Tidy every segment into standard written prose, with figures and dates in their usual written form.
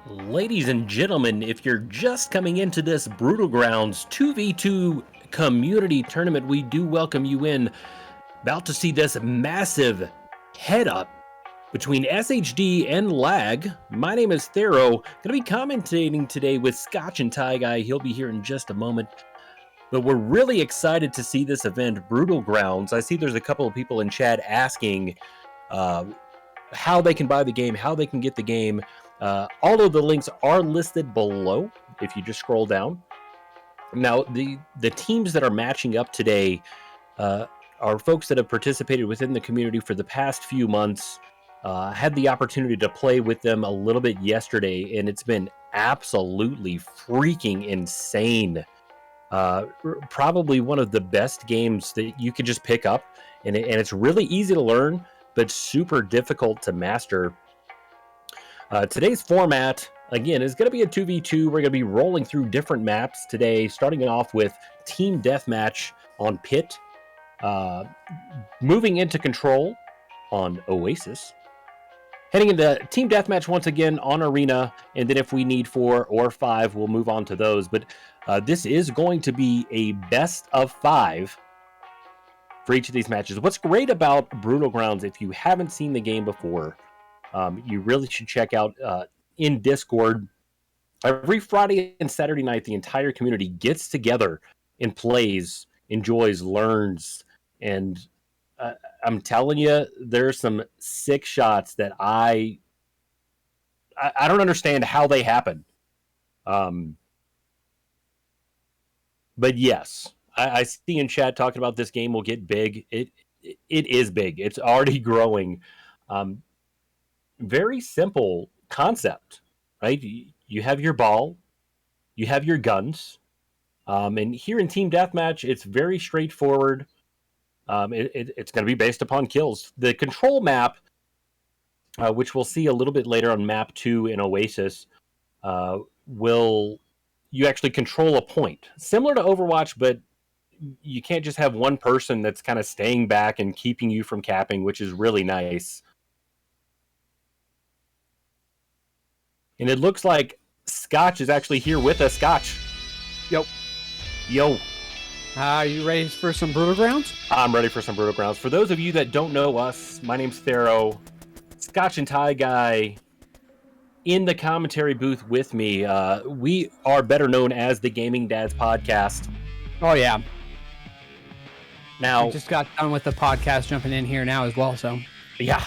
Ladies and gentlemen, if you're just coming into this Brutal Grounds 2v2 community tournament, we do welcome you in. About to see this massive head up between SHD and Lag. My name is Tharoh. Going to be commentating today with Scotch and Ty Guy. He'll be here in just a moment. But we're really excited to see this event, Brutal Grounds. I see there's a couple of people in chat asking how they can buy the game, how they can get the game. All of the links are listed below if you just scroll down. Now, the teams that are matching up today are folks that have participated within the community for the past few months. Had the opportunity to play with them a little bit yesterday, and it's been absolutely freaking insane. Probably one of the best games that you could just pick up, and it's really easy to learn, but super difficult to master. Today's format, again, is going to be a 2v2. We're going to be rolling through different maps today, starting off with Team Deathmatch on Pit, moving into Control on Oasis, heading into Team Deathmatch once again on Arena, and then if we need 4 or 5, we'll move on to those. But this is going to be a best of 5 for each of these matches. What's great about Brutal Grounds, if you haven't seen the game before, you really should check out in Discord. Every Friday and Saturday night, the entire community gets together and plays, enjoys, learns, and I'm telling you, there's some sick shots that I don't understand how they happen. But yes, I see in chat talking about this game will get big. It is big. It's already growing. Very simple concept, right? You have your ball, you have your guns, and here in Team Deathmatch, it's very straightforward. It's going to be based upon kills. The control map, which we'll see a little bit later on map 2 in Oasis, you actually control a point. Similar to Overwatch, but you can't just have one person that's kind of staying back and keeping you from capping, which is really nice. And it looks like Scotch is actually here with us. Scotch. Yo. Are you ready for some Brutal Grounds? I'm ready for some Brutal Grounds. For those of you that don't know us, my name's Tharoh. Scotch and Ty Guy in the commentary booth with me. We are better known as the Gaming Dads Podcast. Oh, yeah. Now, I just got done with the podcast jumping in here now as well, so. Yeah.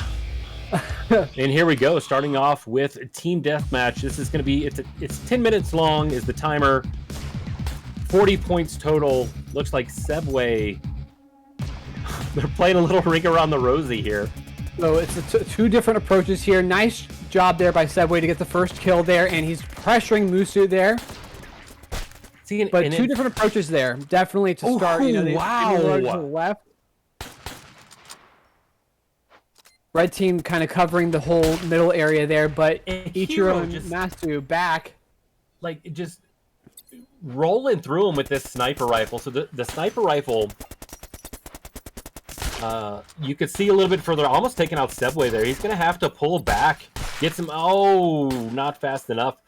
And here we go, starting off with Team Deathmatch. This is going to be, it's 10 minutes long is the timer. 40 points total. Looks like Sebway, they're playing a little ring around the rosy here. So it's two different approaches here. Nice job there by Sebway to get the first kill there, and he's pressuring Musu there. See, but two different approaches there. Definitely to start, wow. To the left. Red team kind of covering the whole middle area there, but Ichiro and Masu back. Like, just rolling through them with this sniper rifle. So the sniper rifle, you could see a little bit further, almost taking out Sebway there. He's going to have to pull back, get some, not fast enough.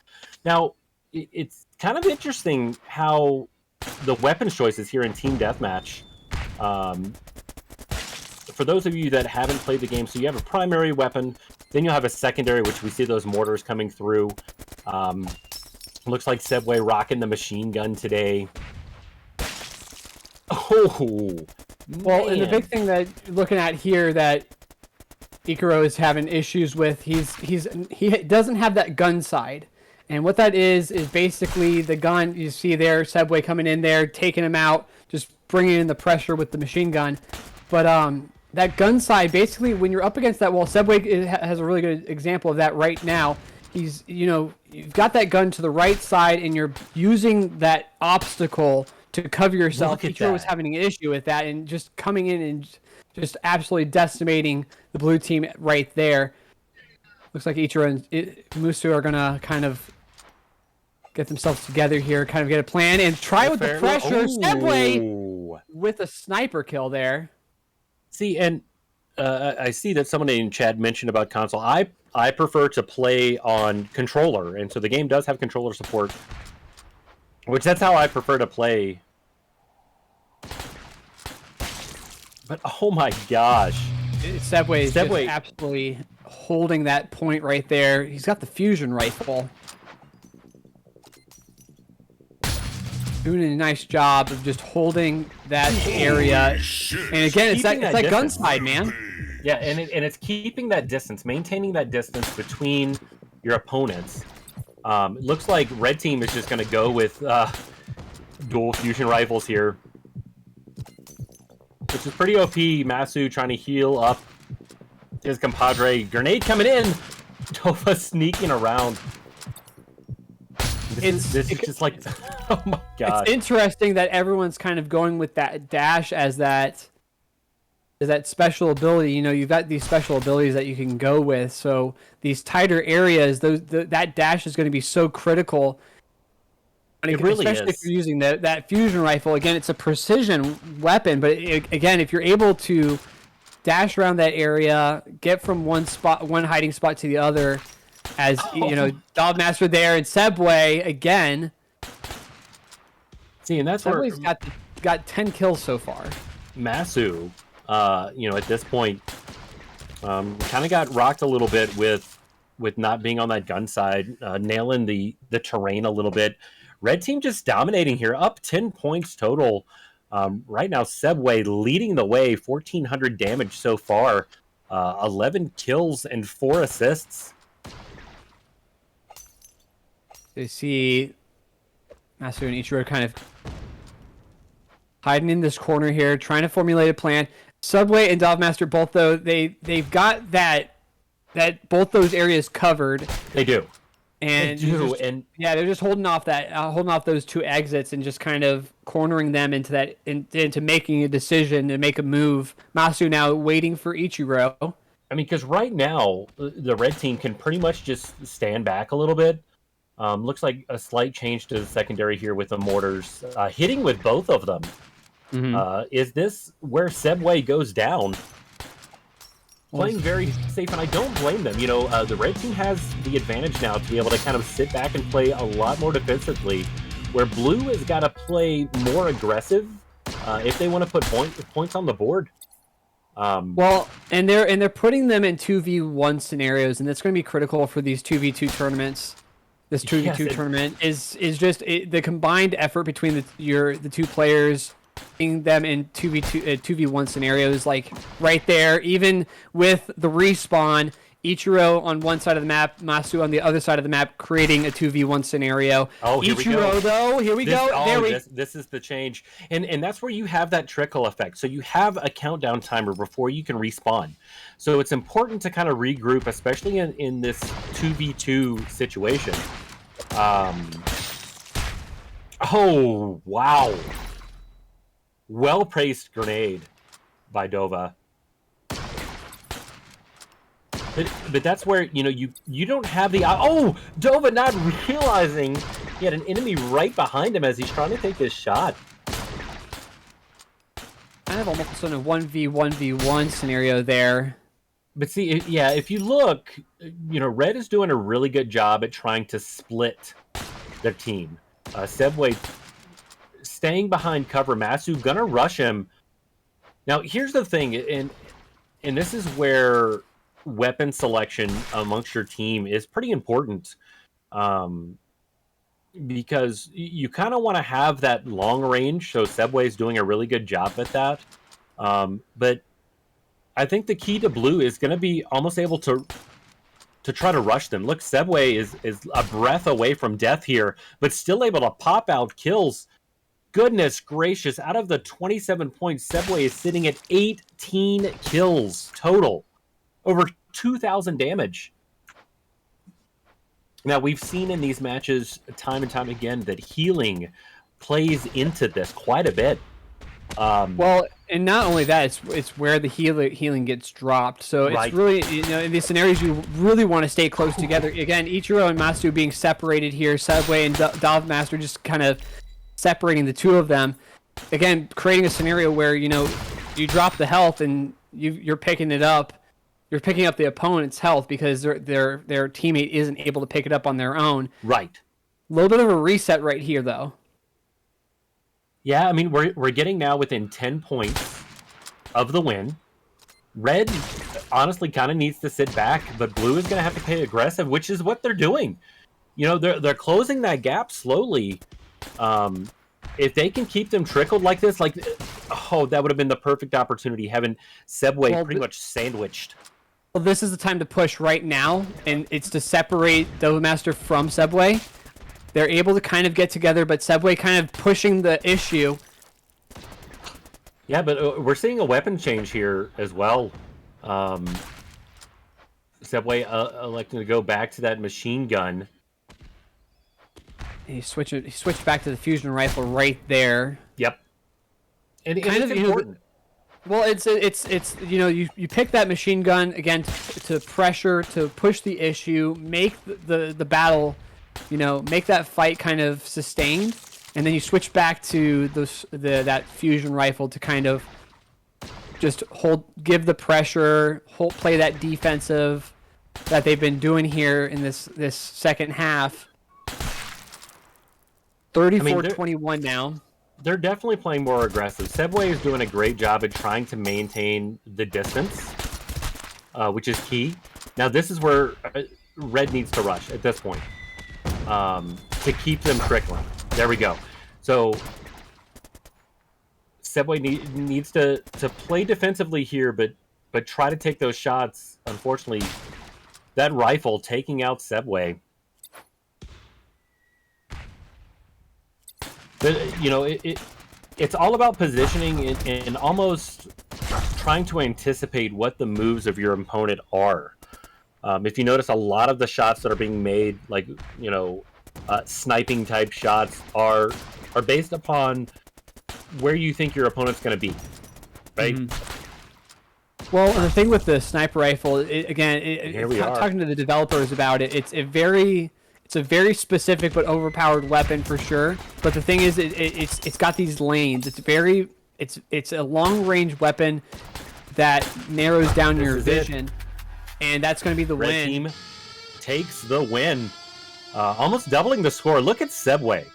Now, it's kind of interesting how the weapons choices here in Team Deathmatch, for those of you that haven't played the game, so you have a primary weapon, then you'll have a secondary, which we see those mortars coming through. Looks like Sebway rocking the machine gun today. Oh, well, man. And the big thing that you're looking at here that Ikaro is having issues with, he doesn't have that gun side. And what that is basically the gun, you see there, Sebway coming in there, taking him out, just bringing in the pressure with the machine gun. But that gun side, basically, when you're up against that wall, Sebway has a really good example of that right now. He's, you've got that gun to the right side, and you're using that obstacle to cover yourself. Ichiro was having an issue with that, and just coming in and just absolutely decimating the blue team right there. Looks like Ichiro and Musu are going to kind of get themselves together here, kind of get a plan, and try with the pressure. Sebway with a sniper kill there. See, and I see that someone in chat mentioned about console. I prefer to play on controller, and so the game does have controller support, which that's how I prefer to play. But oh my gosh, Sebway is just absolutely holding that point right there. He's got the fusion rifle. Doing a nice job of just holding that area. And again, it's that gun side, man. Yeah, and it's keeping that distance, maintaining that distance between your opponents. It looks like red team is just going to go with dual fusion rifles here, which is pretty OP. Masu trying to heal up his compadre. Grenade coming in. Dova sneaking around. This is just like, oh my god. It's interesting that everyone's kind of going with that dash as that special ability. You know, you've got these special abilities that you can go with. So these tighter areas, that dash is going to be so critical. It really especially is. if you're using that fusion rifle. Again, it's a precision weapon, but again, if you're able to dash around that area, get from one hiding spot to the other, as you know, Dogmaster there and Sebway again. See, and that's Sebway's where got 10 kills so far. Masu, you know, at this point, kind of got rocked a little bit with not being on that gun side, nailing the terrain a little bit. Red team just dominating here, up 10 points total. Right now, Sebway leading the way, 1,400 damage so far, 11 kills and 4 assists. You see Masu and Ichiro kind of hiding in this corner here, trying to formulate a plan. Subway and Dovmaster both, though, they've got that both those areas covered. They do. And they do. And yeah, they're just holding off those two exits and just kind of cornering them into making a decision to make a move. Masu now waiting for Ichiro. I mean, because right now the red team can pretty much just stand back a little bit. Looks like a slight change to the secondary here with the mortars, hitting with both of them. Mm-hmm. Is this where Sebway goes down? Playing very safe, and I don't blame them. You know, the red team has the advantage now to be able to kind of sit back and play a lot more defensively, where blue has got to play more aggressive if they want to put points on the board. Well, and they're putting them in 2v1 scenarios, and that's going to be critical for these 2v2 tournaments. This 2v2 tournament is just the combined effort between the two players, putting them in 2v1 scenarios, like right there, even with the respawn, Ichiro on one side of the map, Masu on the other side of the map, creating a 2v1 scenario. Oh, here Ichiro, we go. Though, here we go. This is the change. And that's where you have that trickle effect. So you have a countdown timer before you can respawn. So it's important to kind of regroup, especially in this 2v2 situation. Oh, wow. Well-placed grenade by Dova. But that's where, you know, you don't have the... Oh! Dova not realizing he had an enemy right behind him as he's trying to take this shot. Kind of almost in a 1v1v1 scenario there. But see, yeah, if you look, you know, Red is doing a really good job at trying to split their team. Sebway staying behind cover. Masu gonna rush him. Now, here's the thing, and this is where weapon selection amongst your team is pretty important, because you kind of want to have that long range. So Sebway is doing a really good job at that. But I think the key to blue is going to be almost able to try to rush them. Look, Sebway is a breath away from death here, but still able to pop out kills. Goodness gracious, out of the 27 points, Sebway is sitting at 18 kills total. Over 2,000 damage. Now, we've seen in these matches time and time again that healing plays into this quite a bit. Well, and not only that, it's where the healing gets dropped. So it's really, you know, in these scenarios, you really want to stay close together. Again, Ichiro and Masu being separated here, Sebway and Dovmaster just kind of separating the two of them. Again, creating a scenario where, you know, you drop the health and you're picking it up. You're picking up the opponent's health because their teammate isn't able to pick it up on their own. Right. A little bit of a reset right here, though. Yeah, I mean, we're getting now within 10 points of the win. Red honestly kind of needs to sit back, but blue is going to have to play aggressive, which is what they're doing. You know, they're closing that gap slowly. If they can keep them trickled like this, like, oh, that would have been the perfect opportunity, having Sebway pretty much sandwiched. Well, this is the time to push right now, and it's to separate Doughmaster from Sebway. They're able to kind of get together, but Sebway kind of pushing the issue. Yeah, but we're seeing a weapon change here as well. Sebway electing to go back to that machine gun. He switched back to the fusion rifle right there. Yep. And kind it's of important. Well, it's you know, you pick that machine gun again to pressure, to push the issue, make the battle, you know, make that fight kind of sustained, and then you switch back to that fusion rifle to kind of just give the pressure, play that defensive that they've been doing here in this second half. 34-21 now. They're definitely playing more aggressive. Sebway is doing a great job at trying to maintain the distance, which is key. Now, this is where Red needs to rush at this point to keep them trickling. There we go. So Sebway needs to play defensively here, but try to take those shots. Unfortunately, that rifle taking out Sebway. But, you know, it's all about positioning and almost trying to anticipate what the moves of your opponent are. If you notice, a lot of the shots that are being made, like, you know, sniping type shots, are based upon where you think your opponent's going to be, right? Mm-hmm. Well, and the thing with the sniper rifle, talking to the developers about it, it's a very specific but overpowered weapon for sure. But the thing is, it's got these lanes. It's a long range weapon that narrows down your vision, and that's going to be the Red win. Team takes the win, almost doubling the score. Look at Sebway,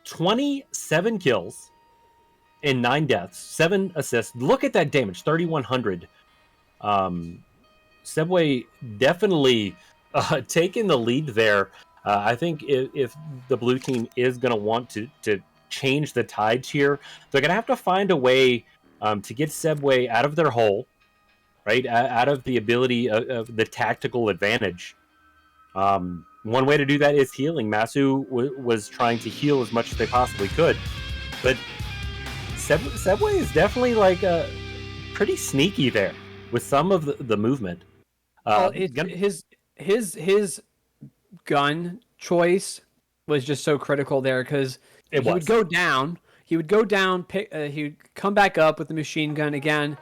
27 kills and 9 deaths, 7 assists. Look at that damage, 3,100. Sebway definitely taking the lead there. I think if the blue team is going to want to change the tides here, they're going to have to find a way to get Sebway out of their hole, right? Out of the ability of the tactical advantage. One way to do that is healing. Masu was trying to heal as much as they possibly could, but Sebway is definitely like pretty sneaky there with some of the movement. His gun choice was just so critical there because he would go down, he would come back up with the machine gun again.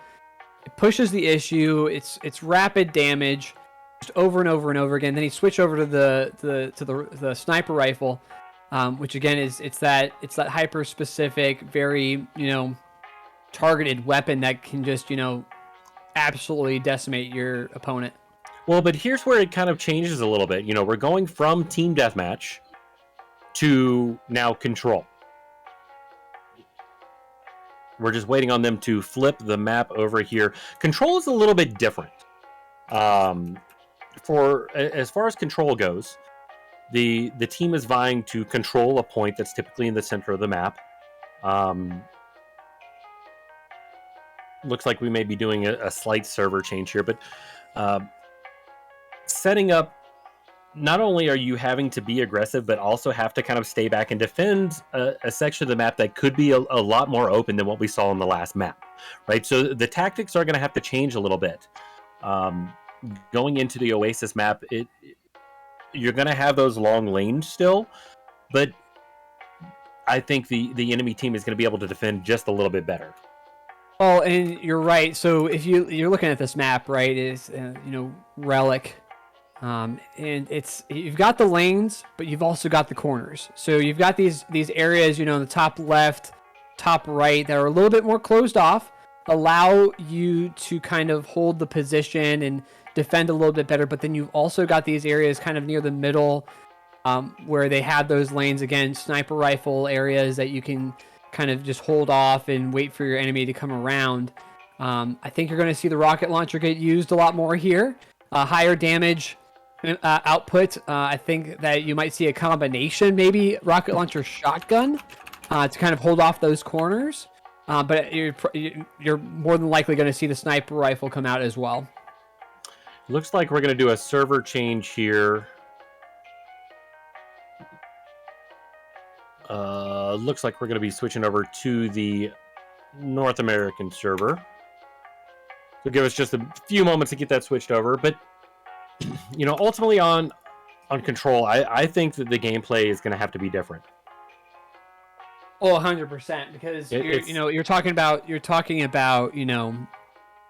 It pushes the issue. It's rapid damage, just over and over and over again. Then he switched over to the sniper rifle, which again it's that hyper specific, very, you know, targeted weapon that can just, you know, absolutely decimate your opponent. Well, but here's where it kind of changes a little bit. You know, we're going from team deathmatch to now control. We're just waiting on them to flip the map over here. Control is a little bit different. For as far as control goes, the team is vying to control a point that's typically in the center of the map. Looks like we may be doing a slight server change here, but setting up, not only are you having to be aggressive, but also have to kind of stay back and defend a section of the map that could be a lot more open than what we saw in the last map, right? So the tactics are going to have to change a little bit. Going into the Oasis map, you're going to have those long lanes still, but I think the enemy team is going to be able to defend just a little bit better. Oh, and you're right. So if you're looking at this map, right, is you know, Relic. And you've got the lanes, but you've also got the corners. So you've got these areas, you know, in the top left, top right, that are a little bit more closed off. allow you to kind of hold the position and defend a little bit better. But then you've also got these areas kind of near the middle where they have those lanes, again, sniper rifle areas that you can kind of just hold off and wait for your enemy to come around. I think you're going to see the rocket launcher get used a lot more here. Higher damage output. I think that you might see a combination, maybe rocket launcher shotgun to kind of hold off those corners. But you're more than likely going to see the sniper rifle come out as well. Looks like we're going to do a server change here. Looks like we're going to be switching over to the North American server. So give us just a few moments to get that switched over. But, you know, ultimately on Control, I think that the gameplay is going to have to be different. Oh, 100%, because you're talking about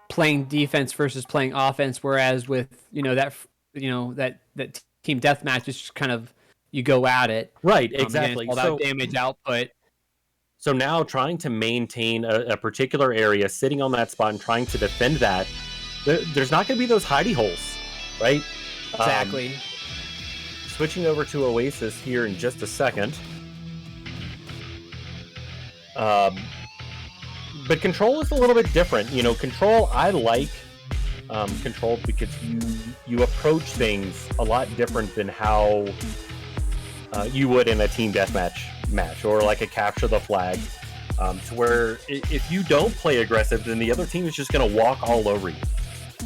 playing defense versus playing offense, whereas with that team deathmatch is just kind of you go at it. Right, exactly. Again, it's all about damage output. So now trying to maintain a particular area, sitting on that spot and trying to defend that, there's not going to be those hidey holes, right? Exactly. Switching over to Oasis here in just a second. But Control is a little bit different. You know, Control, I like Control because you approach things a lot different than how you would in a team deathmatch match or like a capture the flag, to where if you don't play aggressive, then the other team is just going to walk all over you,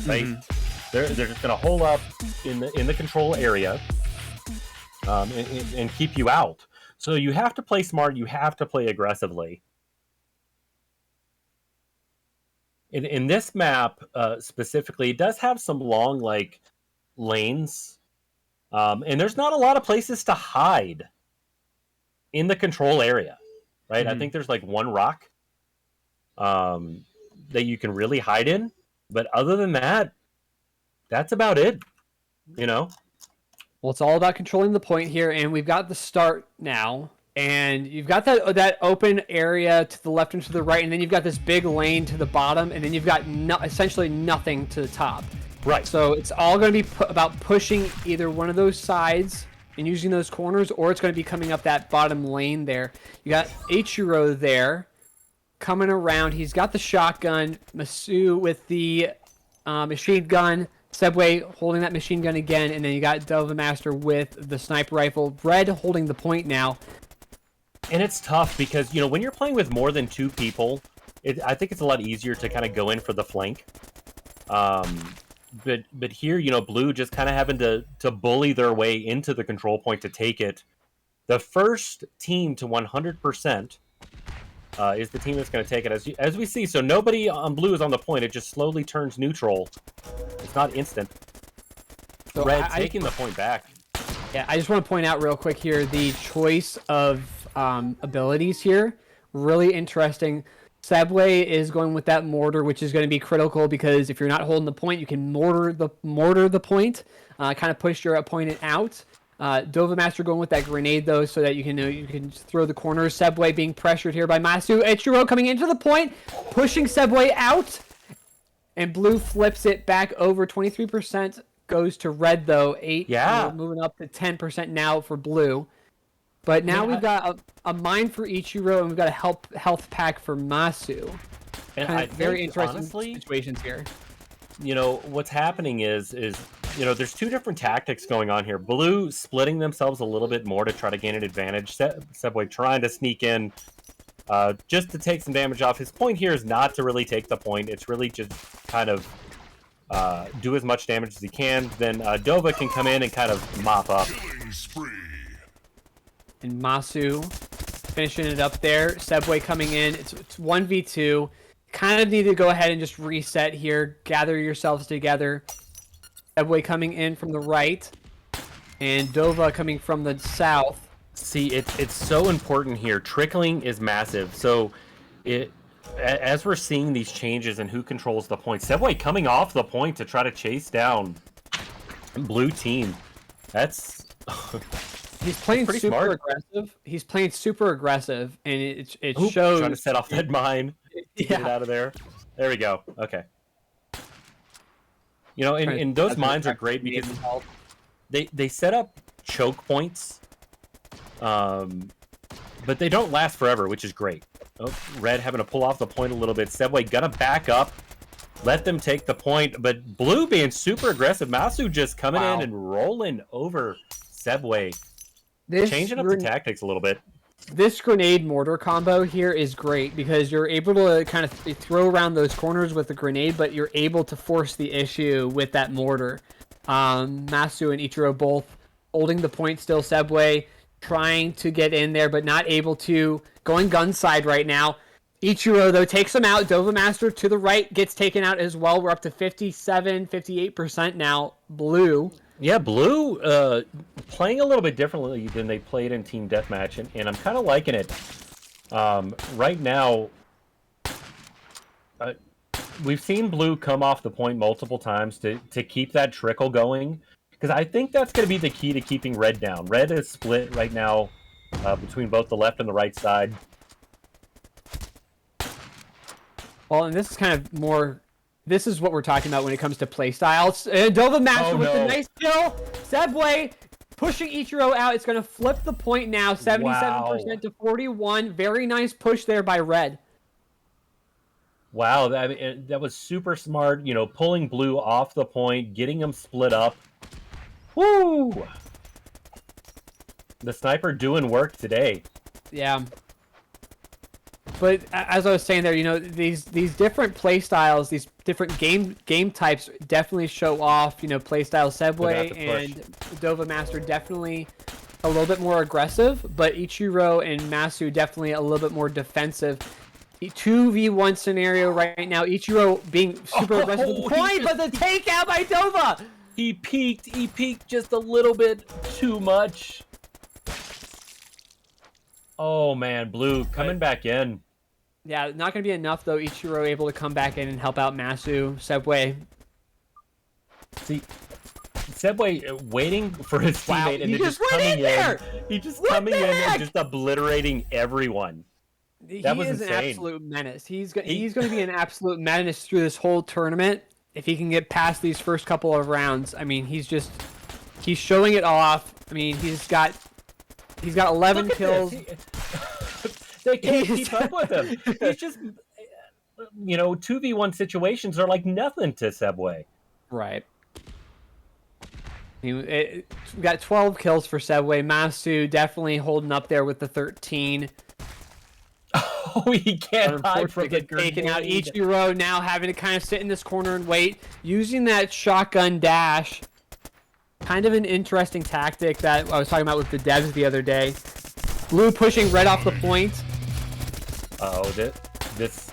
right? Mm-hmm. They're just going to hole up in the control area and keep you out. So you have to play smart. You have to play aggressively. In this map specifically, it does have some long lanes, and there's not a lot of places to hide in the control area, right? Mm-hmm. I think there's like one rock that you can really hide in, but other than that, that's about it, you know? Well, it's all about controlling the point here, and we've got the start now, and you've got that open area to the left and to the right, and then you've got this big lane to the bottom, and then you've got essentially nothing to the top. Right. So it's all going to be about pushing either one of those sides and using those corners, or it's going to be coming up that bottom lane there. You got Ichiro there coming around. He's got the shotgun. Masu with the machine gun. Sebway holding that machine gun again, and then you got Dova Master with the sniper rifle. Red holding the point now. And it's tough because, you know, when you're playing with more than two people, I think it's a lot easier to kind of go in for the flank. But here, you know, Blue just kind of having to bully their way into the control point to take it. The first team to 100% is the team that's going to take it, as we see. So nobody on Blue is on the point. It just slowly turns neutral. It's not instant. So Red taking the point back. Yeah, I just want to point out real quick here, the choice of abilities here. Really interesting. Sebway is going with that mortar, which is going to be critical because if you're not holding the point, you can mortar the point, kind of push your opponent out. Dova Master going with that grenade though, so that you can throw the corners. Sebway being pressured here by Masu. Ichiro coming into the point, pushing Sebway out, and Blue flips it back over. 23% goes to Red though. 8, moving up to 10% now for Blue. But now we've got a mine for Ichiro, and we've got a health pack for Masu. And I think, very interesting honestly, situations here. You know, what's happening is you know, there's two different tactics going on here. Blue splitting themselves a little bit more to try to gain an advantage. Sebway trying to sneak in just to take some damage off. His point here is not to really take the point. It's really just kind of do as much damage as he can. Then Dova can come in and kind of mop up. And Masu finishing it up there. Sebway coming in. It's 1v2. Kind of need to go ahead and just reset here. Gather yourselves together. Sebway coming in from the right. And Dova coming from the south. See, it's so important here. Trickling is massive. So as we're seeing these changes in who controls the point, Sebway coming off the point to try to chase down Blue team. That's... He's playing super smart. aggressive. He's playing super aggressive, and it shows. shows. Trying to set off that mine. Get it out of there. There we go. Okay. You know, and those mines are great because they set up choke points, but they don't last forever, which is great. Oh, Red having to pull off the point a little bit. Sebway gonna back up, let them take the point, but Blue being super aggressive. Masu just coming in and rolling over Sebway, changing up the tactics a little bit. This grenade mortar combo here is great because you're able to kind of throw around those corners with the grenade, but you're able to force the issue with that mortar. Masu and Ichiro both holding the point still. Sebway trying to get in there, but not able to. Going gun side right now. Ichiro, though, takes him out. Dova Master to the right gets taken out as well. We're up to 57, 58% now. Blue. Yeah, Blue playing a little bit differently than they played in Team Deathmatch, and I'm kind of liking it. Right now, we've seen Blue come off the point multiple times to keep that trickle going, because I think that's going to be the key to keeping Red down. Red is split right now between both the left and the right side. Well, and this is kind of more... This is what we're talking about when it comes to playstyles. Dova Master with a nice kill. Sebway pushing Ichiro out. It's going to flip the point now. 77% to 41. Very nice push there by Red. Wow, that was super smart. You know, pulling Blue off the point, getting them split up. Woo! The sniper doing work today. Yeah. But as I was saying there, you know, these different play styles, these different game types definitely show off, you know, play style. Sebway and Dova Master definitely a little bit more aggressive, but Ichiro and Masu definitely a little bit more defensive. 2v1 scenario right now. Ichiro being super aggressive with the point, but the takeout by Dova! He peaked just a little bit too much. Oh man, Blue coming back in. Yeah, not going to be enough though. Ichiro able to come back in and help out Masu. Sebway. See, Sebway waiting for his teammate and just coming in. He just coming in and just obliterating everyone. That was insane. An absolute menace. He's going to be an absolute menace through this whole tournament if he can get past these first couple of rounds. I mean, he's showing it off. I mean, he's got 11 kills. They can't keep up with him. He's just, you know, 2v1 situations are like nothing to Sebway. Right. We got 12 kills for Sebway. Masu definitely holding up there with the 13. Oh, he can't hide from the grenade. Taking out Ichiro, now having to kind of sit in this corner and wait. Using that shotgun dash. Kind of an interesting tactic that I was talking about with the devs the other day. Blue pushing Red off the point. Oh, this.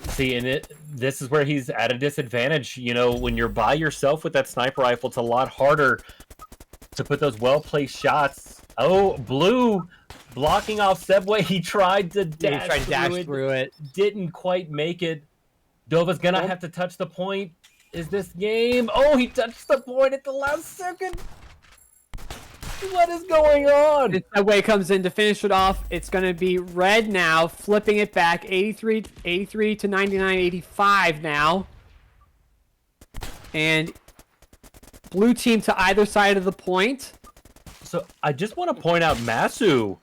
See, and this is where he's at a disadvantage. You know, when you're by yourself with that sniper rifle, it's a lot harder to put those well-placed shots. Oh, Blue blocking off Sebway. He tried to dash through it. Didn't quite make it. Dova's gonna have to touch the point. Is this game? Oh, he touched the point at the last second. What is going on? Sebway comes in to finish it off. It's going to be Red now, flipping it back. 83 to 99, 85 now. And Blue team to either side of the point. So I just want to point out Masu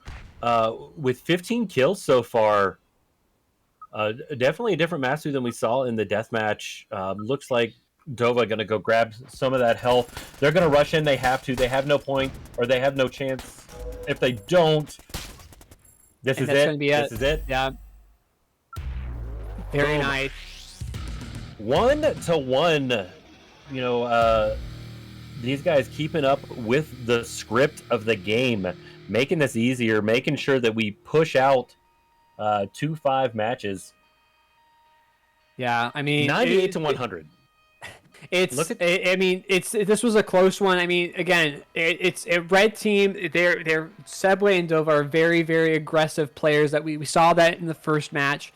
with 15 kills so far. Definitely a different Masu than we saw in the deathmatch. Looks like Dova going to go grab some of that health. They're going to rush in. They have to. They have no point, or they have no chance. If they don't, this is it. This is it. Yeah. Very nice. 1-1. You know, these guys keeping up with the script of the game, making this easier, making sure that we push out 2-5 matches. Yeah, I mean 98 to 100. This was a close one. I mean, again, it's a Red team. They're Sebway and Dova are very, very aggressive players. That we saw that in the first match.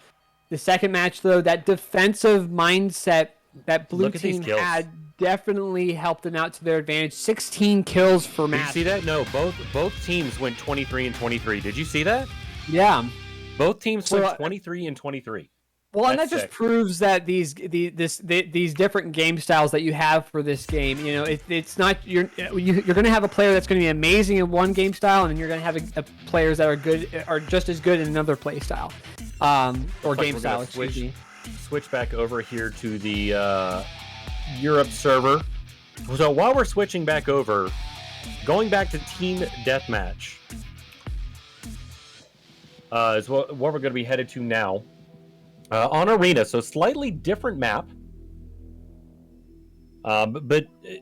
The second match, though, that defensive mindset that Blue team had definitely helped them out to their advantage. 16 kills for match. Did you see that? No, both teams went 23 and 23. Did you see that? Yeah. Both teams went 23 and 23. Well, and that That's just sick. proves that these different game styles that you have for this game, it's not you're going to have a player that's going to be amazing in one game style, and then you're going to have players that are just as good in another play style, or game style. Excuse me. Switch back over here to the Europe server. So while we're switching back over, going back to team deathmatch is what we're going to be headed to now. On Arena, so slightly different map. But I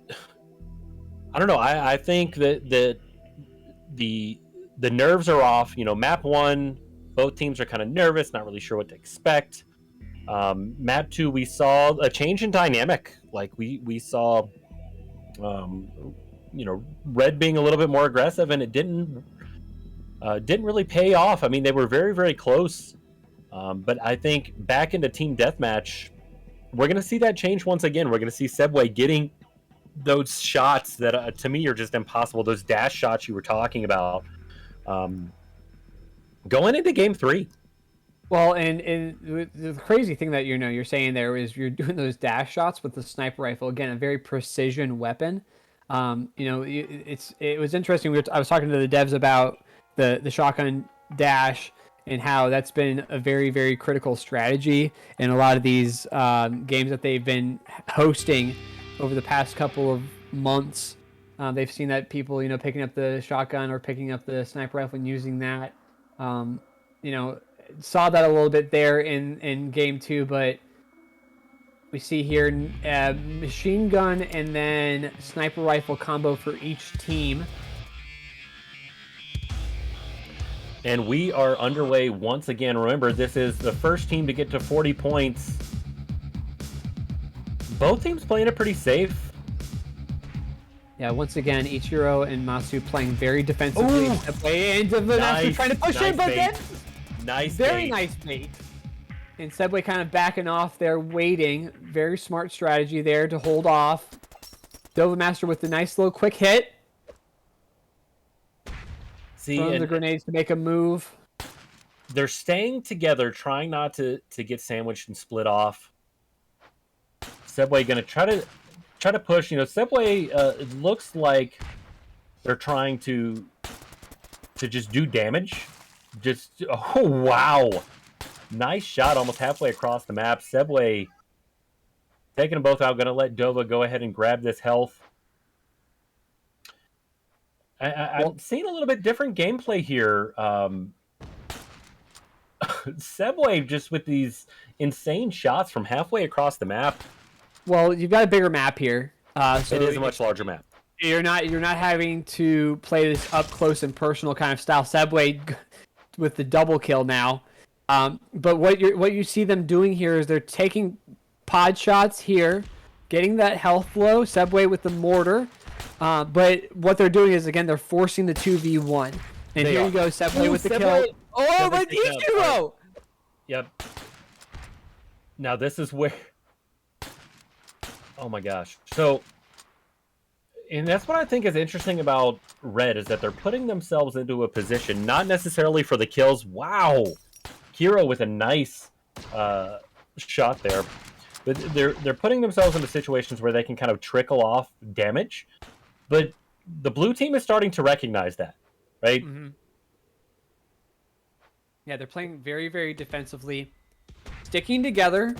don't know. I think that the nerves are off. Map 1, both teams are kind of nervous, not really sure what to expect. Map 2, we saw a change in dynamic. Like we saw, Red being a little bit more aggressive, and it didn't really pay off. I mean, they were very, very close. But I think back into team deathmatch, we're going to see that change once again. We're going to see Sebway getting those shots that, to me, are just impossible. Those dash shots you were talking about. Going into game 3. Well, and the crazy thing that you're saying there is you're doing those dash shots with the sniper rifle. Again, a very precision weapon. It was interesting. I was talking to the devs about the shotgun dash and how that's been a very, very critical strategy in a lot of these games that they've been hosting over the past couple of months. They've seen that people, picking up the shotgun or picking up the sniper rifle and using that. Saw that a little bit there in game 2, but we see here machine gun and then sniper rifle combo for each team. And we are underway once again. Remember, this is the first team to get to 40 points. Both teams playing it pretty safe. Yeah, once again, Ichiro and Masu playing very defensively. And Masu trying to push in, but then very nice bait. And Sebway kind of backing off there, waiting. Very smart strategy there to hold off. Dova Master with the nice little quick hit. Throwing the grenades to make a move. They're staying together, trying not to get sandwiched and split off. Sebway going to try to push. Sebway, it looks like they're trying to just do damage. Oh, wow. Nice shot, almost halfway across the map. Sebway taking them both out. Going to let Dova go ahead and grab this health. I'm seeing a little bit different gameplay here. Sebway just with these insane shots from halfway across the map. Well, you've got a bigger map here. So it is a much larger map. You're not having to play this up close and personal kind of style. Sebway with the double kill now. But what you see them doing here is they're taking pod shots here, getting that health flow. Sebway with the mortar. But what they're doing is, again, they're forcing the 2v1. And here you go, Sebway with the kill. Oh, but Ichiro! Yep. Now this is where... Oh my gosh. So, and that's what I think is interesting about Red, is that they're putting themselves into a position, not necessarily for the kills. Wow! Kiro with a nice shot there. But they're putting themselves into situations where they can kind of trickle off damage. But the blue team is starting to recognize that, right? Mm-hmm. Yeah, they're playing very, very defensively, sticking together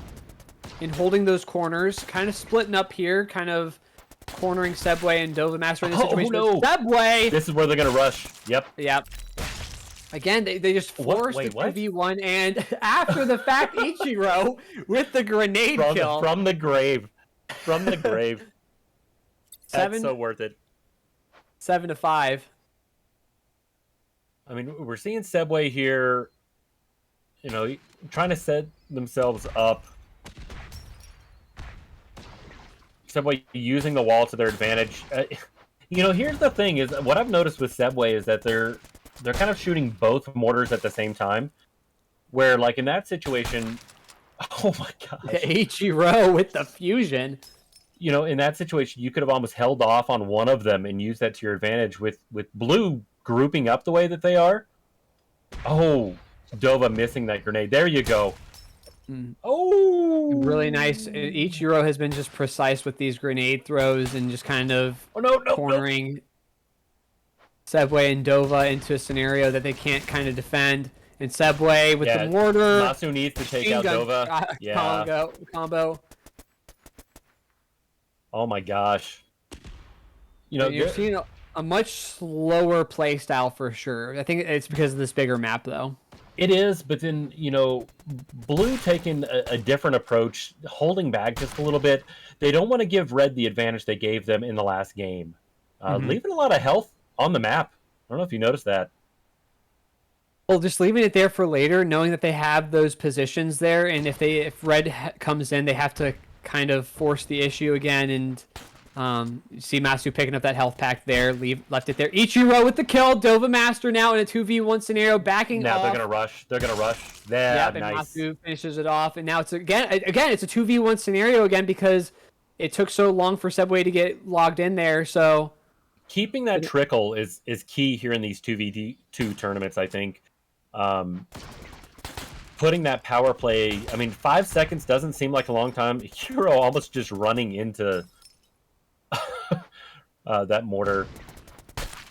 and holding those corners, kind of splitting up here, kind of cornering Sebway and Dova Master in this situation. Oh, no. Sebway! This is where they're going to rush. Yep. Again, they just forced the 2v1, and after the fact, Ichiro with the grenade kill. From the grave. That's so worth it. 7-5. I mean, we're seeing Sebway here, trying to set themselves up. Sebway using the wall to their advantage. Here's the thing: is what I've noticed with Sebway is that they're kind of shooting both mortars at the same time. Where, like in that situation, oh my gosh, Ichiro with the fusion. In that situation, you could have almost held off on one of them and used that to your advantage. With blue grouping up the way that they are. Oh, Dova missing that grenade. There you go. Oh, Really nice. Each Euro has been just precise with these grenade throws and just kind of oh no, no, no. cornering Sebway and Dova into a scenario that they can't kind of defend. And Sebway with the Yeah, mortar, Masu needs to take machine out gun Dova. Yeah. combo. Oh my gosh. You know, And you're seeing a much slower play style for sure. I think it's because of this bigger map, though. it is, but then, Blue taking a different approach, holding back just a little bit. They don't want to give Red the advantage they gave them in the last game. Leaving a lot of health on the map. I don't know if you noticed that. Well, just leaving it there for later, knowing that they have those positions there, and if Red comes in, they have to kind of force the issue again. And you see Masu picking up that health pack there, left it there. Ichiro with the kill. Dova Master now in a 2v1 scenario, backing Now off. they're gonna rush. They're gonna rush. Yeah, Yep, and nice. Masu finishes it off, and now it's again it's a 2v1 scenario again because it took so long for Subway to get logged in there. So Keeping that trickle is key here in these 2v2 tournaments, I think. Putting that power play, I mean, 5 seconds doesn't seem like a long time. Hero almost just running into that mortar.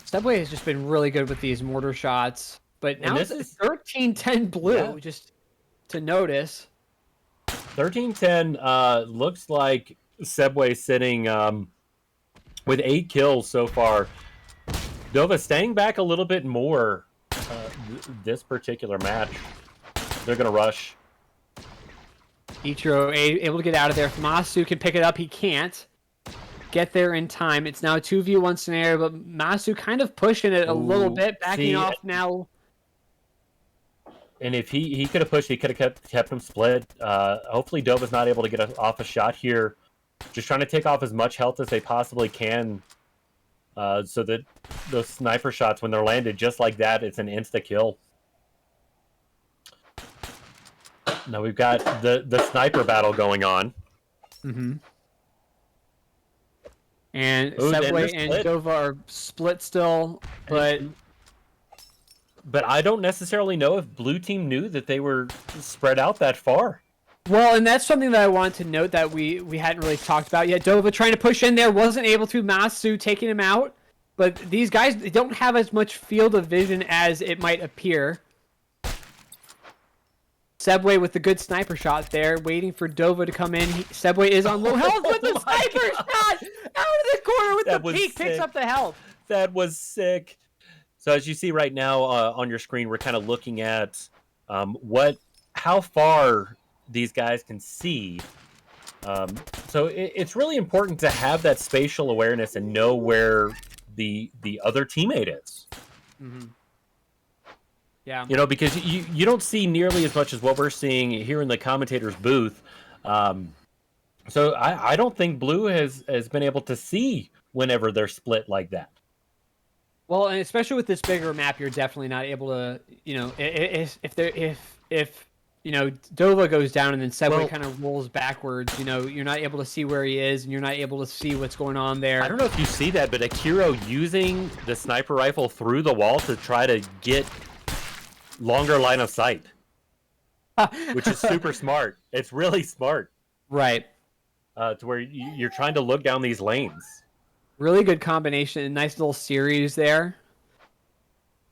Subway has just been really good with these mortar shots, but now it's 13-10 Blue, just to notice. 13-10 looks like Subway sitting with 8 kills so far. Dova staying back a little bit more this particular match. They're going to rush. Ichiro able to get out of there. If Masu can pick it up, he can't get there in time. It's now a 2v1 scenario, but Masu kind of pushing it a little bit, backing off now. And if he could have pushed, he could have kept him split. Hopefully Dova's not able to get off a shot here. Just trying to take off as much health as they possibly can, so that those sniper shots, when they're landed just like that, it's an insta-kill. Now we've got the sniper battle going on. And Subway and Dova are split still, but I don't necessarily know if Blue Team knew that they were spread out that far. Well, and that's something that I wanted to note that we hadn't really talked about yet. Dova trying to push in there, wasn't able to. Masu taking him out. But these guys don't have as much field of vision as it might appear. Subway with the good sniper shot there, waiting for Dova to come in. Subway is on low health with the sniper shot! Out of the corner with the peek, picks up the health. That was sick. So as you see right now on your screen, we're kind of looking at how far these guys can see. So it's really important to have that spatial awareness and know where the other teammate is. Yeah. Because you don't see nearly as much as what we're seeing here in the commentator's booth. So I don't think Blue has been able to see whenever they're split like that. Well, and especially with this bigger map, you're definitely not able to, if Dova goes down and then Subway kind of rolls backwards, you're not able to see where he is and you're not able to see what's going on there. I don't know if you see that, but Akiro using the sniper rifle through the wall to try to get longer line of sight, which is super smart. It's really smart. Right. To where you're trying to look down these lanes. Really good combination. Nice little series there.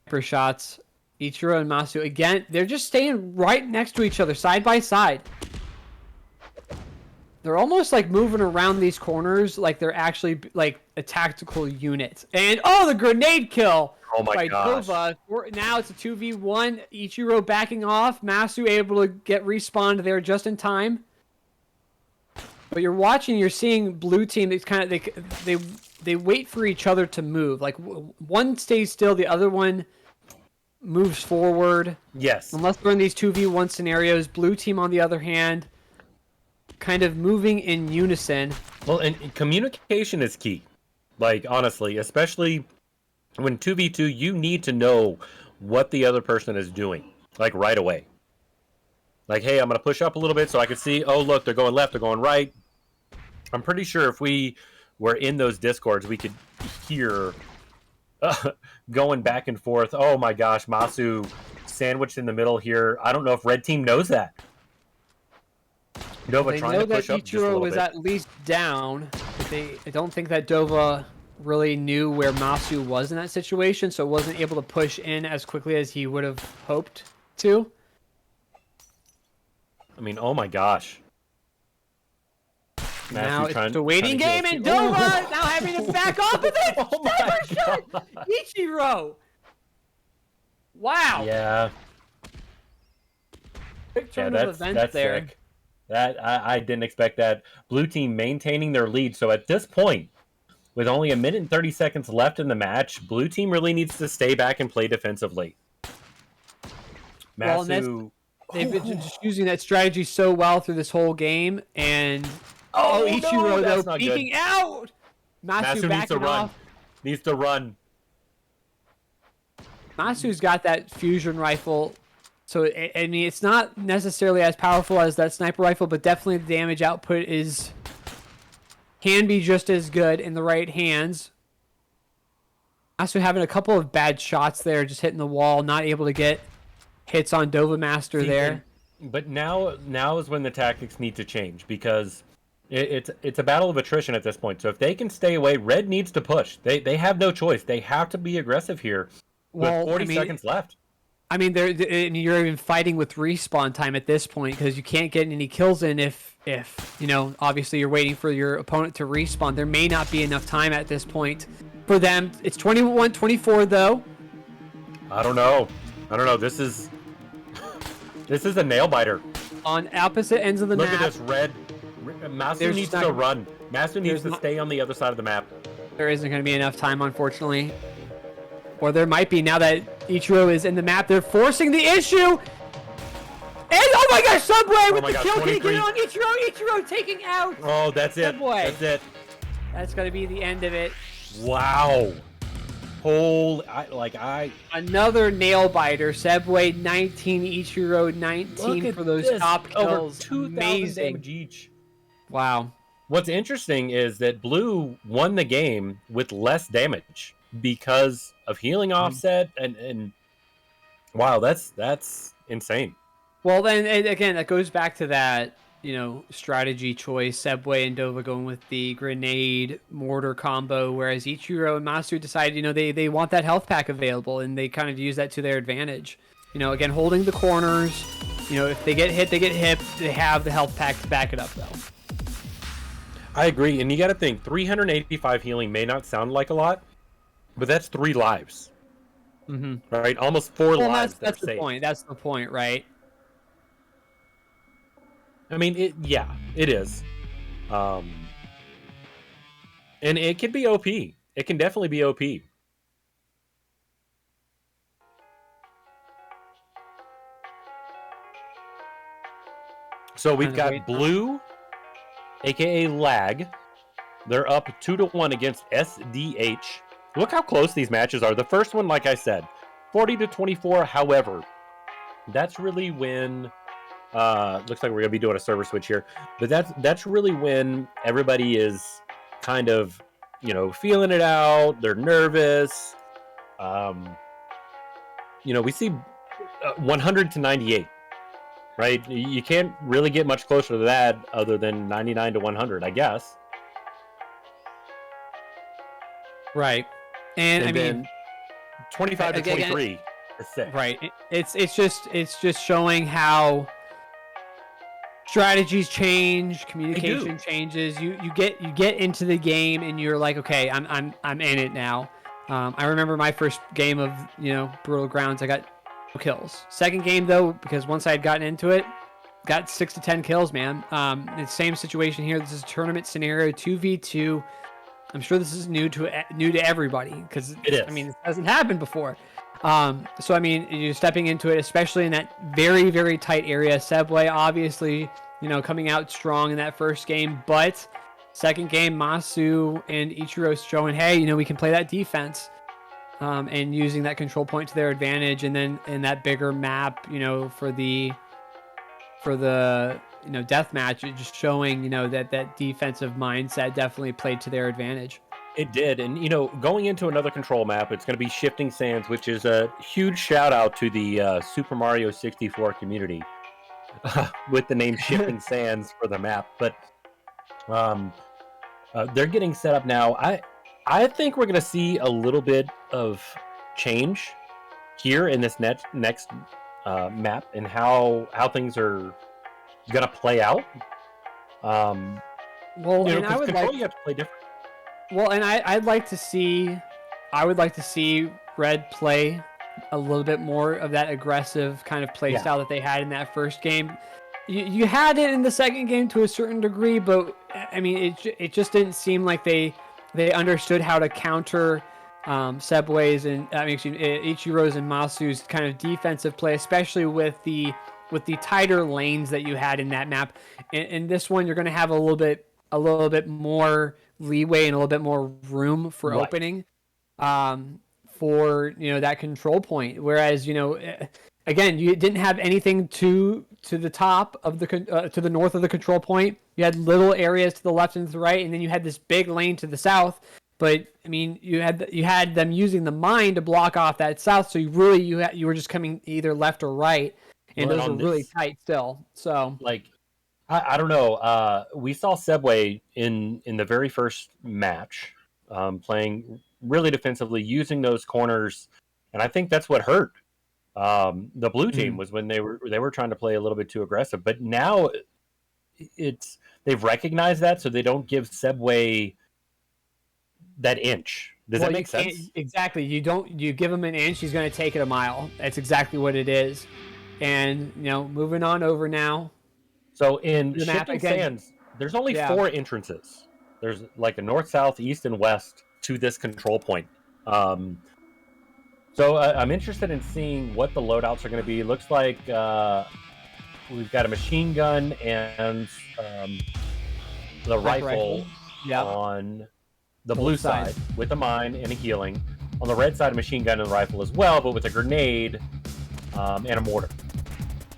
For shots. Ichiro and Masu. Again, they're just staying right next to each other, side by side. They're almost like moving around these corners like they're actually like a tactical unit. And, the grenade kill! Oh my gosh. Dova. Now it's a 2v1. Ichiro backing off. Masu able to get respawned there just in time. But you're seeing Blue Team. It's kind of they wait for each other to move. Like one stays still, the other one moves forward. Yes. Unless we're in these 2v1 scenarios, Blue Team on the other hand, kind of moving in unison. Well, and communication is key. Like honestly, especially when 2v2, you need to know what the other person is doing, like right away. Like, hey, I'm going to push up a little bit so I can see, oh, look, they're going left, they're going right. I'm pretty sure if we were in those discords, we could hear going back and forth. Oh my gosh, Masu sandwiched in the middle here. I don't know if Red Team knows that. Dova They trying know to that push up just a Ichiro little was bit. at least down, but I don't think that Dova really knew where Masu was in that situation, so wasn't able to push in as quickly as he would have hoped to. I mean, oh my gosh. Now it's trying a waiting to heal game, his and team. Dova now having to back off with it. Oh my god. Ichiro. Wow. Yeah. Quick Yeah, turn of events that's there. sick. That I didn't expect that. Blue team maintaining their lead. So at this point, with only a minute and 30 seconds left in the match, blue team really needs to stay back and play defensively. Well, and Masu. they've been just using that strategy so well through this whole game, and Oh, Ichiro no, that's though not peeking good. out. Masu needs to backing run. off. Needs to run. Masu's got that fusion rifle, so I mean it's not necessarily as powerful as that sniper rifle, but definitely the damage output can be just as good in the right hands. Masu having a couple of bad shots there, just hitting the wall, not able to get hits on Dova Master there. But now is when the tactics need to change, because it's a battle of attrition at this point. So if they can stay away, red needs to push. They have no choice. They have to be aggressive here. With 40 seconds left. I mean, you're even fighting with respawn time at this point because you can't get any kills in if obviously you're waiting for your opponent to respawn. There may not be enough time at this point for them. It's 21-24 though. I don't know. This is a nail biter. On opposite ends of the map. map. Look at this red. Masu needs to run. Masu needs to stay on the other side of the map. There isn't going to be enough time, unfortunately. Or there might be now that Ichiro is in the map. They're forcing the issue. And oh my gosh, Subway with the kill. Can he get it on Ichiro? Ichiro taking out. Oh, that's it. Subway. That's it. That's going to be the end of it. Wow. Another nail biter. Sebway 19, Ichiro 19 for those top kills. Over 2,000 damage each. Wow. What's interesting is that blue won the game with less damage because of healing offset and wow, that's insane. Well, then again, that goes back to that strategy choice. Sebway and Dova going with the grenade mortar combo, whereas Ichiro and Masu decided they want that health pack available, and they kind of use that to their advantage. Again, holding the corners. If they get hit, they get hit. They have the health pack to back it up, though. I agree, and you got to think 385 healing may not sound like a lot, but that's 3 lives. Mm-hmm. Right, almost 4 lives. That's the point. That's the point, right? I mean, it is. And it can be OP. It can definitely be OP. So we've got blue, aka lag. They're up 2-1 against SDH. Look how close these matches are. The first one, like I said, 40-24. However, that's really when looks like we're gonna be doing a server switch here, but that's really when everybody is kind of feeling it out. They're nervous. We see 100-98, right? You can't really get much closer to that other than 99-100, I guess. Right, and I mean 25-23 is sick. Right, it's just showing how strategies change, communication changes. You get into the game and you're like, okay, I'm in it now. I remember my first game of Brutal Grounds, I got 2 kills. Second game though, because once I had gotten into it, got 6 to 10 kills, man. It's the same situation here. This is a tournament scenario, 2v2. I'm sure this is new to everybody because it is. I mean, it hasn't happened before. So I mean, you're stepping into it, especially in that very, very tight area. Sebway, obviously, coming out strong in that first game, but second game, Masu and Ichiro showing, hey, we can play that defense, and using that control point to their advantage, and then in that bigger map, for the death match, just showing that defensive mindset definitely played to their advantage. It did, and going into another control map, it's going to be Shifting Sands, which is a huge shout out to the Super Mario 64 community. with the name Shifting Sands for the map. But they're getting set up now. I think we're going to see a little bit of change here in this next map and how things are going to play out. Well, and I would control, you have to play different. Well, and I would like to see Red play a little bit more of that aggressive kind of play style that they had in that first game. You had it in the second game to a certain degree, but I mean, it just didn't seem like they understood how to counter Sebway's and Ichiro's and Masu's kind of defensive play, especially with the tighter lanes that you had in that map. In this one, you're going to have a little bit more leeway and a little bit more room for opening for that control point. Whereas again, you didn't have anything to the top of to the north of the control point. You had little areas to the left and to the right, and then you had this big lane to the south. But I mean, you had them using the mine to block off that south, so you were just coming either left or right, and those were really tight still. So like, I don't know. We saw Sebway in the very first match playing really defensively, using those corners, and I think that's what hurt the blue team was when they were trying to play a little bit too aggressive. But now they've recognized that, so they don't give Sebway that inch. Does that make sense? Exactly. You give him an inch, he's going to take it a mile. That's exactly what it is. And moving on over now. So in Shifting Sands, there's only 4 entrances. There's like a north, south, east, and west to this control point. So I'm interested in seeing what the loadouts are going to be. Looks like we've got a machine gun and the rifle on the blue side with a mine and a healing. On the red side, a machine gun and a rifle as well, but with a grenade and a mortar.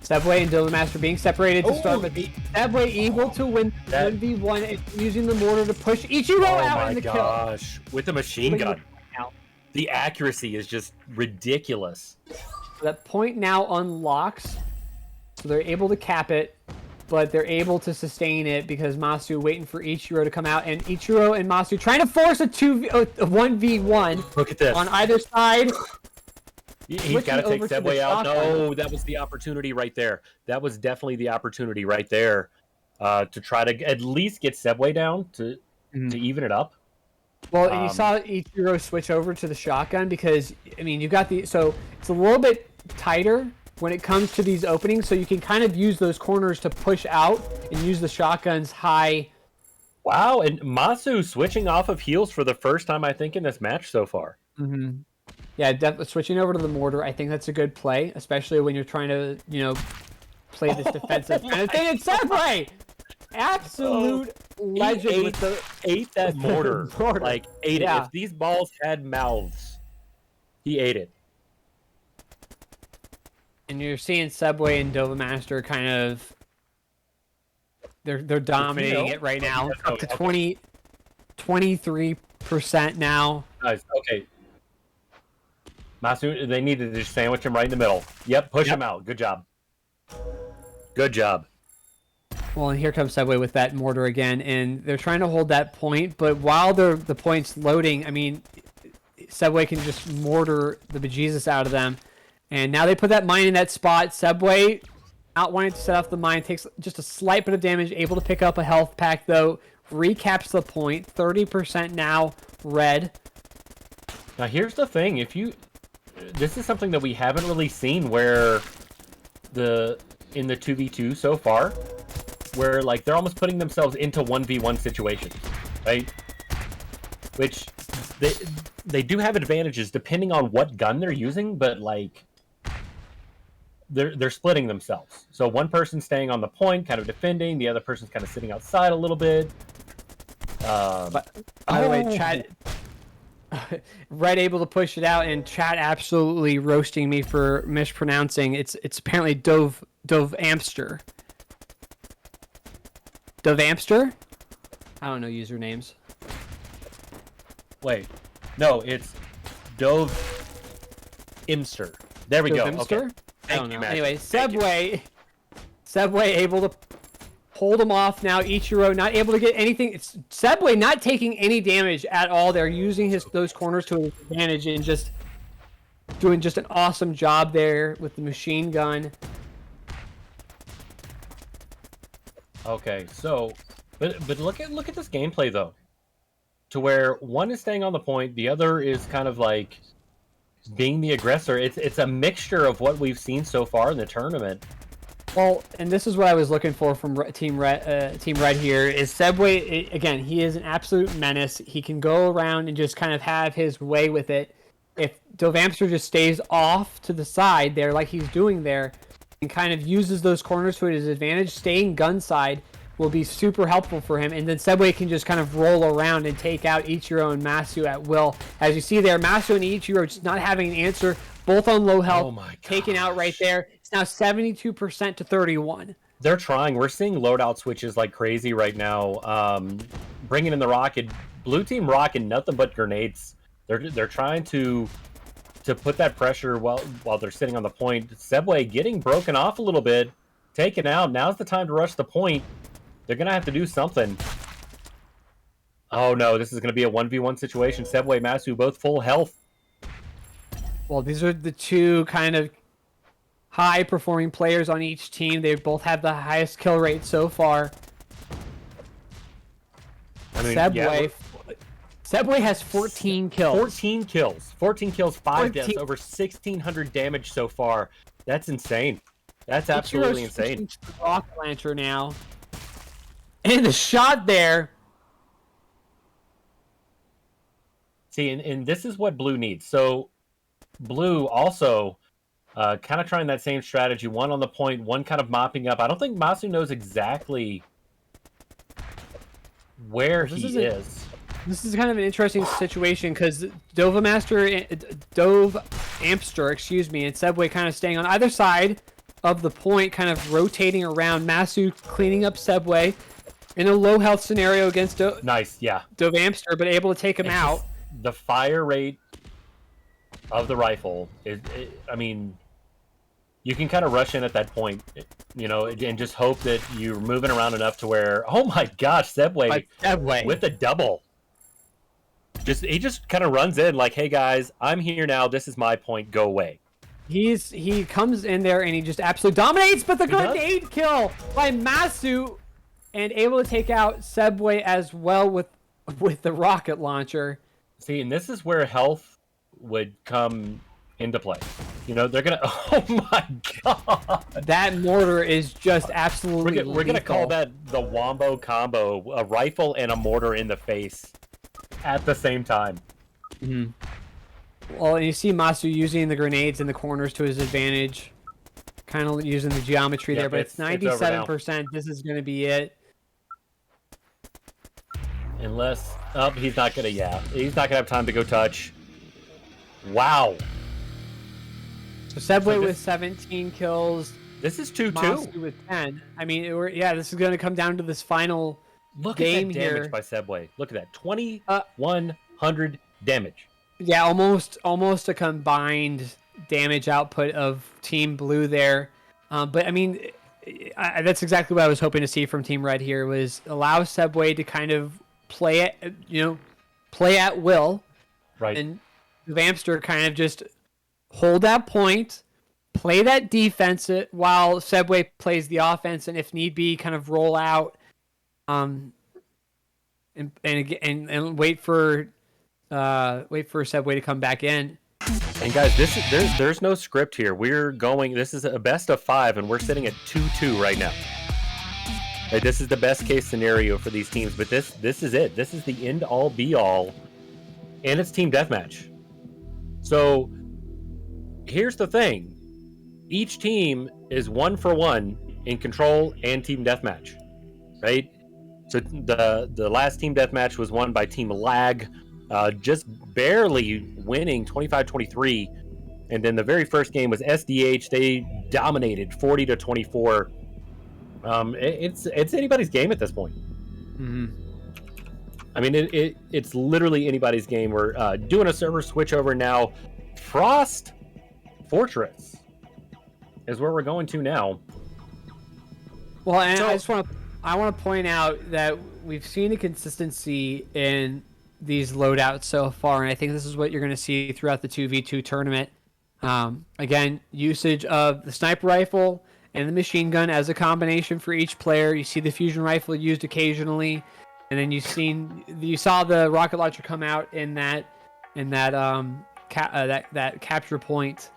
Sebway and Dillimaster being separated to start, but Sebway able to win 1v1 using the mortar to push Ichiro out in the kill. Oh my gosh, with the machine gun. The accuracy is just ridiculous. That point now unlocks, so they're able to cap it, but they're able to sustain it because Masu waiting for Ichiro to come out, and Ichiro and Masu trying to force a 1v1. Look at this. On either side. He's got to take Sebway out. No, that was the opportunity right there. That was definitely the opportunity right there to try to at least get Sebway down to even it up. Well, and you saw Ichiro switch over to the shotgun because, I mean, you got so it's a little bit tighter when it comes to these openings, so you can kind of use those corners to push out and use the shotgun's high. Wow, and Masu switching off of heals for the first time, I think, in this match so far. Mm-hmm. Yeah, definitely switching over to the mortar. I think that's a good play, especially when you're trying to, play this defensive kind of thing. It's Sebway! Absolute legend. Ate that mortar. Like, ate it. If these balls had mouths, he ate it. And you're seeing Sebway and Dillimaster kind of... They're dominating it right now. Up to 23% now. Nice. Okay. Masu, they needed to just sandwich him right in the middle. Yep, push him out. Good job. Good job. Well, and here comes Sebway with that mortar again, and they're trying to hold that point, but while the point's loading, I mean, Sebway can just mortar the bejesus out of them. And now they put that mine in that spot. Sebway, out wanting to set off the mine, takes just a slight bit of damage, able to pick up a health pack, though. Recaps the point. 30% now, red. Now, here's the thing. This is something that we haven't really seen where in the 2v2 so far, where like they're almost putting themselves into 1v1 situations, right? Which they do have advantages depending on what gun they're using, but like they're splitting themselves. So one person's staying on the point, kind of defending, the other person's kind of sitting outside a little bit. By the way, Chad, Red able to push it out, and Chad absolutely roasting me for mispronouncing. It's apparently Dove Amster. Dove Amster? I don't know usernames. Wait, no, it's Dove Imster. There we go. Imster? Okay. I don't know. Anyway, Sebway Sebway able to hold him off now. Ichiro not able to get anything. It's Sebway not taking any damage at all. They're using those corners to his advantage and just doing just an awesome job there with the machine gun. Okay, so, but look at this gameplay though, to where one is staying on the point, the other is kind of like being the aggressor. It's a mixture of what we've seen so far in the tournament. Well, and this is what I was looking for from Team Red here, is Sebway, again, he is an absolute menace. He can go around and just kind of have his way with it. If Dovamster just stays off to the side there like he's doing there and kind of uses those corners to his advantage, staying gun side will be super helpful for him. And then Sebway can just kind of roll around and take out Ichiro and Masu at will. As you see there, Masu and Ichiro just not having an answer, both on low health, taken out right there. It's now 72% to 31. They're trying. We're seeing loadout switches like crazy right now. Bringing in the rocket. Blue team rocking nothing but grenades. They're trying to put that pressure while they're sitting on the point. Sebway getting broken off a little bit, taken out. Now's the time to rush the point. They're gonna have to do something. Oh no, this is gonna be a 1v1 situation. Sebway, Masu, both full health. Well, these are the two kind of high-performing players on each team. They both have the highest kill rate so far. I mean, Sebway has 14 kills. 14 kills. 14 kills, 5 deaths, over 1,600 damage so far. That's insane. That's absolutely insane. To the rocket launcher now. And the shot there. See, and this is what Blue needs. So, Blue also kind of trying that same strategy. One on the point, one kind of mopping up. I don't think Masu knows exactly where he is. This is kind of an interesting situation because Dove Amster, and Sebway kind of staying on either side of the point, kind of rotating around. Masu cleaning up Sebway in a low health scenario against nice, yeah. Dove Amster, but able to take him out. The fire rate of the rifle is, I mean, you can kind of rush in at that point, you know, and just hope that you're moving around enough to where, oh my gosh, Sebway with a double. He just kind of runs in like, hey guys, I'm here now. This is my point. Go away. He comes in there and he just absolutely dominates, but the grenade kill by Masu and able to take out Sebway as well with the rocket launcher. See, and this is where health would come into play. You know, they're gonna. Oh my god! That mortar is just absolutely. We're gonna call that the Wombo combo: a rifle and a mortar in the face at the same time. Mm-hmm. Well, and you see Masu using the grenades in the corners to his advantage, kind of using the geometry there. But it's 97%. This is gonna be it. Unless, he's not gonna. Yeah, he's not gonna have time to go touch. Wow. So Sebway with 17 kills. This is 2-2. Masu with 10. I mean, this is going to come down to this final game here. Look at that damage by Sebway. Look at that, 2,100 damage. Yeah, almost a combined damage output of Team Blue there. But I mean, that's exactly what I was hoping to see from Team Red here, was allow Sebway to kind of play at will, right? And Vamster kind of just hold that point, play that defense while Sebway plays the offense, and if need be, kind of roll out, and wait for Sebway to come back in. And guys, there's no script here. We're going. This is a best of 5, and we're sitting at 2-2 right now. Like, this is the best case scenario for these teams, but this is it. This is the end all be all, and it's team deathmatch. So here's the thing: each team is 1-for-1 in control and team deathmatch, right? So the last team deathmatch was won by Team Lag, just barely winning 25-23, and then the very first game was SDH. They dominated 40-24. It's anybody's game at this point. Mm-hmm. I mean, it's literally anybody's game. We're doing a server switch over now. Frost Fortress is where we're going to now. Well, and I want to point out that we've seen a consistency in these loadouts so far, and I think this is what you're going to see throughout the 2v2 tournament. Again, usage of the sniper rifle and the machine gun as a combination for each player. You see the fusion rifle used occasionally, and then you saw the rocket launcher come out in that capture point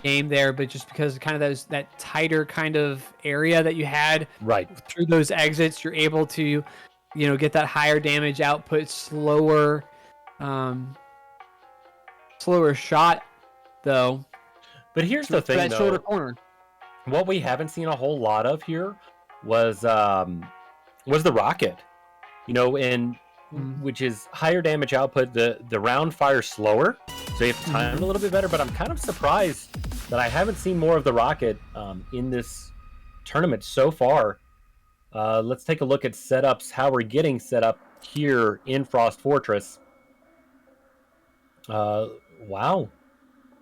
game there, but just because kind of that tighter kind of area that you had Right through those exits, you're able to, get that higher damage output, slower shot though. But here's the thing, though. Shorter corner. What we haven't seen a whole lot of here was the rocket, and which is higher damage output. The round fires slower, so you have to time it a little bit better. But I'm kind of surprised that I haven't seen more of the rocket in this tournament so far. Let's take a look at setups, how we're getting set up here in Frost Fortress. Wow.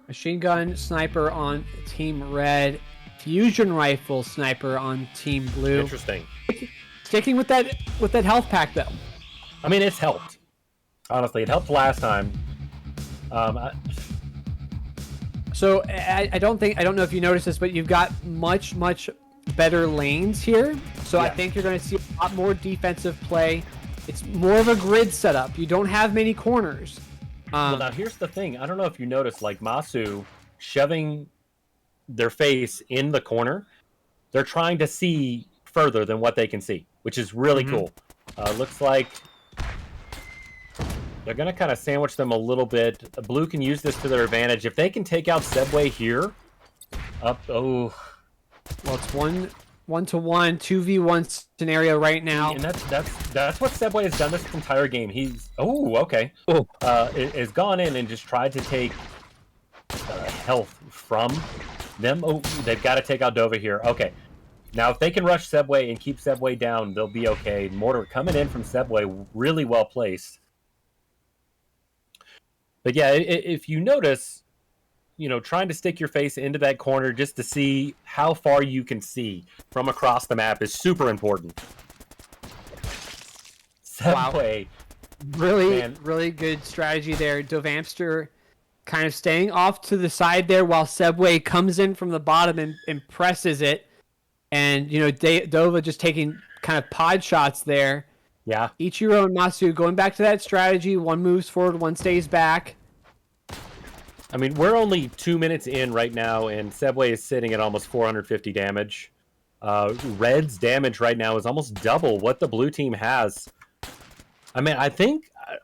Machine gun sniper on Team Red. Fusion rifle sniper on Team Blue. Interesting. Sticking with that health pack though. I mean, it's helped. Honestly, it helped last time. So I don't know if you noticed this, but you've got much better lanes here. So yeah. I think you're going to see a lot more defensive play. It's more of a grid setup. You don't have many corners. Well, now here's the thing. I don't know if you noticed, like Masu shoving their face in the corner. They're trying to see further than what they can see, which is really cool. Looks like they're going to kind of sandwich them a little bit. Blue can use this to their advantage. If they can take out Sebway here, well, it's 1-1, 2v1 scenario right now. And that's what Sebway has done this entire game. He's has gone in and just tried to take health from them. Oh, they've got to take out Dova here. Okay. Now, if they can rush Sebway and keep Sebway down, they'll be okay. Mortar coming in from Sebway, really well placed. But yeah, if you notice, trying to stick your face into that corner just to see how far you can see from across the map is super important. Sebway. Wow. Really good strategy there. Dovamster kind of staying off to the side there while Sebway comes in from the bottom and presses it. And, Dova just taking kind of pod shots there. Yeah. Ichiro and Masu going back to that strategy. One moves forward, one stays back. I mean, we're only 2 minutes in right now, and Sebway is sitting at almost 450 damage. Red's damage right now is almost double what the blue team has. I mean,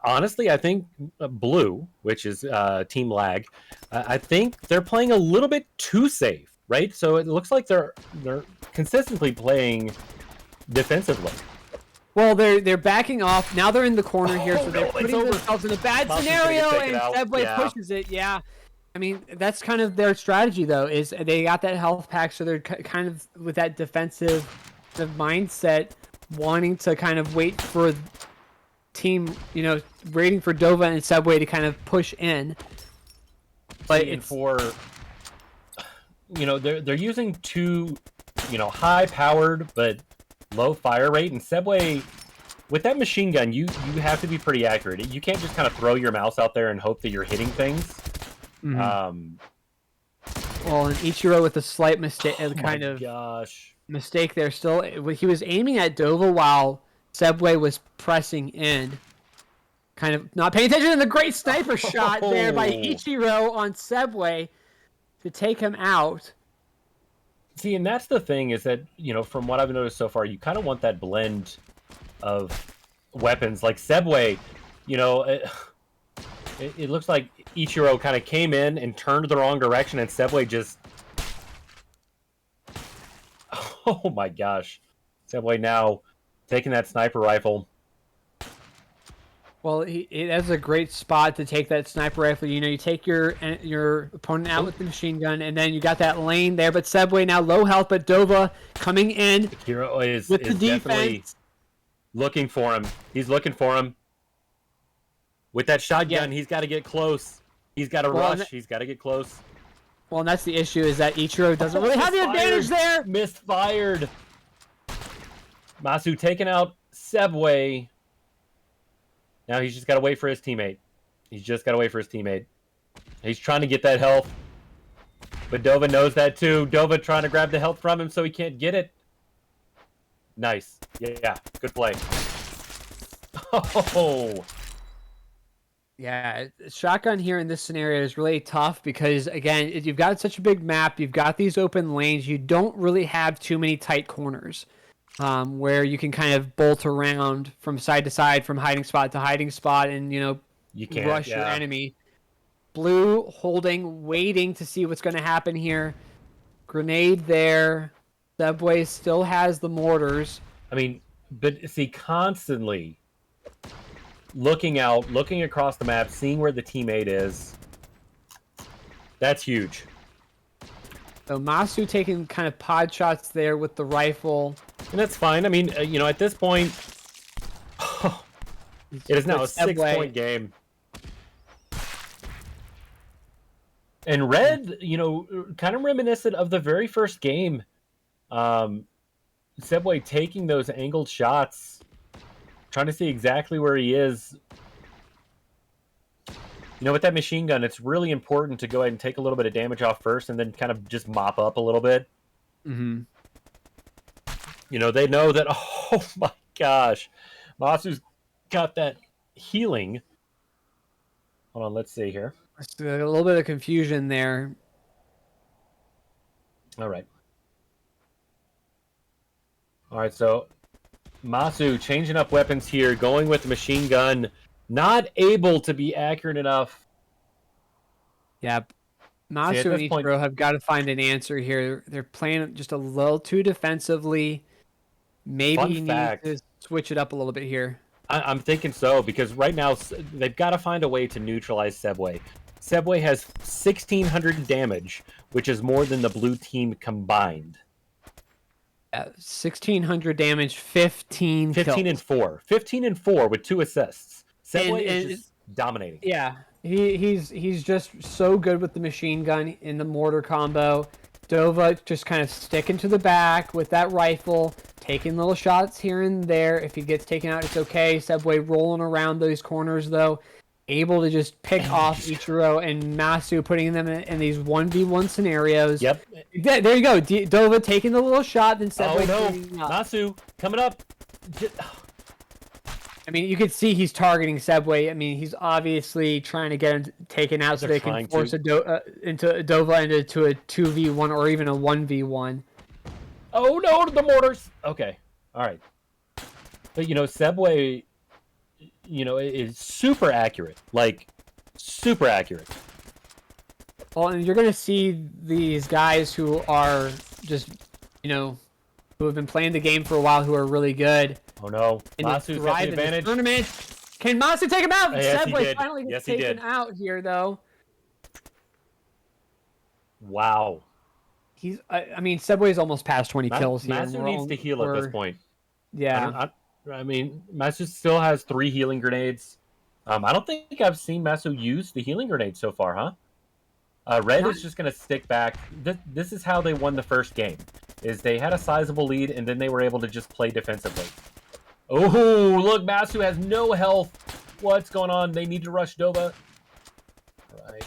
honestly, I think Blue, which is Team Lag, I think they're playing a little bit too safe, right? So it looks like they're consistently playing defensively. Well, they're backing off. Now they're in the corner here, so they're putting themselves in a bad scenario, and Sebway pushes it. Yeah. I mean, that's kind of their strategy, though, is they got that health pack, so they're kind of with that defensive mindset, wanting to kind of wait for team, waiting for Dova and Sebway to kind of push in. But they're using two, high-powered but low fire rate, and Sebway, with that machine gun, you have to be pretty accurate. You can't just kind of throw your mouse out there and hope that you're hitting things. Well, and Ichiro with a slight mistake, mistake there. Still, he was aiming at Dova while Sebway was pressing in. Kind of not paying attention to the great sniper shot there by Ichiro on Sebway to take him out. See, and that's the thing is that, from what I've noticed so far, you kind of want that blend of weapons. Like Sebway, it looks like Ichiro kind of came in and turned the wrong direction, and Sebway just... Oh my gosh. Sebway now taking that sniper rifle. Well, that's a great spot to take that sniper rifle. You take your opponent out with the machine gun, and then you got that lane there. But Sebway now low health, but Dova coming in with the defense. Looking for him. He's looking for him. With that shotgun, he's got to get close. He's got to rush. He's got to get close. Well, and that's the issue, is that Ichiro doesn't really have the advantage there. Misfired. Masu taking out Sebway. Now he's just got to wait for his teammate. He's just got to wait for his teammate. He's trying to get that health. But Dova knows that too. Dova trying to grab the health from him so he can't get it. Nice. Yeah, good play. Oh. Yeah, shotgun here in this scenario is really tough because, again, you've got such a big map. You've got these open lanes. You don't really have too many tight corners where you can kind of bolt around from side to side, from hiding spot to hiding spot, and, You can't, rush your enemy. Blue holding, waiting to see what's going to happen here. Grenade there. Subway still has the mortars. I mean, but see, constantly looking out, looking across the map, seeing where the teammate is. That's huge. So Masu taking kind of pod shots there with the rifle. And that's fine. I mean, at this point, it is now a 6-point game. And Red, kind of reminiscent of the very first game. Sebway taking those angled shots, trying to see exactly where he is. With that machine gun, it's really important to go ahead and take a little bit of damage off first and then kind of just mop up a little bit. Mm-hmm. They know that, oh my gosh, Masu's got that healing. Hold on, let's see here. A little bit of confusion there. All right, so Masu changing up weapons here, going with the machine gun, not able to be accurate enough. Yeah, Masu and Ichiro have got to find an answer here. They're playing just a little too defensively. Maybe you need to switch it up a little bit here. I'm thinking so, because right now they've got to find a way to neutralize Sebway. Sebway has 1,600 damage, which is more than the blue team combined. 1,600 damage, 15 kills. and 4. 15 and 4 with 2 assists. Sebway is just dominating. Yeah, he's just so good with the machine gun in the mortar combo. Dova just kind of sticking to the back with that rifle, taking little shots here and there. If he gets taken out, it's okay. Sebway rolling around those corners, though, able to just pick off Ichiro and Masu, putting them in these 1v1 scenarios. Yep. There you go. Dova taking the little shot, then Sebway. Oh, no. Masu coming up. I mean, you can see he's targeting Sebway. I mean, he's obviously trying to get him taken out so they can force Dova into a 2v1 or even a 1v1. Oh, no, the mortars. Okay. All right. But, Sebway, is super accurate. Like, super accurate. Well, and you're going to see these guys who are just, who have been playing the game for a while, who are really good. Oh no, Masu's got the advantage. Tournament. Can Masu take him out? Yes, Sebway finally gets taken out here, though. Wow. I mean, Sebway's almost past 20 kills here. Masu needs to heal at this point. Yeah. I mean, Masu still has 3 healing grenades. I don't think I've seen Masu use the healing grenade so far, huh? Red is just going to stick back. This is how they won the first game. Is they had a sizable lead, and then they were able to just play defensively. Oh, look, Masu has no health. What's going on? They need to rush Dova. All right.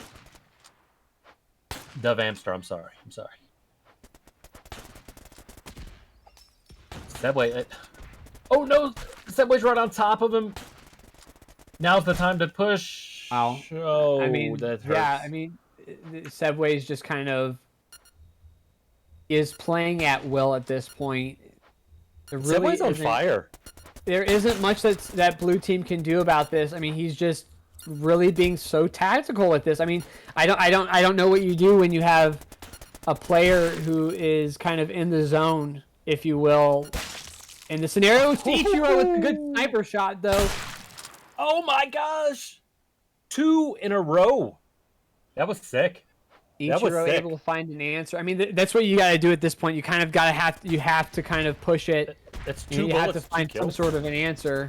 Dove Amster, I'm sorry. Sebway. Oh, no. Sebway's right on top of him. Now's the time to push. Wow. Oh, I mean, that hurts. Yeah, I mean, Sebway's just kind of is playing at will at this point. Sebway's on fire. There isn't much that blue team can do about this. I mean, he's just really being so tactical with this. I mean, I don't know what you do when you have a player who is kind of in the zone, if you will. In the scenario, Ichiro with a good sniper shot, though. Oh my gosh! 2 in a row. That was sick. Ichiro able to find an answer. I mean, that's what you got to do at this point. You kind of have to kind of push it. That's 2 bullets. You have to find some sort of an answer.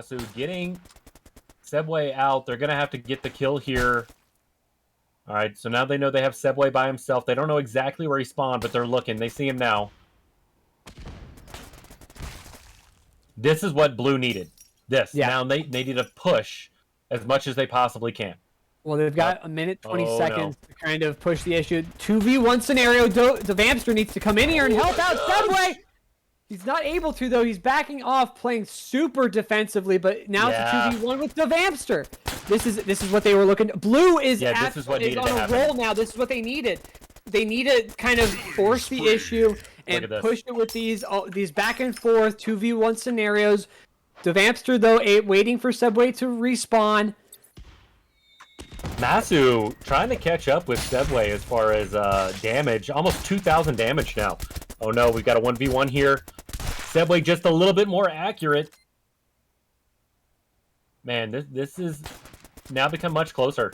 So getting Sebway out, they're gonna have to get the kill here. All right, so now they know they have Sebway by himself. They don't know exactly where he spawned, but they're looking. They see him now. This is what Blue needed. Yeah. Now they need to push as much as they possibly can. Well, they've got a minute 20 Oh, seconds no. to kind of push the issue. 2v1 scenario. Devamster needs to come in here and help out Subway. He's not able to, though. He's backing off, playing super defensively, but now it's a 2v1 with Devamster. This is what they were looking. Blue is this is what needed on to a happen. roll now. This is what they needed. They need to kind of force the issue and push it with these back and forth 2v1 scenarios. Devamster, though, waiting for Subway to respawn. Masu trying to catch up with Subway as far as damage. Almost 2,000 damage now. Oh no, we've got a 1v1 here. Subway just a little bit more accurate. Man, this is now become much closer.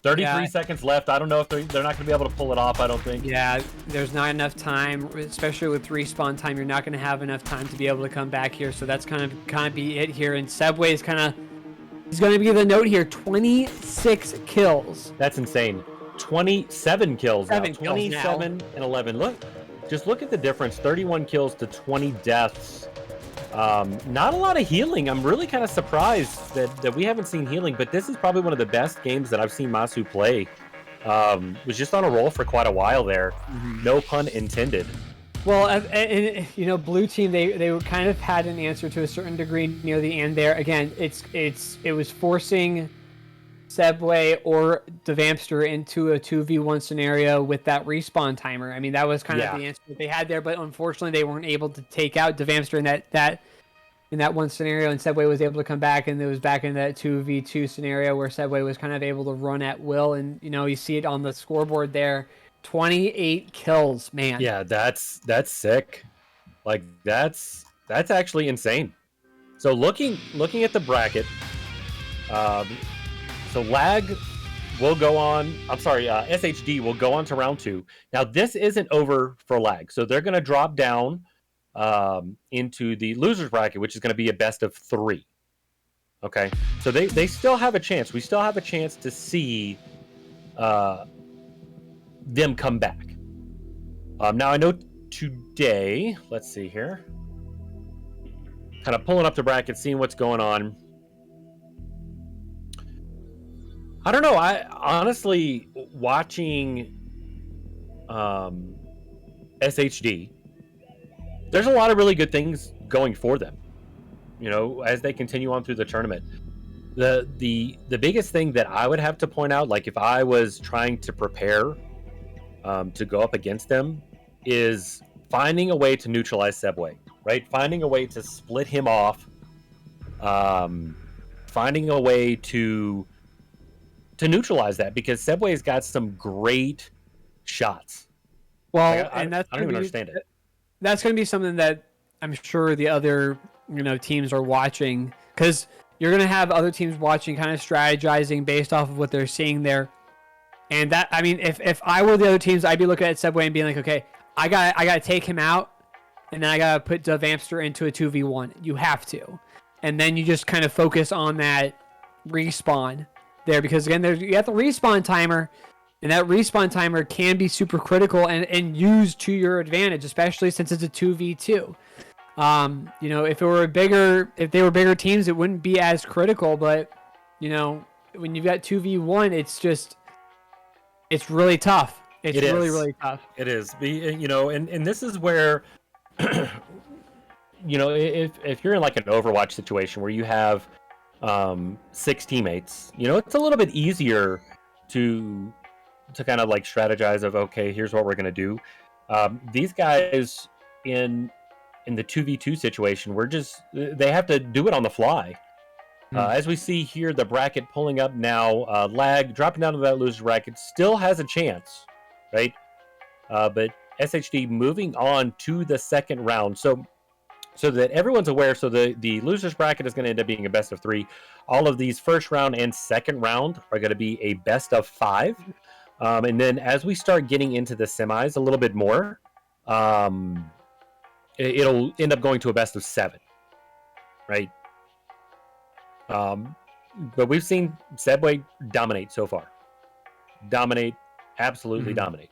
33 seconds left. I don't know if they're not going to be able to pull it off, I don't think. Yeah, there's not enough time, especially with respawn time. You're not going to have enough time to be able to come back here, so that's kind of be it here. And Subway is he's going to be the note here, 26 kills. That's insane. 27 kills now. 27 now. And 11. Just look at the difference. 31 kills to 20 deaths. Not a lot of healing. I'm really kind of surprised that we haven't seen healing, but this is probably one of the best games that I've seen Masu play. Was just on a roll for quite a while there. No pun intended. Well, and Blue team, they kind of had an answer to a certain degree near the end there. Again, it was forcing Subway or Devamster into a 2v1 scenario with that respawn timer. I mean, that was kind of the answer that they had there, but unfortunately they weren't able to take out Devamster in that one scenario, and Subway was able to come back, and it was back in that 2v2 scenario where Subway was kind of able to run at will, and you see it on the scoreboard there. 28 kills, man. Yeah, that's sick. Like that's actually insane. So looking at the bracket, so Lag will go on. I'm sorry, SHD will go on to round 2. Now this isn't over for Lag, so they're going to drop down into the losers bracket, which is going to be a best of 3. Okay, so they still have a chance. We still have a chance to see them come back. Now I know today. Let's see here. Kind of pulling up the bracket, seeing what's going on. I don't know. I honestly watching SHD. There's a lot of really good things going for them. As they continue on through the tournament. The biggest thing that I would have to point out, like if I was trying to prepare to go up against them, is finding a way to neutralize Subway. Right? Finding a way to split him off. Finding a way to neutralize that, because Subway's got some great shots. Well, I don't even understand it. That's going to be something that I'm sure the other teams are watching, because you're going to have other teams watching, kind of strategizing based off of what they're seeing there. And that, I mean, if I were the other teams, I'd be looking at Subway and being like, okay, I got to take him out, and then I got to put Devamster into a 2v1. You have to. And then you just kind of focus on that respawn there, because again, you got the respawn timer, and that respawn timer can be super critical and used to your advantage, especially since it's a 2v2. If they were bigger teams, it wouldn't be as critical, but when you've got 2v1, it's really tough. It's really tough. It is. And this is where if you're in like an Overwatch situation where you have 6 teammates, it's a little bit easier to kind of like strategize of, okay, here's what we're going to do. These guys in the 2v2 situation, they have to do it on the fly. As we see here, the bracket pulling up now, Lag dropping down to that loser bracket still has a chance, right? But SHD moving on to the second round. So that everyone's aware, so the losers bracket is going to end up being a best of 3. All of these first round and second round are going to be a best of 5. And then as we start getting into the semis a little bit more, it'll end up going to a best of 7, right? But we've seen Subway dominate so far. Absolutely dominate.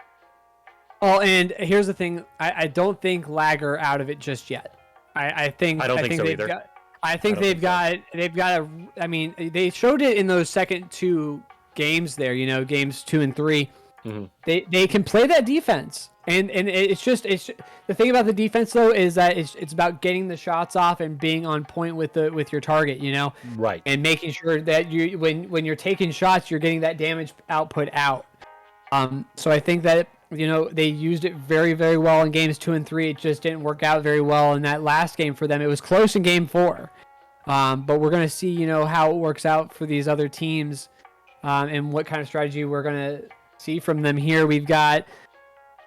Oh, and here's the thing. I don't think Lag are out of it just yet. I don't think so they've either. got. I think I don't they've got a. I mean, they showed it in those second two games there. You know, games 2 and 3. Mhm. They can play that defense, and it's the thing about the defense though is that it's about getting the shots off and being on point with your target. You know, Right. and making sure that you when you're taking shots, you're getting that damage output out. So I think that they used it very, very well in games 2 and 3. It just didn't work out very well in that last game for them. It was close in game 4, but we're gonna see how it works out for these other teams, and what kind of strategy we're gonna see from them here. We've got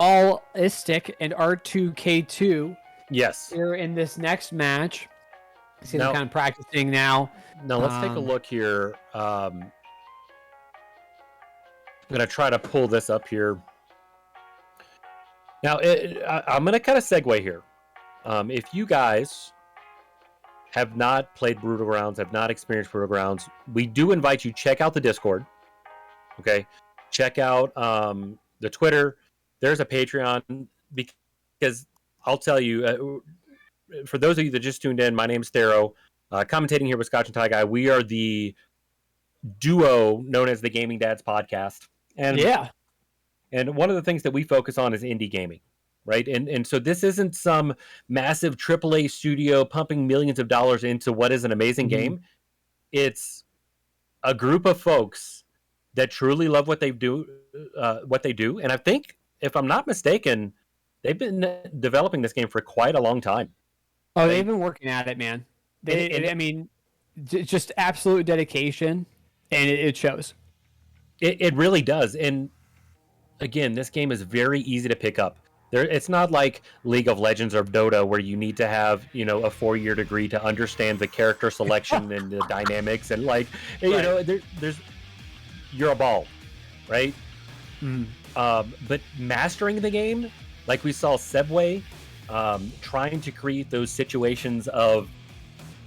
All Istic and R2K2 Yes. here in this next match. See them Now- kind of practicing now. Now let's take a look here. I'm going to try to pull this up here. Now, I'm going to kind of segue here. If you guys have not played Brutal Grounds, have not experienced Brutal Grounds, we do invite you check out the Discord. Okay, check out the Twitter. There's a Patreon, because I'll tell you, for those of you that just tuned in, my name's Tharoh, commentating here with Scotch and Tie Guy. We are the duo known as the Gaming Dads Podcast. And Yeah. And one of the things that we focus on is indie gaming, right? And so this isn't some massive AAA studio pumping millions of dollars into what is an amazing game. It's a group of folks that truly love what they do. And I think, if I'm not mistaken, they've been developing this game for quite a long time. Oh, they've been working at it, man. I mean, just absolute dedication, and it shows. It really does. And again, this game is very easy to pick up. It's not like League of Legends or Dota, where you need to have a 4-year degree to understand the character selection and the dynamics, and there's you're a ball, right? But mastering the game, like we saw Sebway, trying to create those situations of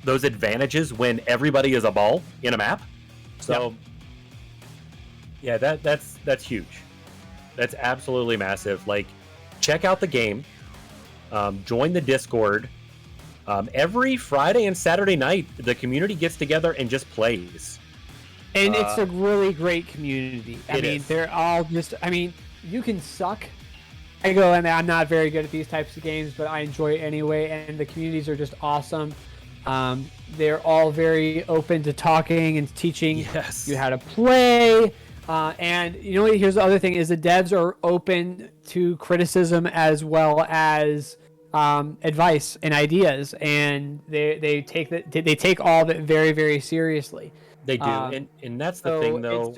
those advantages when everybody is a ball in a map. So yeah, that's huge. That's absolutely massive. Like, check out the game, join the Discord. Every Friday and Saturday night, the community gets together and just plays. And it's a really great community. They're all just, you can suck. I'm not very good at these types of games, but I enjoy it anyway, and the communities are just awesome. They're all very open to talking and teaching you how to play. And here's the other thing: is the devs are open to criticism as well as advice and ideas, and they take all of it very, very seriously. They do, and that's the thing, though.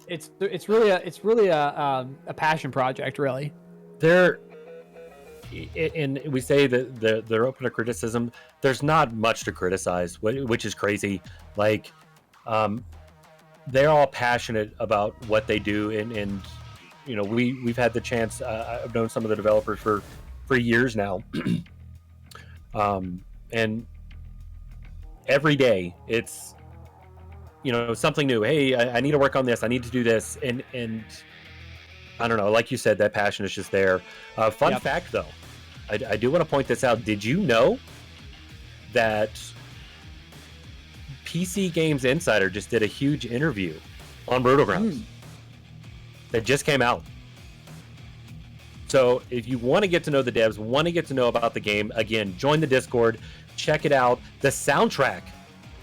It's really a passion project, really. And we say that they're open to criticism. There's not much to criticize, which is crazy. Like, they're all passionate about what they do, and we've had the chance. I've known some of the developers for years now, and every day it's something new. Hey, I need to work on this. I need to do this, and I don't know. Like you said, that passion is just there. Fun fact, though, I do want to point this out. Did you know that PC Games Insider just did a huge interview on Brutal Grounds that just came out? So if you want to get to know the devs, want to get to know about the game, again, join the Discord, check it out. The soundtrack.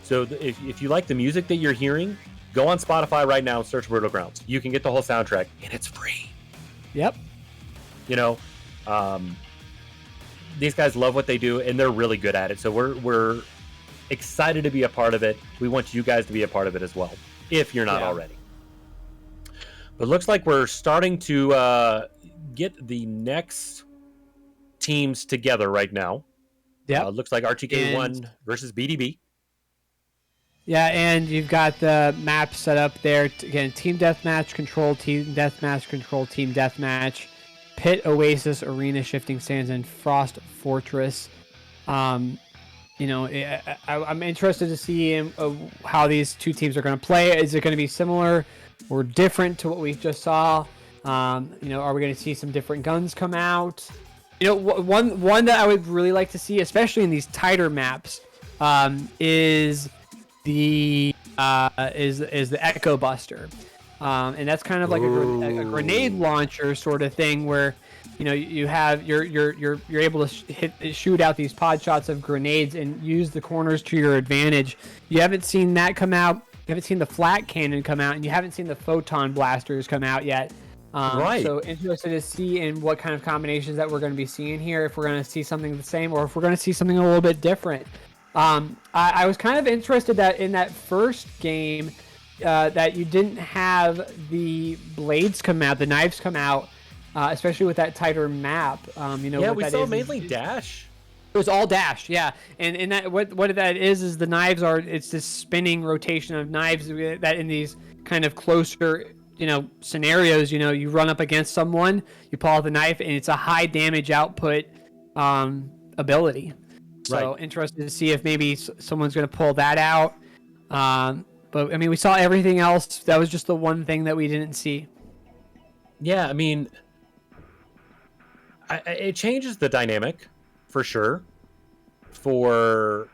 So if you like the music that you're hearing, go on Spotify right now and search Brutal Grounds. You can get the whole soundtrack, and it's free. Yep. These guys love what they do, and they're really good at it. So we're excited to be a part of it. We want you guys to be a part of it as well, if you're not already. But looks like we're starting to get the next teams together right now. Yeah. Looks like RTK1 versus BDB. Yeah, and you've got the map set up there. Again, Team Deathmatch, Control, Team Deathmatch, Control, Team Deathmatch, Pit, Oasis, Arena, Shifting Sands, and Frost Fortress. I'm interested to see how these two teams are going to play. Is it going to be similar or different to what we just saw? Are we going to see some different guns come out? You know, one that I would really like to see, especially in these tighter maps, is the Echo Buster, and that's kind of like a grenade launcher sort of thing where, you know, you have you're able to shoot out these pod shots of grenades and use the corners to your advantage. You haven't seen that come out. You haven't seen the flat cannon come out, and you haven't seen the photon blasters come out yet. Right. So interested to see in what kind of combinations that we're going to be seeing here, if we're going to see something the same or if we're going to see something a little bit different. I was kind of interested that in that first game that you didn't have the blades come out, the knives come out, especially with that tighter map. You know, Yeah, what we that saw is mainly dash. It was all dash, yeah. And that what that is the knives are, it's this spinning rotation of knives that in these kind of closer, you know, scenarios, you know, you run up against someone, you pull out the knife, and it's a high damage output ability. So Right. interested to see if maybe someone's going to pull that out. But I mean, we saw everything else. That was just the one thing that we didn't see. Yeah, I mean, it changes the dynamic for sure. For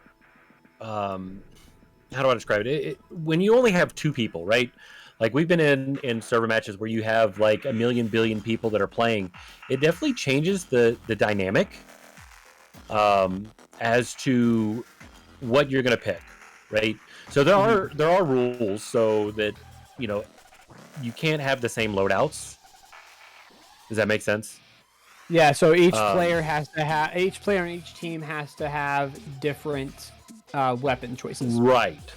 how do I describe it? When you only have two people, right? Like we've been in server matches where you have like a million billion people that are playing. It definitely changes the dynamic as to what you're gonna pick, right? So there are rules so that, you know, you can't have the same loadouts. Does that make sense? Yeah. So each player in each team has to have different weapon choices. Right.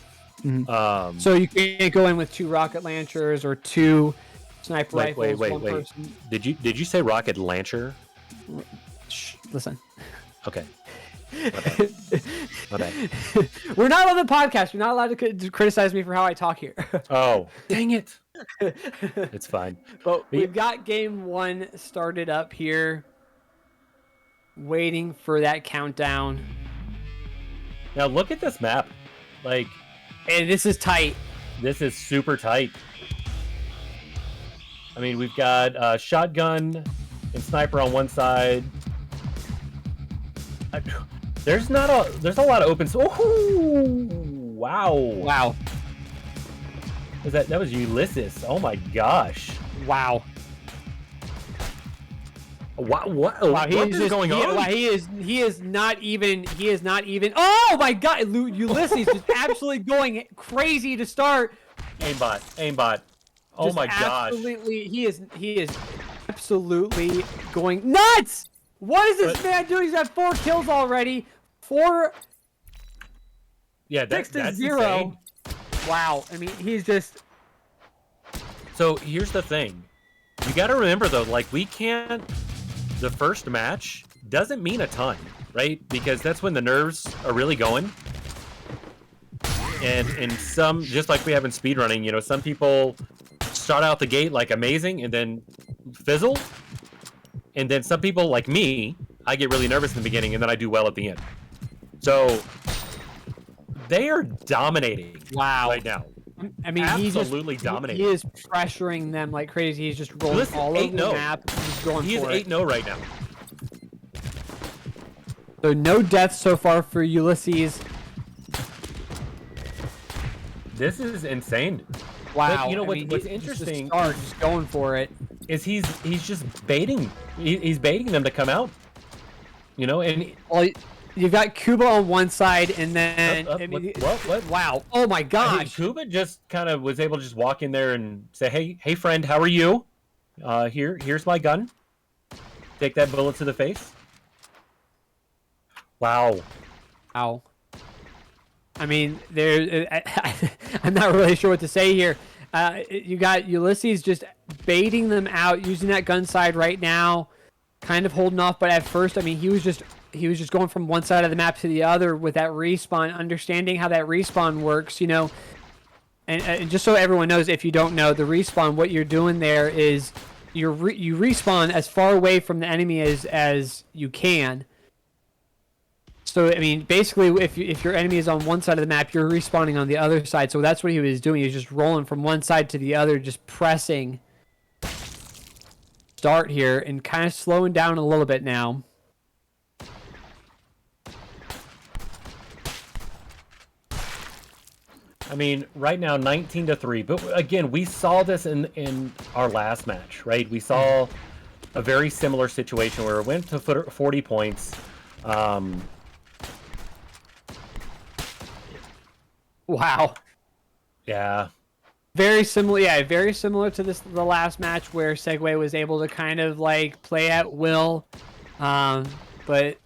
So you can't go in with 2 rocket launchers or 2 sniper rifles. Wait. Person. Did you say rocket launcher? Shh, listen. Okay. My bad. We're not on the podcast. You're not allowed to criticize me for how I talk here. Oh, dang it. It's fine. But we've got game 1 started up here. Waiting for that countdown. Now look at this map. Like, and this is tight. This is super tight. I mean, we've got shotgun and sniper on one side. There's a lot of open. Oh, wow! Wow! That was Ulysses? Oh my gosh! Wow! What Wow, what is going on? Wow, he is not even. Oh my God! Ulysses is absolutely going crazy to start. Aimbot. Oh my gosh! Absolutely, he is absolutely going nuts. What is this man doing? He's got 4 kills already. 4. Yeah, 6 to that's 0. insane. Wow. I mean, he's just. So here's the thing. You got to remember though, like we can't. The first match doesn't mean a ton, right? Because that's when the nerves are really going. And some, just like we have in speedrunning, you know, some people start out the gate like amazing and then fizzle. And then some people like me, I get really nervous in the beginning and then I do well at the end. So they are dominating right now. I mean, absolutely dominating. He is pressuring them like crazy. He's just rolling all over the map. He's going He is for it. 8-0 right now. So no deaths so far for Ulysses. This is insane. Wow. But you know what's interesting? Just going for it. Is he's just baiting. He's baiting them to come out. You know, and well, you've got Kuba on one side, and then what? Wow! Oh my gosh! Kuba just kind of was able to just walk in there and say, "Hey, friend, how are you? Here's my gun. Take that bullet to the face." Wow. Wow. I mean, I'm not really sure what to say here. You got Ulysses just baiting them out, using that gun side right now, kind of holding off. But at first, I mean, he was just going from one side of the map to the other with that respawn, understanding how that respawn works, you know. And just so everyone knows, if you don't know, the respawn, what you're doing there is you respawn as far away from the enemy as you can. So, I mean, basically, if your enemy is on one side of the map, you're respawning on the other side. So that's what he was doing. He was just rolling from one side to the other, just pressing start here and kind of slowing down a little bit now. I mean, right now 19-3. But again, we saw this in our last match, right? We saw a very similar situation where it went to 40 points. Wow. Yeah. Very similar, yeah, very similar to the last match where Segway was able to kind of like play at will, but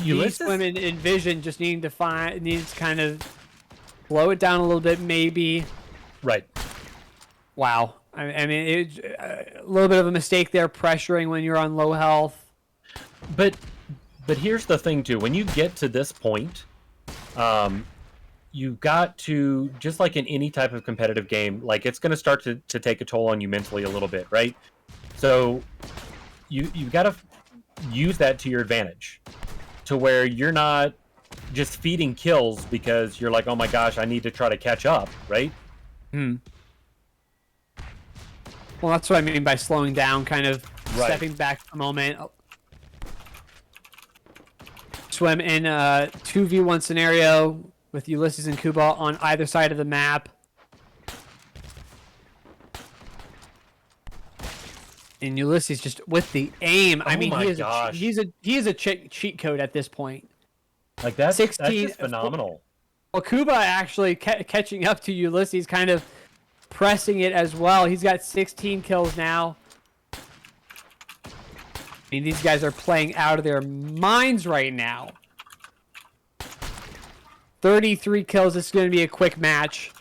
Ulysses, Swim and Vision just needs to kind of slow it down a little bit, maybe. right? Wow, I mean, it's a little bit of a mistake there, pressuring when you're on low health. But here's the thing too: when you get to this point, you've got to, just like in any type of competitive game, like it's going to start to take a toll on you mentally a little bit, right? So you've got to use that to your advantage, to where you're not just feeding kills because you're like, oh my gosh, I need to try to catch up, right? Well, that's what I mean by slowing down, kind of Right. stepping back a moment. Swim in a 2v1 scenario with Ulysses and Kuba on either side of the map. And Ulysses just with the aim. I mean, he is a cheat code at this point. Like that's 16 that's just phenomenal. Well, Kuba actually catching up to Ulysses, kind of pressing it as well. He's got 16 kills now. I mean, these guys are playing out of their minds right now. 33 kills. This is going to be a quick match.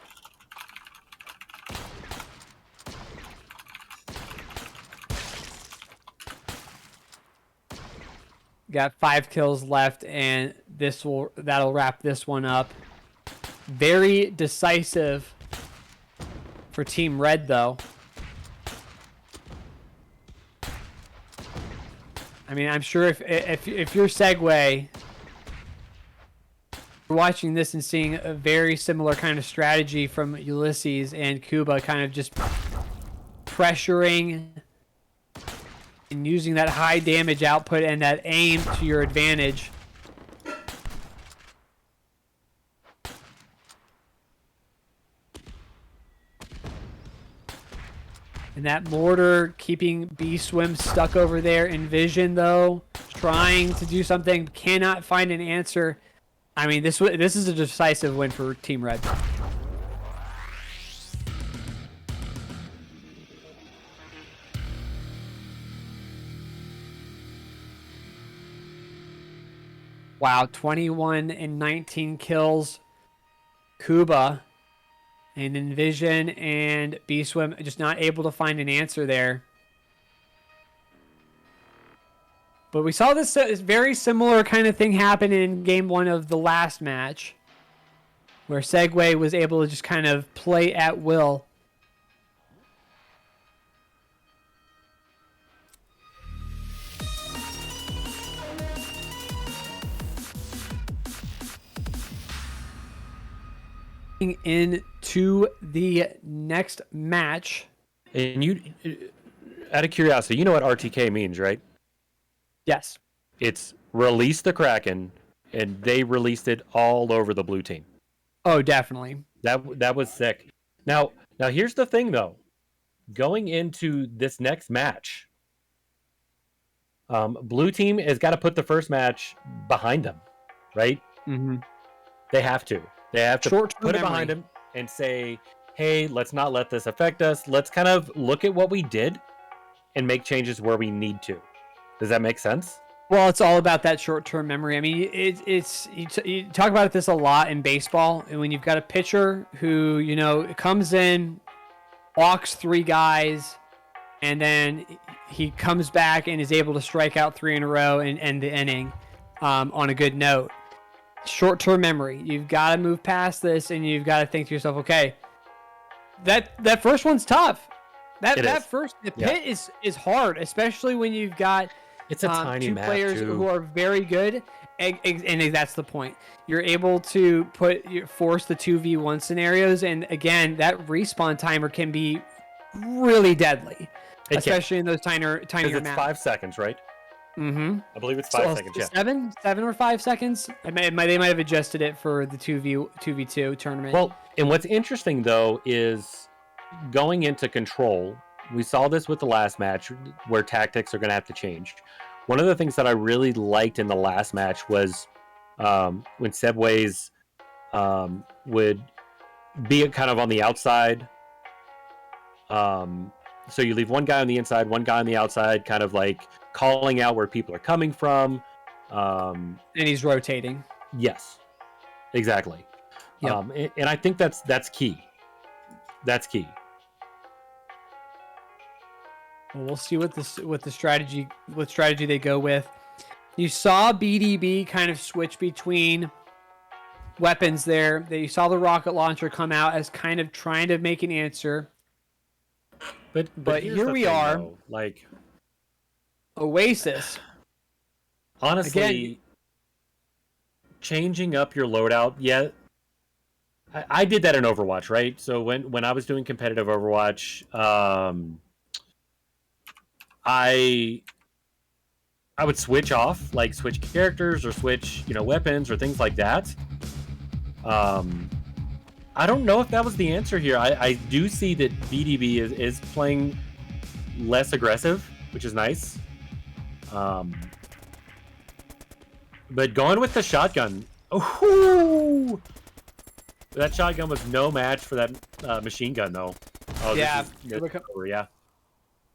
Got 5 kills left, and that'll wrap this one up. Very decisive for Team Red, though. I mean, I'm sure if you're Segway, you're watching this and seeing a very similar kind of strategy from Ulysses and Kuba, kind of just pressuring and using that high damage output and that aim to your advantage. And that mortar keeping B-Swim stuck over there. In Vision, though, trying to do something, cannot find an answer. I mean, this is a decisive win for Team Red. Wow, 21 and 19 kills. Kuba and Envision and B-Swim just not able to find an answer there. But we saw this very similar kind of thing happen in game 1 of the last match, where Segway was able to just kind of play at will. Into the next match. And you, out of curiosity, you know what RTK means, right? Yes. It's release the Kraken, and they released it all over the blue team. Oh, definitely. That was sick. Now here's the thing, though. Going into this next match, blue team has got to put the first match behind them, right? Mm-hmm. They have to. They have to put it behind them and say, hey, let's not let this affect us. Let's kind of look at what we did and make changes where we need to. Does that make sense? Well, it's all about that short-term memory. I mean, you talk about this a lot in baseball, and when you've got a pitcher who, you know, comes in, walks 3 guys, and then he comes back and is able to strike out 3 in a row and end the inning on a good note. Short-term memory. You've got to move past this, and you've got to think to yourself, okay, that first one's tough. The pit is hard, especially when you've got it's a tiny 2 map players too. who are very good, and that's the point. You're able to force the 2v1 scenarios, and again, that respawn timer can be really deadly, especially in those tinier maps. It's 5 seconds, right? Mm-hmm. I believe it's 5 seconds. Yeah. 7 or 5 seconds. They might have adjusted it for the 2v2 tournament. Well, and what's interesting though is going into control. We saw this with the last match where tactics are going to have to change. One of the things that I really liked in the last match was when Sebways would be kind of on the outside. So you leave one guy on the inside, one guy on the outside, kind of like calling out where people are coming from. And he's rotating. Yes, exactly. Yep. And I think that's key. That's key. Well, we'll see what strategy they go with. You saw BDB kind of switch between weapons there. You saw the rocket launcher come out as kind of trying to make an answer. But here we are, though, like Oasis. Honestly, again, changing up your loadout. Yeah, I did that in Overwatch, right? So when I was doing competitive Overwatch, I would switch off, like switch characters or switch, weapons or things like that. I don't know if that was the answer here. I do see that BDB is playing less aggressive, which is nice. But going with the shotgun. Oh, that shotgun was no match for that machine gun, though. Oh, yeah. Yeah.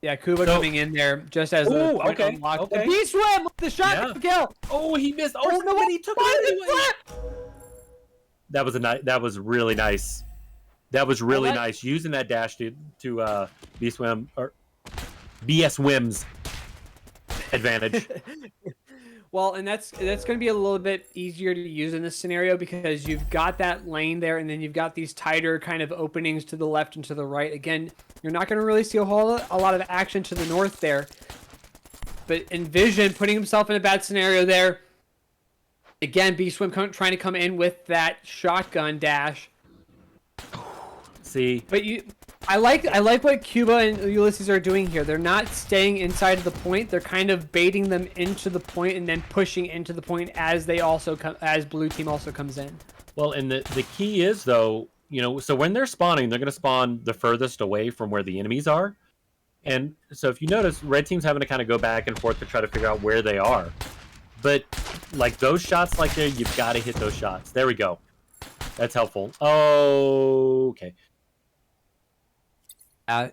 Yeah, Kuba coming in there just as the point unlocked. Okay. B-Swim with the shotgun kill. Oh, he missed. Oh, no, but he took it anyway. That was really nice. That was really nice using that dash to B-Swim or BS Wim's advantage. Well, and that's going to be a little bit easier to use in this scenario because you've got that lane there, and then you've got these tighter kind of openings to the left and to the right. Again, you're not going to really see a lot of action to the north there. But Envision putting himself in a bad scenario there. Again, B-Swim trying to come in with that shotgun dash. See, but I like what Cuba and Ulysses are doing here. They're not staying inside of the point. They're kind of baiting them into the point and then pushing into the point as as blue team also comes in. Well, and the key is though, so when they're spawning, they're going to spawn the furthest away from where the enemies are. And so if you notice, red team's having to kind of go back and forth to try to figure out where they are. But like those shots like there, you've got to hit those shots. There we go. That's helpful. Oh, okay.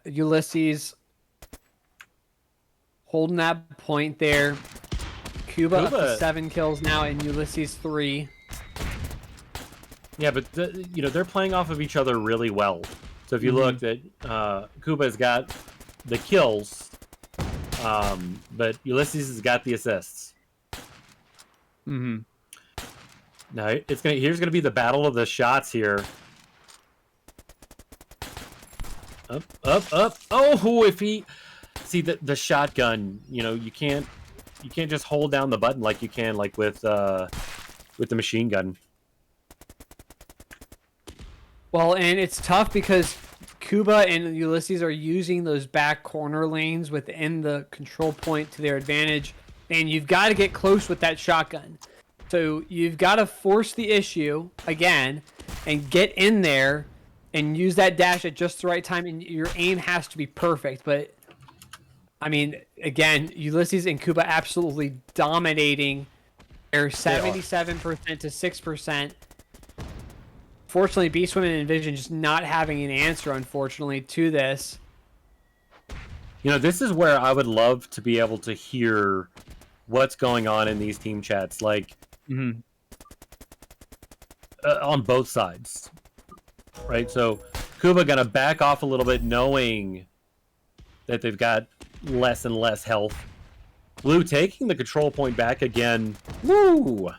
Ulysses holding that point there. Cuba up to 7 kills now, and Ulysses 3. Yeah, but they're playing off of each other really well. So if you look, that Cuba's got the kills, but Ulysses has got the assists. Mm-hmm. Now here's gonna be the battle of the shots here. Up. Oh, if he see the shotgun, you can't just hold down the button like you can like with the machine gun. Well, and it's tough because Cuba and Ulysses are using those back corner lanes within the control point to their advantage, and you've got to get close with that shotgun. So you've got to force the issue again and get in there and use that dash at just the right time, and your aim has to be perfect. But, I mean, again, Ulysses and Cuba absolutely dominating. They're 77% to 6%. Fortunately, B-Swim and Envision just not having an answer, unfortunately, to this. This is where I would love to be able to hear what's going on in these team chats, like on both sides. Right, so Kuba gonna back off a little bit, knowing that they've got less and less health. Blue taking the control point back again. Woo!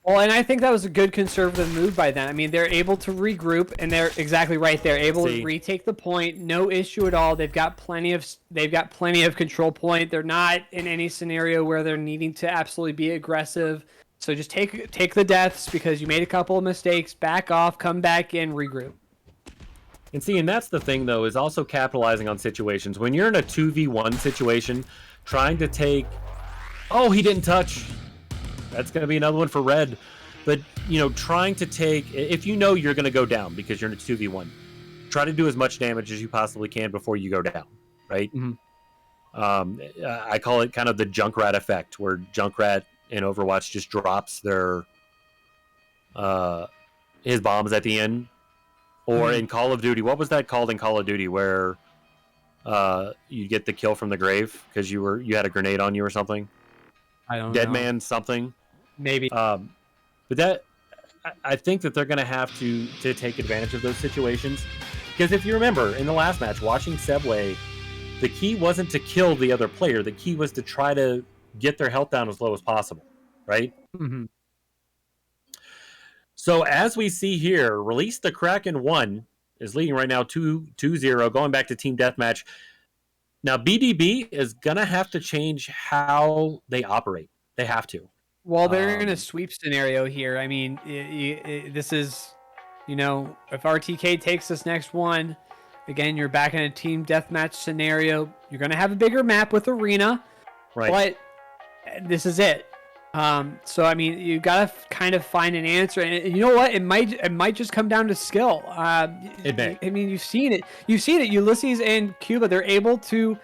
Well, and I think that was a good conservative move by them. I mean, they're able to regroup, and they're exactly right. They're able to retake the point, no issue at all. They've got plenty of control point. They're not in any scenario where they're needing to absolutely be aggressive. So just take the deaths because you made a couple of mistakes, back off, come back in, regroup. And that's the thing, though, is also capitalizing on situations. When you're in a 2v1 situation, trying to take Oh, he didn't touch. That's going to be another one for red. But, trying to take... If you know you're going to go down because you're in a 2v1, try to do as much damage as you possibly can before you go down, right? Mm-hmm. I call it kind of the Junkrat effect, where Junkrat in Overwatch just drops his bombs at the end. Or in Call of Duty, what was that called in Call of Duty, where you get the kill from the grave because you had a grenade on you or something? I don't know. Dead man something. Maybe. But I think that they're going to have to take advantage of those situations, because if you remember in the last match, watching Sebway, the key wasn't to kill the other player. The key was to try to get their health down as low as possible, right? Mm-hmm. So as we see here, Release the Kraken 1 is leading right now 2-0, going back to Team Deathmatch. Now, BDB is going to have to change how they operate. They have to. Well, they're in a sweep scenario here. I mean, this is, if RTK takes this next one, again, you're back in a team deathmatch scenario. You're going to have a bigger map with Arena, right? But this is it. So I mean, you got to kind of find an answer, and you know what? It might just come down to skill. It may. I mean, you've seen it. Ulysses and Cuba, they're able to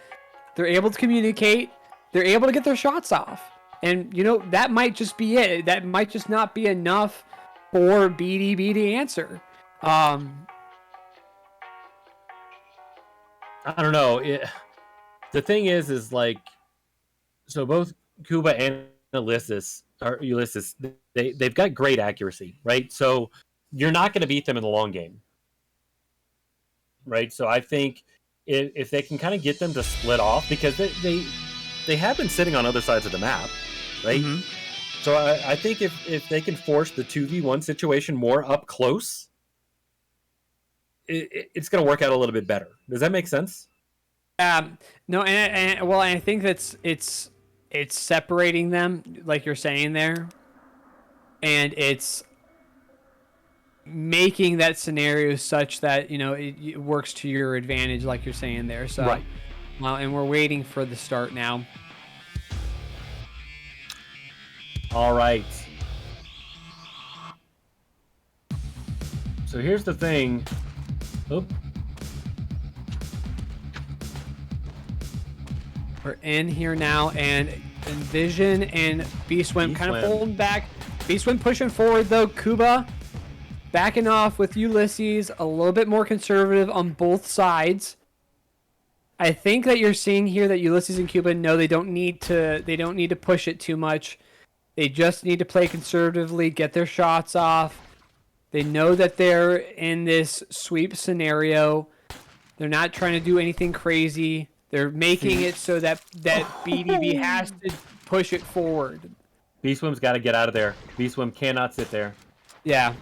communicate. They're able to get their shots off. And, that might just be it. That might just not be enough for BDB to answer. I don't know. The thing is like, so both Cuba and Ulysses, they've got great accuracy, right? So you're not going to beat them in the long game, right? So I think if they can kind of get them to split off, because they have been sitting on other sides of the map, right? Mm-hmm. So I think if they can force the 2v1 situation more up close, it's going to work out a little bit better. Does that make sense? No, and I think it's separating them, like you're saying there, and it's making that scenario such that it works to your advantage, like you're saying there. So, right. And we're waiting for the start now. All right. So here's the thing. Oop. We're in here now, and Envision and B-Swim kind of holding back. B-Swim pushing forward, though. Kuba backing off with Ulysses, a little bit more conservative on both sides. I think that you're seeing here that Ulysses and Cuba know they don't need to push it too much. They just need to play conservatively, get their shots off. They know that they're in this sweep scenario. They're not trying to do anything crazy. They're making it so that BDB has to push it forward. B-Swim's got to get out of there. B-Swim cannot sit there. Yeah.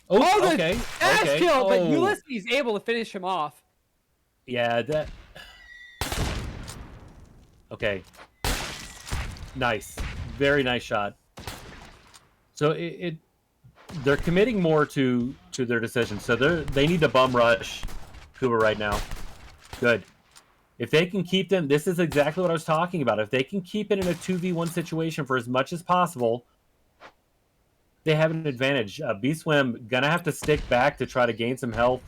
Oh, okay. That's kill, but Ulysses is able to finish him off. Yeah, that... Okay. Nice. Very nice shot. So they're committing more to their decision. So they need to bum rush Kuba right now. Good. If they can keep them, this is exactly what I was talking about. If they can keep it in a 2v1 situation for as much as possible, they have an advantage. B-Swim gonna have to stick back to try to gain some health.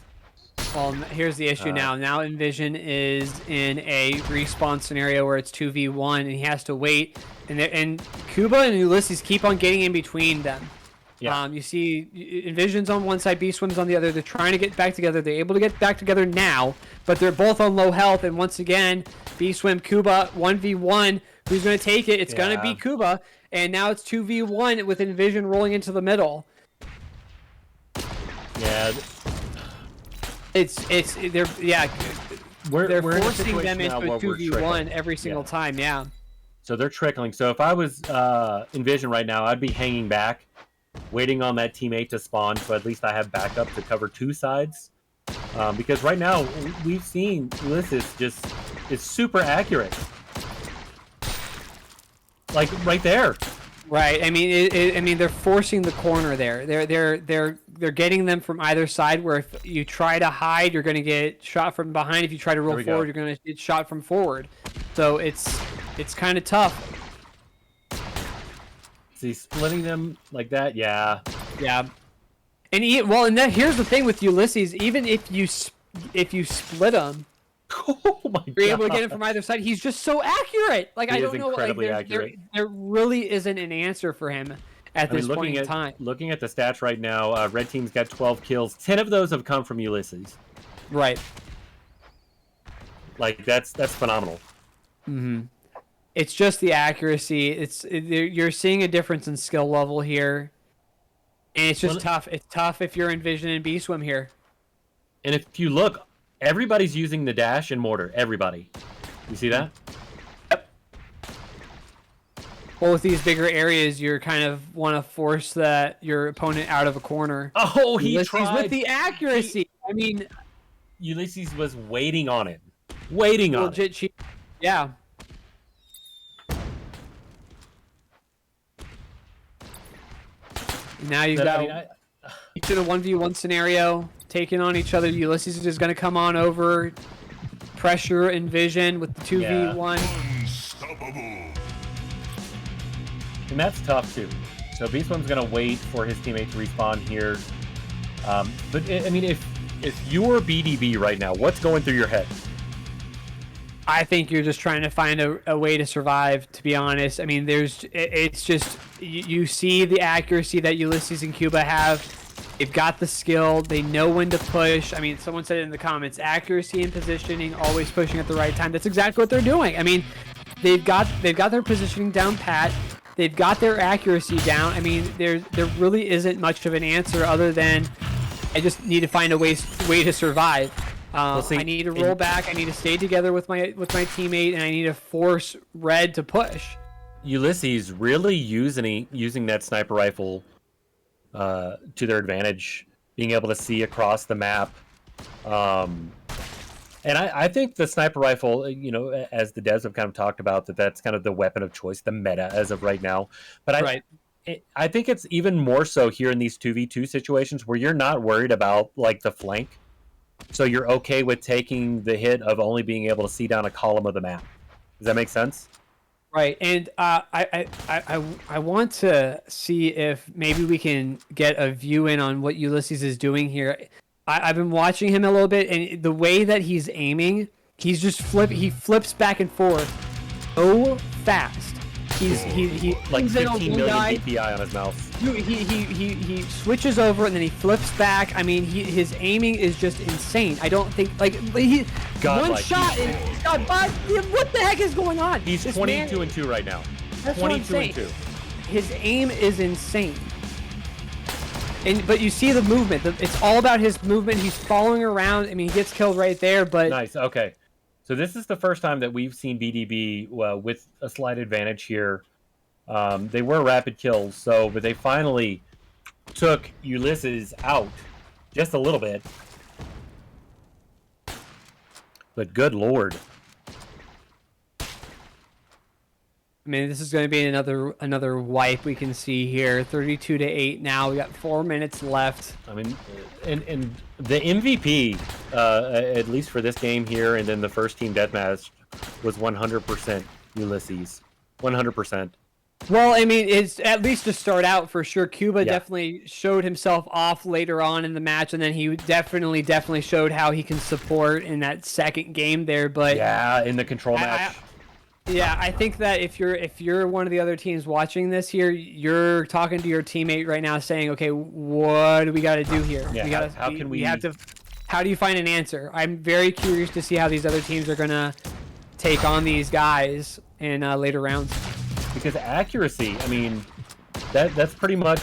Well, here's the issue now. Now Envision is in a respawn scenario where it's 2v1, and he has to wait. And Kuba and Ulysses keep on getting in between them. Yeah. You see Envision's on one side, B-Swim's on the other. They're trying to get back together. They're able to get back together now, but they're both on low health. And once again, B-Swim, Kuba, 1v1. Who's going to take it? It's going to be Kuba. And now it's 2v1 with Envision rolling into the middle. Yeah. They're forcing them into a 2v1 every single time. Yeah. So they're trickling. So if I was Envision right now, I'd be hanging back, waiting on that teammate to spawn, so at least I have backup to cover two sides. Because right now we've seen Ulysses just is super accurate, like right there. Right. I mean, they're forcing the corner there. They're getting them from either side. Where if you try to hide, you're going to get shot from behind. If you try to roll forward, you're going to get shot from forward. So it's kind of tough. he splitting them like that? Yeah. Yeah. And then here's the thing with Ulysses. Even if you split him, Oh my you're able to God. get him from either side. He's just so accurate. Like He I is don't know. Like incredibly accurate. there really isn't an answer for him at this point in time. Looking at the stats right now, red team's got 12 kills. 10 of those have come from Ulysses. Right. Like that's phenomenal. Mm-hmm. It's just the accuracy. You're seeing a difference in skill level here, and it's just tough. It's tough if you're in Vision and B Swim here. And if you look, everybody's using the dash and mortar. Everybody. You see that? Yep. Well, with these bigger areas, you're kind of want to force your opponent out of a corner. Oh, he Ulysses tried with the accuracy. I mean, Ulysses was waiting on it. Waiting on it. Legit. Yeah. Now you've got each in a 1v1 scenario, taking on each other. Ulysses is going to come on over, pressure and Vision with the 2v1. And that's tough too. So B-Swim's going to wait for his teammate to respawn here. But I mean, if you're BDB right now, what's going through your head? I think you're just trying to find a way to survive, to be honest. I mean, it's just, you see the accuracy that Ulysses and Cuba have. They've got the skill. They know when to push. I mean, someone said it in the comments, accuracy and positioning, always pushing at the right time. That's exactly what they're doing. I mean, they've got their positioning down pat. They've got their accuracy down. I mean, there really isn't much of an answer other than I just need to find a way to survive. I need to roll back. I need to stay together with my teammate, and I need to force Red to push. Ulysses really using that sniper rifle to their advantage, being able to see across the map. And I think the sniper rifle, as the devs have kind of talked about, that's kind of the weapon of choice, the meta as of right now. But I think it's even more so here in these 2v2 situations where you're not worried about like the flank. So you're okay with taking the hit of only being able to see down a column of the map. Does that make sense? Right, and I want to see if maybe we can get a view in on what Ulysses is doing here. I've been watching him a little bit, and the way that he's aiming, he flips back and forth so fast. He like 15 million DPI on his mouse. He switches over and then he flips back. I mean, his aiming is just insane. I don't think one shot and God, what the heck is going on? He's 22-2 right now. That's 22-2. His aim is insane. But you see the movement. It's all about his movement. He's following around. I mean, he gets killed right there. But nice. Okay. So this is the first time that we've seen BDB with a slight advantage here. They were rapid kills, but they finally took Ulysses out just a little bit. But good lord. I mean, this is going to be another wipe we can see here. 32-8 now. We got 4 minutes left. I mean, and the MVP, at least for this game here, and then the first team deathmatch, was 100% Ulysses. 100%. Well, I mean, it's at least to start out for sure. Cuba definitely showed himself off later on in the match, and then he definitely showed how he can support in that second game there. But yeah, in the control match. Yeah, I think that if you're one of the other teams watching this here, you're talking to your teammate right now, saying, "Okay, what do we got to do here? Yeah, how do you find an answer?" I'm very curious to see how these other teams are gonna take on these guys in later rounds. Because accuracy, I mean, that's pretty much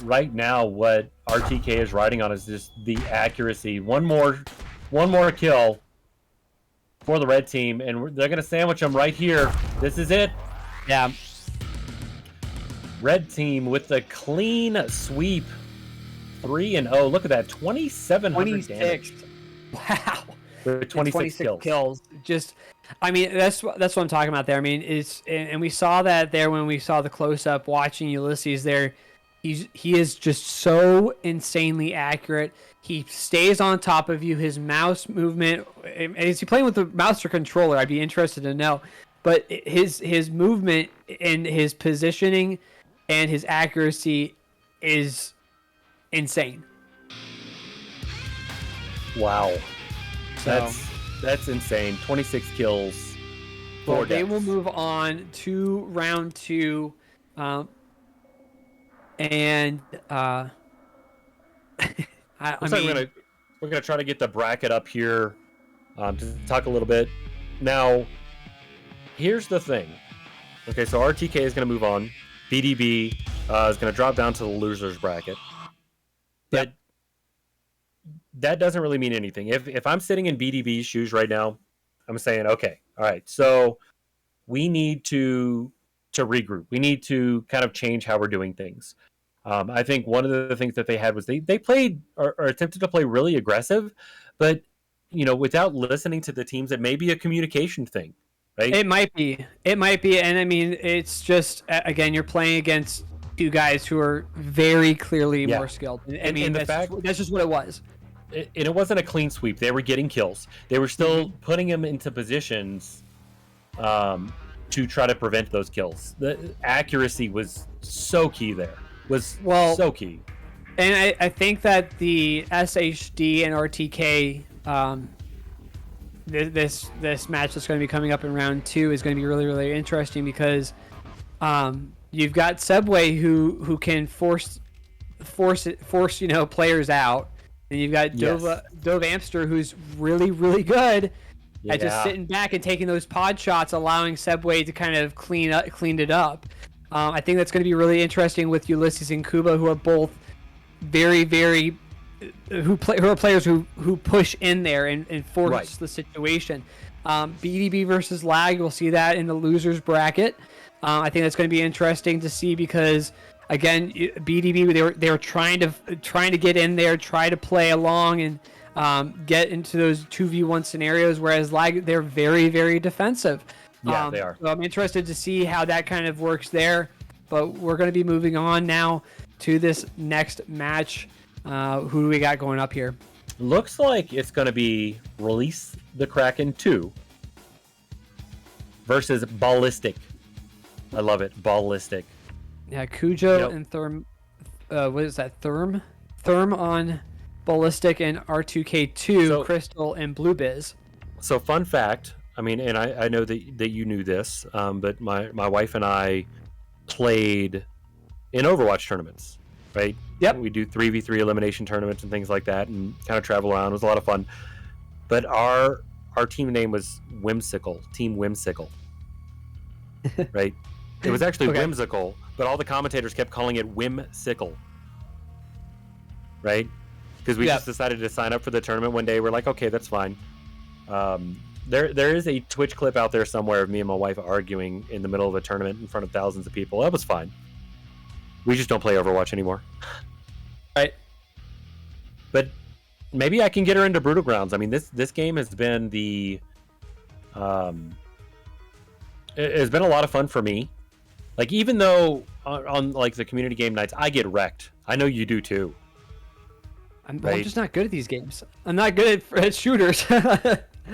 right now what RTK is riding on, is just the accuracy. One more kill for the red team, and they're gonna sandwich them right here. This is it. Yeah. Red team with the clean sweep, 3-0. Look at that, 2,700 damage. Wow. With 26 kills. Just, I mean, that's what I'm talking about there. I mean, and we saw that there when we saw the close up watching Ulysses there. He is just so insanely accurate. He stays on top of you. His mouse movement, is he playing with the mouse or controller? I'd be interested to know. But his movement and his positioning and his accuracy is insane. Wow. So, That's insane. 26 kills. well, they will move on to round 2. And I mean, we're gonna try to get the bracket up here to talk a little bit. Now, here's the thing. Okay, so RTK is gonna move on. BDB is gonna drop down to the losers bracket. But that doesn't really mean anything. If I'm sitting in BDB's shoes right now, I'm saying, okay, all right, so we need to regroup. We need to kind of change how we're doing things. I think one of the things that they had was they played or attempted to play really aggressive, but without listening to the teams, it may be a communication thing, right? it might be, and I mean, it's just again, you're playing against 2 guys who are very clearly more skilled. I mean, that's just what it was. It wasn't a clean sweep. They were getting kills. They were still putting them into positions to try to prevent those kills. The accuracy was so key there. So key. And I think that the SHD and RTK, this match that's going to be coming up in round 2 is going to be really, really interesting because you've got Subway who can force players out, and you've got Dove Amster who's really, really good at just sitting back and taking those pod shots, allowing Subway to kind of clean it up. I think that's going to be really interesting with Ulysses and Kuba, who are both very, very who are players who push in there and force the situation. BDB versus Lag, we'll see that in the losers bracket. I think that's going to be interesting to see because again, BDB they were trying to get in there, try to play along and get into those 2v1 scenarios, whereas Lag, they're very, very defensive. Yeah, they are. So I'm interested to see how that kind of works there. But we're going to be moving on now to this next match. Who do we got going up here? Looks like it's going to be Release the Kraken 2 versus Ballistic. I love it. Ballistic. Yeah, Cujo and Therm. What is that? Therm on Ballistic and R2K2, Crystal and Blue Biz. So fun fact. I mean, and I know that you knew this, but my wife and I played in Overwatch tournaments, right? Yep. We do 3v3 elimination tournaments and things like that and kind of travel around. It was a lot of fun. But our team name was Whimsical, Team Whimsical, right? It was actually Whimsical, but all the commentators kept calling it Whimsicle, right? Because we just decided to sign up for the tournament one day. We're like, okay, that's fine. There is a Twitch clip out there somewhere of me and my wife arguing in the middle of a tournament in front of thousands of people. That was fine. We just don't play Overwatch anymore. Right. But maybe I can get her into Brutal Grounds. I mean, this game has been it's been a lot of fun for me. Like, even though on like the community game nights, I get wrecked. I know you do too. I'm just not good at these games. I'm not good at shooters.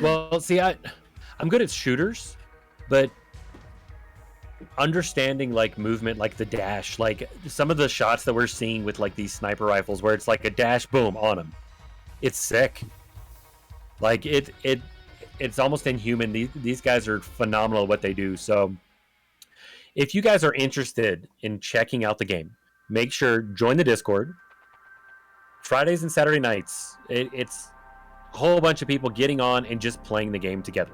Well, see, I'm good at shooters, but understanding like movement, like the dash, like some of the shots that we're seeing with like these sniper rifles where it's like a dash, boom, on them. It's sick. Like it's almost inhuman. These guys are phenomenal at what they do. So if you guys are interested in checking out the game, make sure join the Discord. Fridays and Saturday nights, it's a whole bunch of people getting on and just playing the game together,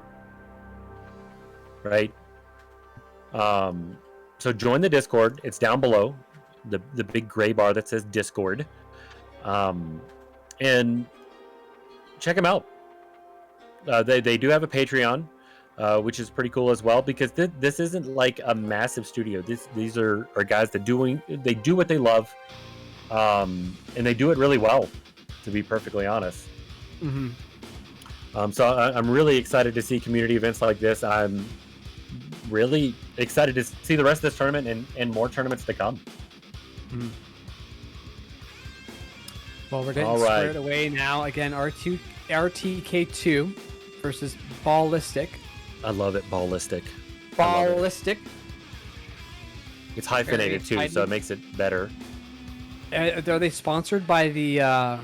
right? So join the Discord. It's down below, the big gray bar that says Discord, and check them out. They do have a Patreon, which is pretty cool as well, because this isn't like a massive studio. These are guys that do what they love, and they do it really well, to be perfectly honest. So I'm really excited to see community events like this. I'm really excited to see the rest of this tournament and more tournaments to come. Well, we're getting squared away now. Again, RTK2 versus Ballistic. I love it, Ballistic. Ballistic. It's hyphenated too, so it makes it better. Are they sponsored by the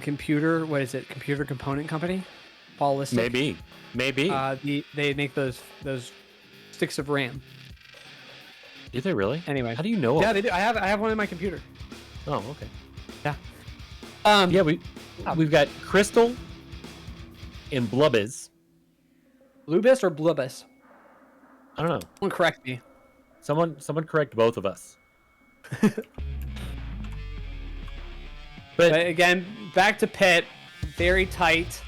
computer? What is it? Computer component company? Ballistic. Maybe. They make those sticks of RAM. Do they really? Anyway, how do you know? Yeah, they do. I have one in my computer. Oh, okay. Yeah. Yeah, we've got Crystal and Blubbiz. Blubis or Blubis? I don't know. Someone correct me. Someone correct both of us. But again, back to Pit. Very tight.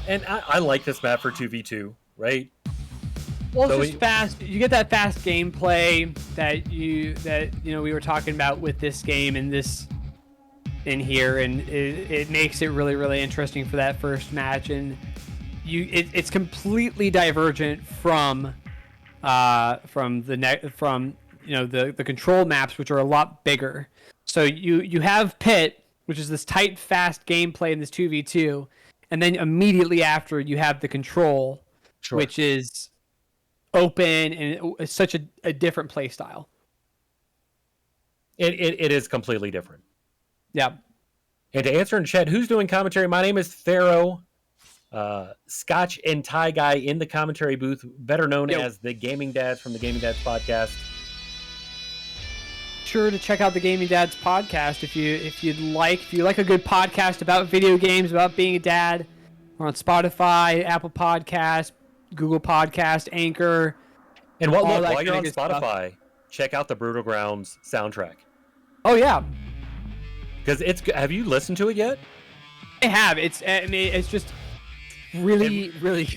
And I like this map for 2v2, right? Well, it's just fast. You get that fast gameplay that we were talking about with this game and this in here, and it makes it really, really interesting for that first match. And it's completely divergent from the control maps, which are a lot bigger. So you have Pit, which is this tight, fast gameplay in this 2v2, and then immediately after you have the control, which is open and it's such a different play style. It is completely different. Yeah. And to answer in chat, who's doing commentary? My name is Tharoh. Scotch and Ty Guy in the commentary booth, better known as the Gaming Dads from the Gaming Dads podcast. Sure to check out the Gaming Dads podcast if you like a good podcast about video games, about being a dad. We're on Spotify, Apple Podcast, Google Podcast, Anchor. And while you're on Spotify, check out the Brutal Grounds soundtrack. Oh yeah, because have you listened to it yet? I have. It's just really good.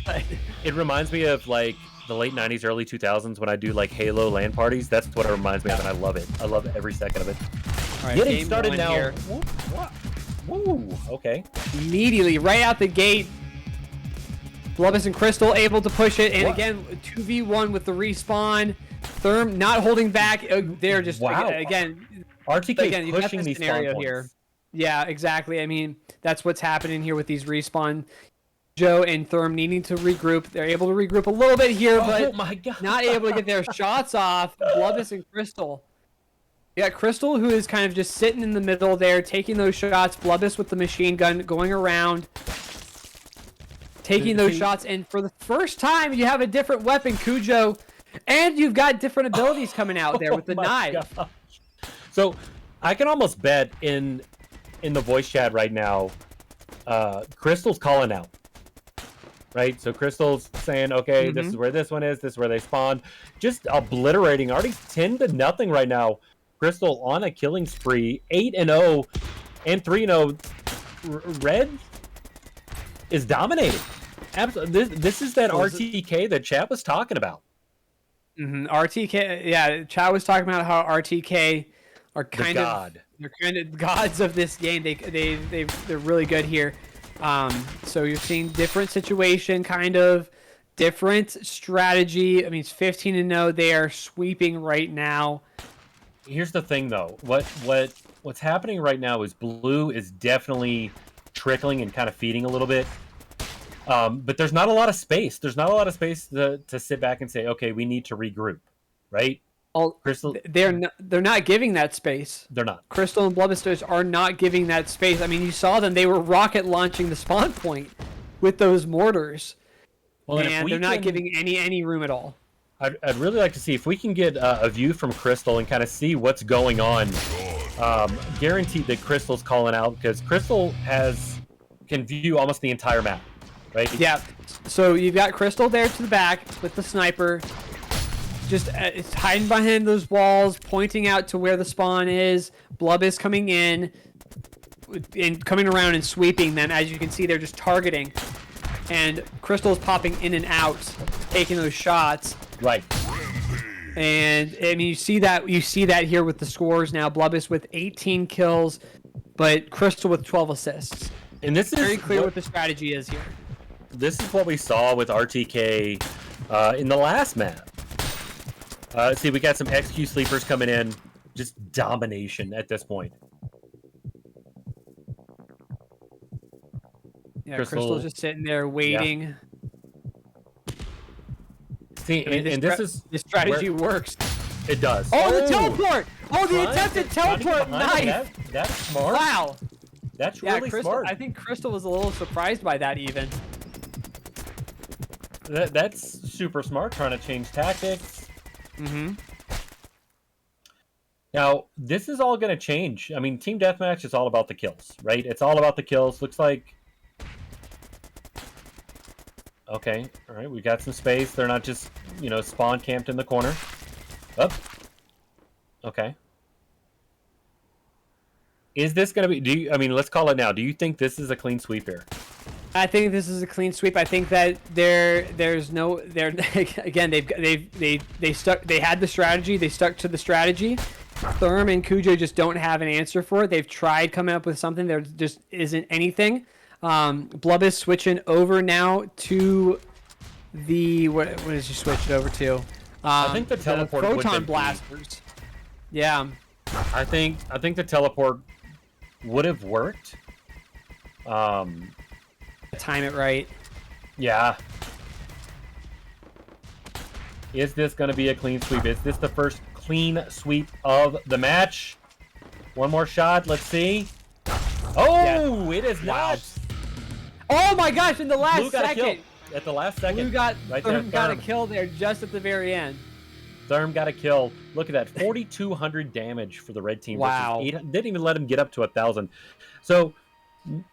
It reminds me of like the late 90s, early 2000s when I do like Halo LAN parties. That's what it reminds me of, and I love it. I love every second of it. All right, getting started now. Here. Woo, okay. Immediately, right out the gate, Blubis and Crystal able to push it, and again 2v1 with the respawn. Therm not holding back. They're just again. RTK pushing these scenario here. Yeah, exactly. I mean, that's what's happening here with these respawn. Joe and Therm needing to regroup. They're able to regroup a little bit here, but not able to get their shots off. Blubis and Crystal. You got Crystal, who is kind of just sitting in the middle there, taking those shots. Blubis with the machine gun going around, taking those shots. And for the first time, you have a different weapon, Cujo, and you've got different abilities coming out there with the knife. Gosh. So I can almost bet in the voice chat right now, Crystal's calling out. Right, so Crystal's saying, okay, this is where this one is, this is where they spawn. Just obliterating, already 10-0 right now. Crystal on a killing spree, 8-0 and 3-0. Red is dominating. Absolutely, this is that RTK that chat was talking about. RTK, yeah, chat was talking about how RTK are kind of gods of this game. They're really good here. So you're seeing different situation, kind of different strategy. I mean, it's 15-0. They are sweeping right now. Here's the thing, though. What's happening right now is blue is definitely trickling and kind of feeding a little bit. But there's not a lot of space. There's not a lot of space to sit back and say, okay, we need to regroup, right? Crystal, they're not giving that space. They're not. Crystal and Blubisters are not giving that space. I mean, you saw them; they were rocket launching the spawn point with those mortars, and they're not giving any room at all. I'd really like to see if we can get a view from Crystal and kind of see what's going on. Guaranteed that Crystal's calling out because Crystal can view almost the entire map, right? Yeah. So you've got Crystal there to the back with the sniper. Just it's hiding behind those walls, pointing out to where the spawn is. Blub is coming in and coming around and sweeping them. As you can see, they're just targeting. And Crystal's popping in and out, taking those shots. Right. And I mean, you see that here with the scores now. Blubis with 18 kills, but Crystal with 12 assists. And this is very clear what the strategy is here. This is what we saw with RTK in the last map. See, we got some XQ sleepers coming in. Just domination at this point. Yeah, Crystal's just sitting there waiting. See, I mean, and this strategy works. it does. Oh, the teleport! Oh, the Trying attempted trying to get teleport behind knife! him. That's smart. Wow. That's Yeah, really Crystal, smart. I think Crystal was a little surprised by that even. That's super smart, trying to change tactics. Mm-hmm. Now, this is all going to change. I mean, Team Deathmatch is all about the kills, right? It's all about the kills. Looks like... Okay, all right, we got some space. They're not just, spawn camped in the corner. Up. Okay. Is this going to be... I mean, let's call it now. Do you think this is a clean sweep here? I think this is a clean sweep. I think that there's no again they had the strategy. They stuck to the strategy. Therm and Cujo just don't have an answer for it. They've tried coming up with something. There just isn't anything. Blub is switching over now to the what is he switched over to? I think the teleport proton blasters. Yeah. I think the teleport would have worked. Time it right. Yeah. Is this going to be a clean sweep? Is this the first clean sweep of the match? One more shot. Let's see. Oh, yeah. It is not. Oh my gosh! In the last Blue got second. A kill. At the last second. Blue got right Therm there, got a kill there just at the very end. Therm got a kill. Look at that, 4,200 damage for the red team. Wow. Didn't even let him get up to 1,000. So,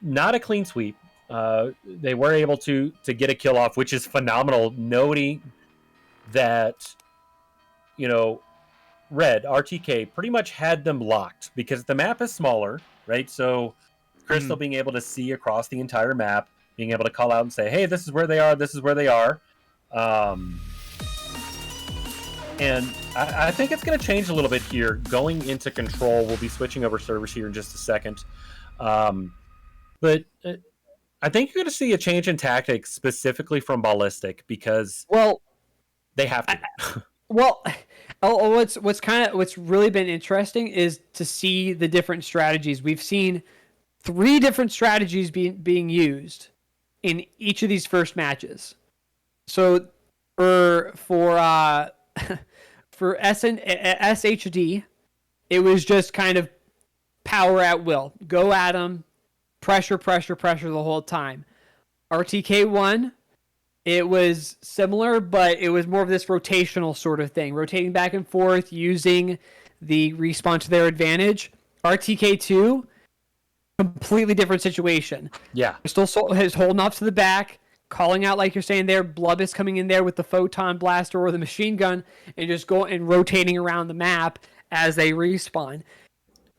not a clean sweep. They were able to get a kill off, which is phenomenal. Noting that, Red, RTK, pretty much had them locked because the map is smaller, right? So, Crystal being able to see across the entire map, being able to call out and say, hey, this is where they are, this is where they are. And I think it's going to change a little bit here. Going into Control, we'll be switching over servers here in just a second. But I think you're going to see a change in tactics specifically from Ballistic because they have to. What's really been interesting is to see the different strategies. We've seen 3 different strategies being used in each of these first matches. So for SHD, it was just kind of power at will, go at them, pressure the whole time. RTK1, it was similar, but it was more of this rotational sort of thing, rotating back and forth, using the respawn to their advantage. RTK2, completely different situation. Yeah. Still is holding off to the back, calling out like you're saying there. Blub is coming in there with the photon blaster or the machine gun and just going and rotating around the map as they respawn.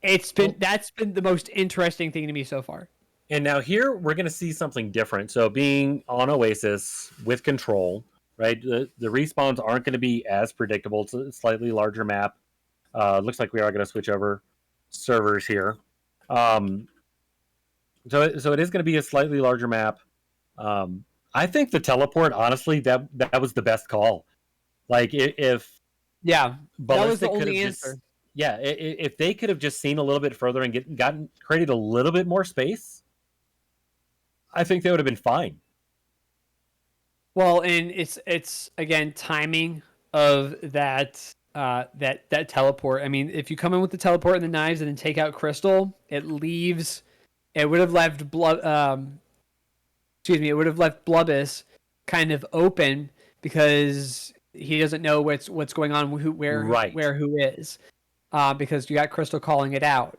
That's been the most interesting thing to me so far. And now here we're going to see something different. So being on Oasis with Control, right? The respawns aren't going to be as predictable. It's a slightly larger map. Looks like we are going to switch over servers here. So it is going to be a slightly larger map. I think the teleport, honestly, that was the best call. Like if that was the Ballistic only answer. If they could have just seen a little bit further and created a little bit more space, I think they would have been fine. Well, and it's again timing of that teleport. I mean, if you come in with the teleport and the knives and then take out Crystal, it would have left it would have left Blubus kind of open because he doesn't know what's going on, where who is, because you got Crystal calling it out.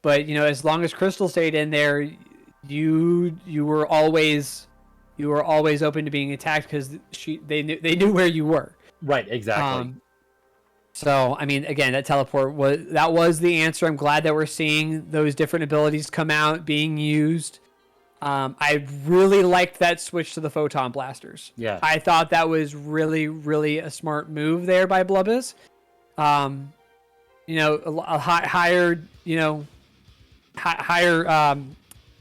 But as long as Crystal stayed in there, you were always open to being attacked because they knew where you were. Right, exactly. So I mean, again, that teleport was the answer. I'm glad that we're seeing those different abilities come out being used. I really liked that switch to the photon blasters. Yeah, I thought that was really, really a smart move there by Blubus. A higher,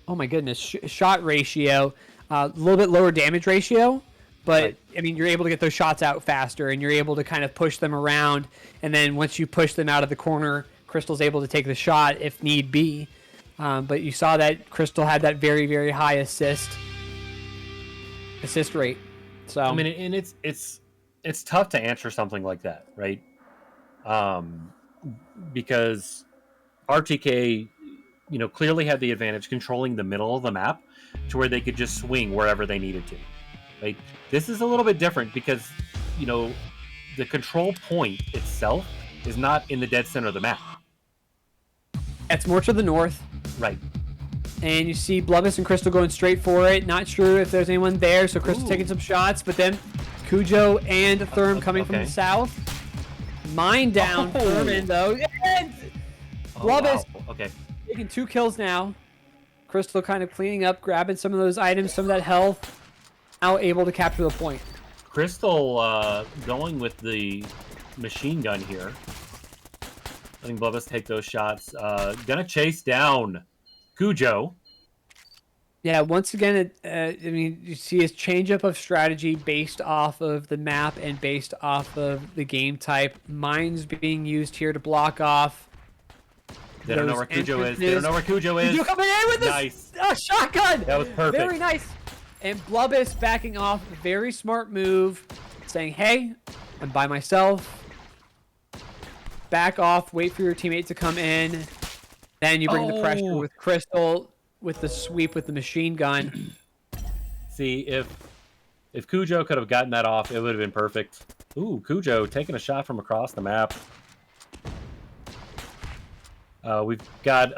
oh my goodness, shot ratio, a little bit lower damage ratio, but right. I mean, you're able to get those shots out faster, and you're able to kind of push them around. And then once you push them out of the corner, Crystal's able to take the shot if need be. But you saw that Crystal had that very, very high assist rate. So I mean, and it's tough to answer something like that, right? Um, because RTK, clearly had the advantage controlling the middle of the map to where they could just swing wherever they needed to. Right? This is a little bit different because, you know, the control point itself is not in the dead center of the map. it's more to the north. Right. And you see Blubus and Crystal going straight for it. Not sure if there's anyone there, so Crystal taking some shots, but then Cujo and Therm coming from the south. Mine down. Therm though. And Blubus taking 2 kills now. Crystal kind of cleaning up, grabbing some of those items, some of that health. Now able to capture the point. Crystal going with the machine gun here. Letting Blubus take those shots. Gonna chase down Cujo. Yeah, once again, I mean, you see his change up of strategy based off of the map and based off of the game type. Mines being used here to block off. They don't know where Cujo is. They don't know where Cujo is. Cujo coming in with a shotgun. That was perfect. Very nice. And Blubus backing off. Very smart move. Saying, hey, I'm by myself. Back off. Wait for your teammate to come in. Then you bring the pressure with Crystal with the sweep with the machine gun. See, if Cujo could have gotten that off, it would have been perfect. Ooh, Cujo taking a shot from across the map. We've got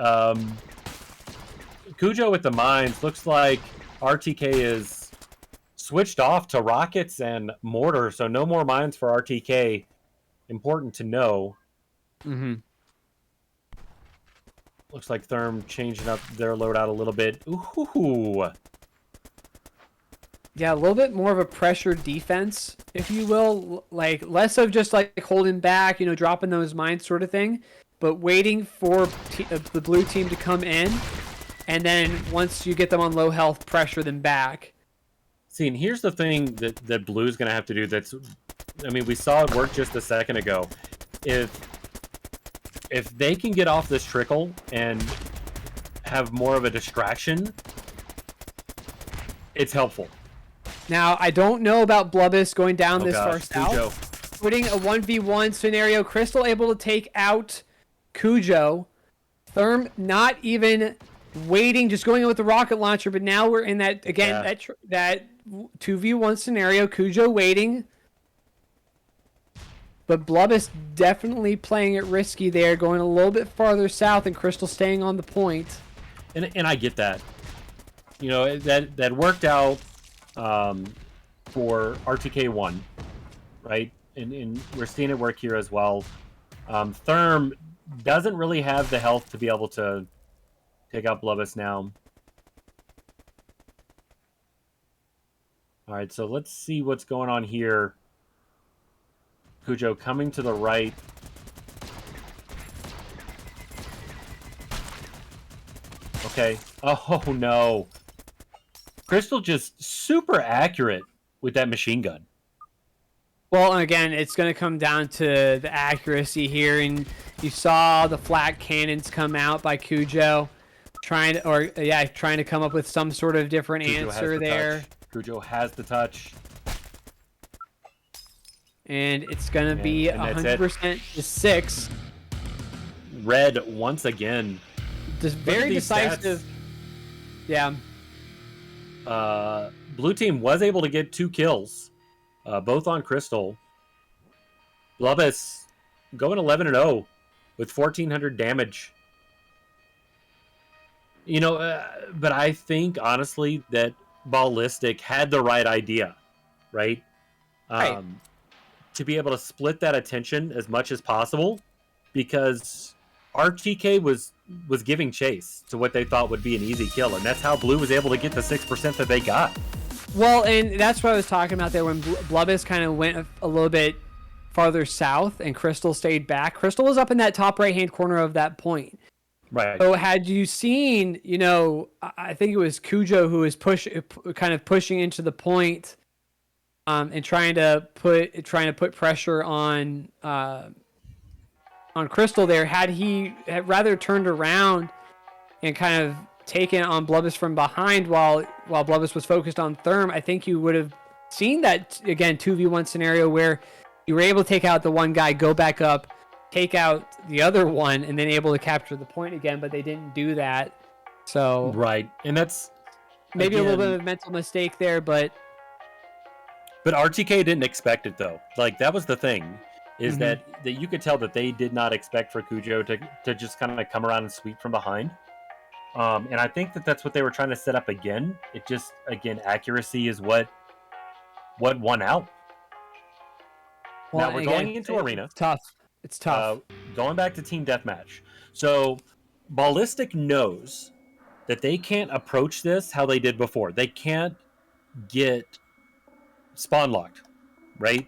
Cujo with the mines. Looks like RTK is switched off to rockets and mortar, so no more mines for RTK. Important to know. Mm-hmm. Looks like Therm changing up their loadout a little bit. Ooh. Yeah, a little bit more of a pressure defense, if you will. Like, less of just, like, holding back, dropping those mines sort of thing, but waiting for the blue team to come in, and then once you get them on low health, pressure them back. See, and here's the thing that Blue's going to have to do we saw it work just a second ago. If they can get off this trickle and have more of a distraction, it's helpful. Now, I don't know about Blubus going down this far south. Cujo. Putting a 1v1 scenario. Crystal able to take out Cujo. Therm not even waiting, just going in with the rocket launcher, but now we're in that, again, that 2v1 scenario. Cujo waiting. But Blubus definitely playing it risky there, going a little bit farther south, and Crystal staying on the point. And I get that. That worked out for RTK1, right? And we're seeing it work here as well. Therm doesn't really have the health to be able to take out Blubus now. All right, so let's see what's going on here. Cujo coming to the right. Okay. Oh, no. Crystal just super accurate with that machine gun. Well, again, it's going to come down to the accuracy here, and you saw the flat cannons come out by Cujo, trying to come up with some sort of different answer there. Cujo has the touch. And it's going to be 100% to 6. Red once again. Just very decisive. Stats. Yeah. Blue team was able to get 2 kills, both on Crystal. Blubus going 11-0 with 1,400 damage. But I think, honestly, that Ballistic had the right idea, right? Right. To be able to split that attention as much as possible, because RTK was giving chase to what they thought would be an easy kill, and that's how Blue was able to get the 6% that they got. Well, and that's what I was talking about there when Blubus kind of went a little bit farther south and Crystal stayed back. Crystal was up in that top right-hand corner of that point. Right. So had you seen, I think it was Cujo who was pushing into the point, and trying to put pressure on Crystal there. Had he rather turned around and kind of taken on Blubus from behind while Blubus was focused on Therm, I think you would have seen that again 2v1 scenario where you were able to take out the one guy, go back up, take out the other one, and then able to capture the point again, but they didn't do that. So Right, and that's maybe a little bit again, of a mental mistake there, but RTK didn't expect it though. Like that was the thing, is that you could tell that they did not expect for Cujo to just kind of come around and sweep from behind. And I think that that's what they were trying to set up again. It just again accuracy is what won out. well, Now we're again, going into arena. It's tough. It's tough. Going back to team deathmatch. So Ballistic knows that they can't approach this how they did before. They can't get spawn locked, right?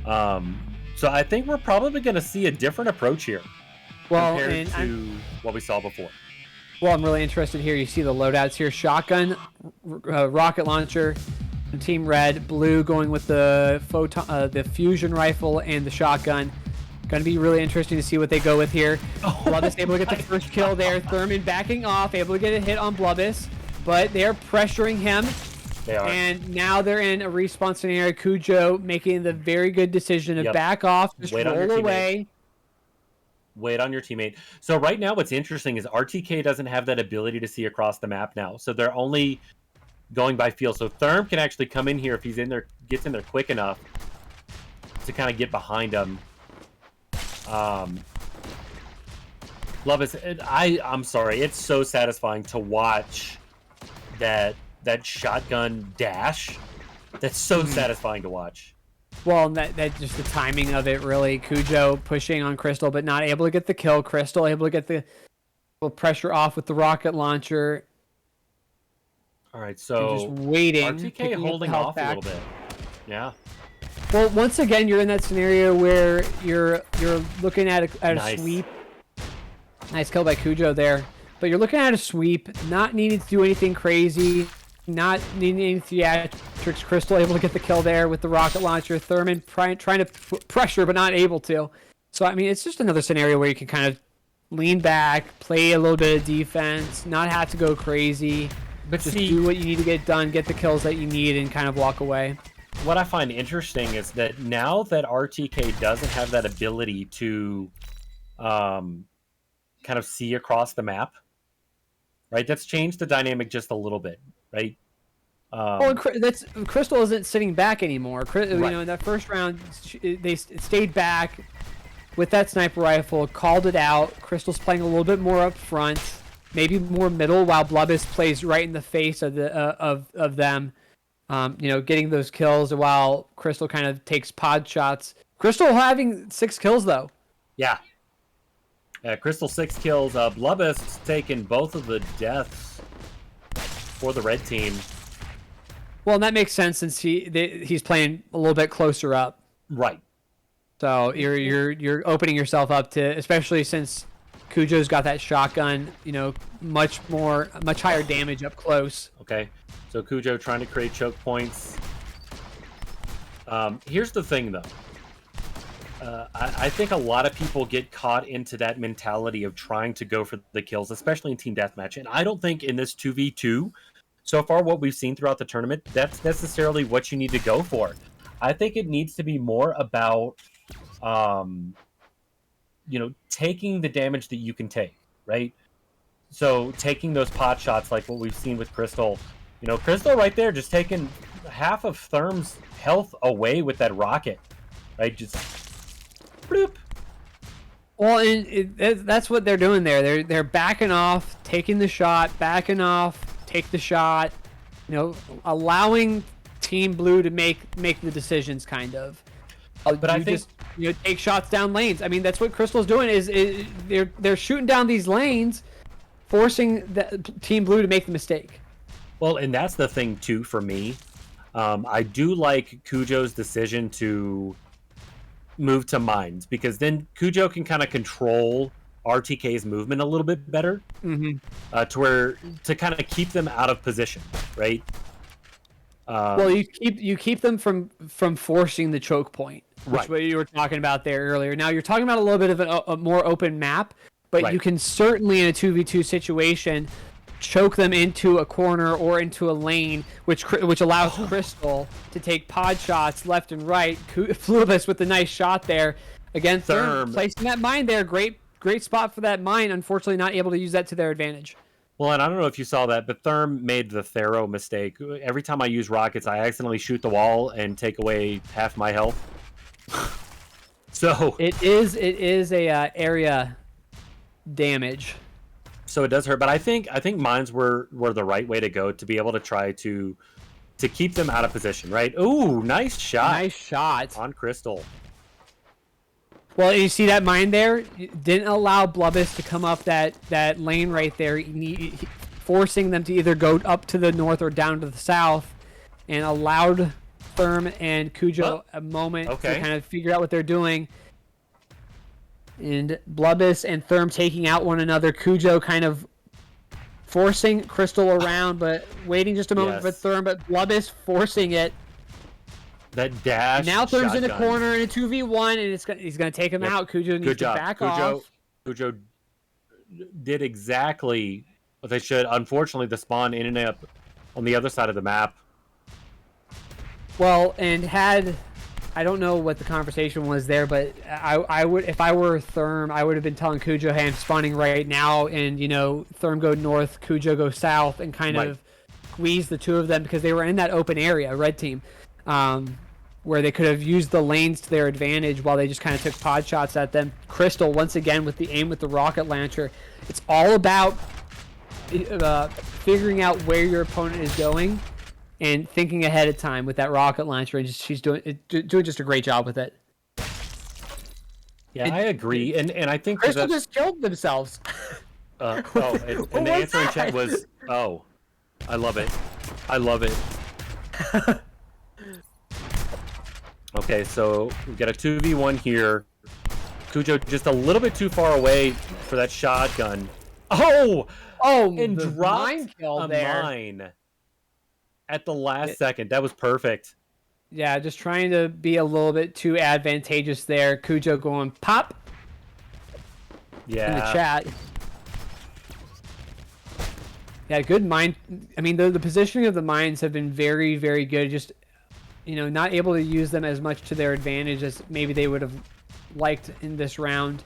So I think we're probably going to see a different approach here compared to what we saw before. Well, I'm really interested here. You see the loadouts here: shotgun, rocket launcher, and Team Red. Blue going with the the fusion rifle and the shotgun. Going to be really interesting to see what they go with here. Blubus able to get the first kill there. Thurman backing off, able to get a hit on Blubus, but they are pressuring him. They are. And now they're in a respawn scenario. Cujo making the very good decision to back off, just roll away. Wait on your teammate. So right now what's interesting is RTK doesn't have that ability to see across the map now. So they're only going by feel. So Therm can actually come in here if he's in there, gets in there quick enough to kind of get behind him. Love is I'm sorry, it's so satisfying to watch that shotgun dash. That's so satisfying to watch. Well, that just the timing of it, really. Cujo pushing on Crystal, but not able to get the kill. Crystal able to get the pressure off with the rocket launcher. All right, so just waiting. RTK holding off a little bit. Yeah. Well, once again, you're in that scenario where you're looking at a sweep. Nice kill by Cujo there. But you're looking at a sweep, not needing to do anything crazy, not needing any theatrics. Crystal able to get the kill there with the rocket launcher. Thurman trying to pressure, but not able to. So, I mean, it's just another scenario where you can kind of lean back, play a little bit of defense, not have to go crazy, but just do what you need to get done, get the kills that you need, and kind of walk away. What I find interesting is that now that RTK doesn't have that ability to kind of see across the map, right? That's changed the dynamic just a little bit, right? Crystal isn't sitting back anymore. You know, in that first round, they stayed back with that sniper rifle, called it out. Crystal's playing a little bit more up front, maybe more middle, while Blubus plays right in the face of them. You know, getting those kills while Crystal kind of takes pod shots. Crystal having 6 kills though. Yeah. Crystal 6 kills. Blubus taking both of the deaths for the red team. Well, and that makes sense since he's playing a little bit closer up. Right. So you're opening yourself up to, especially since Cujo's got that shotgun, you know, much higher damage up close. Okay. So Cujo trying to create choke points. Here's the thing, though. I think a lot of people get caught into that mentality of trying to go for the kills, especially in team deathmatch. And I don't think in this 2v2, so far what we've seen throughout the tournament, that's necessarily what you need to go for. I think it needs to be more about, you know, taking the damage that you can take, right? So taking those pot shots like what we've seen with Crystal. You know, Crystal right there just taking half of Therm's health away with that rocket, right? Just bloop. Well, that's what they're doing there. They're backing off, taking the shot, backing off, take the shot. You know, allowing Team Blue to make the decisions, kind of. But I think take shots down lanes. I mean, that's what Crystal's doing. Is they're shooting down these lanes, forcing the Team Blue to make the mistake. Well, and that's the thing too for me. I do like Cujo's decision to move to mines, because then Cujo can kind of control RTK's movement a little bit better, to kind of keep them out of position, right? Well, you keep them from forcing the choke point, which right. What you were talking about there earlier. Now you're talking about a little bit of a more open map, but you can certainly in a 2v2 situation choke them into a corner or into a lane, which allows Crystal to take pod shots left and right. Flubus with a nice shot there. Again, Therm placing that mine there. Great spot for that mine. Unfortunately, not able to use that to their advantage. Well, and I don't know if you saw that, but Therm made the Tharoh mistake. Every time I use rockets, I accidentally shoot the wall and take away half my health. So it is a area damage. So it does hurt, but I think mines were the right way to go to be able to try to keep them out of position, right? Ooh, nice shot. Nice shot on Crystal. Well, you see that mine there? It didn't allow Blubus to come up that lane right there, forcing them to either go up to the north or down to the south, and allowed Therm and Cujo a moment to kind of figure out what they're doing. And Blubus and Therm taking out one another. Cujo kind of forcing Crystal around, but waiting just a moment for Therm, but Blubus forcing it. That dash. And now Therm's in a corner in a 2v1, and he's going to take him out. Cujo needs to back off. Cujo did exactly what they should. Unfortunately, the spawn ended up on the other side of the map. Well, and I don't know what the conversation was there, but I would, if I were Therm, I would have been telling Cujo, hey, I'm spawning right now, and, Therm go north, Cujo go south, and kind of squeeze the two of them, because they were in that open area, red team, where they could have used the lanes to their advantage while they just kind of took pod shots at them. Crystal, once again, with the aim with the rocket launcher. It's all about figuring out where your opponent is going and thinking ahead of time with that rocket launcher, and she's doing just a great job with it. Yeah, I agree, and I think Crystal just killed themselves. And the answer in chat was, I love it. I love it. Okay, so we got a 2v1 here. Cujo just a little bit too far away for that shotgun. And dropped a mine at the last second. That was perfect. Yeah, just trying to be a little bit too advantageous there. Cujo going pop. Yeah. In the chat. Yeah, good mine. I mean, the positioning of the mines have been very, very good. Just, not able to use them as much to their advantage as maybe they would have liked in this round.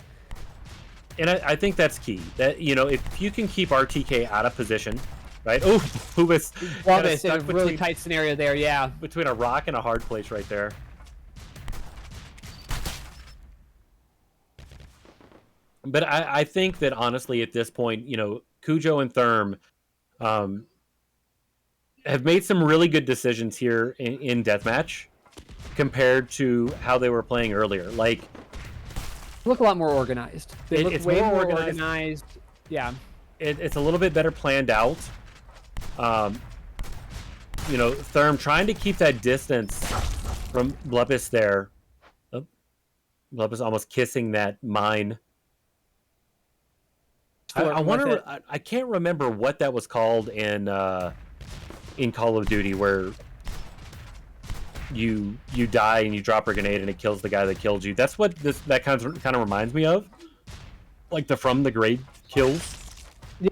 And I think that's key. That, if you can keep RTK out of position, right? Oh, who was in a really tight scenario there, yeah. Between a rock and a hard place right there. But I think that, honestly, at this point, Cujo and Therm have made some really good decisions here in Deathmatch compared to how they were playing earlier. Like, look a lot more organized. They look way more organized. Yeah. It's a little bit better planned out. Therm trying to keep that distance from Blubus there. Oh, Blubus almost kissing that mine. I wonder. I can't remember what that was called in Call of Duty, where you die and you drop a grenade and it kills the guy that killed you. That's what that kind of reminds me of, like the from the grade kills. Yeah.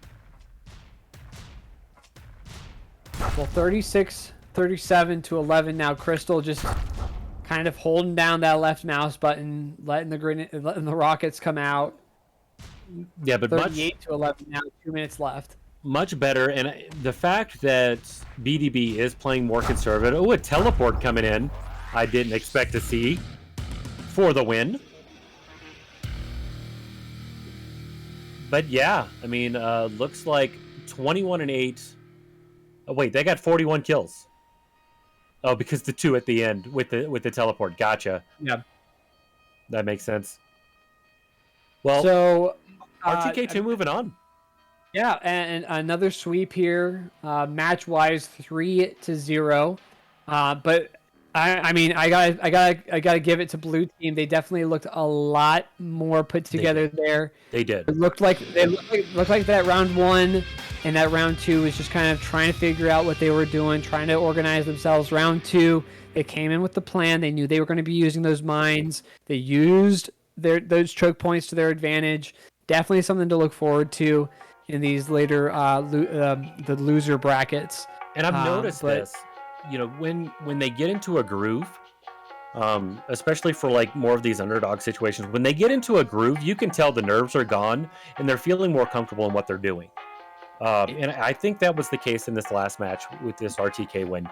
Well, 36-37 to 11 now. Crystal just kind of holding down that left mouse button, letting the rockets come out. Yeah, but 38 to 11 now. 2 minutes left. Much better, and the fact that BDB is playing more conservative. Oh, a teleport coming in. I didn't expect to see for the win. But yeah, I mean, looks like 21-8. Oh wait, they got 41 kills. Oh, because the 2 at the end with the teleport. Gotcha. Yeah, that makes sense. Well, so RTK2 moving on. Yeah, and another sweep here, match-wise 3-0. But I mean, I gotta give it to blue team. They definitely looked a lot more put together there. They did. It looked like that round 1 and that round 2 was just kind of trying to figure out what they were doing, trying to organize themselves. Round 2, they came in with the plan. They knew they were going to be using those mines. They used those choke points to their advantage. Definitely something to look forward to. in these later the loser brackets. And I've noticed this, when they get into a groove, especially for like more of these underdog situations, when they get into a groove, you can tell the nerves are gone and they're feeling more comfortable in what they're doing. And I think that was the case in this last match with this RTK win.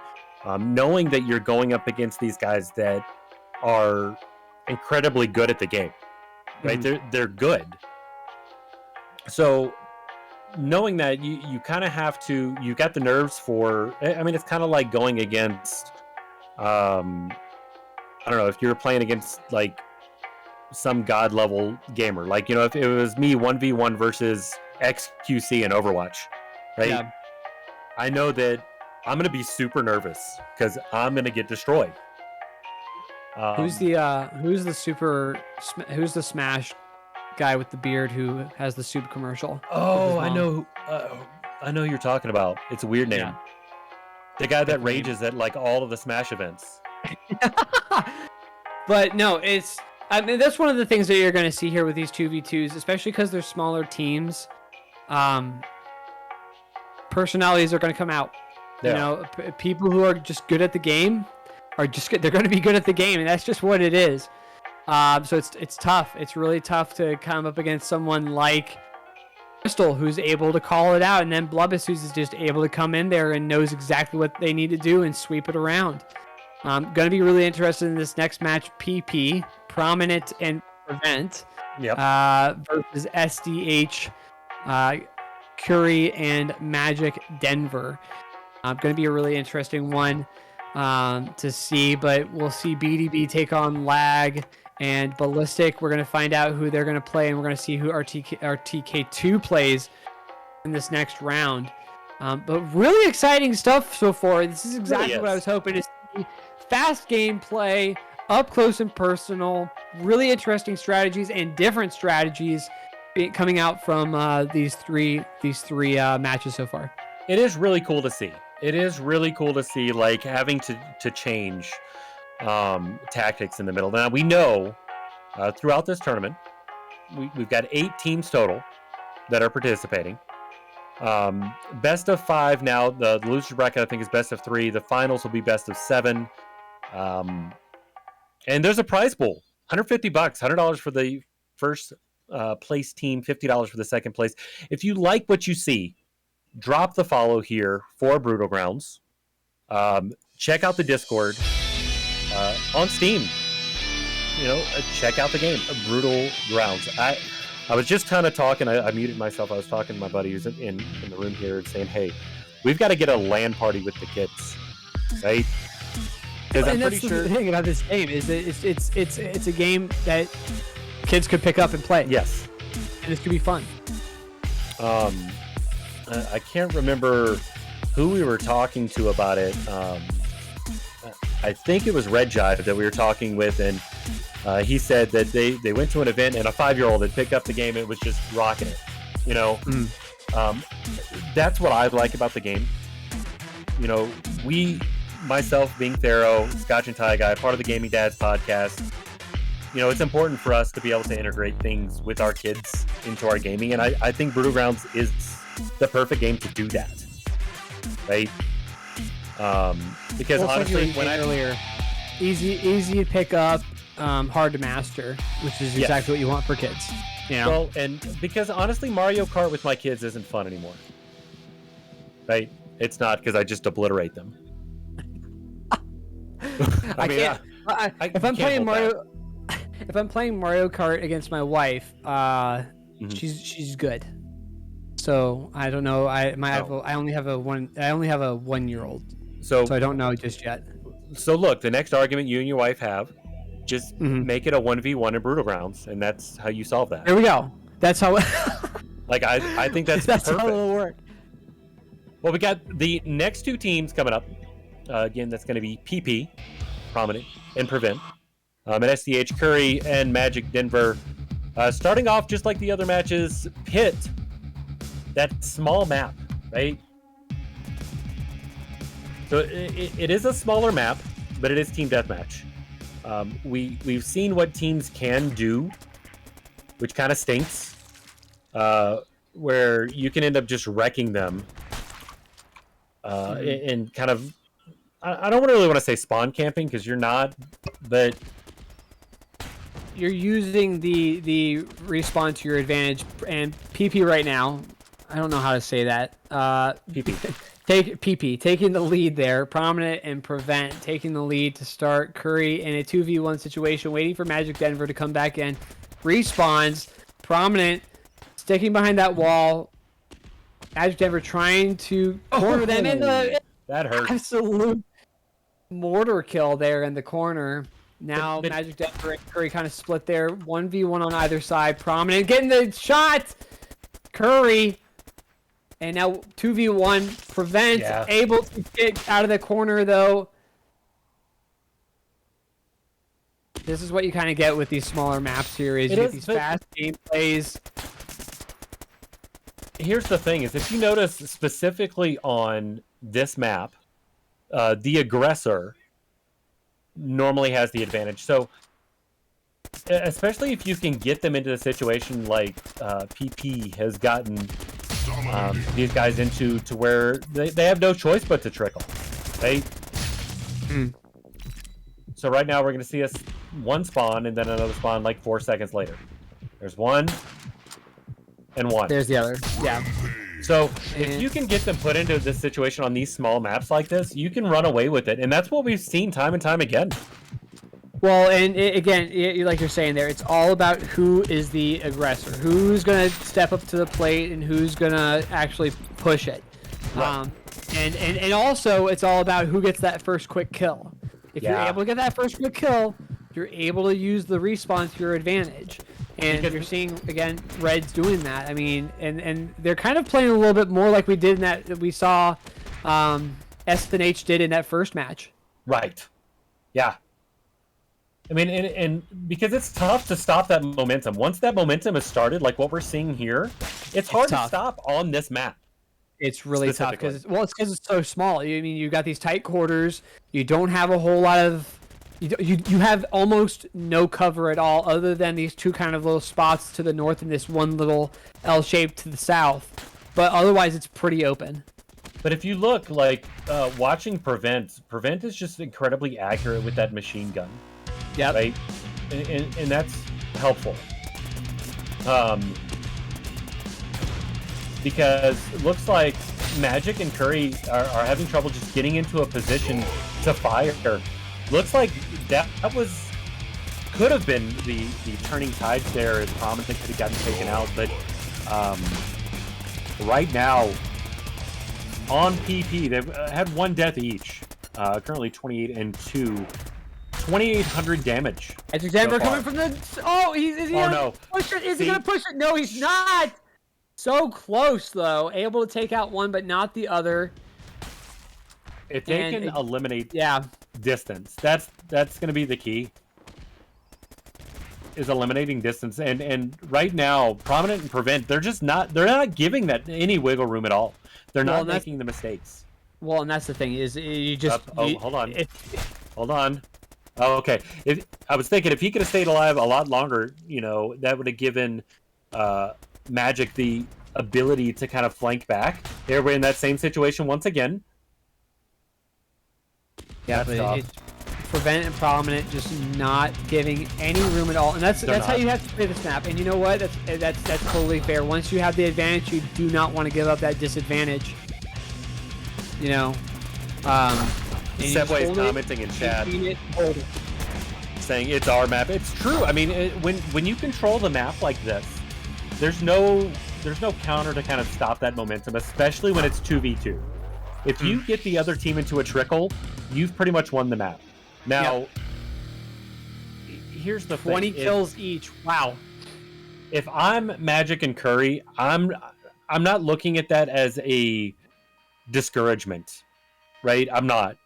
Knowing that you're going up against these guys that are incredibly good at the game, right? Mm-hmm. They're good. So knowing that you kind of have to, you got the nerves for, I mean, it's kind of like going against, I don't know, if you're playing against like some god level gamer, like, if it was me 1v1 versus XQC in Overwatch, right? Yeah. I know that I'm going to be super nervous because I'm going to get destroyed. Who's the Smash guy with the beard who has the soup commercial? Oh, I know who you're talking about. It's a weird name. Yeah. The guy that rages at like all of the Smash events. But no, I mean, that's one of the things that you're going to see here with these 2v2s, especially because they're smaller teams. Personalities are going to come out. Yeah. People who are just good at the game are just good. They're going to be good at the game, and that's just what it is. So it's tough. It's really tough to come up against someone like Crystal, who's able to call it out, and then Blubbus, who's just able to come in there and knows exactly what they need to do and sweep it around. Going to be really interested in this next match, PP, Prominent and Prevent, versus SDH, Curry, and Magic Denver. Going to be a really interesting one to see, but we'll see BDB take on Lag and Ballistic. We're going to find out who they're going to play, and we're going to see who RTK2 plays in this next round. But really exciting stuff so far. This is exactly what I was hoping to see. Fast gameplay, up close and personal, really interesting strategies and different strategies coming out from these three matches so far. It is really cool to see. Like having to change tactics in the middle. Now we know throughout this tournament we've got 8 teams total that are participating. Best of 5 now. The loser bracket I think is best of 3. The finals will be best of 7. And there's a prize pool, $150, $100 for the first place team, $50 for the second place. If you like what you see, drop the follow here for Brutal Grounds. Check out the Discord on Steam. Check out the game, Brutal Grounds. I was just kind of talking. I muted myself. I was talking to my buddy who's in the room here and saying, "Hey, we've got to get a LAN party with the kids, right?" Because I'm pretty sure the thing about this game is that it's a game that kids could pick up and play. Yes, and this could be fun. I can't remember who we were talking to about it. I think it was Red Jive that we were talking with, and he said that they went to an event and a 5-year-old had picked up the game and it was just rocking it. That's what I like about the game. Myself being Tharoh, Scotch and Tie Guy, part of the Gaming Dads podcast, it's important for us to be able to integrate things with our kids into our gaming, and I think Brutal Grounds is the perfect game to do that, right? Because honestly, earlier, easy to pick up, hard to master, which is exactly what you want for kids. Well, and because honestly, Mario Kart with my kids isn't fun anymore, right? It's not, because I just obliterate them. If I'm playing Mario Kart against my wife, she's good. So I don't know. I only have a 1-year-old. So I don't know just yet. So look, the next argument you and your wife have, just make it a 1v1 in Brutal Grounds, and that's how you solve that. There we go. That's how. I think that's perfect. How it'll work. Well, we got the next 2 teams coming up. Again, that's going to be PP, Prominent, and Prevent. And SDH, Curry, and Magic Denver. Starting off just like the other matches, Pit, that small map, right? So it is a smaller map, but it is team deathmatch. We've seen what teams can do, which kind of stinks. where you can end up just wrecking them, and kind of. I don't really want to say spawn camping because you're not, but you're using the respawn to your advantage, and PP right now. I don't know how to say that. PP. Take PP taking the lead there. Prominent and Prevent taking the lead to start. Curry in a 2v1 situation, waiting for Magic Denver to come back in. Respawns. Prominent sticking behind that wall. Magic Denver trying to corner them in the that hurt. Absolute mortar kill there in the corner. Now Magic Denver and Curry kind of split there. 1v1 on either side. Prominent getting the shot. Curry. And now 2v1. Prevent able to get out of the corner though. This is what you kind of get with these smaller maps here. You get these fast gameplays. Here's the thing: is if you notice specifically on this map, the aggressor normally has the advantage. So, especially if you can get them into the situation like PP has gotten these guys into, to where they have no choice but to trickle, right? So right now we're going to see us one spawn and then another spawn like 4 seconds later. There's one and one. There's the other. Yeah. So if you can get them put into this situation on these small maps like this, you can run away with it. And that's what we've seen time and time again. Well, and again, like you're saying there, it's all about who is the aggressor. Who's going to step up to the plate and who's going to actually push it. Right. And also, it's all about who gets that first quick kill. If you're able to get that first quick kill, you're able to use the respawn to your advantage. And you're seeing, again, Reds doing that. I mean, and they're kind of playing a little bit more like we did in that we saw S&H did in that first match. Right. Yeah. I mean, and because it's tough to stop that momentum. Once that momentum is started, like what we're seeing here, it's hard to stop on this map. It's really tough because it's so small. I mean, you got these tight quarters. You don't have a whole lot of. You have almost no cover at all, other than these two kind of little spots to the north and this one little L shape to the south. But otherwise, it's pretty open. But if you look, like watching Prevent is just incredibly accurate with that machine gun. Yeah. Right, and that's helpful. Because it looks like Magic and Curry are having trouble just getting into a position to fire. Looks like that could have been the turning tides there, as Prominent could have gotten taken out. But right now, on PP, they've had one death each. Currently 28 and 2. 2,800 damage. Magic Denver coming from the... Oh, is he gonna push it? Is he going to push it? No, he's not! So close, though. Able to take out one, but not the other. If they can eliminate distance, that's going to be the key. Is eliminating distance. And right now, Prominent and Prevent, they're not giving that any wiggle room at all. They're not making the mistakes. Well, and that's the thing, is you just... hold on. Hold on. Oh, okay. I was thinking if he could have stayed alive a lot longer, that would have given Magic the ability to kind of flank back. There we're in that same situation once again. Yeah, but it's Prevent and Prominent just not giving any room at all, and that's how you have to play this map. And you know what? That's totally fair. Once you have the advantage, you do not want to give up that disadvantage. Sebway's commenting in chat saying it's our map. It's true. I mean, when you control the map like this, there's no counter to kind of stop that momentum, especially when it's 2v2. If you get the other team into a trickle, you've pretty much won the map. Now, here's the 20 thing. kills each. Wow. If I'm Magic and Curry, I'm not looking at that as a discouragement, right? I'm not.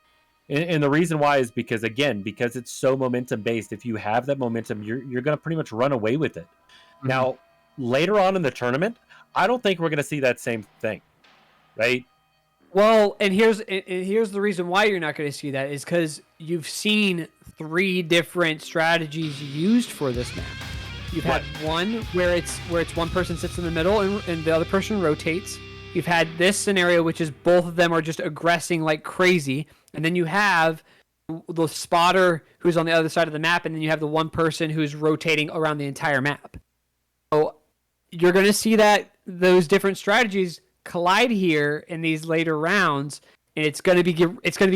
And the reason why is because it's so momentum based. If you have that momentum, you're going to pretty much run away with it. Now, later on in the tournament, I don't think we're going to see that same thing, right? Well, and here's the reason why you're not going to see that is because you've seen 3 different strategies used for this map. You've had one where it's one person sits in the middle and the other person rotates. You've had this scenario, which is both of them are just aggressing like crazy, and then you have the spotter who's on the other side of the map, and then you have the one person who's rotating around the entire map. So you're going to see that those different strategies collide here in these later rounds, and it's going to be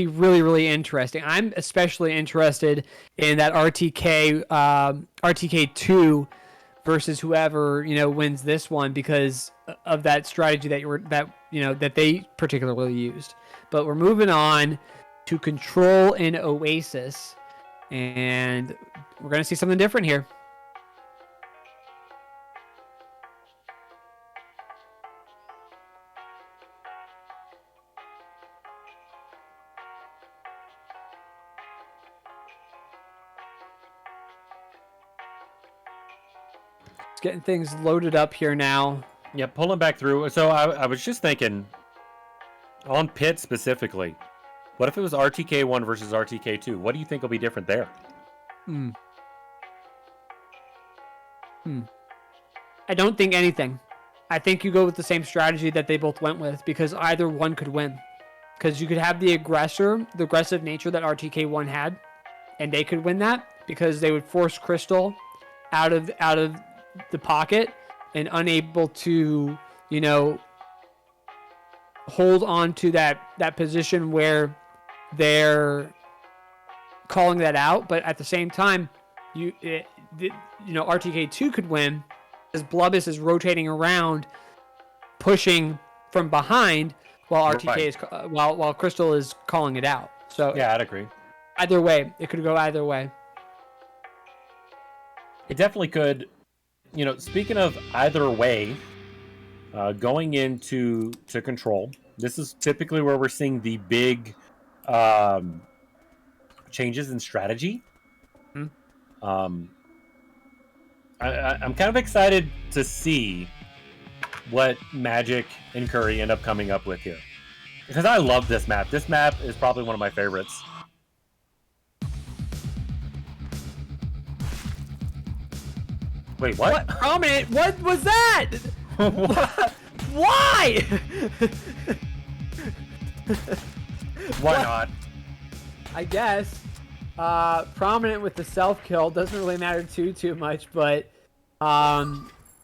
really, really interesting. I'm especially interested in that RTK2 versus whoever wins this one because of that strategy that they particularly used. But we're moving on to Control and Oasis, and we're going to see something different here. Getting things loaded up here now. Yeah, pulling back through. So I was just thinking, on Pit specifically, what if it was RTK1 versus RTK2? What do you think will be different there? I don't think anything. I think you go with the same strategy that they both went with because either one could win. Because you could have the aggressive nature that RTK1 had, and they could win that because they would force Crystal out of the pocket and unable to, hold on to that position where they're calling that out. But at the same time, RTK2 could win as Blubbus is rotating around, pushing from behind while RTK is while Crystal is calling it out. So yeah, I'd agree. Either way, it could go either way. It definitely could. Speaking of either way, going into Control, this is typically where we're seeing the big changes in strategy. I'm kind of excited to see what Magic and Curry end up coming up with here. Because I love this map. This map is probably one of my favorites. Wait, what? Prominent? What was that? What? Why? Why not? I guess. Prominent with the self-kill doesn't really matter too much, but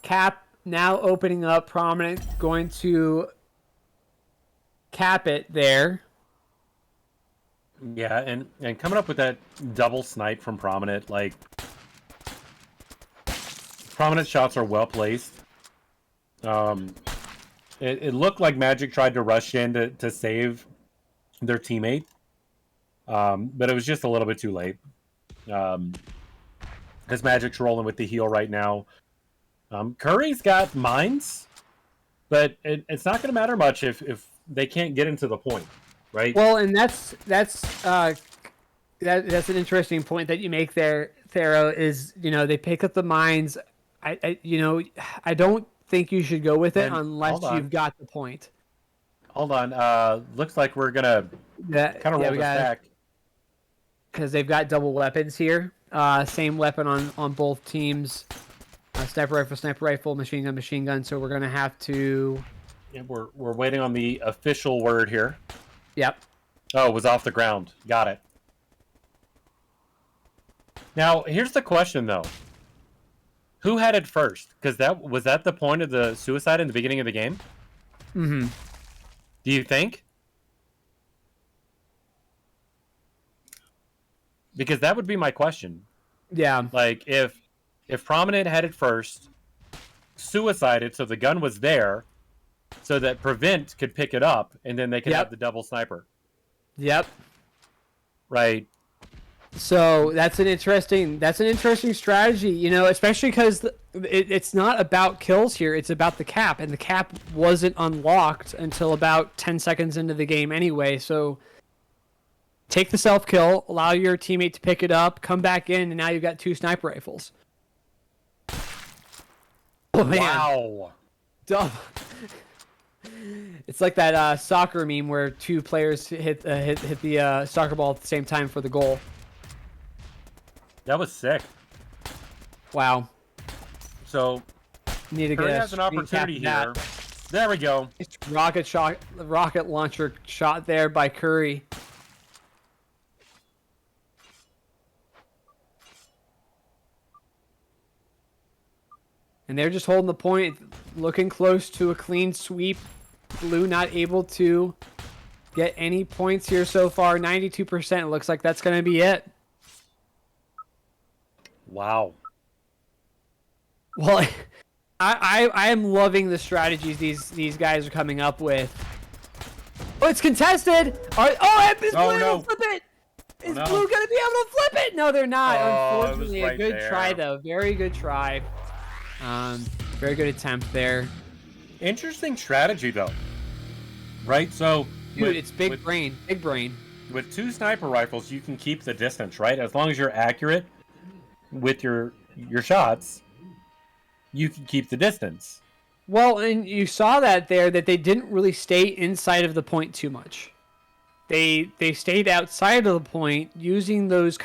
Cap now opening up. Prominent going to cap it there. Yeah, and coming up with that double snipe from Prominent, like Prominent shots are well placed. It looked like Magic tried to rush in to save their teammate, but it was just a little bit too late. Because Magic's rolling with the heal right now. Curry's got mines, but it's not going to matter much if they can't get into the point, right? Well, and that's an interesting point that you make there, Tharoh. Is they pick up the mines. I don't think you should go with it unless you've got the point. Hold on. Looks like we're gonna kind of roll this back because they've got double weapons here. Same weapon on both teams. Sniper rifle, machine gun. So we're gonna have to. Yeah, we're waiting on the official word here. Yep. Oh, it was off the ground. Got it. Now here's the question though. Who had it first? Because was that the point of the suicide in the beginning of the game? Mm-hmm. Do you think? Because that would be my question. Yeah. Like if Prominent had it first, suicided, so the gun was there, so that Prevent could pick it up, and then they could have the double sniper. Yep. Right. So that's an interesting strategy, especially because it's not about kills here. It's about the cap, and the cap wasn't unlocked until about 10 seconds into the game anyway. So take the self kill, allow your teammate to pick it up, come back in, and now you've got 2 sniper rifles. Oh, man. Wow. Dumb. It's like that soccer meme where 2 players hit the soccer ball at the same time for the goal. That was sick. Wow. So Need to Curry get has an opportunity here. that. There we go. It's rocket launcher shot there by Curry. And they're just holding the point, looking close to a clean sweep. Blue not able to get any points here so far. 92%. Looks like that's going to be it. Wow. Well, I am loving the strategies these guys are coming up with. Oh, it's contested. Is Blue able to flip it? Is Blue going to be able to flip it? No, they're not. Unfortunately, a good try though. Very good try. Very good attempt there. Interesting strategy though. Right? So dude, it's big brain. With 2 sniper rifles, you can keep the distance, right? As long as you're accurate with your shots, you can keep the distance. Well, and you saw that there, that they didn't really stay inside of the point too much. They stayed outside of the point, using those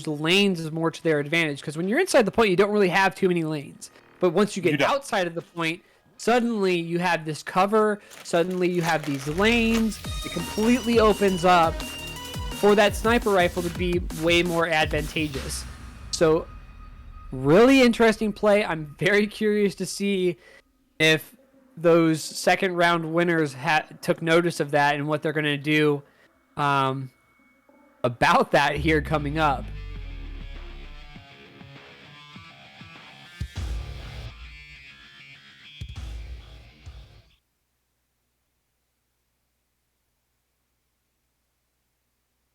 lanes more to their advantage. Because when you're inside the point, you don't really have too many lanes. But once you get outside of the point, suddenly you have this cover. Suddenly you have these lanes. It completely opens up for that sniper rifle to be way more advantageous. So, really interesting play. I'm very curious to see if those second round winners took notice of that and what they're going to do about that here coming up.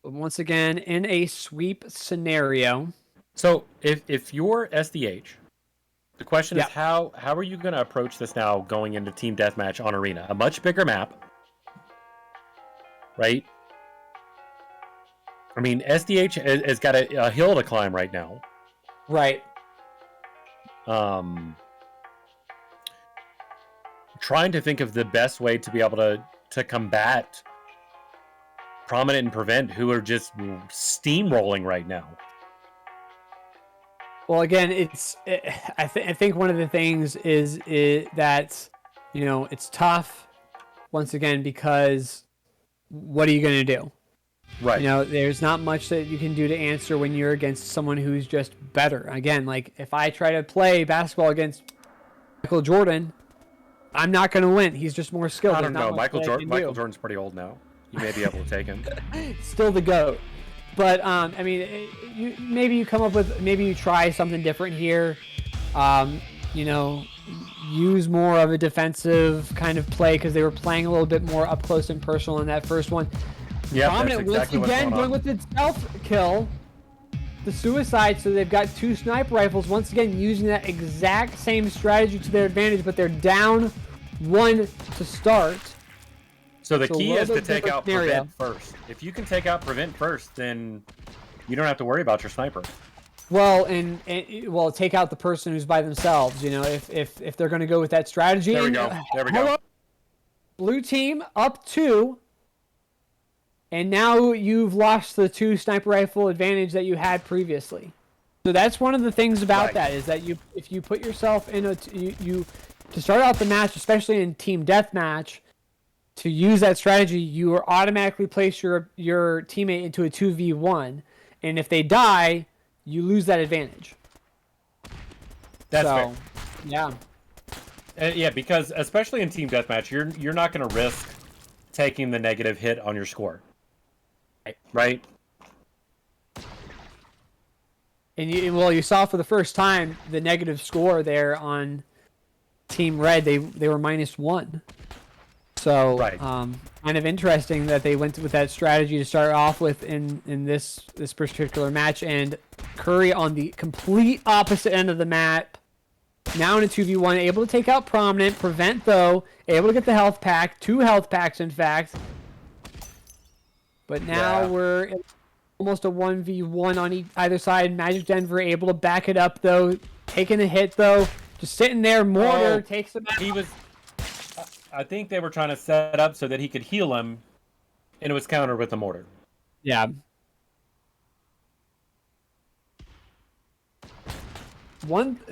Once again, in a sweep scenario. So if you're SDH, the question is how are you going to approach this now going into Team Deathmatch on Arena? A much bigger map, right? I mean, SDH has got a hill to climb right now. Right. Trying to think of the best way to be able to combat Prominent and Prevent, who are just steamrolling right now. Well, again, I think one of the things is that, it's tough, once again, because what are you going to do? Right. There's not much that you can do to answer when you're against someone who's just better. Again, like, if I try to play basketball against Michael Jordan, I'm not going to win. He's just more skilled. I don't know. Michael Jordan's pretty old now. You may be able to take him. Still the GOAT. But, maybe you come up with, maybe you try something different here. Use more of a defensive kind of play, because they were playing a little bit more up close and personal in that first one. Yeah, Prominent once again going with the stealth kill, the suicide. So they've got 2 sniper rifles, once again using that exact same strategy to their advantage, but they're down 1 to start. So the key is to take out Prevent first. If you can take out Prevent first, then you don't have to worry about your sniper. Well, and take out the person who's by themselves. If they're going to go with that strategy. There we go. Blue team up 2, and now you've lost the 2 sniper rifle advantage that you had previously. So that's one of the things about that, is that if you put yourself in to start out the match, especially in team deathmatch, to use that strategy, you are automatically place your teammate into a 2v1, and if they die, you lose that advantage. That's fair. Yeah. Yeah, because especially in team deathmatch, you're not going to risk taking the negative hit on your score. Right? And you saw for the first time the negative score there on Team Red. They were -1. So, kind of interesting that they went with that strategy to start off with in this particular match. And Curry on the complete opposite end of the map, now in a 2v1, able to take out Prominent. Prevent, though, able to get the health pack, 2 health packs, in fact. But now we're in almost a 1v1 on either side. Magic Denver able to back it up, though, taking a hit, though, just sitting there. Mortar takes him out. I think they were trying to set up so that he could heal him, and it was countered with the mortar. Yeah.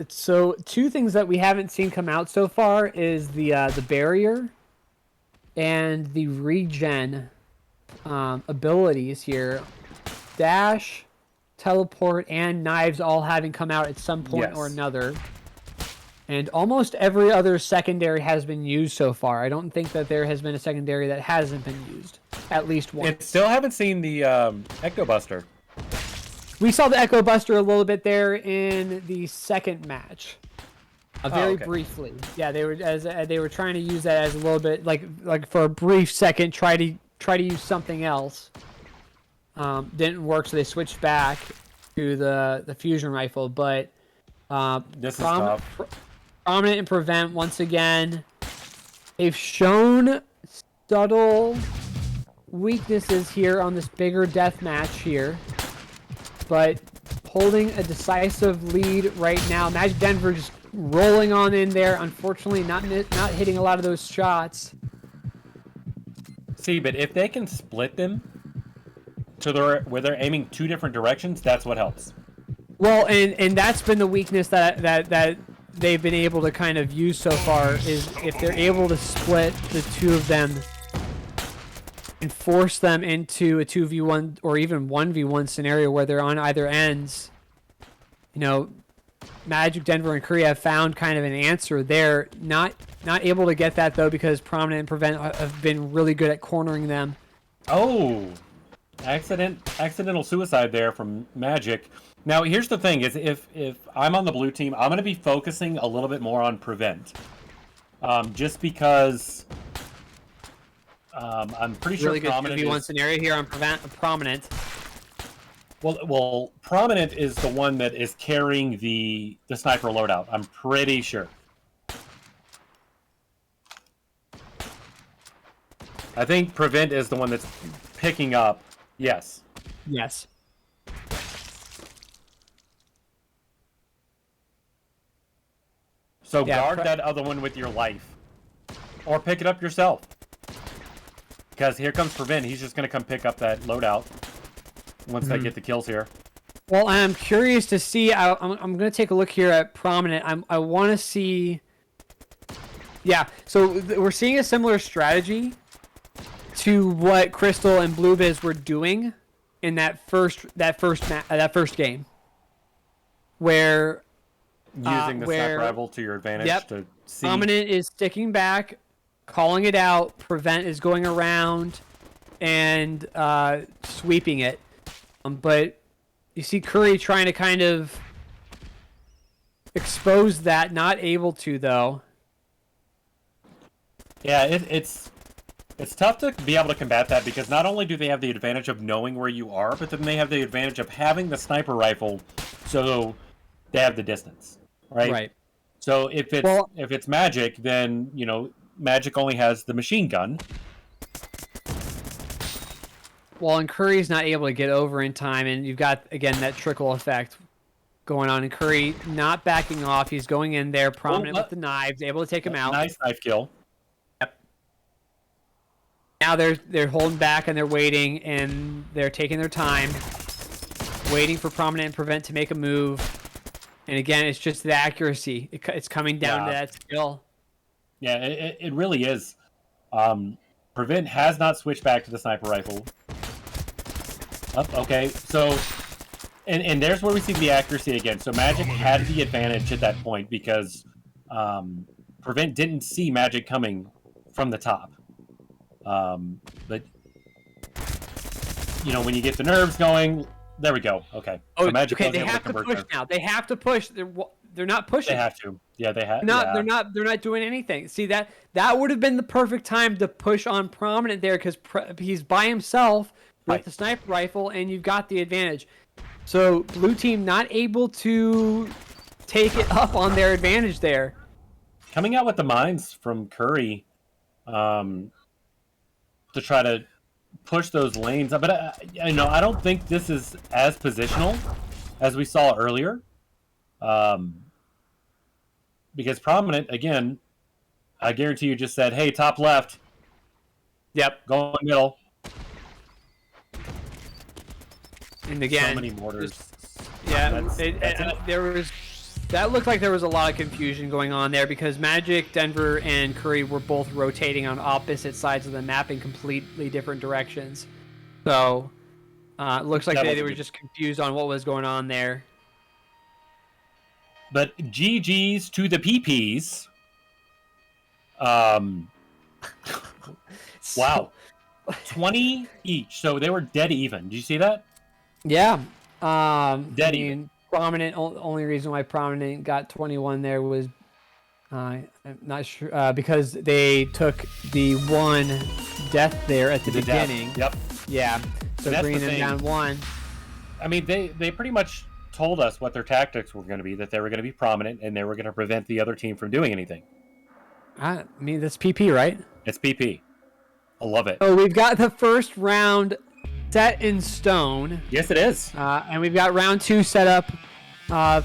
So two things that we haven't seen come out so far is the barrier and the regen abilities here. Dash, teleport, and knives all having come out at some point or another. And almost every other secondary has been used so far. I don't think that there has been a secondary that hasn't been used. At least once. Still haven't seen the Ecto Buster. We saw the Echo Buster a little bit there in the second match, very briefly. Yeah, they were trying to use that as a little bit like for a brief second, try to use something else. Didn't work, so they switched back to the fusion rifle. But this is tough. Prominent and Prevent once again. They've shown subtle weaknesses here on this bigger death match here. But holding a decisive lead right now. Magic Denver just rolling on in there. Unfortunately, not hitting a lot of those shots. See, but if they can split them to where they're aiming two different directions, that's what helps. Well, and that's been the weakness that they've been able to kind of use so far is if they're able to split the two of them and force them into a 2v1 or even 1v1 scenario where they're on either ends. You know, Magic Denver and Korea have found kind of an answer there. Not able to get that though because Prominent and Prevent have been really good at cornering them. Oh, accidental suicide there from Magic. Now here's the thing: is if I'm on the blue team, I'm going to be focusing a little bit more on Prevent, just because. I'm pretty sure really good Prominent 2v1 scenario here on Prominent. Well, Prominent is the one that is carrying the sniper loadout. I'm pretty sure. I think Prevent is the one that's picking up. Yes. Yes. So guard that other one with your life, or pick it up yourself. Because here comes Prevent. He's just going to come pick up that loadout once they get the kills here. Well, I'm curious to see. I'm going to take a look here at Prominent. I want to see. Yeah, so we're seeing a similar strategy to what Crystal and Blue Biz were doing in that first game, where using the sniper rifle to your advantage to see. Prominent is sticking back, calling it out. Prevent is going around and sweeping it. But you see Curry trying to kind of expose that, not able to though. Yeah, it's tough to be able to combat that because not only do they have the advantage of knowing where you are, but then they have the advantage of having the sniper rifle, so they have the distance, right? Right. So if it's Magic, then Magic only has the machine gun. Well, and Curry's not able to get over in time, and you've got, again, that trickle effect going on. And Curry not backing off. He's going in there, Prominent with the knives, able to take him out. Nice knife kill. Yep. Now they're holding back, and they're waiting, and they're taking their time, waiting for Prominent and Prevent to make a move. And again, it's just the accuracy. It's coming down to that skill. Yeah, it really is. Prevent has not switched back to the sniper rifle. Okay, so and there's where we see the accuracy again. So Magic had the advantage at that point because Prevent didn't see Magic coming from the top. But when you get the nerves going, there we go. Okay. Oh, so Magic okay. They have to push now. They have to push. They're not pushing. They have to. Yeah, they have. They're not doing anything. See that would have been the perfect time to push on Prominent there because he's by himself with the sniper rifle, and you've got the advantage. So blue team not able to take it up on their advantage there. Coming out with the mines from Curry, to try to push those lanes, but I don't think this is as positional as we saw earlier. Because Prominent, again, I guarantee you just said, hey, top left. Yep. Go in the middle. And again, so many mortars. there That looked like there was a lot of confusion going on there because Magic, Denver, and Curry were both rotating on opposite sides of the map in completely different directions. So it looks like they were just confused on what was going on there. But GG's to the PPs. Wow. 20 each. So they were dead even. Did you see that? Yeah. Dead even. Prominent. Only reason why Prominent got 21 there was I'm not sure because they took the one death there at the beginning. Yep. Yeah. So bringing them down one. I mean, they pretty much told us what their tactics were going to be. That they were going to be Prominent and they were going to prevent the other team from doing anything. I mean, that's PP, right? It's PP. I love it. Oh, we've got the first round set in stone. Yes, it is. And we've got round 2 set up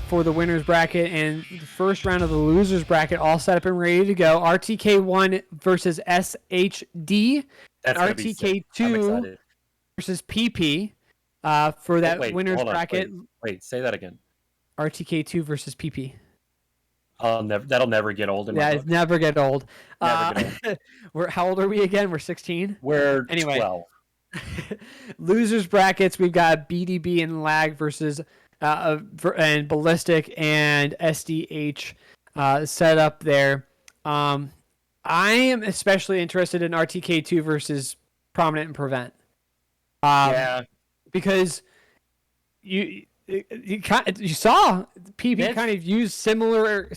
for the winner's bracket and the first round of the loser's bracket all set up and ready to go. RTK1 versus SHD. That's RTK2 versus PP for that winner's bracket. Wait, say that again. RTK2 versus PP. That'll never get old. It's never get old. Never get old. How old are we again? We're 16? We're 12. Losers brackets, we've got BDB and Lag versus and Ballistic and SDH set up there. I am especially interested in RTK2 versus Prominent and Prevent. Yeah. Because you saw PP kind of use similar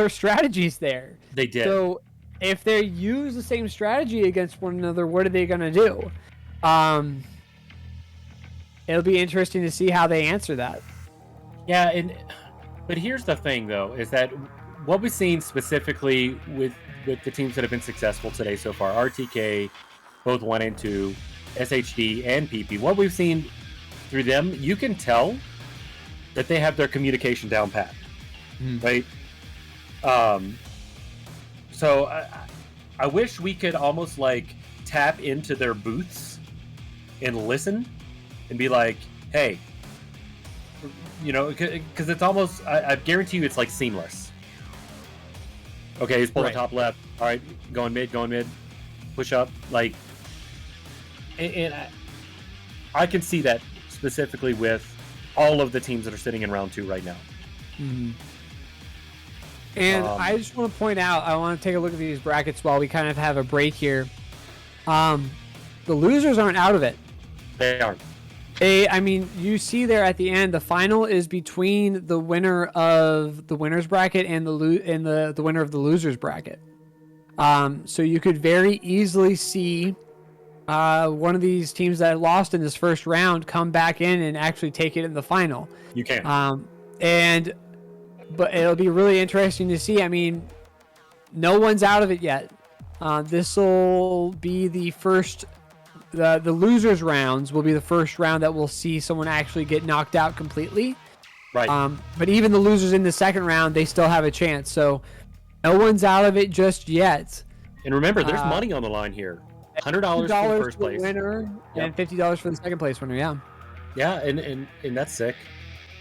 strategies there. They did. So if they use the same strategy against one another, what are they going to do? It'll be interesting to see how they answer that. Yeah, but here's the thing, though, is that what we've seen specifically with the teams that have been successful today so far, RTK, both 1 and 2, SHD, and PP, what we've seen through them, you can tell that they have their communication down pat, right? So I wish we could almost like tap into their booths and listen and be like, hey, because it's almost, I guarantee you it's like seamless. Okay, he's pulling top left. All right, going mid, push up. Like, and I can see that specifically with all of the teams that are sitting in round 2 right now. Mm-hmm. And I just want to point out, I want to take a look at these brackets while we kind of have a break here. The losers aren't out of it. They aren't. I mean, you see there at the end, the final is between the winner of the winner's bracket and the winner of the loser's bracket. So you could very easily see one of these teams that lost in this first round come back in and actually take it in the final. You can. But it'll be really interesting to see. I mean, no one's out of it yet. This will be the first. The losers rounds will be the first round that we'll see someone actually get knocked out completely. Right. But even the losers in the second round, they still have a chance. So no one's out of it just yet. And remember, there's money on the line here. $100 for the first place winner, and $50 for the second place winner. Yeah. Yeah, and that's sick.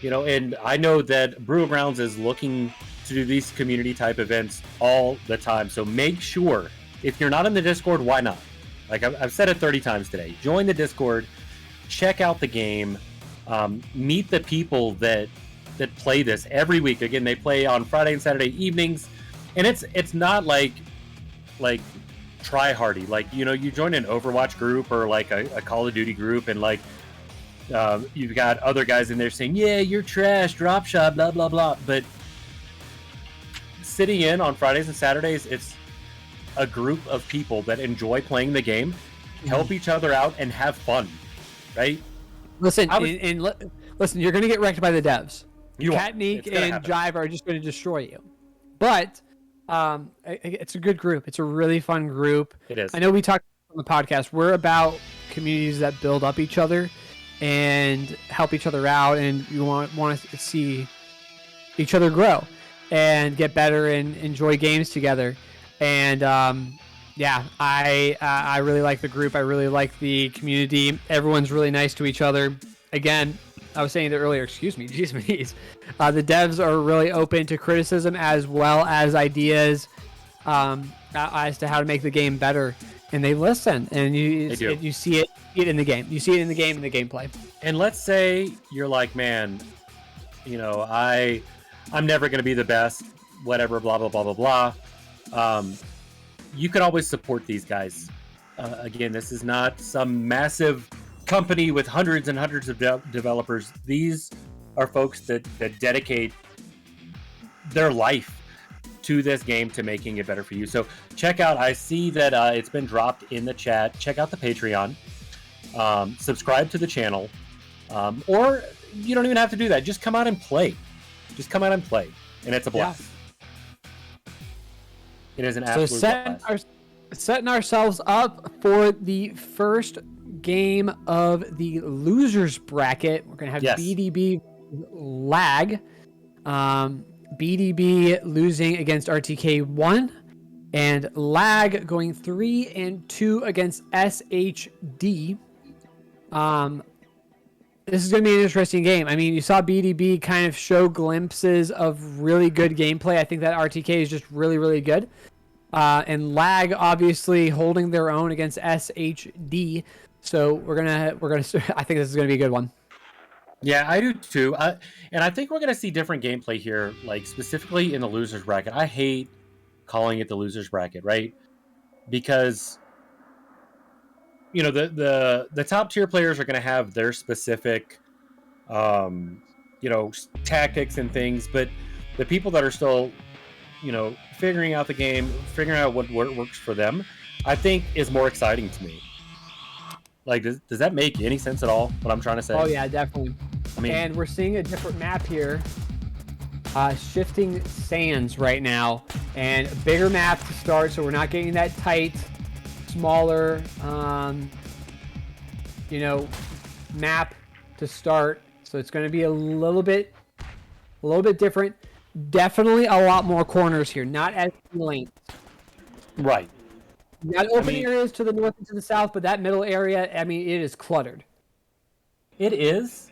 And I know that Brew Grounds is looking to do these community type events all the time. So make sure, if you're not in the Discord, why not? Like I've said it 30 times today. Join the Discord, check out the game, meet the people that play this every week. Again, they play on Friday and Saturday evenings, and it's not like try hardy. Like you join an Overwatch group or like a Call of Duty group, and like you've got other guys in there saying, "Yeah, you're trash, drop shot, blah blah blah." But sitting in on Fridays and Saturdays, it's a group of people that enjoy playing the game, help each other out, and have fun, right? Listen, listen, you're going to get wrecked by the devs. Catnik and Jive are just going to destroy you. But it's a good group. It's a really fun group. It is. I know we talked on the podcast. We're about communities that build up each other and help each other out, and you want to see each other grow and get better and enjoy games together. And I really like the group. I really like the community. Everyone's really nice to each other. Again, I was saying that earlier. Excuse me. Jeez, Louise. The devs are really open to criticism as well as ideas as to how to make the game better, and they listen. And you see it in the game. You see it in the game, in the gameplay. And let's say you're like, man, you know, I'm never going to be the best, whatever, blah, blah, blah, blah, blah. You can always support these guys. Again, this is not some massive company with hundreds and hundreds of developers. These are folks that dedicate their life to this game to making it better for you. So check out, I see that it's been dropped in the chat. Check out the Patreon. Subscribe to the channel. Or you don't even have to do that. Just come out and play. Just come out and play. And it's a blast. Yeah. It is an absolute blast. Setting ourselves up for the first game of the losers bracket. We're going to have BDB lag. BDB losing against RTK1 and lag going 3-2 against SHD. This is going to be an interesting game. I mean, you saw BDB kind of show glimpses of really good gameplay. I think that RTK is just really, really good. And lag obviously holding their own against SHD. So we're gonna. I think this is gonna be a good one. Yeah, I do too. And I think we're gonna see different gameplay here, like specifically in the losers bracket. I hate calling it the losers bracket, right? Because you know the top tier players are gonna have their specific, you know, tactics and things, but the people that are still, you know, figuring out the game, figuring out what works for them, I think is more exciting to me. Like, does that make any sense at all, what I'm trying to say? Oh, yeah, definitely. I mean, and we're seeing a different map here. Shifting sands right now. And a bigger map to start, so we're not getting that tight, smaller, you know, map to start. So it's going to be a little bit different. Definitely a lot more corners here, not as length. Right. You got open areas to the north and to the south, but that middle area, I mean, it is cluttered. It is.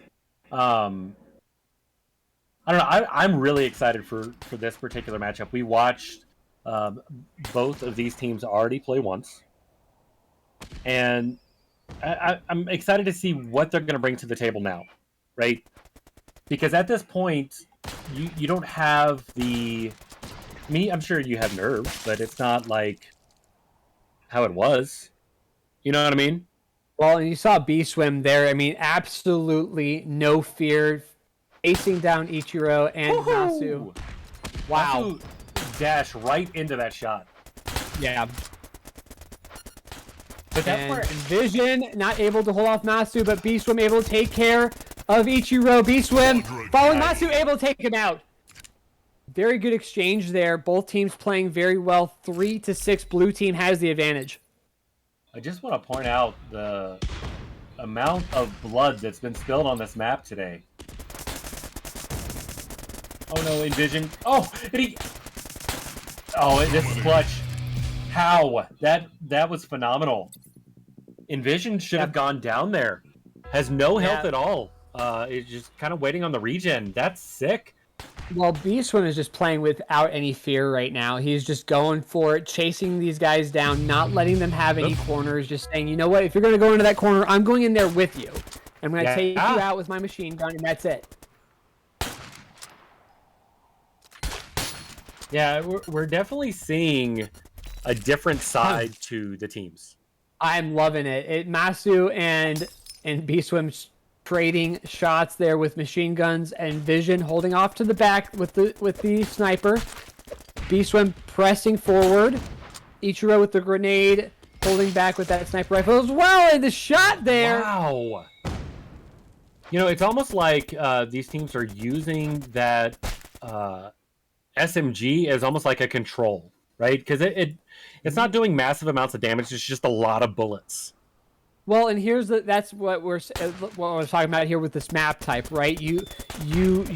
I don't know. I'm really excited for this particular matchup. We watched both of these teams already play once, and I'm excited to see what they're going to bring to the table now, right? Because at this point, you don't have the... I'm sure you have nerves, but it's not like how it was. You know what I mean? Well, and you saw B-Swim there. I mean, absolutely no fear. Facing down Ichiro and Masu. Wow. Masu dash right into that shot. Yeah. But that's where Vision not able to hold off Masu, but B-Swim able to take care of Ichiro. B-Swim following Masu, able to take him out. Very good exchange there. Both teams playing very well. 3-6. Blue team has the advantage. I just want to point out the amount of blood that's been spilled on this map today. Oh no, Envision. Oh, and he... Oh, this is clutch. How? That was phenomenal. Envision should have gone down there. Has no health at all. It's just kind of waiting on the regen. That's sick. Well, B-Swim is just playing without any fear right now. He's just going for it, chasing these guys down, not letting them have any corners, just saying, you know what, if you're going to go into that corner, I'm going in there with you. I'm going to take you out with my machine gun, and that's it. Yeah, we're definitely seeing a different side to the teams. I'm loving it. Masu and B-Swim trading shots there with machine guns, and Vision holding off to the back with the sniper. B-Swim pressing forward. Ichiro with the grenade, holding back with that sniper rifle as well, and the shot there. Wow. You know, it's almost like these teams are using that SMG as almost like a control, right? Because it's not doing massive amounts of damage. It's just a lot of bullets. Well, and that's what we're talking about here with this map type, right? You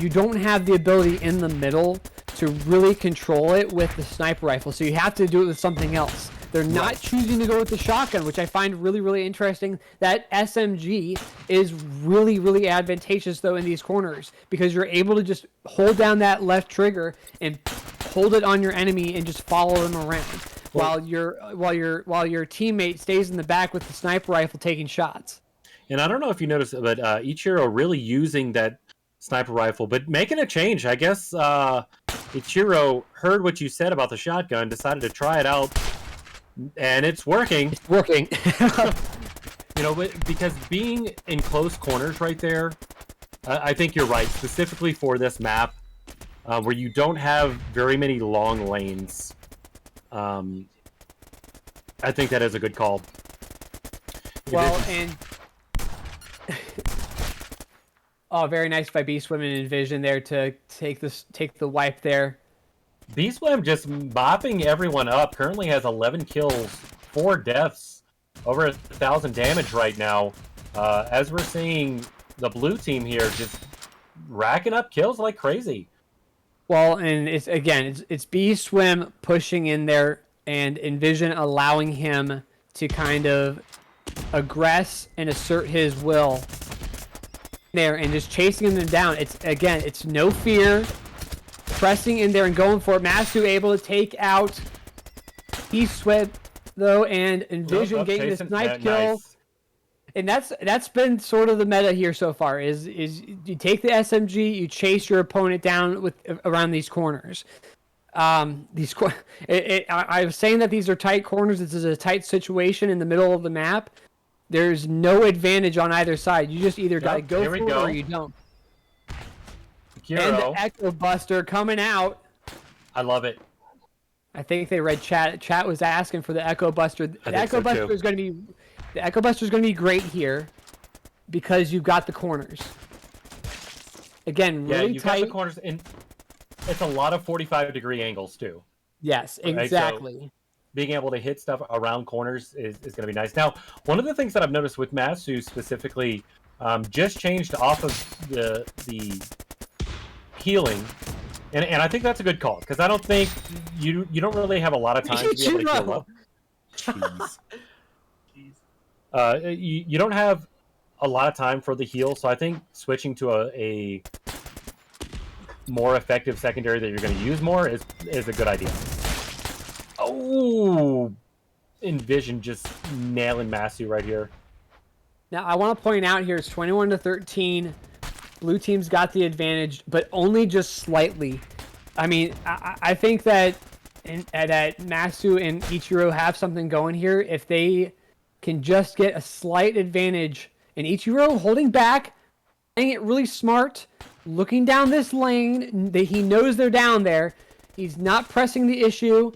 don't have the ability in the middle to really control it with the sniper rifle, so you have to do it with something else. They're not choosing to go with the shotgun, which I find really, really interesting. That SMG is really, really advantageous, though, in these corners, because you're able to just hold down that left trigger and hold it on your enemy and just follow them around while your teammate stays in the back with the sniper rifle taking shots. And I don't know if you noticed, but Ichiro really using that sniper rifle, but making a change. I guess Ichiro heard what you said about the shotgun, decided to try it out, and it's working. It's working. You know, because being in close corners right there, I think you're right, specifically for this map, where you don't have very many long lanes. I think that is a good call. Well, and oh, very nice by B-Swim and Envision there to take the wipe there. B-Swim just bopping everyone up. Currently has 11 kills, 4 deaths, over 1,000 damage right now. As we're seeing the blue team here just racking up kills like crazy. Well, and it's B-Swim pushing in there and Envision allowing him to kind of aggress and assert his will there and just chasing them down. It's no fear, pressing in there and going for it. Masu able to take out B-Swim though, and Envision getting the snipe kill. Nice. And that's been sort of the meta here so far. Is you take the SMG, you chase your opponent down around these corners. I was saying that these are tight corners. This is a tight situation in the middle of the map. There's no advantage on either side. You just either gotta go for it or you don't. Hero. And the Echo Buster coming out. I love it. I think they read chat. Chat was asking for the Echo Buster. The Echo Buster is going to be great here because you've got the corners. Again, really you've tight. got the corners, and it's a lot of 45-degree angles too. Yes, exactly. So being able to hit stuff around corners is going to be nice. Now, one of the things that I've noticed with Masu specifically, just changed off of the healing, and I think that's a good call because I don't think you don't really have a lot of time to be able to heal up. Jeez. You don't have a lot of time for the heal, so I think switching to a more effective secondary that you're going to use more is a good idea. Oh, Envision just nailing Masu right here. Now I want to point out here it's 21-13. Blue team's got the advantage, but only just slightly. I mean, I think that that Masu and Ichiro have something going here. If they can just get a slight advantage, and Ichiro holding back, playing it really smart, looking down this lane, he knows they're down there. He's not pressing the issue,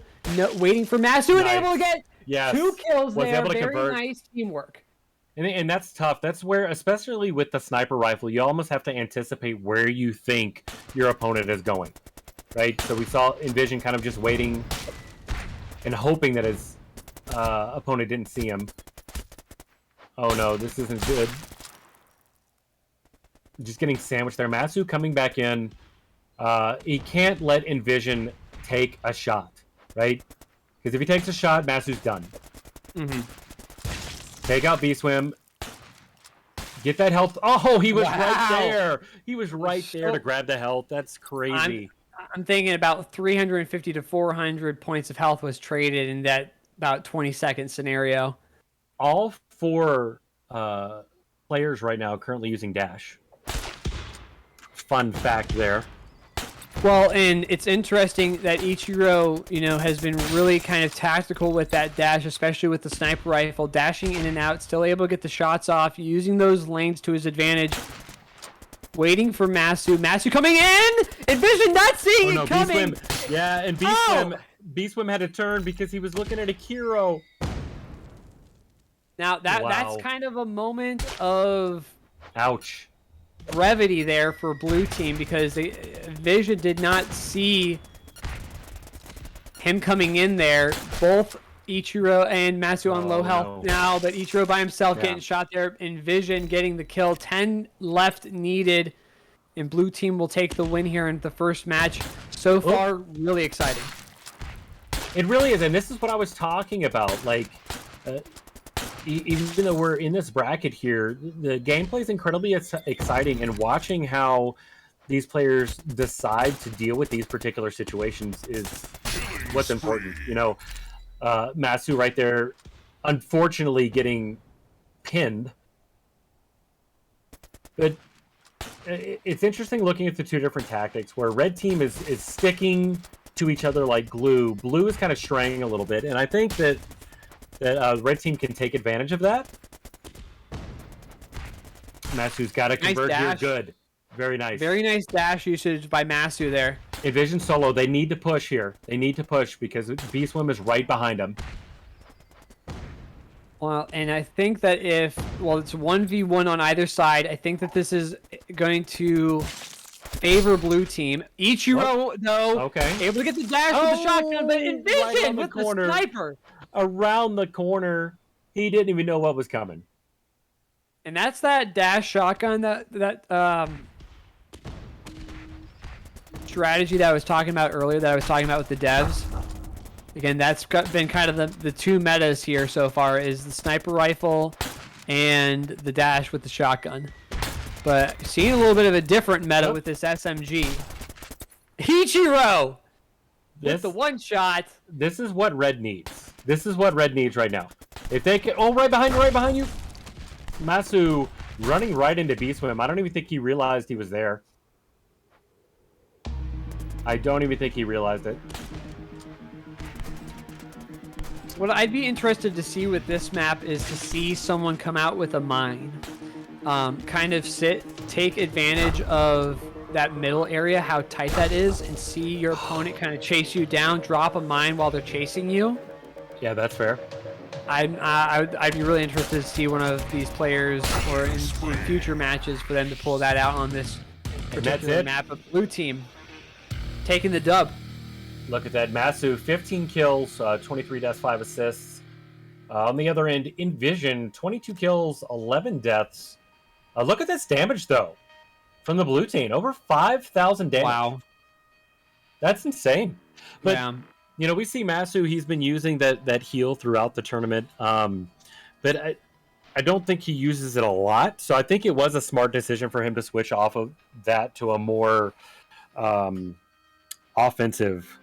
waiting for Masu and able to get 2 kills there. Very nice teamwork. And that's tough. That's where, especially with the sniper rifle, you almost have to anticipate where you think your opponent is going, right? So we saw Envision kind of just waiting and hoping that his opponent didn't see him. Oh no, this isn't good. Just getting sandwiched there. Masu coming back in. He can't let Envision take a shot, right? Because if he takes a shot, Masu's done. Mm-hmm. Take out B-Swim. Get that health. Oh, he was right there. He was right there to grab the health. That's crazy. I'm thinking about 350 to 400 points of health was traded in that about 20-second scenario. All 4 players right now currently using dash. Fun fact there. Well, and it's interesting that Ichiro, has been really kind of tactical with that dash, especially with the sniper rifle, dashing in and out, still able to get the shots off, using those lanes to his advantage. Waiting for Masu. Masu coming in! Envision not seeing it coming! B-Swim. Yeah, and B-Swim had to turn because he was looking at Akiro. Now, that's kind of a moment of... Ouch. Brevity there for blue team because Vision did not see him coming in there. Both Ichiro and Masu on low health now, but Ichiro by himself getting shot there, and Vision getting the kill. 10 left needed, and blue team will take the win here in the first match. So far, really exciting. It really is, and this is what I was talking about. Like, even though we're in this bracket here, the gameplay is incredibly exciting, and watching how these players decide to deal with these particular situations is what's important. You know, Masu right there, unfortunately getting pinned. But it's interesting looking at the two different tactics, where red team is sticking to each other like glue. Blue is kind of straying a little bit, and I think that red team can take advantage of that. Masu's got to convert here. Good. Very nice. Very nice dash usage by Masu there. Envision solo. They need to push here. They need to push because B-Swim is right behind them. Well, and I think that it's 1v1 on either side, I think that this is going to favor blue team. Ichiro, though, able to get the dash with the shotgun, but Envision with the sniper. Around the corner. He didn't even know what was coming. And that's that dash shotgun, that strategy that I was talking about earlier, that I was talking about with the devs. Again, that's been kind of the two metas here so far, is the sniper rifle and the dash with the shotgun. But seeing a little bit of a different meta with this SMG. Ichiro! With the one shot. This is what red needs. This is what red needs right now. If they can... Oh, right behind you! Masu running right into B-Swim. I don't even think he realized he was there. I don't even think he realized it. What I'd be interested to see with this map is to see someone come out with a mine. Kind of take advantage of that middle area, how tight that is, and see your opponent kind of chase you down, drop a mine while they're chasing you. Yeah, that's fair. I'd be really interested to see one of these players, or in future matches, for them to pull that out on this particular map of blue team. Taking the dub. Look at that. Masu, 15 kills, 23 deaths, 5 assists. On the other end, Envision, 22 kills, 11 deaths. Look at this damage, though, from the blue team. Over 5,000 damage. Wow. That's insane. But, you know, we see Masu, he's been using that heal throughout the tournament. But I don't think he uses it a lot. So I think it was a smart decision for him to switch off of that to a more offensive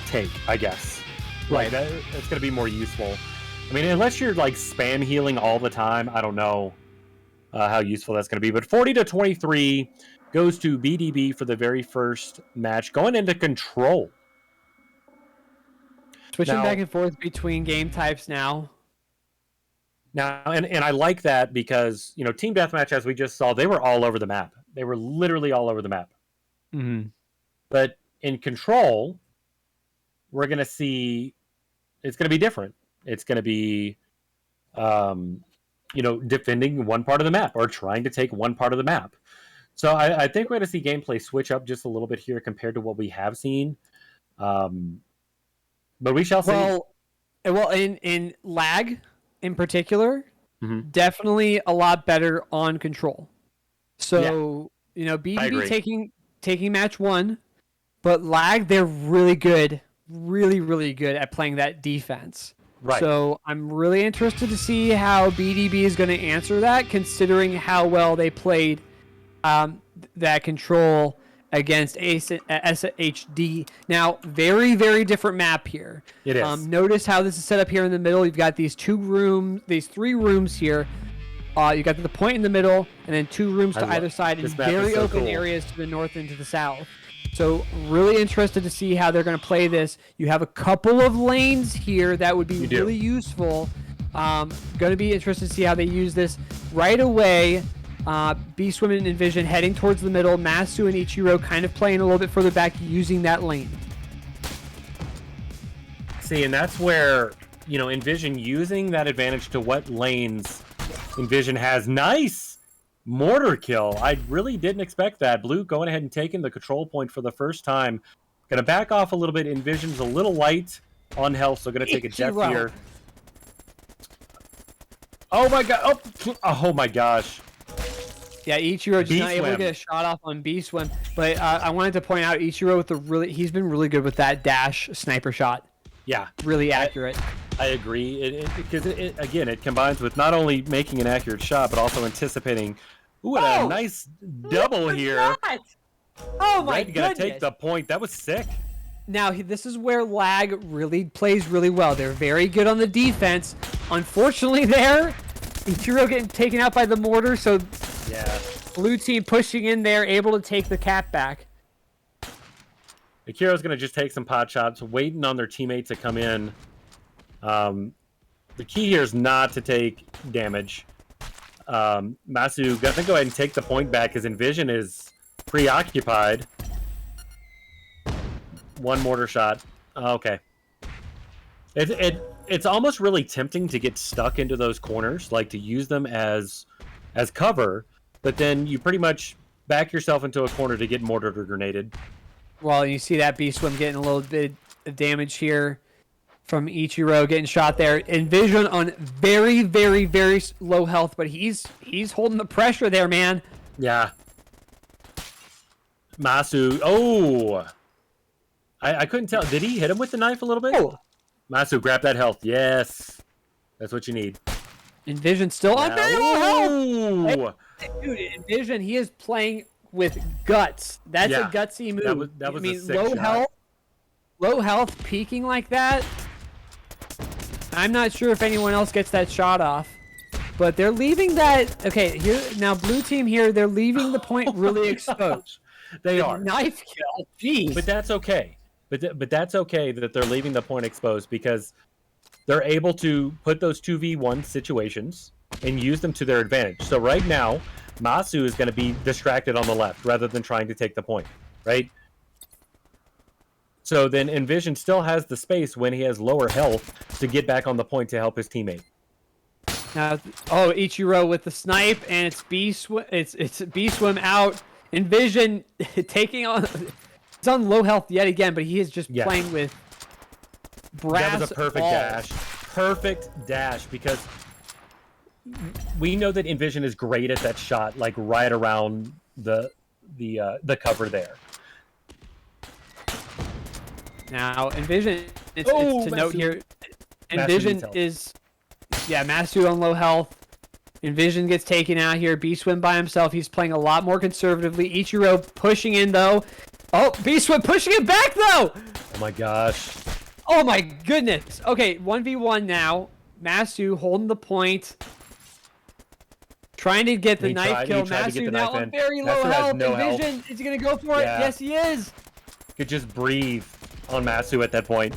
take, I guess. Right. That's going to be more useful. I mean, unless you're like spam healing all the time, I don't know how useful that's going to be. But 40-23 goes to BDB for the very first match, going into control. Switching back and forth between game types now. Now, and I like that because, you know, Team Deathmatch, as we just saw, they were all over the map. They were literally all over the map. Mm-hmm. But in control, we're going to see it's going to be different. It's going to be, you know, defending one part of the map or trying to take one part of the map. So I think we're going to see gameplay switch up just a little bit here compared to what we have seen. But we shall see. Well, in lag in particular, definitely a lot better on control. So, you know, BDB taking match one, but lag, they're really good. Really, really good at playing that defense. Right. So I'm really interested to see how BDB is going to answer that, considering how well they played that control against SHD. Now, very, very different map here. It is. Notice how this is set up here in the middle. You've got these three rooms here. You got the point in the middle, and then two rooms to either side, and very open areas to the north and to the south. So really interested to see how they're going to play this. You have a couple of lanes here that would be really useful. Going to be interested to see how they use this right away. B-Swim and Envision heading towards the middle. Masu and Ichiro kind of playing a little bit further back, using that lane. See, and that's where, you know, Envision using that advantage to what lanes Envision has. Nice! Mortar kill. I really didn't expect that. Blue going ahead and taking the control point for the first time. Going to back off a little bit. Envision's a little light on health, so going to take a death here. Oh my god! Oh my gosh! Yeah, Ichiro just not able to B-swim. get a shot off on B-swim. But I wanted to point out Ichiro with he's been really good with that dash sniper shot. Yeah, Really accurate. I agree. Because again, it combines with not only making an accurate shot, but also anticipating. Ooh, and a nice double here. Oh my Red gonna goodness! take the point. That was sick. Now, this is where lag really plays really well. They're very good on the defense. Unfortunately, Ichiro getting taken out by the mortar, so Yeah. blue team pushing in there, able to take the cap back. Akiro's gonna just take some pot shots, waiting on their teammate to come in. The key here is not to take damage. Masu, gonna go ahead and take the point back because Envision is preoccupied. One mortar shot. Okay. It's almost really tempting to get stuck into those corners, like to use them as cover, but then you pretty much back yourself into a corner to get mortared or grenaded. Well, you see that B-swim getting a little bit of damage here from Ichiro getting shot there. Envision on very, very, very low health, but he's holding the pressure there, man. Yeah. Masu. Oh! I couldn't tell. Did he hit him with the knife a little bit? Oh. Masu, grab that health. Yes. That's what you need. Envision still on very low health. Ooh! Dude, Envision, he is playing with guts. That's a gutsy move. That was I mean, a sick shot. Low health, peaking like that. I'm not sure if anyone else gets that shot off, but they're leaving that. Okay, here now, blue team here. They're leaving the point really exposed. They are. Knife kill. Jeez. But that's okay. But that's okay that they're leaving the point exposed because they're able to put those 2v1 situations and use them to their advantage. So right now, Masu is going to be distracted on the left rather than trying to take the point, right? So then Envision still has the space when he has lower health to get back on the point to help his teammate. Now, Ichiro with the snipe, and it's B-swim out. Envision taking on. He's on low health yet again, but he is just playing with brass. That was a perfect balls. dash. Perfect dash because we know that Envision is great at that shot, like right around the cover there. Now, Envision, it's to note here, Envision is, Masu on low health. Envision gets taken out here. B-swim by himself. He's playing a lot more conservatively. Ichiro pushing in, though. Oh, B-swim pushing it back, though! Oh, my gosh. Oh, my goodness. Okay, 1v1 now. Masu holding the point. Trying to get the knife kill. Masu now on very low health. Envision, is he going to go for it? Yes, he is. Could just breathe on Masu at that point.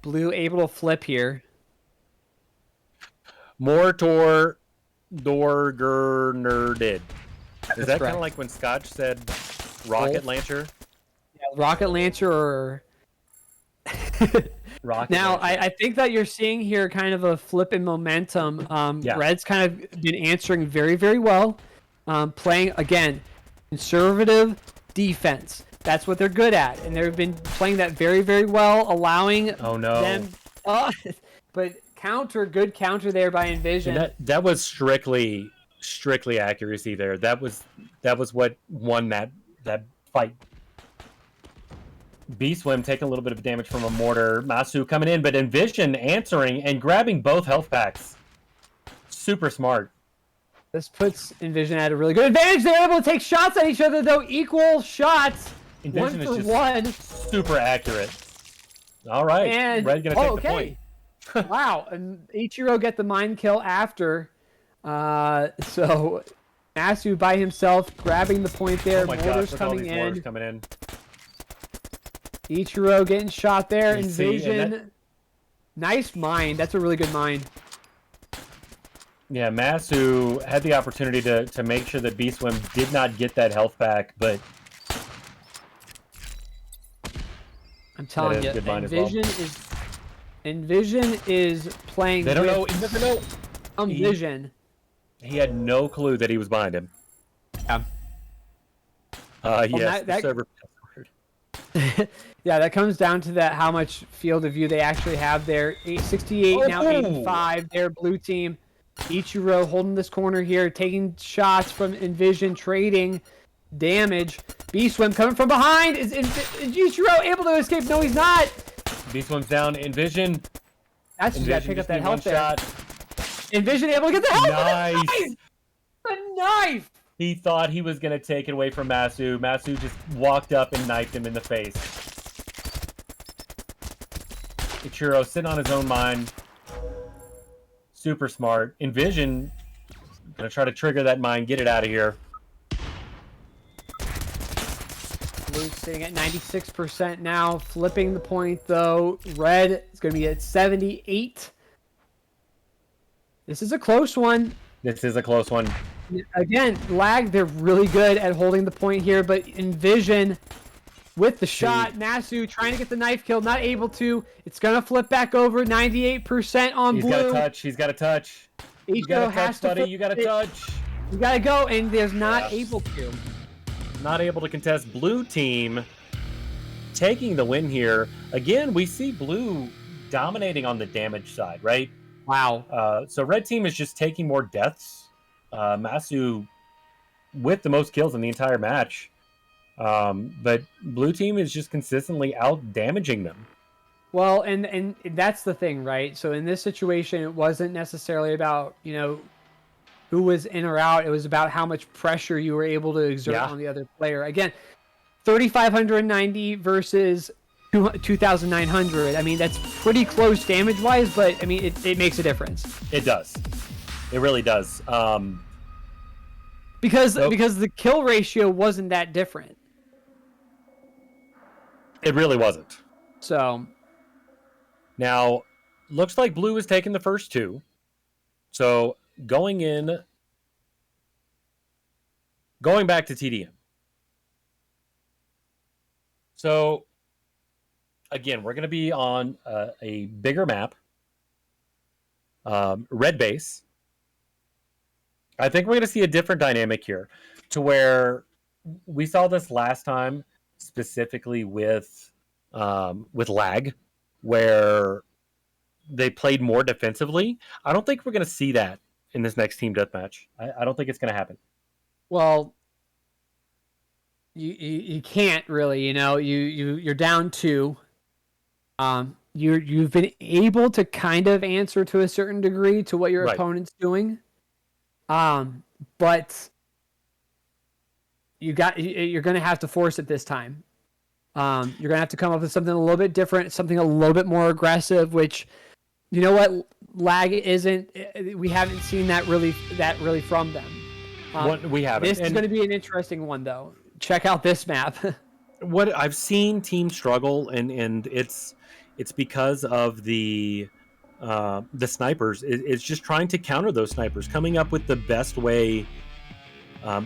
Blue able to flip here. Mortor Dorgernerded. Is that kind of like when Scotch said rocket launcher? Yeah, rocket launcher or... rocket now, launcher. I think that you're seeing here kind of a flip in momentum. Red's kind of been answering very, very well. Playing, again, conservative defense. That's what they're good at. And they've been playing that very, very well, allowing them... but good counter there by Envision. And that was strictly accuracy there. That was what won that fight. B-swim taking a little bit of damage from a mortar. Masu coming in, but Envision answering and grabbing both health packs. Super smart. This puts Envision at a really good advantage. They're able to take shots at each other, though. Equal shots. Envision one for is just one. Super accurate. All right. And Red's going to take the point. Wow, and Ichiro get the mind kill after. So Masu by himself grabbing the point there. Oh my mortars gosh, coming in. Mortars coming in. Ichiro getting shot there. Envision. Nice mine. That's a really good mine. Yeah, Masu had the opportunity to make sure that B-swim did not get that health back, but I'm telling you, Envision is playing. They don't know. He doesn't know. Envision. He had no clue that he was behind him. Yeah. Yes, the server password. Yeah, that comes down to that how much field of view they actually have there. 868 now 85. Their blue team. Ichiro holding this corner here, taking shots from Envision, trading damage. B-Swim coming from behind. Is Ichiro able to escape? No, he's not. B-Swim's down. Envision. That's just got to pick up that health there. Shot. Envision able to get the health. Nice. The knife. He thought he was going to take it away from Masu. Masu just walked up and knifed him in the face. Ichiro sitting on his own mine. Super smart. Envision gonna try to trigger that mine, get it out of here. Blue's sitting at 96% now, flipping the point though. Red is gonna be at 78. This is a close one. This is a close one. Again, lag, they're really good at holding the point here, but Envision with the shot, Masu trying to get the knife kill, not able to. It's going to flip back over, 98% on Blue. He's got a touch. He's got a touch. You got a touch, buddy. You got a touch. You got to go, and there's not able to. Not able to contest. Blue team taking the win here. Again, we see Blue dominating on the damage side, right? Wow. So red team is just taking more deaths. Masu with the most kills in the entire match. But blue team is just consistently out damaging them. Well, and that's the thing, right? So in this situation, it wasn't necessarily about, you know, who was in or out. It was about how much pressure you were able to exert on the other player. Again, 3,590 versus 2,900. I mean, that's pretty close damage-wise, but, I mean, it makes a difference. It does. It really does. Because the kill ratio wasn't that different. It really wasn't. So now, looks like blue is taking the first two. So going back to TDM. So again, we're going to be on a bigger map, red base. I think we're going to see a different dynamic here, to where we saw this last time, specifically with lag, where they played more defensively. I don't think we're going to see that in this next team deathmatch. I don't think it's going to happen. Well, you can't really, you know, you're down 2. You've been able to kind of answer to a certain degree to what your opponent's doing. But you're going to have to force it this time. You're going to have to come up with something a little bit different, something a little bit more aggressive, which, you know what, lag isn't. We haven't seen that really from them. We haven't. This is going to be an interesting one, though. Check out this map. What I've seen teams struggle, and it's because of the snipers. It's just trying to counter those snipers, coming up with the best way,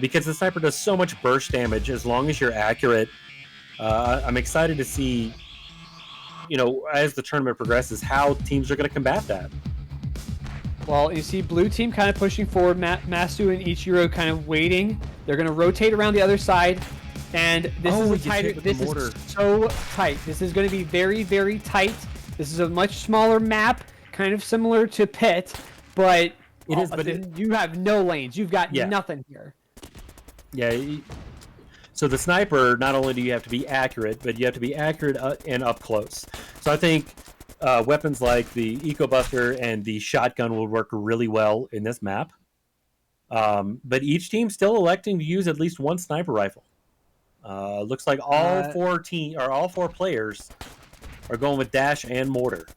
because the sniper does so much burst damage as long as you're accurate. I'm excited to see, you know, as the tournament progresses, how teams are going to combat that. Well, you see blue team kind of pushing forward, Masu and Ichiro kind of waiting. They're going to rotate around the other side, and this is so tight. This is going to be very, very tight. This is a much smaller map, kind of similar to Pit, but you have no lanes. You've got nothing here. Yeah. So the sniper, not only do you have to be accurate, but you have to be accurate and up close. So I think weapons like the Eco Buster and the shotgun will work really well in this map. But each team's still electing to use at least one sniper rifle. Looks like all four players are going with dash and mortar.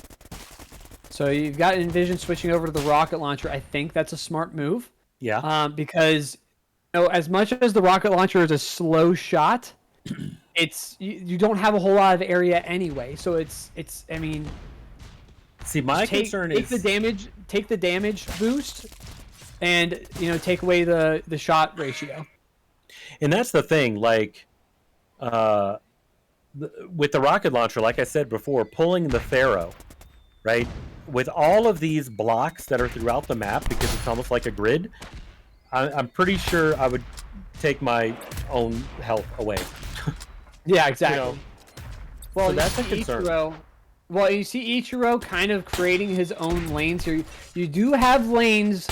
So you've got Envision switching over to the rocket launcher. I think that's a smart move. Yeah. Because, you know, as much as the rocket launcher is a slow shot, you don't have a whole lot of area anyway. So it's I mean, see, my concern is take the damage boost, and, you know, take away the shot ratio. And that's the thing, like, with the rocket launcher, like I said before, pulling the Tharoh, right? With all of these blocks that are throughout the map, because it's almost like a grid, I'm pretty sure I would take my own health away. Yeah, exactly. You know? Well, so that's a concern. Well, you see Ichiro kind of creating his own lanes here. You do have lanes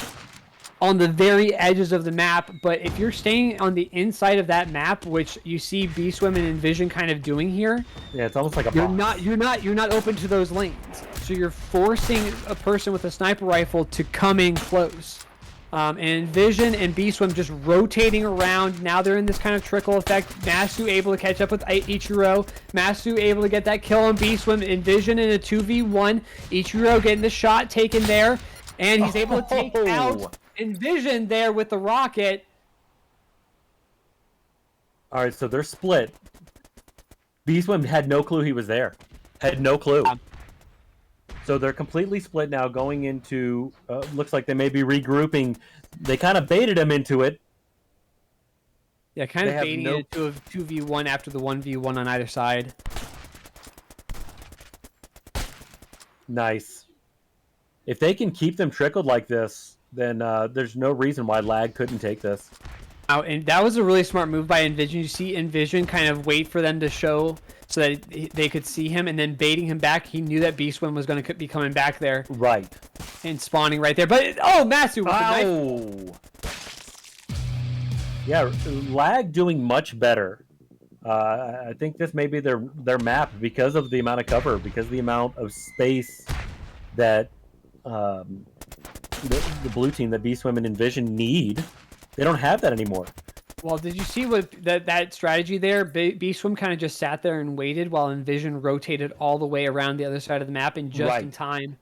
on the very edges of the map, but if you're staying on the inside of that map, which you see B-Swim and Envision kind of doing here, Yeah, it's almost like a box. you're not open to those lanes. So you're forcing a person with a sniper rifle to come in close. And Envision and B-Swim just rotating around. Now they're in this kind of trickle effect. Masu able to catch up with Ichiro. Masu able to get that kill on B-Swim. Envision in a 2v1. Ichiro getting the shot taken there. And he's able to take out Envision there with the rocket. All right, so they're split. B-Swim had no clue he was there. Had no clue. So they're completely split now, going into... looks like they may be regrouping. They kind of baited him into it. Yeah, kind of baiting it into a 2v1 after the 1v1 on either side. Nice. If they can keep them trickled like this, then there's no reason why Lag couldn't take this. Oh, and that was a really smart move by Envision. You see Envision kind of wait for them to show so that they could see him, and then baiting him back. He knew that B-Swim was going to be coming back there. Right. And spawning right there. But, oh, Masu with the knife. Yeah, Lag doing much better. I think this may be their map because of the amount of cover, because of the amount of space that the blue team, that B-Swim and Envision need. They don't have that anymore. Well, did you see what that strategy there? B-Swim kind of just sat there and waited while Envision rotated all the way around the other side of the map and just in time,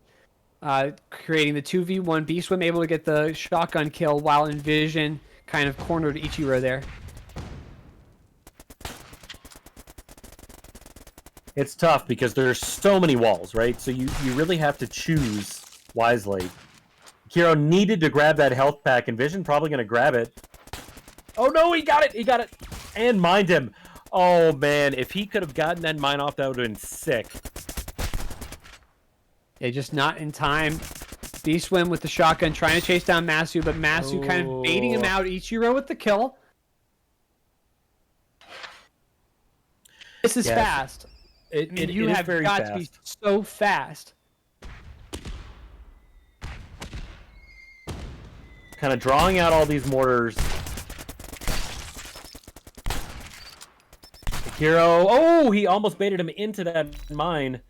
creating the 2v1. B-Swim able to get the shotgun kill while Envision kind of cornered Ichiro there. It's tough because there's so many walls, right? So you really have to choose wisely. Kiro needed to grab that health pack. Envision probably going to grab it. Oh no, he got it! He got it! And mined him. Oh man, if he could have gotten that mine off, that would have been sick. Yeah, just not in time. B-Swim with the shotgun trying to chase down Masu, but Masu kind of baiting him out. Ichiro with the kill. This is fast. You have got to be so fast. Kind of drawing out all these mortars. Hero. Oh, he almost baited him into that mine.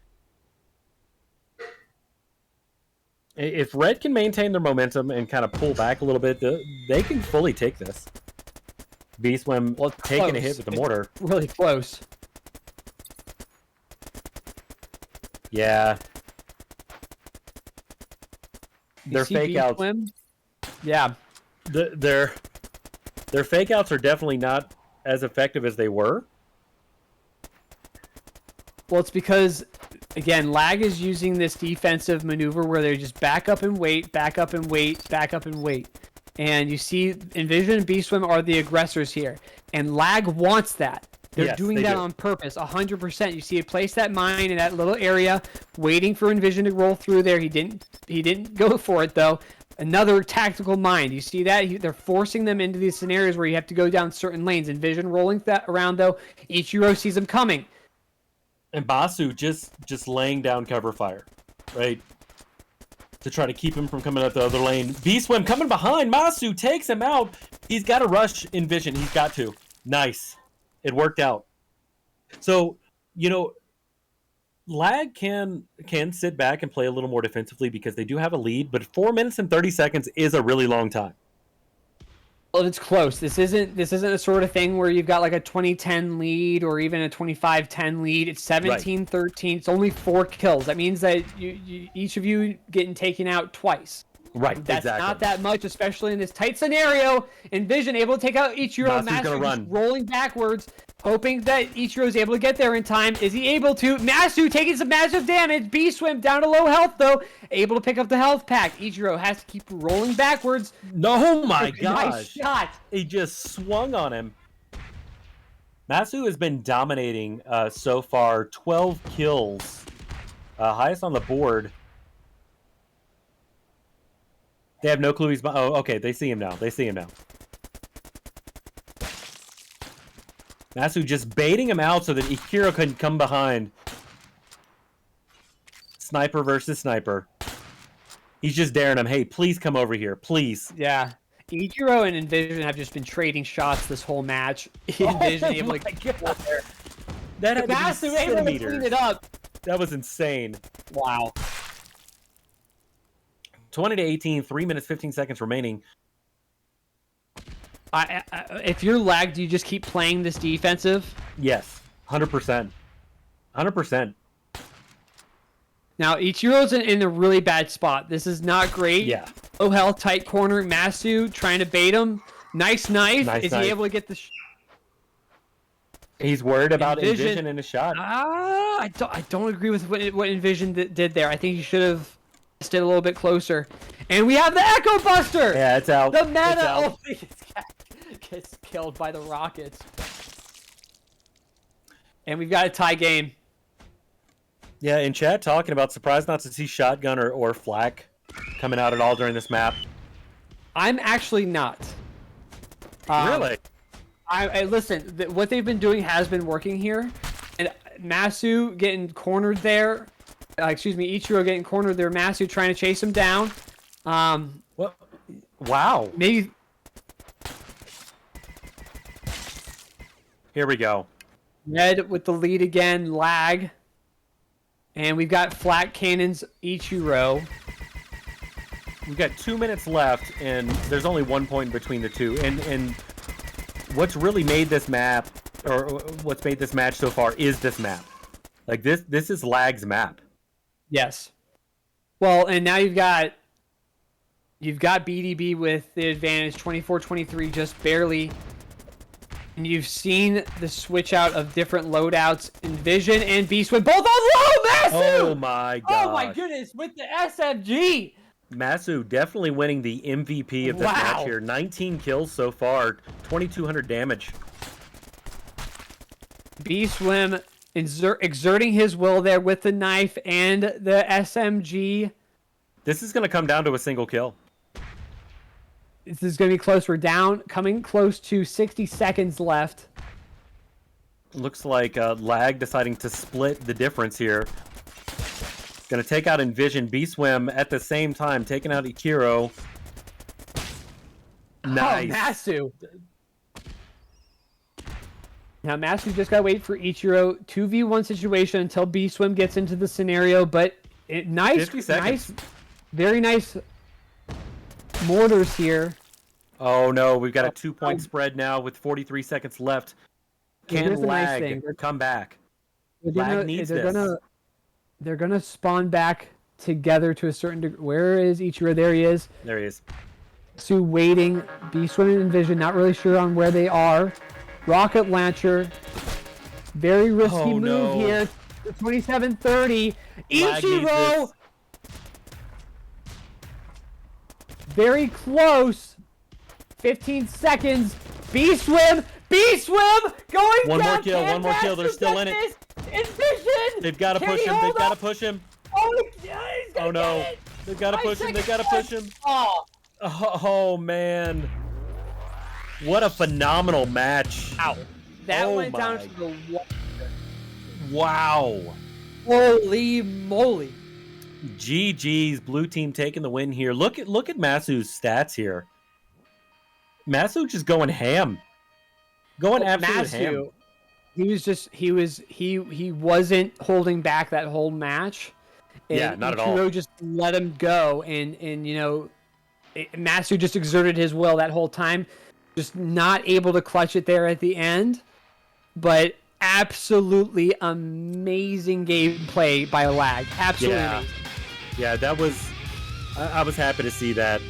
If Red can maintain their momentum and kind of pull back a little bit, they can fully take this. B-Swim taking a hit with the mortar. It's really close. Yeah. Their fake outs. Yeah. Their fake outs are definitely not as effective as they were. Well, it's because, again, Lag is using this defensive maneuver where they just back up and wait, back up and wait, back up and wait. And you see Envision and B-Swim are the aggressors here. And Lag wants that. They're doing that on purpose, 100%. You see it place that mine in that little area, waiting for Envision to roll through there. He didn't go for it, though. Another tactical mine. You see that? They're forcing them into these scenarios where you have to go down certain lanes. Envision rolling that around, though. Ichiro sees them coming. And Basu just laying down cover fire, right? To try to keep him from coming out the other lane. B-Swim coming behind. Masu takes him out. He's got to rush Envision. He's got to. Nice. It worked out. So, you know, Lag can sit back and play a little more defensively because they do have a lead, but 4 minutes and 30 seconds is a really long time. Well, it's close. This isn't a sort of thing where you've got like a 20-10 lead or even a 25-10 lead. It's 17-13. It's only 4 kills. That means that you each of you getting taken out twice. Right, That's not that much, especially in this tight scenario. Envision able to take out Ichiro. Masu just rolling backwards, hoping that Ichiro is able to get there in time. Is he able to? Masu taking some massive damage. B-Swim down to low health, though. Able to pick up the health pack. Ichiro has to keep rolling backwards. No, my gosh. Nice shot. He just swung on him. Masu has been dominating so far. 12 kills. Highest on the board. They have no clue he's... Oh, okay. They see him now. Masu just baiting him out so that Ikiro couldn't come behind. Sniper versus sniper. He's just daring him. Hey, please come over here, please. Yeah. Ichiro and Envision have just been trading shots this whole match. Envision able to get there. That had Massive to be able to centimeters. clean it up. That was insane. Wow. 20 to 18, 3 minutes, 15 seconds remaining. If you're lagged, do you just keep playing this defensive? Yes, 100%. 100%. Now, Ichiro's in a really bad spot. This is not great. Yeah. Oh, hell, tight corner. Masu trying to bait him. Nice knife. Nice is knife. he able to get the... He's worried about Envision. Envision in a shot. I don't agree with what Envision did there. I think he should have stayed a little bit closer. And we have the Echo Buster! Yeah, it's out. The It's meta out. only gets killed by the Rockets. And we've got a tie game. Yeah, in chat talking about surprised not to see shotgun or flak coming out at all during this map. I'm actually not. Really? I listen. What they've been doing has been working here, and Masu getting cornered there. Ichiro getting cornered there. Masu trying to chase him down. What? Wow. Maybe. Here we go. Red with the lead again. Lag. And we've got flat cannons. Ichiro. We've got 2 minutes left, and there's only 1 point between the two. And what's really made this map, or what's made this match so far, is this map. Like this is Lag's map. Yes. Well, and now you've got BDB with the advantage, 24-23, just barely. And you've seen the switch out of different loadouts. Envision and Beast with both on low. Masu! Oh my god. Oh my goodness, with the SFG. Masu definitely winning the MVP of this match here. 19 kills so far, 2,200 damage. B-Swim exerting his will there with the knife and the SMG. This is going to come down to a single kill. This is going to be close. We're down, coming close to 60 seconds left. Looks like Lag deciding to split the difference here. Going to take out Envision. B-Swim at the same time, taking out Ichiro. Nice. Oh, Masu. Now, Masu just got to wait for Ichiro. 2v1 situation until B-Swim gets into the scenario, but nice, very nice mortars here. Oh, no. We've got a 2-point spread now with 43 seconds left. Can Lag come back? Lag needs this. They're gonna spawn back together to a certain degree. Where is Ichiro? There he is. There he is. Sue waiting. B-Swim and Envision, not really sure on where they are. Rocket launcher. Very risky move here. 27-30. Ichiro! Very close. 15 seconds. B-Swim! B-Swim! Going down! One more kill. They're still in it. Envision! They've got to push him. They've got to push him. Oh no. They've got to push him. They've got to push him. Oh, man. What a phenomenal match. Ow. That went down to the wire. Wow. Holy moly. GG's. Blue team taking the win here. Look at Masu's stats here. Masu just going ham. Going absolute ham. He wasn't holding back that whole match. And yeah, not at all. Ichiro just let him go, and Masu just exerted his will that whole time, just not able to clutch it there at the end. But absolutely amazing gameplay by Lag. Absolutely amazing. Yeah, that was. I was happy to see that.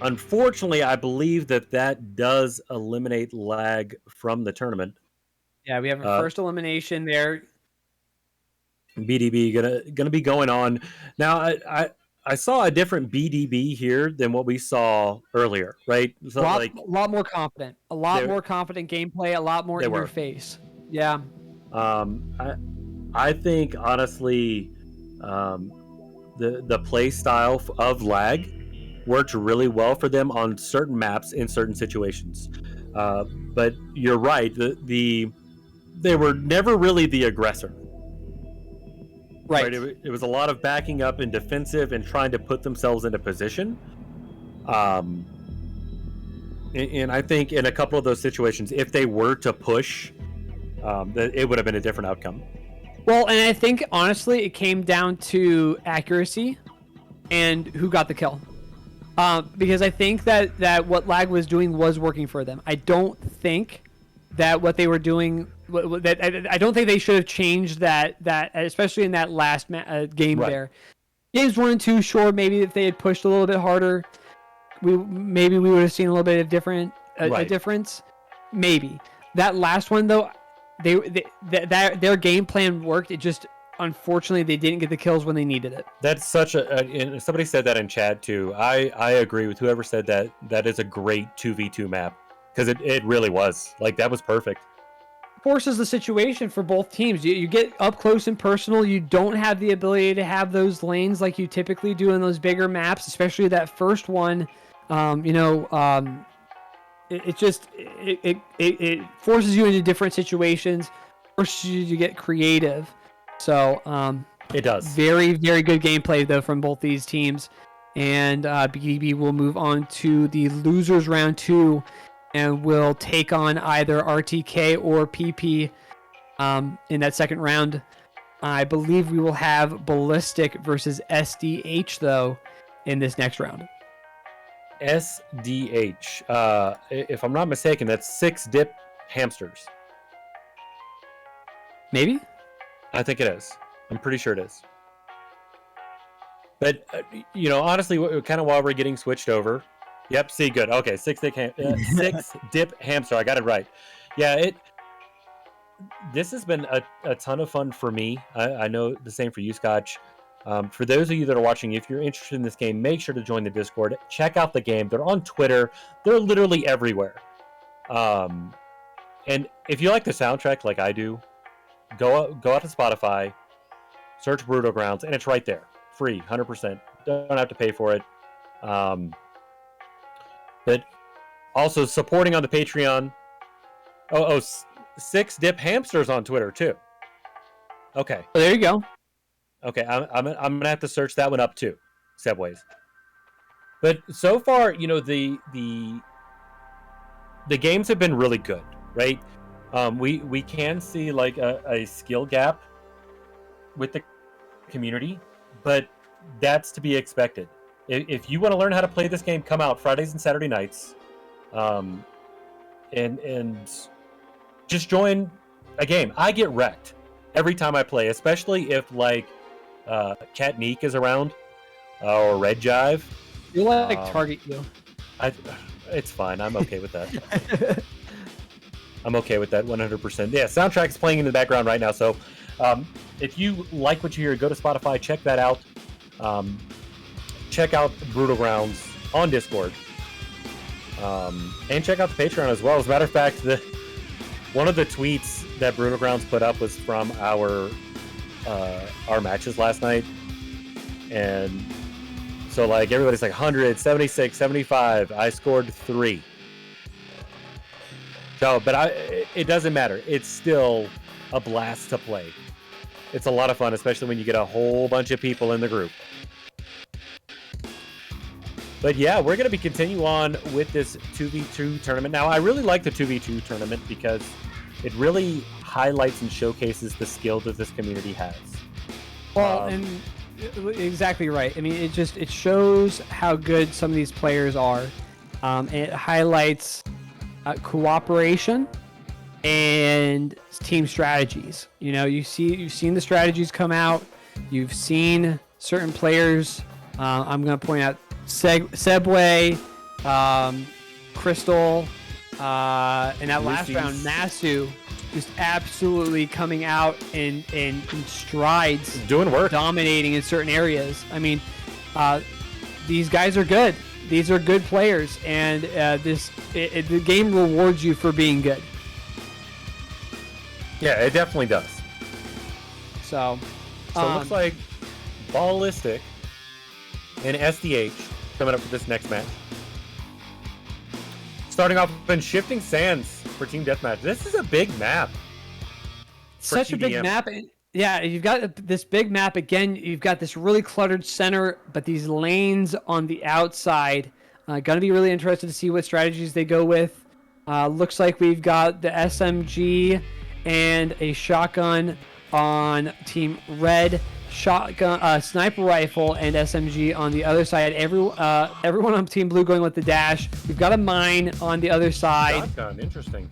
Unfortunately, I believe that does eliminate Lag from the tournament. Yeah, we have our first elimination there. BDB gonna be going on now. I saw a different BDB here than what we saw earlier, right? So a lot more confident, more confident gameplay, a lot more in your face. Yeah. I think honestly, the play style of Lag worked really well for them on certain maps in certain situations. But you're right. They were never really the aggressor. Right. It was a lot of backing up and defensive and trying to put themselves into position. And I think in a couple of those situations, if they were to push, that it would have been a different outcome. Well, and I think honestly, it came down to accuracy and who got the kill. Because I think that what Lag was doing was working for them. I don't think that what they were doing, I don't think they should have changed that especially in that last game there. Games 1 and 2, sure, maybe if they had pushed a little bit harder, we would have seen a little bit of a difference. Maybe that last one though, their game plan worked. It just unfortunately they didn't get the kills when they needed it. That's such and somebody said that in chat too. I agree with whoever said that. That is a great 2v2 map because it really was. Like, that was perfect. Forces the situation for both teams. You get up close and personal. You don't have the ability to have those lanes like you typically do in those bigger maps, especially that first one. It forces you into different situations, forces you to get creative. So it does. Very, very good gameplay though from both these teams, and BDB will move on to the losers round 2, and will take on either RTK or PP in that second round. I believe we will have Ballistic versus SDH though in this next round. SDH. If I'm not mistaken, that's 6 dip hamsters. Maybe? I think it is. I'm pretty sure it is. But, honestly, kind of while we're getting switched over. Yep, see, good. Okay, 6 dip hamster. I got it right. Yeah, this has been a ton of fun for me. I know the same for you, Scotch. For those of you that are watching, if you're interested in this game, make sure to join the Discord. Check out the game. They're on Twitter. They're literally everywhere. And if you like the soundtrack like I do, go out to Spotify, search Brutal Grounds, and it's right there. Free, 100%. Don't have to pay for it. But also supporting on the Patreon. 6 dip hamsters on Twitter too. Okay. Well, there you go. Okay, I'm gonna have to search that one up too. Sebways. But so far, the games have been really good, right? We can see like a skill gap with the community, but that's to be expected. If you want to learn how to play this game, come out Fridays and Saturday nights, and just join a game. I get wrecked every time I play, especially if like Cat Neek is around or Red Jive. You like target you. It's fine. I'm okay with that. I'm okay with that 100%. Yeah, soundtrack's playing in the background right now. So if you like what you hear, go to Spotify, check that out. Check out Brutal Grounds on Discord. And check out the Patreon as well. As a matter of fact, one of the tweets that Brutal Grounds put up was from our matches last night. And so like everybody's like 100, 76, 75. I scored 3. So, but it doesn't matter. It's still a blast to play. It's a lot of fun, especially when you get a whole bunch of people in the group. But yeah, we're going to be continue on with this 2v2 tournament. Now, I really like the 2v2 tournament because it really highlights and showcases the skill that this community has. Well, and exactly right. I mean, it shows how good some of these players are. It highlights cooperation and team strategies. You've seen the strategies come out. You've seen certain players. I'm going to point out Sebway, Crystal, in that last round, Nasu, just absolutely coming out in strides, doing work, dominating in certain areas. I mean, these guys are good. These are good players, and the game rewards you for being good. Yeah, it definitely does. So it looks like Ballistic and SDH coming up for this next match. Starting off in Shifting Sands for Team Deathmatch. This is a big map. Such a big map, Yeah, you've got this big map again. You've got this really cluttered center, but these lanes on the outside. Gonna be really interested to see what strategies they go with. Looks like we've got the SMG and a shotgun on Team Red. Shotgun, sniper rifle, and SMG on the other side. Everyone on Team Blue going with the dash. We've got a mine on the other side. Shotgun, interesting.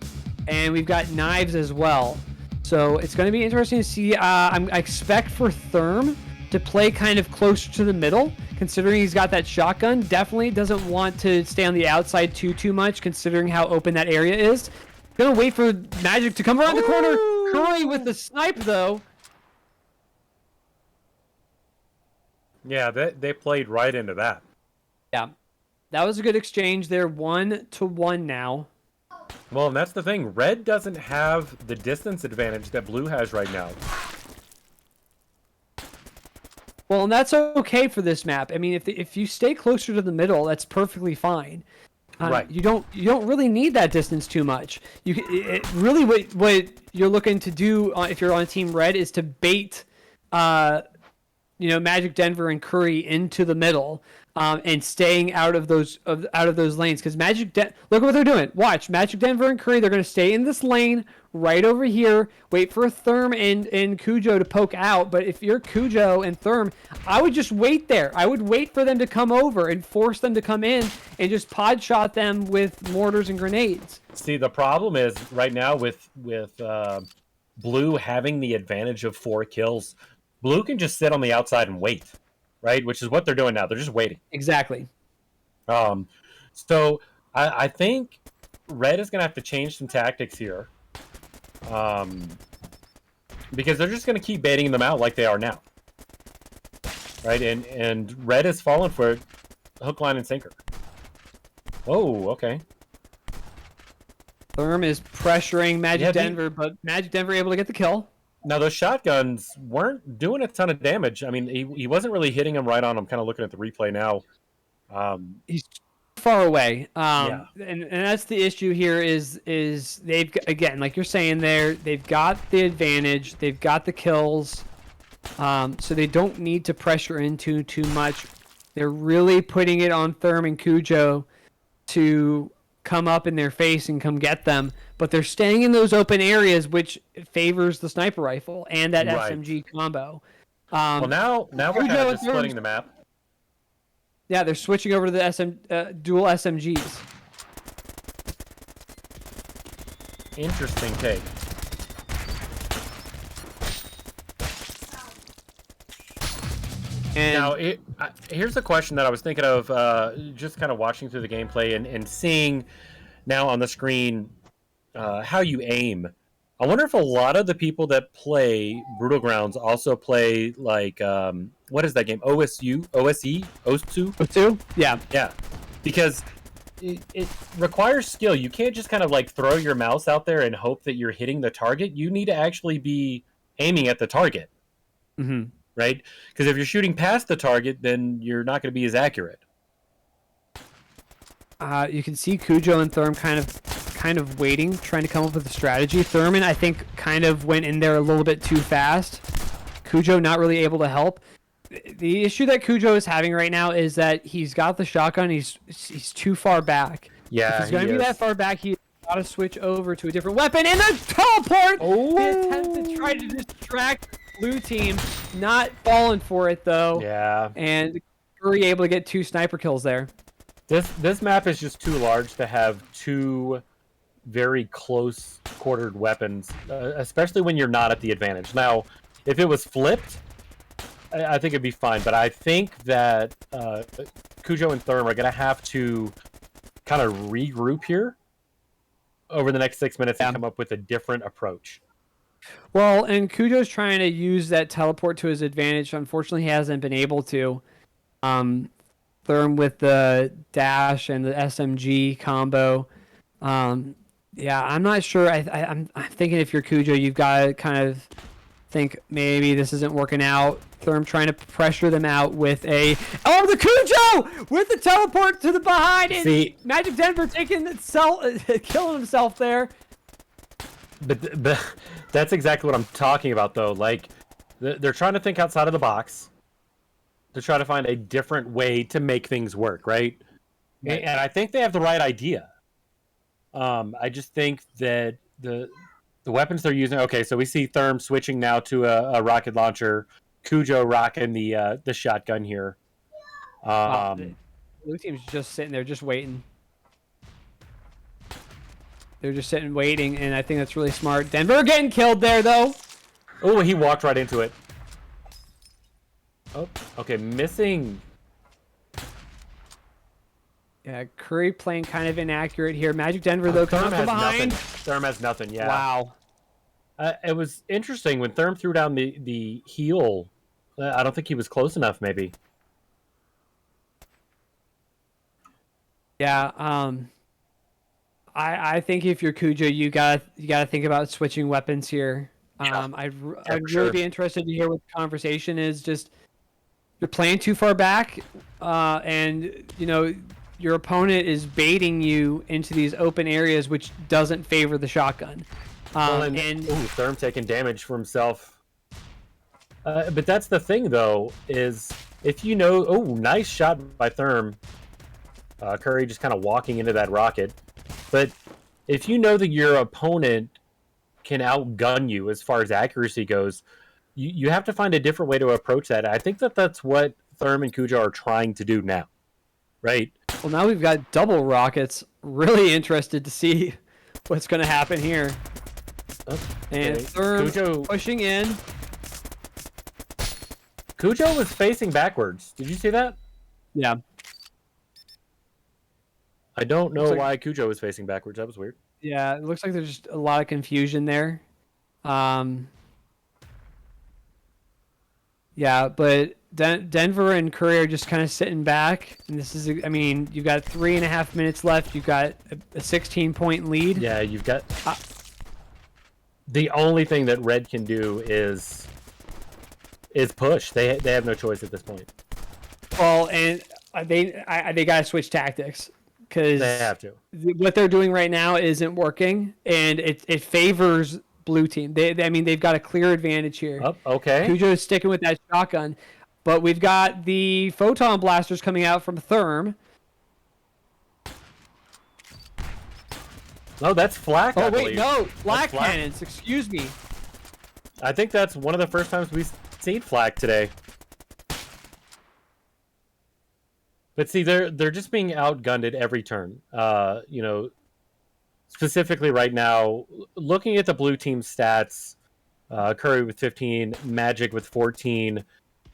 And we've got knives as well. So it's going to be interesting to see. I expect for Therm to play kind of closer to the middle, considering he's got that shotgun. Definitely doesn't want to stay on the outside too much, considering how open that area is. Gonna wait for Magic to come around the corner. Curry with the snipe, though. Yeah, they played right into that. Yeah, that was a good exchange there. 1-1 now. Well, and that's the thing. Red doesn't have the distance advantage that Blue has right now. Well, and that's okay for this map. I mean, if you stay closer to the middle, that's perfectly fine. Right. You don't really need that distance too much. Really what you're looking to do if you're on Team Red is to bait, Magic Denver and Curry into the middle, and staying out of those lanes. Because look at what they're doing. Watch Magic Denver and Curry. They're going to stay in this lane right over here. Wait for Therm and Cujo to poke out. But if you're Cujo and Therm, I would just wait there. I would wait for them to come over and force them to come in and just pod shot them with mortars and grenades. See, the problem is right now with Blue having the advantage of 4 kills. Blue can just sit on the outside and wait, right? Which is what they're doing now. They're just waiting. Exactly. So I think Red is going to have to change some tactics here, because they're just going to keep baiting them out like they are now, right? And Red has fallen for it, hook, line, and sinker. Oh, okay. Therm is pressuring Magic Denver, but Magic Denver able to get the kill. Now, those shotguns weren't doing a ton of damage. I mean, he wasn't really hitting them right on. I'm kind of looking at the replay now. He's far away. Yeah. And that's the issue here is they've, again, like you're saying there, they've got the advantage. They've got the kills. So they don't need to pressure into too much. They're really putting it on Therm and Cujo to come up in their face and come get them, but they're staying in those open areas, which favors the sniper rifle and that SMG combo. Well, now we're kind of just splitting the map. Yeah, they're switching over to the dual SMGs. Interesting take. And now, here's a question that I was thinking of, just kind of watching through the gameplay and seeing now on the screen how you aim. I wonder if a lot of the people that play Brutal Grounds also play, like, what is that game? OSE? O2? Yeah. Yeah. Because it requires skill. You can't just kind of, like, throw your mouse out there and hope that you're hitting the target. You need to actually be aiming at the target. Mm-hmm. Right? Because if you're shooting past the target, then you're not going to be as accurate. You can see Cujo and Therm kind of waiting, trying to come up with a strategy. Thurman, I think, kind of went in there a little bit too fast. Cujo not really able to help. The issue that Cujo is having right now is that he's got the shotgun. He's too far back. Yeah, if he's going to be that far back, he's got to switch over to a different weapon. And the teleport! Oh! The attempt to try to distract Blue team, not falling for it though. Yeah. And Curry able to get 2 sniper kills there. This map is just too large to have 2 very close quartered weapons, especially when you're not at the advantage. Now, if it was flipped, I think it'd be fine. But I think that Cujo and Therm are going to have to kind of regroup here over the next 6 minutes and come up with a different approach. Well, and Cujo's trying to use that teleport to his advantage. Unfortunately, he hasn't been able to. Therm with the dash and the SMG combo. Yeah, I'm not sure. I'm thinking if you're Cujo, you've got to kind of think maybe this isn't working out. Therm trying to pressure them out with the Cujo with the teleport to the behind. And see, Magic Denver killing himself there. But that's exactly what I'm talking about, though. Like, They're trying to think outside of the box to try to find a different way to make things work, right? And I think they have the right idea. I just think that the weapons they're using. Okay, so we see Therm switching now to a rocket launcher. Cujo rocking the shotgun here. Blue team's just sitting there, just waiting. They're just sitting waiting, and I think that's really smart. Denver getting killed there, though. Oh, he walked right into it. Oh, okay, missing. Yeah, Curry playing kind of inaccurate here. Magic Denver, though, coming from behind. Therm has nothing, yeah. Wow. It was interesting when Therm threw down the heel. I don't think he was close enough, maybe. Yeah, I think if you're Cujo, you gotta think about switching weapons here. I'd really be interested to hear what the conversation is. Just you're playing too far back, and your opponent is baiting you into these open areas, which doesn't favor the shotgun. Therm taking damage for himself. But that's the thing, though, is if you know... Oh, nice shot by Therm. Curry just kind of walking into that rocket. But if you know that your opponent can outgun you as far as accuracy goes, you have to find a different way to approach that. I think that's what Therm and Cujo are trying to do now, right? Well, now we've got double rockets. Really interested to see what's going to happen here. Okay. And Therm Cujo pushing in. Cujo was facing backwards. Did you see that? Yeah. I don't know why Cujo was facing backwards. That was weird. Yeah, it looks like there's just a lot of confusion there. Yeah, but Denver and Curry are just kind of sitting back. And this is, you've got 3.5 minutes left. You've got a 16-point lead. Yeah, you've got... the only thing that Red can do is push. They have no choice at this point. Well, and they got to switch tactics. Because they have to. What they're doing right now isn't working, and it favors blue team. They've got a clear advantage here. Oh, okay. Cujo is sticking with that shotgun, but we've got the photon blasters coming out from Therm. No, that's flak. Oh wait, no, flak cannons. Excuse me. I think that's one of the first times we've seen flak today. But see, they're just being outgunned at every turn. Specifically right now, looking at the blue team stats, Curry with 15, Magic with 14,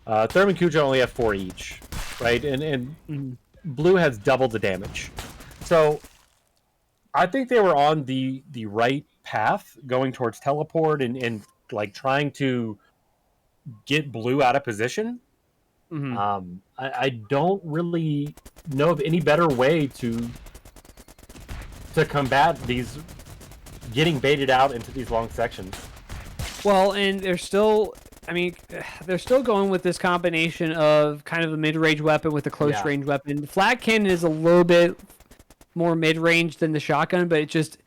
Therm and Cujo only have 4 each, right? And blue has double the damage. So I think they were on the right path, going towards teleport and like trying to get blue out of position. Mm-hmm. I don't really know of any better way to combat these getting baited out into these long sections. Well, and they're still going with this combination of kind of a mid-range weapon with a close-range weapon. The flat cannon is a little bit more mid-range than the shotgun, but the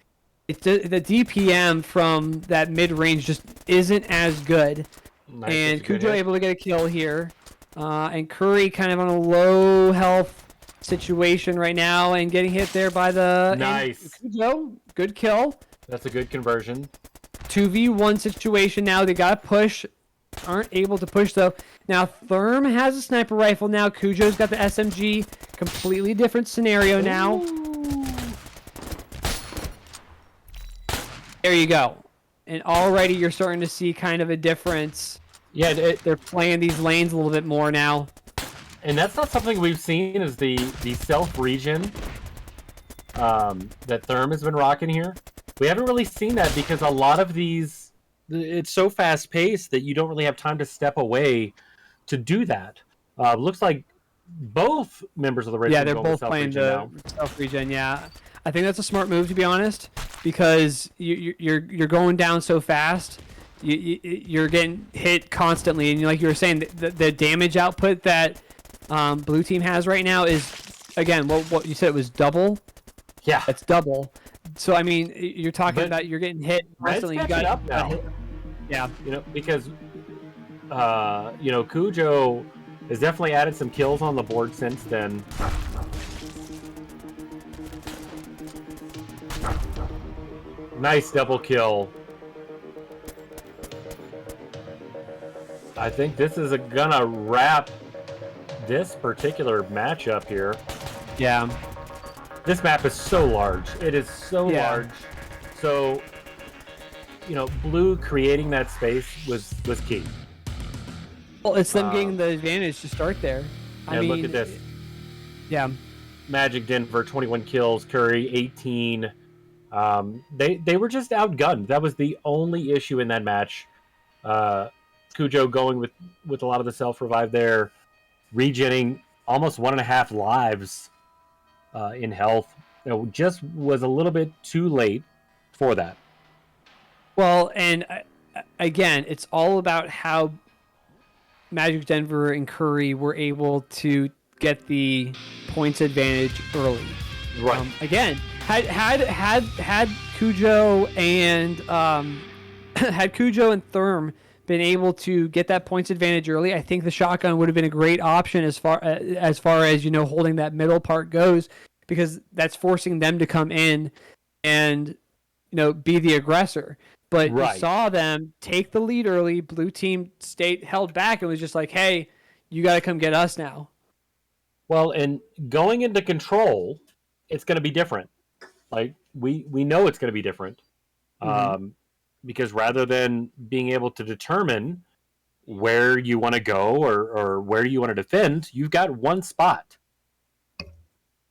DPM from that mid-range just isn't as good. Nice, and Cujo able to get a kill here. And Curry kind of on a low health situation right now and getting hit there by the... Nice. Cujo, good kill. That's a good conversion. 2v1 situation now. They got to push. Aren't able to push, though. Now, Therm has a sniper rifle now. Cujo's got the SMG. Completely different scenario now. Ooh. There you go. And already you're starting to see kind of a difference. Yeah, they're playing these lanes a little bit more now. And that's not something we've seen is the self-regen that Therm has been rocking here. We haven't really seen that because a lot of these, it's so fast-paced that you don't really have time to step away to do that. Looks like both members of the Red team they're both playing the self-regen, yeah. I think that's a smart move, to be honest, because you're going down so fast. You're getting hit constantly, and like you were saying, the damage output that blue team has right now is, again, what you said, it was double. Yeah, it's double. So you're talking about you're getting hit constantly. You got up now. Yeah, because Cujo has definitely added some kills on the board since then. Nice double kill. I think this is gonna wrap this particular matchup here. Yeah. This map is so large. It is so large. So, blue creating that space was key. Well, it's them getting the advantage to start there. I mean, look at this. Yeah. Magic Denver, 21 kills. Curry, 18. They were just outgunned. That was the only issue in that match. Cujo going with a lot of the self-revive there, regenning almost 1.5 lives in health. It just was a little bit too late for that. Well, and again, it's all about how Magic Denver and Curry were able to get the points advantage early. Right. Again, had Cujo and had Cujo and Therm been able to get that points advantage early, I think the shotgun would have been a great option as far as holding that middle part goes, because that's forcing them to come in and be the aggressor. But you saw them take the lead early. Blue team held back and was just like, "Hey, you got to come get us now." Well, and going into control, it's going to be different. Like we know it's going to be different, because rather than being able to determine where you want to go or where you want to defend, you've got one spot,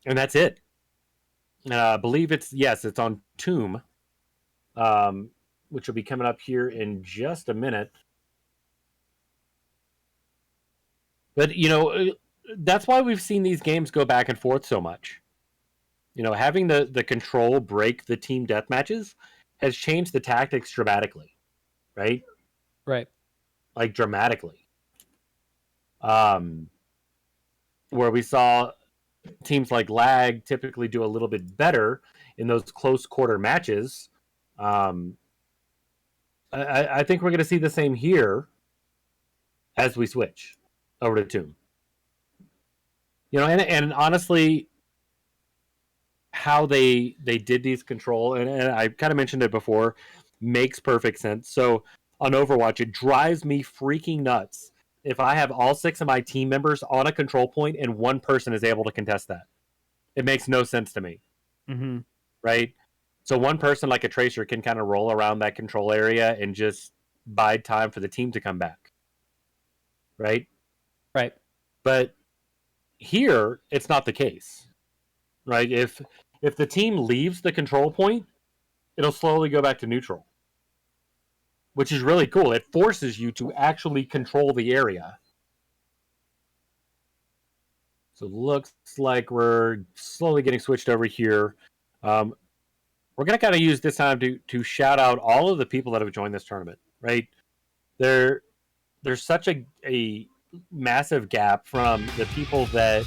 and that's it. I believe it's on Tomb, which will be coming up here in just a minute. But that's why we've seen these games go back and forth so much. Having the control break the team deathmatches has changed the tactics dramatically, right? Right. Like dramatically. Where we saw teams like Lag typically do a little bit better in those close quarter matches. I think we're going to see the same here as we switch over to Tomb. And honestly, how they did these control, and I kind of mentioned it before, makes perfect sense. So on Overwatch, it drives me freaking nuts if I have all 6 of my team members on a control point and one person is able to contest that. It makes no sense to me. Mm-hmm. Right? So one person like a Tracer can kind of roll around that control area and just bide time for the team to come back. Right? Right. But here, it's not the case. Right? If the team leaves the control point, it'll slowly go back to neutral. Which is really cool. It forces you to actually control the area. So it looks like we're slowly getting switched over here. We're going to kind of use this time to shout out all of the people that have joined this tournament, right? There's such a massive gap from the people that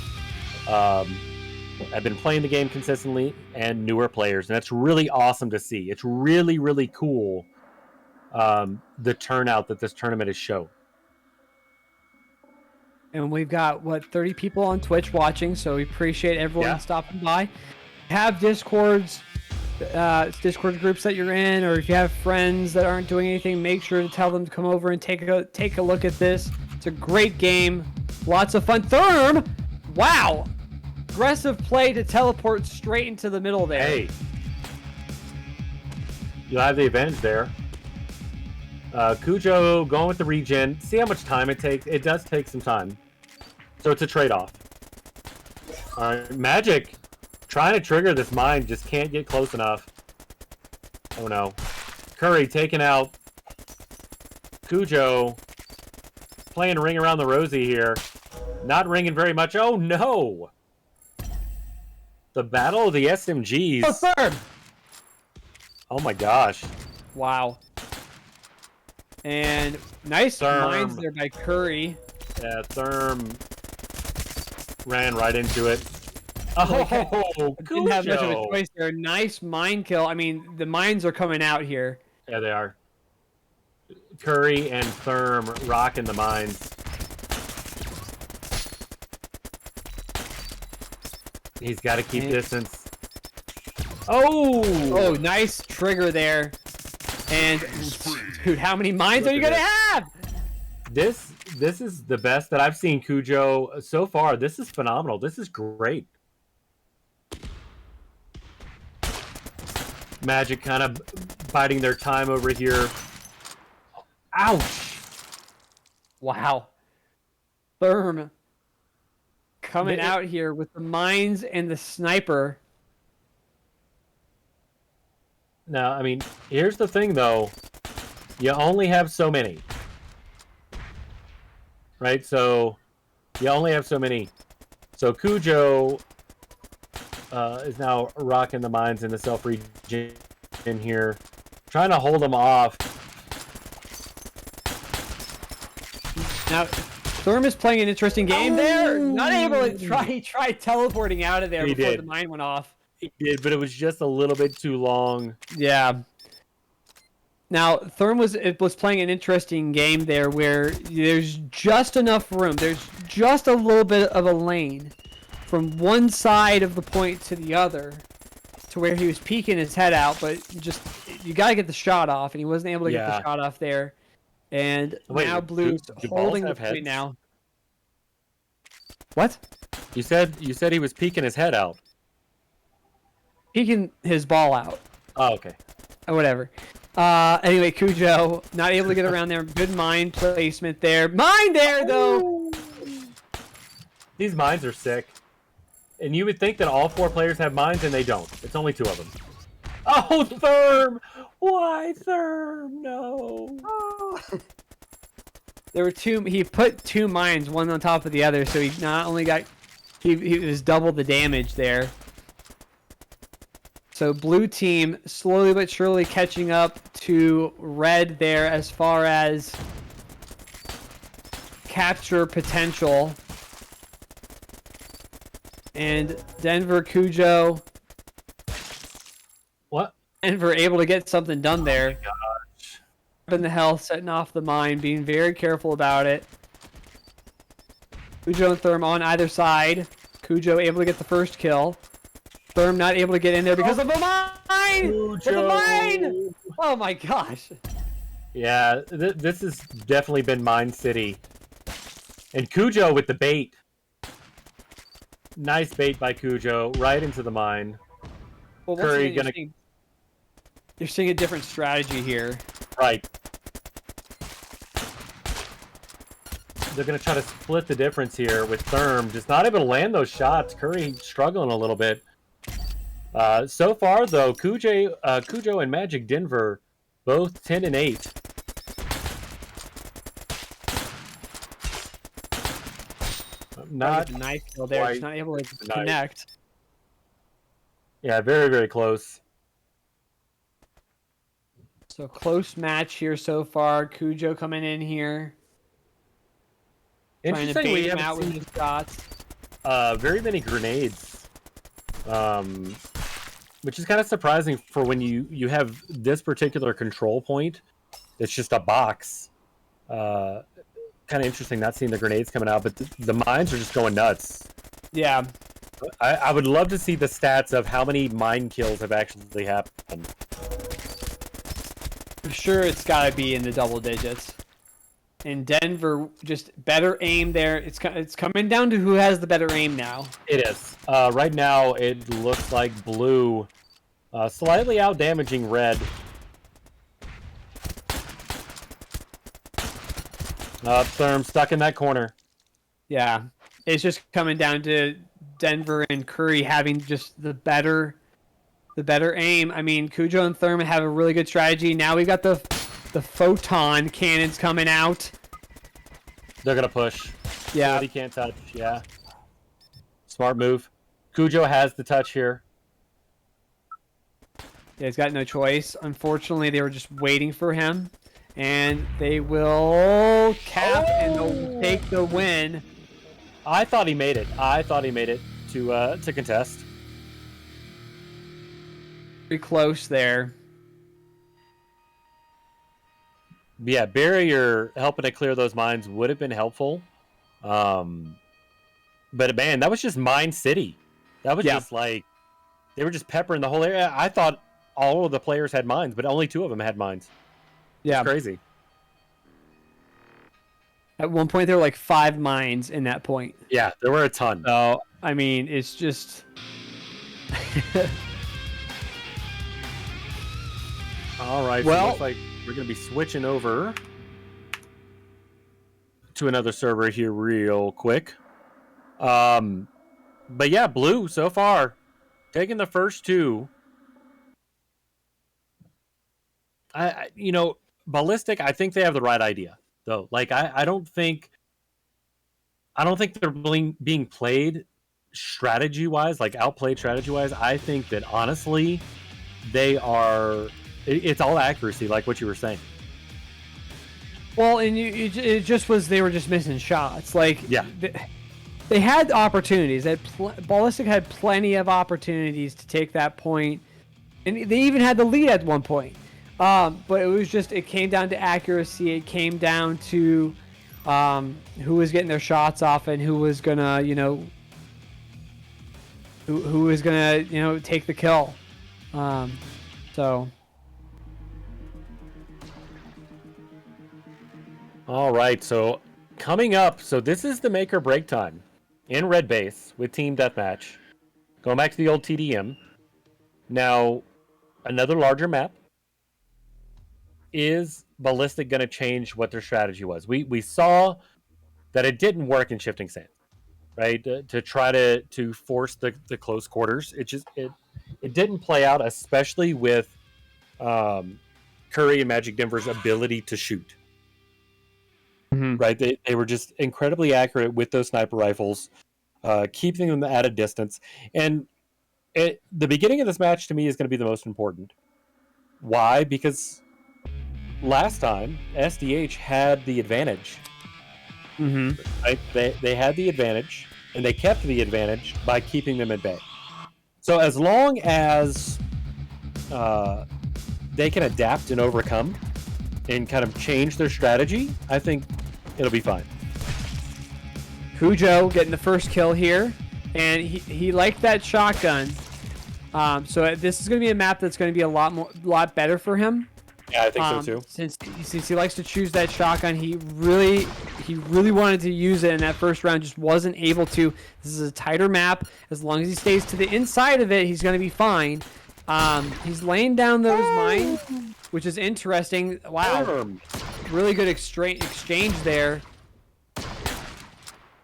have been playing the game consistently and newer players, and that's really awesome to see. It's really, really cool, the turnout that this tournament has shown. And we've got 30 people on Twitch watching, so we appreciate everyone stopping by. Have Discord groups that you're in, or if you have friends that aren't doing anything, make sure to tell them to come over and take a look at this. It's a great game, lots of fun. Therm, wow, aggressive play to teleport straight into the middle there. Hey, you'll have the advantage there. Cujo going with the regen. See how much time it takes. It does take some time, so it's a trade-off. All right, Magic trying to trigger this mine, just can't get close enough. Oh no. Curry taking out Cujo. Playing ring around the rosy here. Not ringing very much. Oh no! The battle of the SMGs. Oh, third! Oh my gosh. Wow. And nice Therm. mines there by Curry. Yeah, Therm ran right into it. Oh, didn't have much of a choice there. Nice mine kill. I mean, the mines are coming out here. Yeah, they are. Curry and Therm rocking the mines. He's got to keep distance. Oh, nice trigger there. And dude, how many mines are you gonna have? This is the best that I've seen Cujo so far. This is phenomenal. This is great. Magic kind of biding their time over here. Ouch! Wow. Therm coming out here with the mines and the sniper. Now, I mean, here's the thing, though. You only have so many. Right? So, you only have so many. So, Cujo is now rocking the mines in the self-regen in here. Trying to hold them off. Now, Therm is playing an interesting game there. Not able to try teleporting out of there before the mine went off. He did, but it was just a little bit too long. Yeah. Now, Therm was playing an interesting game there where there's just enough room. There's just a little bit of a lane from one side of the point to the other to where he was peeking his head out, but you got to get the shot off, and he wasn't able to get the shot off there. And now Blue's holding the point now. What? You said he was peeking his head out. Peeking his ball out. Oh, okay. Or whatever. Anyway, Cujo not able to get around there. Good mine placement there. Mine there, though! These mines are sick. And you would think that all 4 players have mines, and they don't. It's only 2 of them. Oh, Therm! Why, Therm? No. Oh. There were 2. He put 2 mines, one on top of the other, so he not only got... He was double the damage there. So blue team slowly but surely catching up to red there as far as capture potential. And Denver Cujo. What? Denver able to get something done there. Oh my gosh. In the health, setting off the mine, being very careful about it. Cujo and Therm on either side. Cujo able to get the first kill. Therm not able to get in there because of the mine! With the mine! Oh my gosh. Yeah, this has definitely been Mine City. And Cujo with the bait. Nice bait by Cujo, right into the mine. Well, Curry again, you're seeing a different strategy here. Right. They're going to try to split the difference here with Therm. Just not able to land those shots. Curry struggling a little bit. So far, though, Cujo and Magic Denver both 10 and 8. Not nice kill there. Just not able to connect. Yeah, very, very close. So close match here so far. Cujo coming in here. Trying to bait him out with his shots. Very many grenades. Which is kind of surprising for when you have this particular control point. It's just a box. Kind of interesting not seeing the grenades coming out, but the mines are just going nuts. Yeah. I would love to see the stats of how many mine kills have actually happened. I'm sure it's got to be in the double digits. And Denver, just better aim there. It's coming down to who has the better aim now. It is. Right now, it looks like blue slightly out-damaging red. Therm stuck in that corner. Yeah. It's just coming down to Denver and Curry having just the better aim. I mean, Cujo and Therm have a really good strategy. Now we got the photon cannons coming out. They're gonna push. Yeah. He can't touch. Yeah. Smart move. Cujo has the touch here. Yeah, he's got no choice. Unfortunately, they were just waiting for him, and they will cap and they'll take the win. I thought he made it. To contest. Pretty close there. Yeah, barrier helping to clear those mines would have been helpful. But man, that was just Mine City. That was just like they were just peppering the whole area. I thought all of the players had mines, but only 2 of them had mines. Yeah. It's crazy. At one point, there were like 5 mines in that point. Yeah, there were a ton. So, I mean, it's just... All right, so it looks like we're going to be switching over to another server here real quick. But yeah, blue so far taking the first 2. Ballistic, I think they have the right idea though. Like I don't think they're being played strategy wise, like outplayed strategy wise. I think that honestly they are. It's all accuracy, like what you were saying. Well, and it just was they were just missing shots. Like yeah. They had opportunities. Ballistic had plenty of opportunities to take that point, and they even had the lead at one point. But it came down to accuracy. It came down to who was getting their shots off and who was gonna, who was gonna, take the kill. So. All right, so coming up, so this is the make or break time in red base with team deathmatch. Going back to the old TDM. Now, another larger map. Is Ballistic going to change what their strategy was? We saw that it didn't work in Shifting Sands, right? To try to force the close quarters. It didn't play out, especially with Curry and Magic Denver's ability to shoot. Mm-hmm. Right, they were just incredibly accurate with those sniper rifles, keeping them at a distance. And the beginning of this match to me is going to be the most important. Why? Because last time SDH had the advantage. Mm-hmm. Right? They had the advantage, and they kept the advantage by keeping them at bay. So as long as they can adapt and overcome and kind of change their strategy, I think it'll be fine. Cujo getting the first kill here, and he liked that shotgun. So this is going to be a map that's going to be a lot better for him. Yeah, I think so too. Since he likes to choose that shotgun, he really wanted to use it in that first round, just wasn't able to. This is a tighter map. As long as he stays to the inside of it, he's going to be fine. He's laying down those mines, which is interesting. Wow, really good exchange there.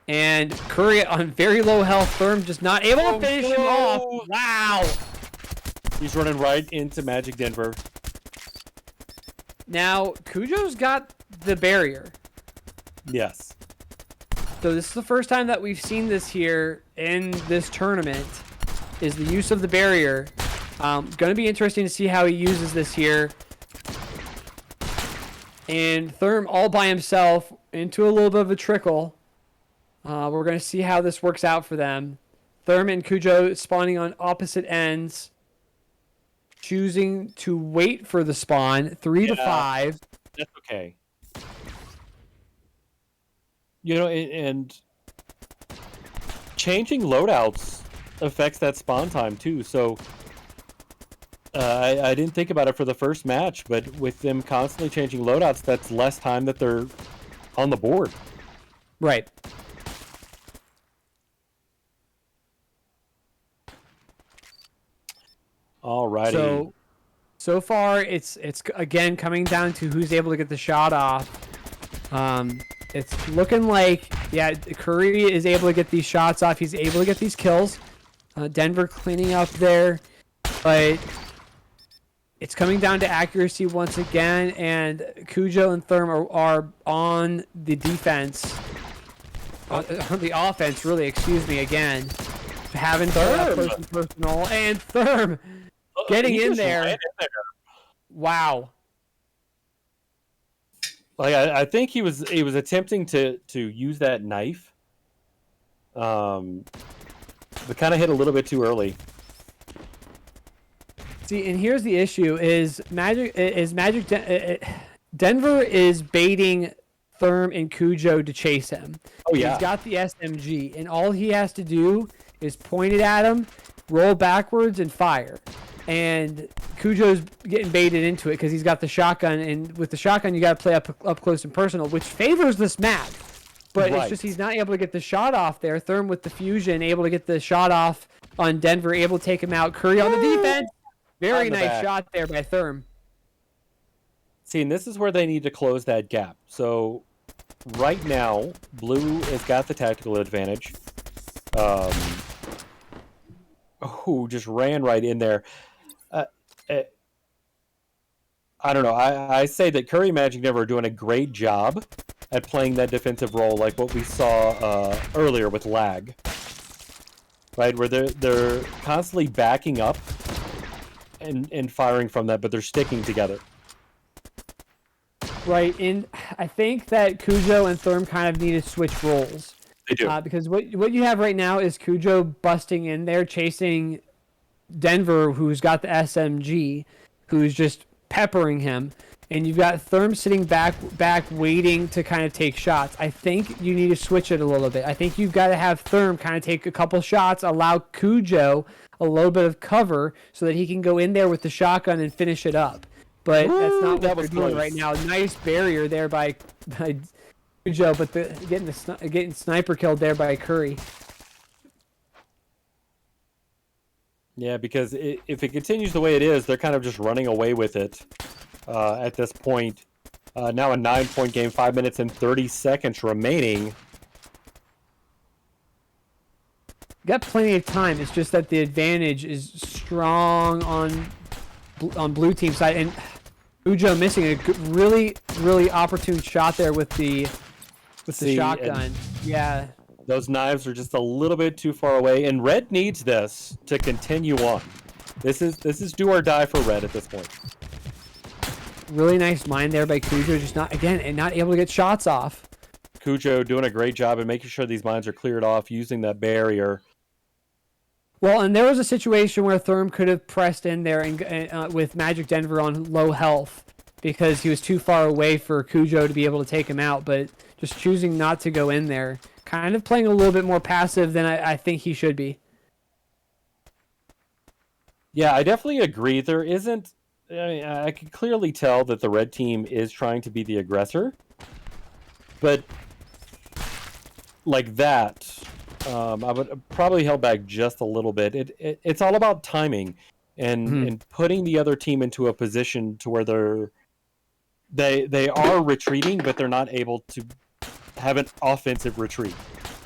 And Curry on very low health. Therm just not able to finish him off. Wow. He's running right into Magic Denver. Now, Cujo's got the barrier. Yes. So this is the first time that we've seen this here in this tournament, is the use of the barrier. Going to be interesting to see how he uses this here. And Therm all by himself into a little bit of a trickle. We're going to see how this works out for them. Therm and Cujo spawning on opposite ends. Choosing to wait for the spawn. 3 to 5. That's okay. And changing loadouts affects that spawn time too. So I didn't think about it for the first match, but with them constantly changing loadouts, that's less time that they're on the board. Right. Alrighty. So far, it's again coming down to who's able to get the shot off. It's looking like, yeah, Curry is able to get these shots off. He's able to get these kills. Denver cleaning up there, but it's coming down to accuracy once again. And Cujo and Therm are on the defense, on the offense, really. Excuse me again. Having personal and Therm. Getting in there. Wow. Like I think he was attempting to use that knife. But kind of hit a little bit too early. See, and here's the issue: is Denver is baiting Therm and Cujo to chase him. Oh, yeah. He's got the SMG, and all he has to do is point it at him, roll backwards, and fire. And Cujo's getting baited into it because he's got the shotgun, and with the shotgun, you got to play up close and personal, which favors this map. But it's just he's not able to get the shot off there. Therm with the fusion, able to get the shot off on Denver, able to take him out. Curry on the defense. Very nice shot there by Therm. See, and this is where they need to close that gap. So right now, Blue has got the tactical advantage. Just ran right in there. I don't know. I say that Curry and Magic Denver are doing a great job at playing that defensive role, like what we saw earlier with lag, right? Where they're constantly backing up and firing from that, but they're sticking together. Right, and I think that Cujo and Therm kind of need to switch roles. They do. Because what you have right now is Cujo busting in there, chasing Denver, who's got the SMG, who's just peppering him, and you've got Therm sitting back waiting to kind of take shots. I think you need to switch it a little bit. I think you've got to have Therm kind of take a couple shots, allow Cujo a little bit of cover so that he can go in there with the shotgun and finish it up. But that's not what they're doing right now. Nice barrier there by Cujo, but getting sniper killed there by Curry. Yeah, because if it continues the way it is, they're kind of just running away with it at this point. Now a 9-point game, 5 minutes and 30 seconds remaining. Got plenty of time. It's just that the advantage is strong on blue team side, and Cujo missing a really opportune shot there with the shotgun. Yeah. Those knives are just a little bit too far away, and Red needs this to continue on. This is do or die for Red at this point. Really nice mine there by Cujo, just not able to get shots off. Cujo doing a great job at making sure these mines are cleared off, using that barrier. Well, and there was a situation where Therm could have pressed in there and with Magic Denver on low health because he was too far away for Cujo to be able to take him out, but just choosing not to go in there. Kind of playing a little bit more passive than I think he should be. Yeah, I definitely agree. There isn't... I can clearly tell that the red team is trying to be the aggressor. But like that, I would probably held back just a little bit. It's all about timing and putting the other team into a position to where they are retreating, but they're not able to have an offensive retreat.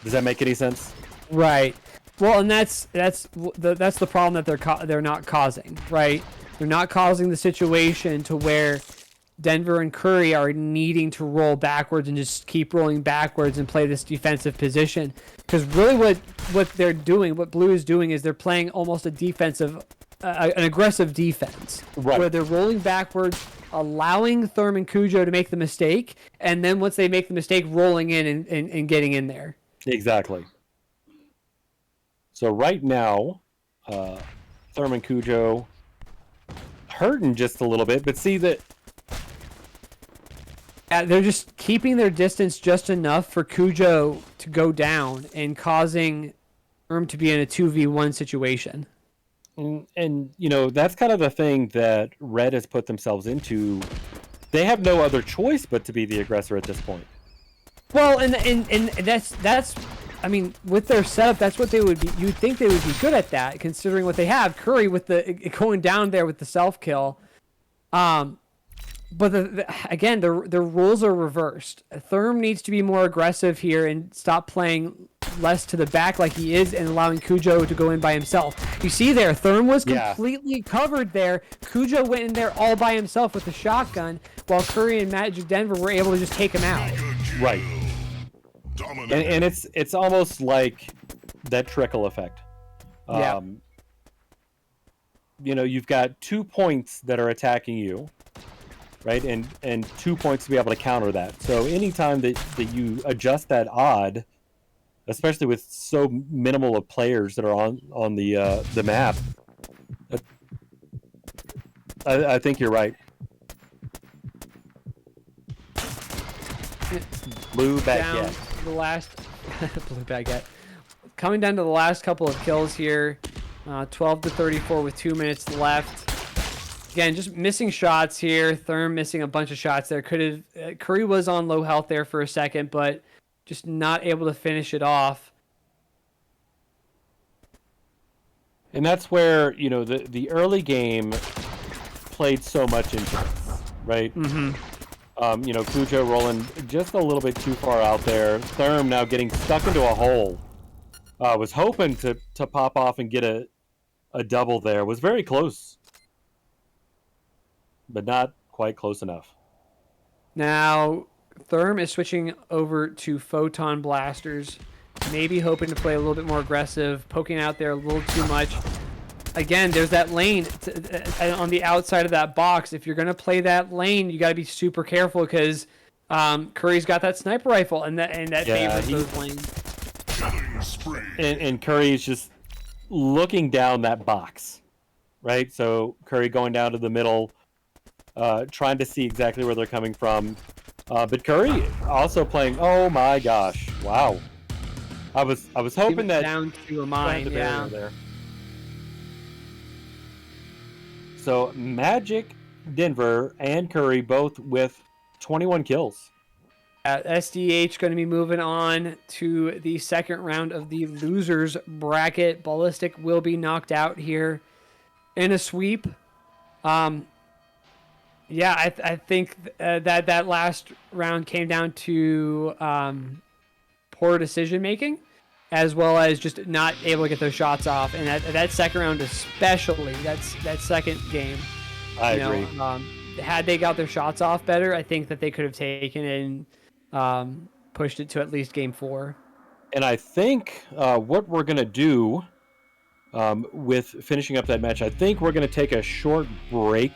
Does that make any sense? Right. Well, and that's the problem that they're not causing, right? They're not causing the situation to where Denver and Curry are needing to roll backwards and just keep rolling backwards and play this defensive position. Because really what they're doing, what Blue is doing, is they're playing almost a defensive, an aggressive defense. Right. Where they're rolling backwards, allowing Therm and Cujo to make the mistake, and then once they make the mistake, rolling in and getting in there. Exactly. So right now, Therm and Cujo hurting just a little bit, but see that... They're just keeping their distance just enough for Cujo to go down and causing Therm to be in a 2v1 situation. And you know, that's kind of the thing that Red has put themselves into. They have no other choice but to be the aggressor at this point. Well, and that's I mean, with their setup, that's what they would be. You'd think they would be good at that, considering what they have. Curry with the going down there with the self kill. But again, the rules are reversed. Therm needs to be more aggressive here and stop playing less to the back like he is and allowing Cujo to go in by himself. You see there, Therm was completely covered there. Cujo went in there all by himself with the shotgun, while Curry and Magic Denver were able to just take him out. Right. And it's almost like that trickle effect. Yeah. You know, you've got 2 points that are attacking you, right? And 2 points to be able to counter that. So anytime that you adjust that odd, especially with so minimal of players that are on the map, I think you're right. Blue down baguette. to the last blue baguette. Coming down to the last couple of kills here. 12 to 34 with 2 minutes left. Again, just missing shots here. Therm missing a bunch of shots there. Could have Curry was on low health there for a second, but just not able to finish it off. And that's where, you know, the early game played so much into this, right? Mm-hmm. You know, Cujo rolling just a little bit too far out there. Therm now getting stuck into a hole. Was hoping to pop off and get a double there. Was very close, but not quite close enough. Now, Therm is switching over to Photon Blasters. Maybe hoping to play a little bit more aggressive, poking out there a little too much. Again, there's that lane on the outside of that box. If you're going to play that lane, you got to be super careful because Curry's got that sniper rifle, and that favors those lanes. And Curry is just looking down that box, right? So Curry going down to the middle, trying to see exactly where they're coming from. But Curry also playing. Oh my gosh! Wow. I was hoping that down to a mine, yeah. There. So Magic, Denver, and Curry both with 21 kills. SDH going to be moving on to the second round of the losers bracket. Ballistic will be knocked out here in a sweep. Yeah, I think that last round came down to poor decision making, as well as just not able to get those shots off. And that second round, especially that second game, I agree. Had they got their shots off better, I think that they could have taken and pushed it to at least game 4. And I think what we're gonna do with finishing up that match, I think we're gonna take a short break,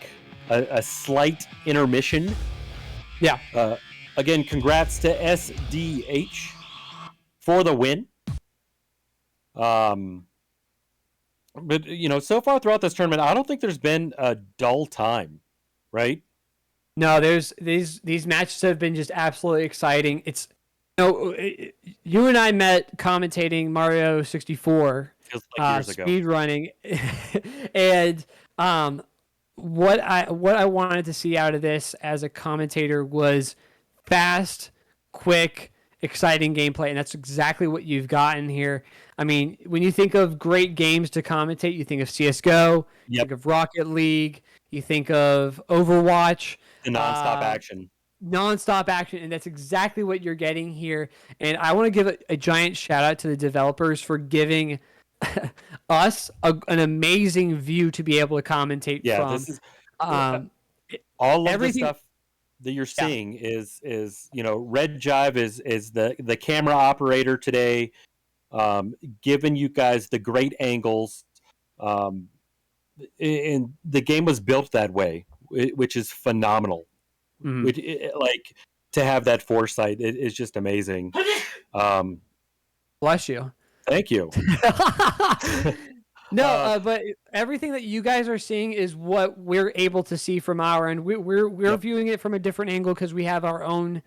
a slight intermission. Yeah. Again, congrats to SDH for the win. But you know, so far throughout this tournament, I don't think there's been a dull time, right? No, there's these matches have been just absolutely exciting. It's you and I met commentating Mario 64, Feels like years ago. speed running, and what I wanted to see out of this as a commentator was fast, quick, exciting gameplay, and that's exactly what you've gotten here. I mean, when you think of great games to commentate, you think of CS:GO, you think of Rocket League, you think of Overwatch. The nonstop action. Nonstop action, and that's exactly what you're getting here. And I want to give a giant shout out to the developers for giving us an amazing view to be able to commentate from. This is all of everything, the stuff that you're seeing is you know, Red Jive is the camera operator today, giving you guys the great angles, and the game was built that way, which is phenomenal. Mm-hmm. Which, like, to have that foresight is just amazing. Bless you. Thank you. No, but everything that you guys are seeing is what we're able to see from our end. We're viewing it from a different angle because we have our own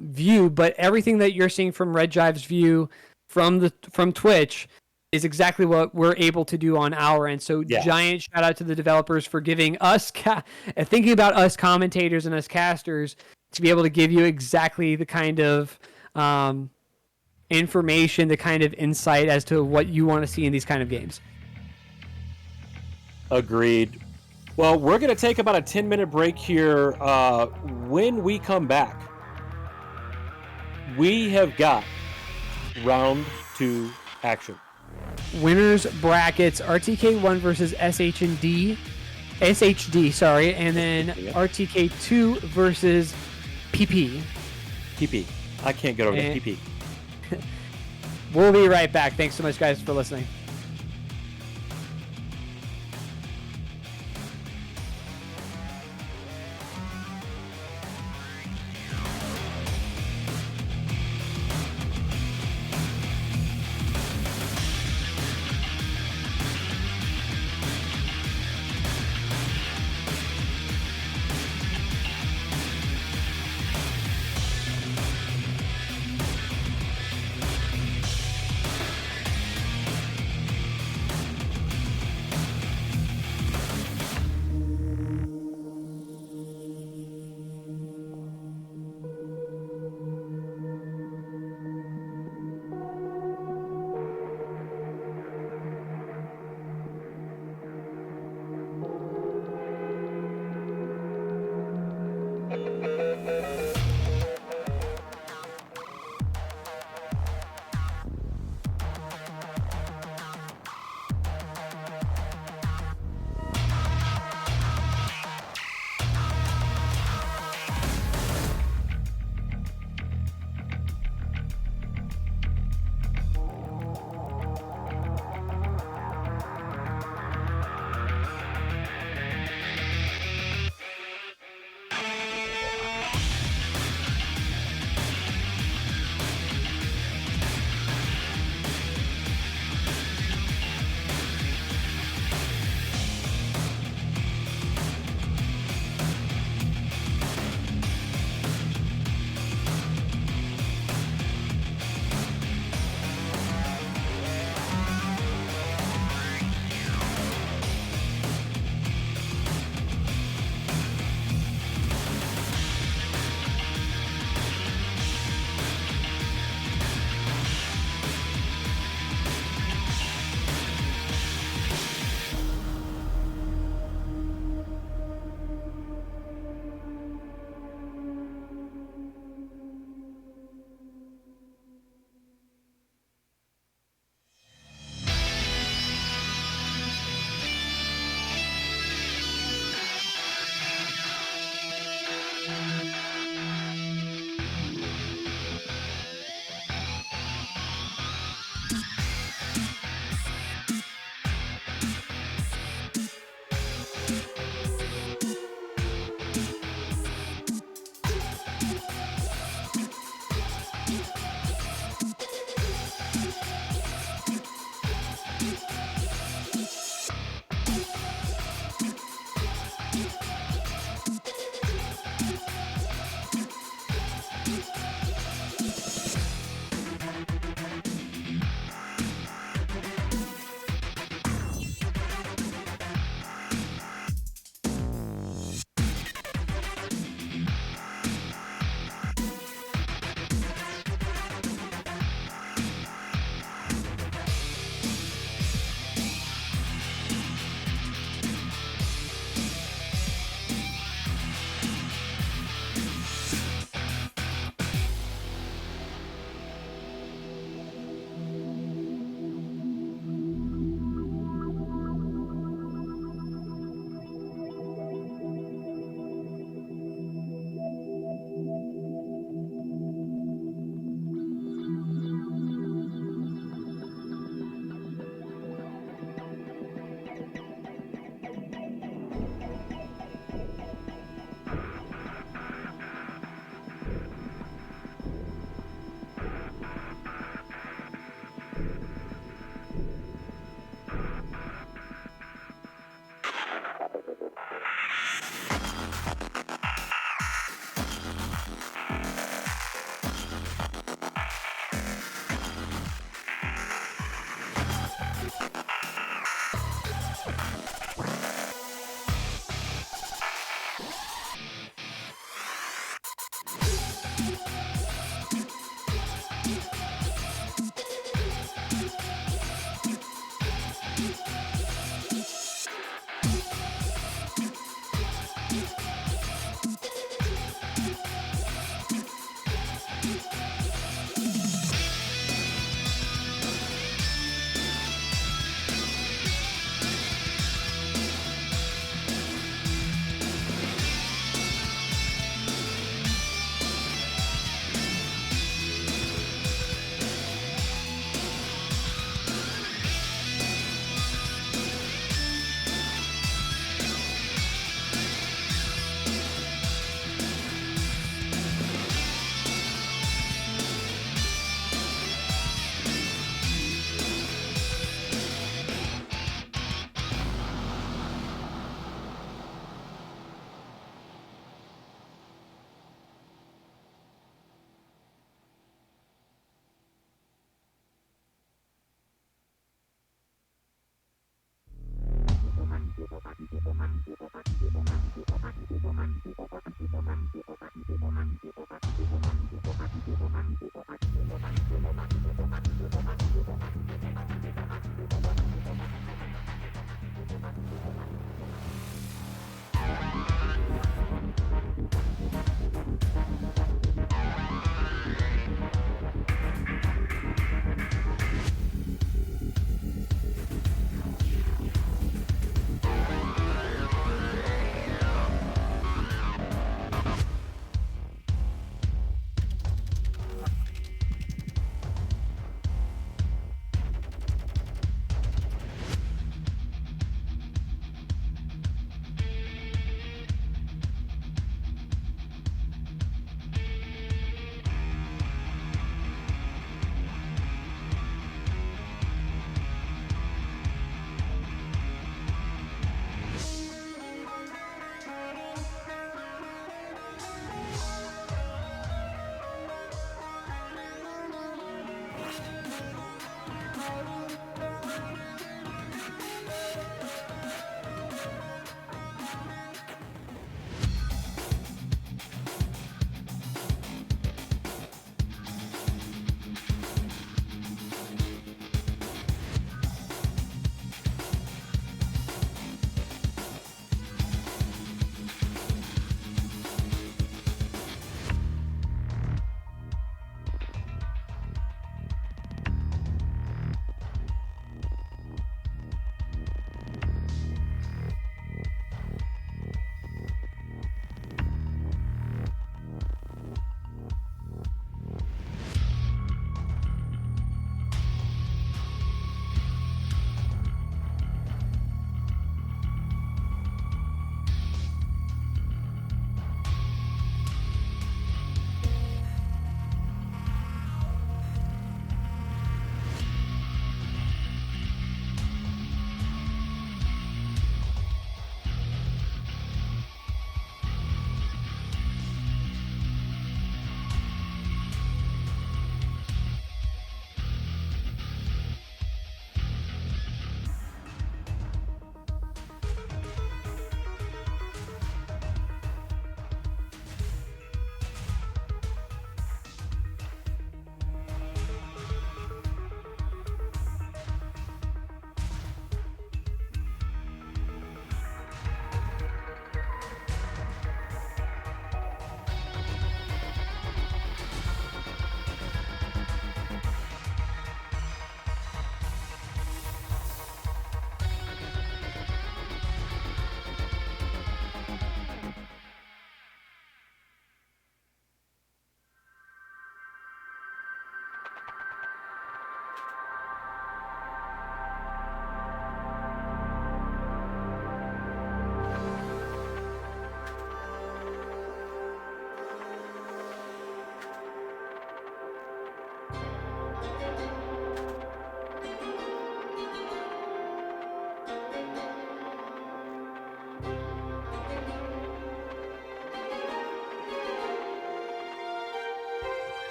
view. But everything that you're seeing from Red Jive's view from Twitch is exactly what we're able to do on our end. So giant shout out to the developers for giving us thinking about us commentators and us casters to be able to give you exactly the kind of information, the kind of insight as to what you want to see in these kind of games. Agreed. Well, we're going to take about a 10-minute break here. When we come back, we have got round 2 action. Winners brackets, RTK1 versus SHD, and then RTK2 versus PP. I can't get over the PP. We'll be right back. Thanks so much, guys, for listening.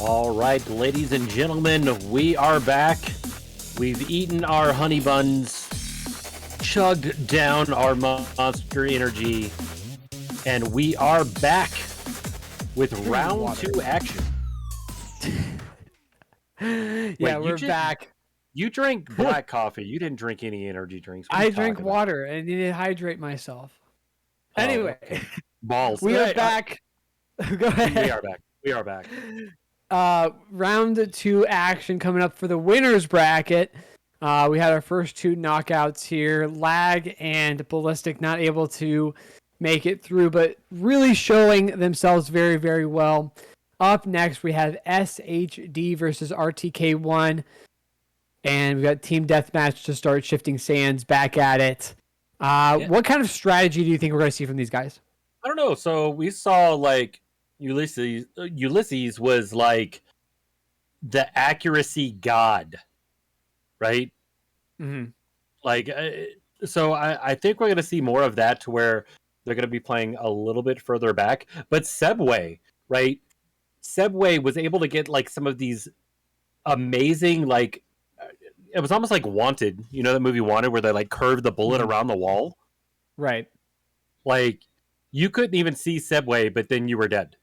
All right, ladies and gentlemen, we are back. We've eaten our honey buns, chugged down our Monster Energy, and we are back with round 2 action. We're back. You drank black coffee. You didn't drink any energy drinks. I drank water and needed to hydrate myself. Anyway, okay. Balls. We are back. Go ahead. We are back. Round 2 action coming up for the winners bracket. We had our first 2 knockouts here. Lag and Ballistic not able to make it through, but really showing themselves very, very well. Up next, we have SHD versus RTK1. And we got Team Deathmatch to start. Shifting Sands back at it. What kind of strategy do you think we're going to see from these guys? I don't know. So we saw like Ulysses was like the accuracy god, right? Mm-hmm. Like, so I think we're going to see more of that to where they're going to be playing a little bit further back. But Sebway, right? Sebway was able to get like some of these amazing, like, it was almost like Wanted. You know the movie Wanted where they like curved the bullet around the wall? Right. Like, you couldn't even see Sebway, but then you were dead.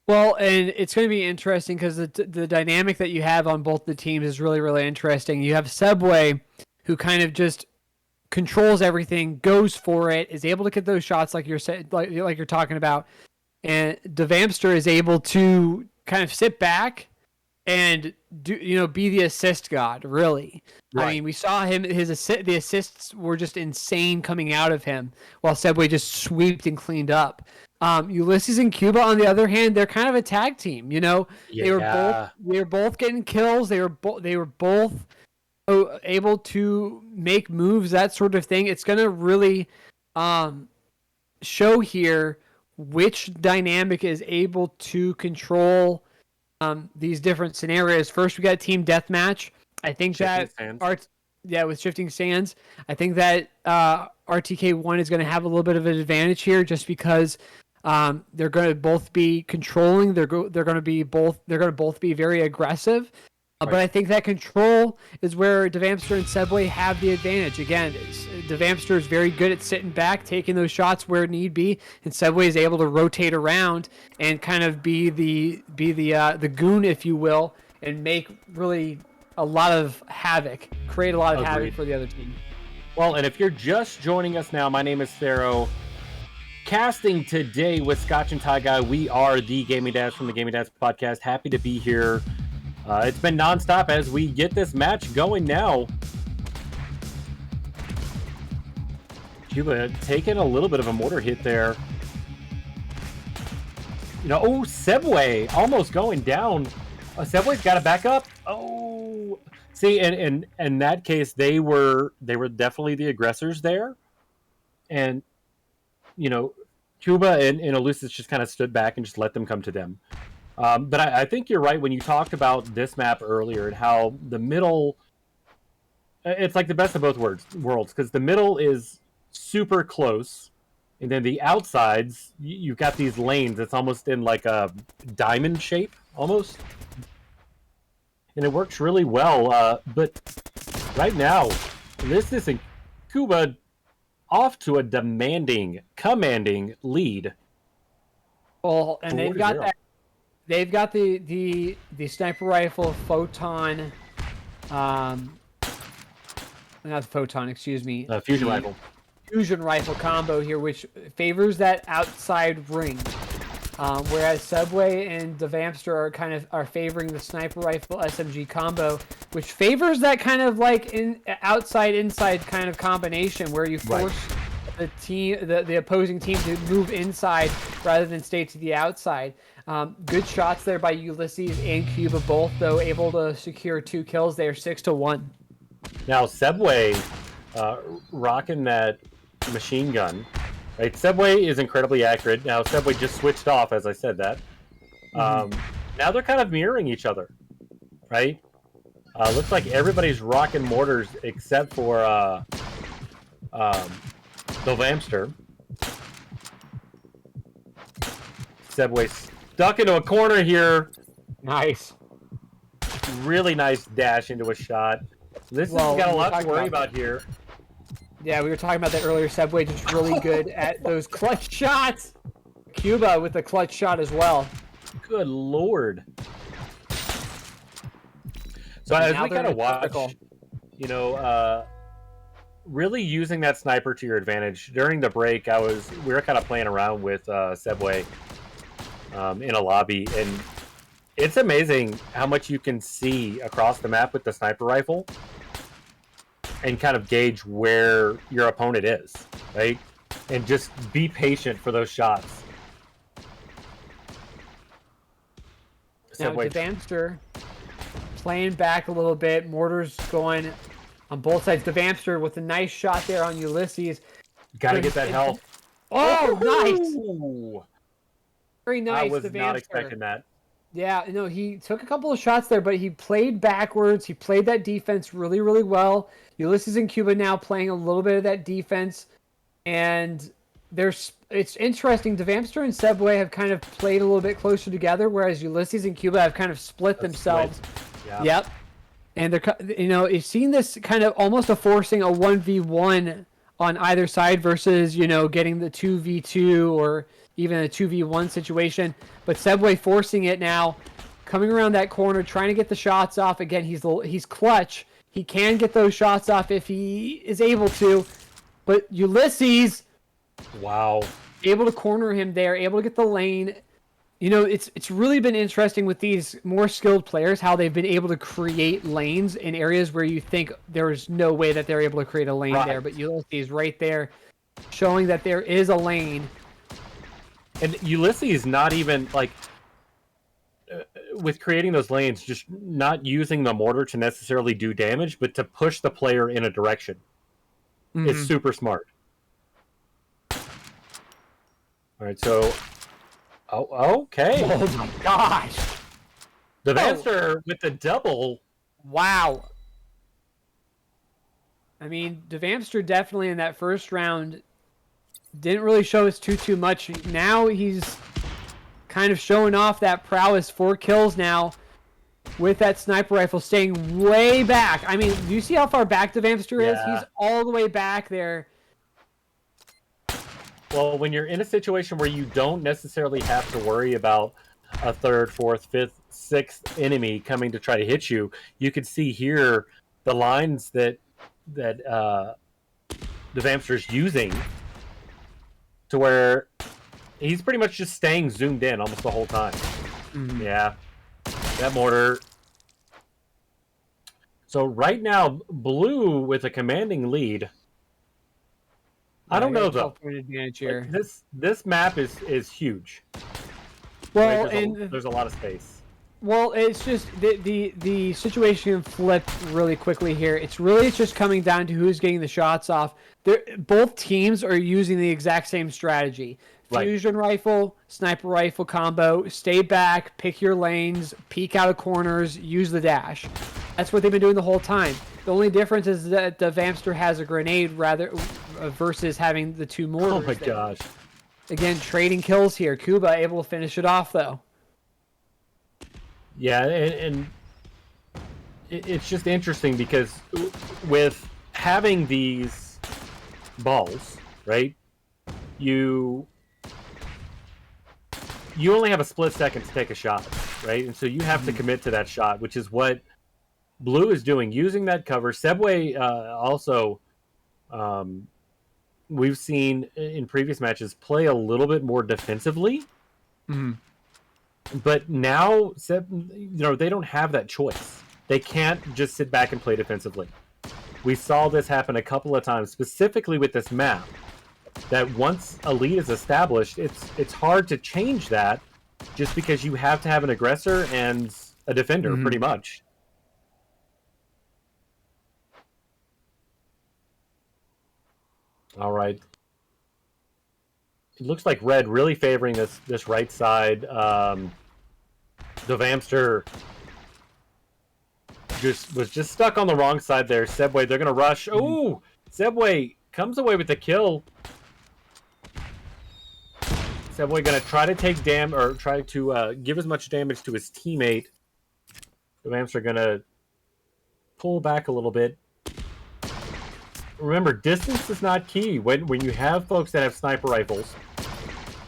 Well, and it's going to be interesting because the dynamic that you have on both the teams is really, really interesting. You have Sebway, who kind of just controls everything, goes for it, is able to get those shots like you're talking about, and Devamster is able to kind of sit back and be the assist god. Really, right. I mean, we saw him. The assists were just insane coming out of him, while Sebway just sweeped and cleaned up. Ulysses and Cuba, on the other hand, they're kind of a tag team. Yeah. They were both getting kills. They were both able to make moves, that sort of thing. It's gonna really show here which dynamic is able to control these different scenarios. First, we got Team Deathmatch. I think with Shifting Sands, I think that RTK1 is going to have a little bit of an advantage here, just because they're going to both be controlling. They're going to both be very aggressive. Right. But I think that control is where Devamster and Sebway have the advantage. Again, Devamster is very good at sitting back, taking those shots where need be, and Sebway is able to rotate around and kind of be the goon, if you will, and make really a lot of havoc, create a lot of havoc for the other team. Well, and if you're just joining us now, my name is Tharoh. Casting today with Scotch and Tie Guy. We are the Gaming Dads from the Gaming Dads podcast. Happy to be here. It's been nonstop as we get this match going now. Cuba taking a little bit of a mortar hit there. Sebway almost going down. Sebway's got to back up. Oh, see, and in that case, they were definitely the aggressors there, and Cuba and Ulysses just kind of stood back and just let them come to them. But I think you're right when you talked about this map earlier and how the middle, it's like the best of both worlds, because the middle is super close, and then the outsides, you've got these lanes. It's almost in like a diamond shape, almost. And it works really well. But right now, Ulysses and Cuba off to a commanding lead. Well, and they've got that. They've got the sniper rifle photon, not the photon, excuse me. Fusion rifle. Fusion rifle combo here, which favors that outside ring. Whereas Subway and the Vamster are favoring the sniper rifle SMG combo, which favors that kind of like outside inside kind of combination where you force the opposing team to move inside rather than stay to the outside. Good shots there by Ulysses and Cuba, both though able to secure 2 kills there, 6-1. Now Subway rocking that machine gun. Right, Subway is incredibly accurate. Now Subway just switched off, as I said that. Now they're kind of mirroring each other, right? Looks like everybody's rocking mortars except for the Vamster. Subway stuck into a corner here. Nice. Really nice dash into a shot. This has got a lot to worry about here. Yeah, we were talking about that earlier. Subway just really good at those clutch shots. Cuba with the clutch shot as well. Good lord. So as we kind of watch, you know, really using that sniper to your advantage. During the break, we were kind of playing around with Subway in a lobby, and it's amazing how much you can see across the map with the sniper rifle and kind of gauge where your opponent is, right? And just be patient for those shots. Now, Devamster playing back a little bit. Mortars going on both sides. Devamster with a nice shot there on Ulysses. Gotta get that health. Oh, Ooh. nice. Very nice. I was Devamster. not expecting that. Yeah, no, he took a couple of shots there, but he played backwards. He played that defense really, really well. Ulysses and Cuba now playing a little bit of that defense. And it's interesting. Devamster and Subway have kind of played a little bit closer together, whereas Ulysses and Cuba have kind of split themselves. Yeah. Yep. And they're, you know, you've seen this kind of almost forcing a 1v1 on either side versus, you know, getting the 2v2 or even a 2v1 situation. But Subway forcing it now, coming around that corner, trying to get the shots off. Again, he's clutch. He can get those shots off if he is able to. But Ulysses, wow, able to corner him there, able to get the lane. You know, it's really been interesting with these more skilled players, how they've been able to create lanes in areas where you think there is no way that they're able to create a lane there. But Ulysses right there, showing that there is a lane. And Ulysses not even, like, with creating those lanes, just not using the mortar to necessarily do damage, but to push the player in a direction. It's super smart. All right, so... Oh, okay. Oh my gosh. The Vamster with the double. Wow. I mean, Devamster definitely in that first round didn't really show us too much. Now he's kind of showing off that prowess. 4 kills now with that sniper rifle, staying way back. I mean, do you see how far back Devamster is? He's all the way back there. Well, when you're in a situation where you don't necessarily have to worry about a 3rd, 4th, 5th, 6th enemy coming to try to hit you, you can see here the lines that the Vamster's using, to where he's pretty much just staying zoomed in almost the whole time. Yeah, that mortar. So right now, Blue with a commanding lead. I don't know though. Here. Like, this map is huge. Well, right? There's a lot of space. Well, it's just the situation flipped really quickly here. It's just coming down to who's getting the shots off. Both teams are using the exact same strategy. Fusion rifle, sniper rifle combo, stay back, pick your lanes, peek out of corners, use the dash. That's what they've been doing the whole time. The only difference is that the Vamster has a grenade versus having the 2 mortars. Oh my gosh. Again, trading kills here. Cuba able to finish it off though. Yeah, and it's just interesting because with having these balls, right, you only have a split second to take a shot, right? And so you have to commit to that shot, which is what Blue is doing, using that cover. Subway also, we've seen in previous matches, play a little bit more defensively Mhm. But now, they don't have that choice. They can't just sit back and play defensively. We saw this happen a couple of times, specifically with this map, that once a lead is established, it's hard to change that just because you have to have an aggressor and a defender, pretty much. All right. It looks like red really favoring this right side. The Vamster was just stuck on the wrong side there. Sebway, they're gonna rush. Ooh, Sebway comes away with the kill. Sebway gonna try to take try to give as much damage to his teammate. The Vamster gonna pull back a little bit. Remember, distance is not key when you have folks that have sniper rifles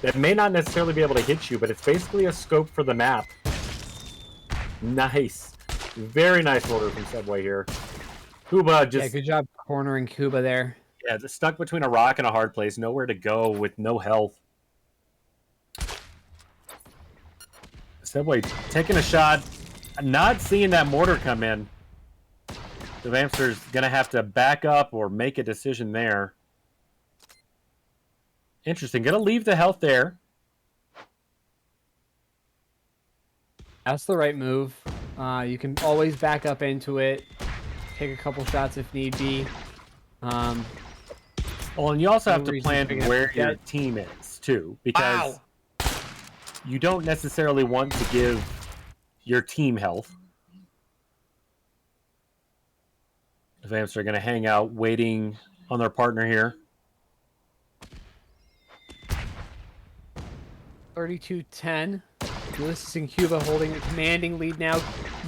that may not necessarily be able to hit you, but it's basically a scope for the map. Nice. Very nice order from Sebway here. Kuba just... Yeah, good job cornering Kuba there. Yeah, just stuck between a rock and a hard place. Nowhere to go with no health. Sebway taking a shot. Not seeing that mortar come in. The Vamster's going to have to back up or make a decision there. Interesting. Going to leave the health there. That's the right move. You can always back up into it. Take a couple shots if need be. Well, and you also have to plan where your team is, too. Because you don't necessarily want to give your team health. The Vamps are going to hang out, waiting on their partner here. 32-10. Ulysses and Cuba holding a commanding lead now.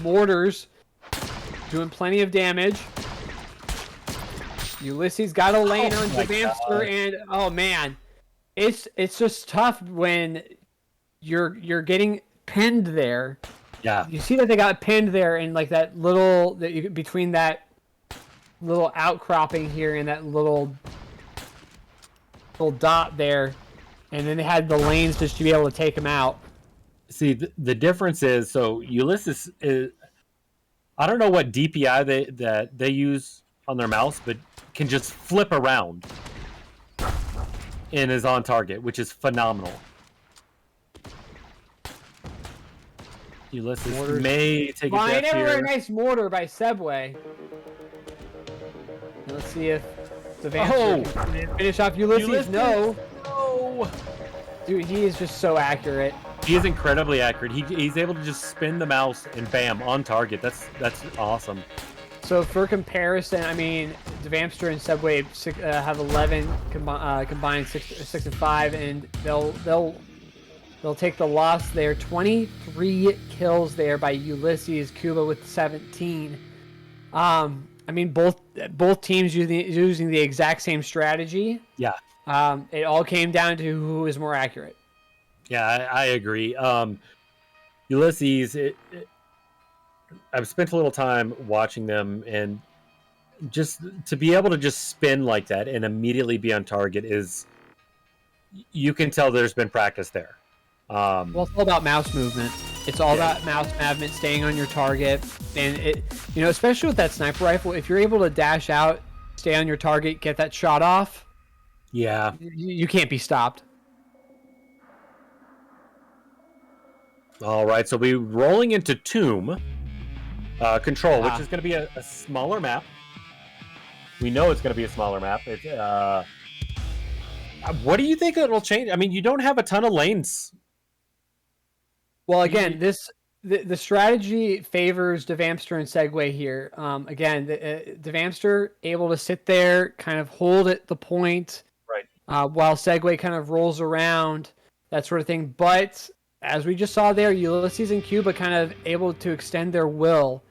Mortars doing plenty of damage. Ulysses got a lane on the Vamster, and oh man, it's just tough when you're getting pinned there. Yeah, you see that they got pinned there, and like that little between that little outcropping here and that little dot there, and then they had the lanes just to be able to take them out. See, the difference is, so Ulysses is, I don't know what DPI they use on their mouse, but can just flip around and is on target, which is phenomenal. Ulysses may take a death here. A nice mortar by Sebway. Let's see if the Vamster can finish off Ulysses. No. Dude, he is just so accurate. He is incredibly accurate. He's able to just spin the mouse and bam, on target. That's awesome. So for comparison, I mean, the Vamster and Sebway have 11 combined 6 and 5, and they'll take the loss there. 23 kills there by Ulysses. Cuba with 17. I mean, both teams using the exact same strategy. Yeah. It all came down to who is more accurate. Yeah, I agree. Ulysses, I've spent a little time watching them, and just to be able to just spin like that and immediately be on target is, you can tell there's been practice there. Well, it's all about mouse movement. It's all about mouse movement, staying on your target, and especially with that sniper rifle, if you're able to dash out, stay on your target, get that shot off. Yeah, you can't be stopped. All right, so we're rolling into Tomb Control, which is going to be a smaller map. We know it's going to be a smaller map. What do you think it'll change? I mean, you don't have a ton of lanes. Well, again, the strategy favors Devamster and Segway here. Again, Devamster able to sit there, kind of hold at the point, right? While Segway kind of rolls around, that sort of thing. But as we just saw there, Ulysses and Cuba kind of able to extend their will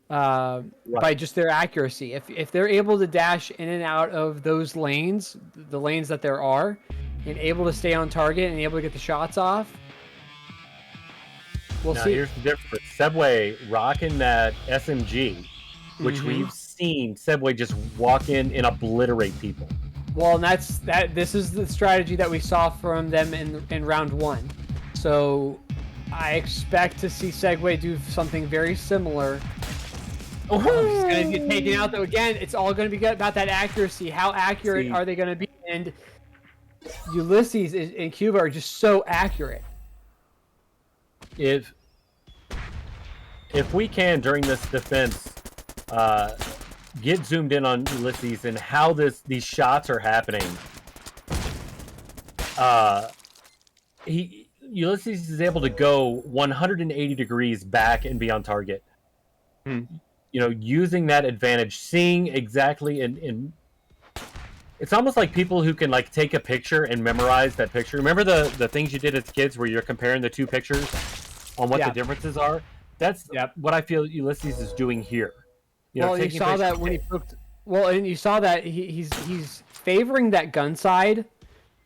by just their accuracy. If they're able to dash in and out of those lanes, the lanes that there are, and able to stay on target and able to get the shots off, we'll see. Here's the difference. Sebway rocking that SMG, which we've seen Sebway just walk in and obliterate people. Well, and this is the strategy that we saw from them in round one. So I expect to see Segway do something very similar. He's going to get taken out, though. Again, it's all going to be about that accuracy. How accurate are they going to be? And Ulysses and Cuba are just so accurate. If we can, during this defense, get zoomed in on Ulysses and how these shots are happening, Ulysses is able to go 180 degrees back and be on target. Using that advantage, seeing exactly in it's almost like people who can like take a picture and memorize that picture. Remember the things you did as kids where you're comparing the two pictures on what the differences are? That's what I feel Ulysses is doing here. You saw that when he took. Well, and you saw that he's favoring that gun side.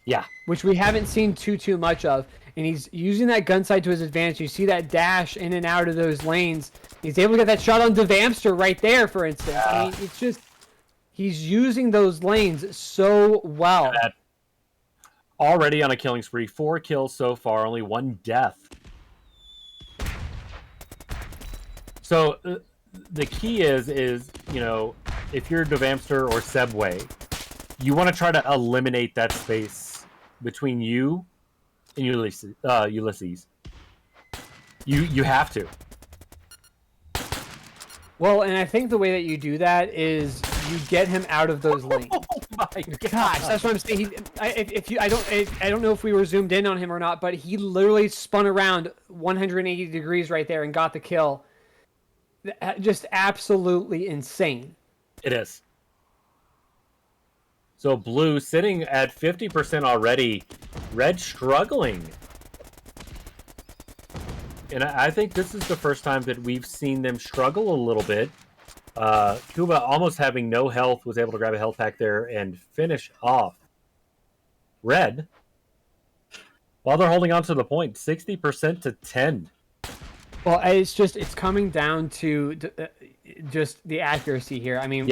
Yeah. Which we haven't seen too much of. And he's using that gun side to his advantage. You see that dash in and out of those lanes. He's able to get that shot on Devamster right there, for instance. I mean, it's just... He's using those lanes so well. Already on a killing spree. 4 kills so far. Only 1 death. So, the key is if you're Devamster or Sebway, you want to try to eliminate that space between you and Ulysses. You have to. Well, and I think the way that you do that is you get him out of those lanes. Oh my gosh, that's what I'm saying. I don't know if we were zoomed in on him or not, but he literally spun around 180 degrees right there and got the kill. Just absolutely insane. It is. So blue sitting at 50% already. Red struggling. And I think this is the first time that we've seen them struggle a little bit. Cuba, almost having no health, was able to grab a health pack there and finish off Red. While they're holding on to the point, 60% to 10. Well, it's coming down to just the accuracy here. I mean,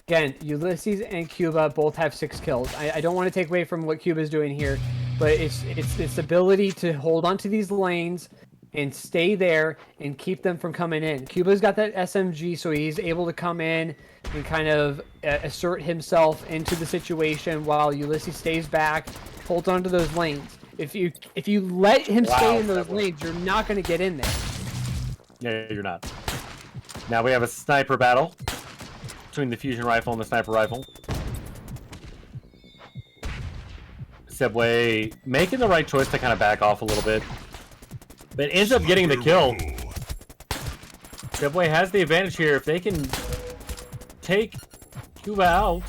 again, Ulysses and Cuba both have 6 kills. I don't want to take away from what Cuba's doing here, but it's its ability to hold onto these lanes and stay there and keep them from coming in. Cuba's got that SMG, so he's able to come in and kind of assert himself into the situation while Ulysses stays back, holds onto those lanes. If you let him stay in those lanes, you're not going to get in there. Yeah, you're not. Now we have a sniper battle between the fusion rifle and the sniper rifle. Sebway making the right choice to kind of back off a little bit, but ends up getting the kill. Sebway has the advantage here. If they can take Cuba out,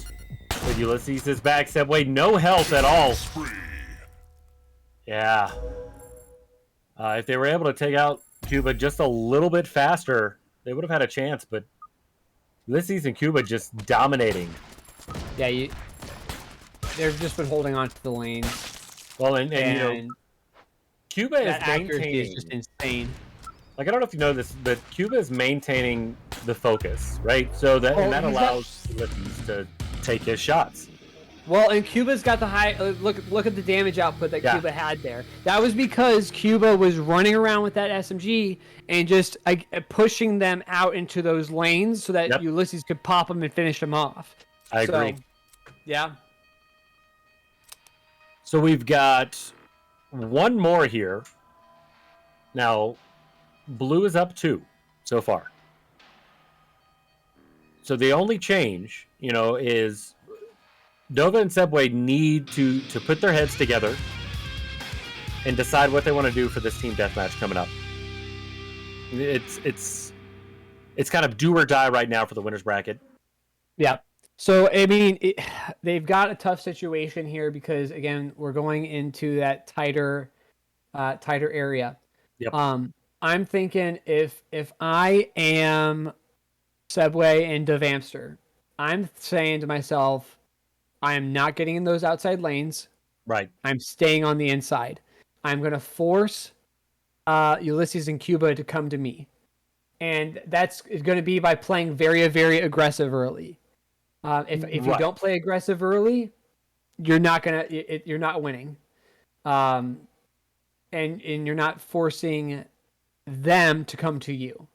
but Ulysses is back. Sebway no health at all. Yeah. If they were able to take out Cuba just a little bit faster, they would have had a chance, but Ulysses and Cuba just dominating. Yeah, they've just been holding on to the lanes. Well, and Cuba is maintaining... is just insane. Like, I don't know if you know this, but Cuba is maintaining the focus, right? So that allows Ulysses to take his shots. Well, and Cuba's got the high... Look at the damage output that Cuba had there. That was because Cuba was running around with that SMG and just pushing them out into those lanes so that Ulysses could pop them and finish them off. I agree. Yeah. So we've got one more here. Now, blue is up 2 so far. So the only change, is Dova and Sebway need to put their heads together and decide what they want to do for this team deathmatch coming up. It's kind of do or die right now for the winner's bracket. Yeah. So, I mean, they've got a tough situation here because, again, we're going into that tighter area. Yep. I'm thinking if I am Sebway and Devamster, I'm saying to myself, I am not getting in those outside lanes. Right. I'm staying on the inside. I'm going to force Ulysses and Cuba to come to me. And that's going to be by playing very, very aggressive early. If you don't play aggressive early, you're not winning. and you're not forcing them to come to you.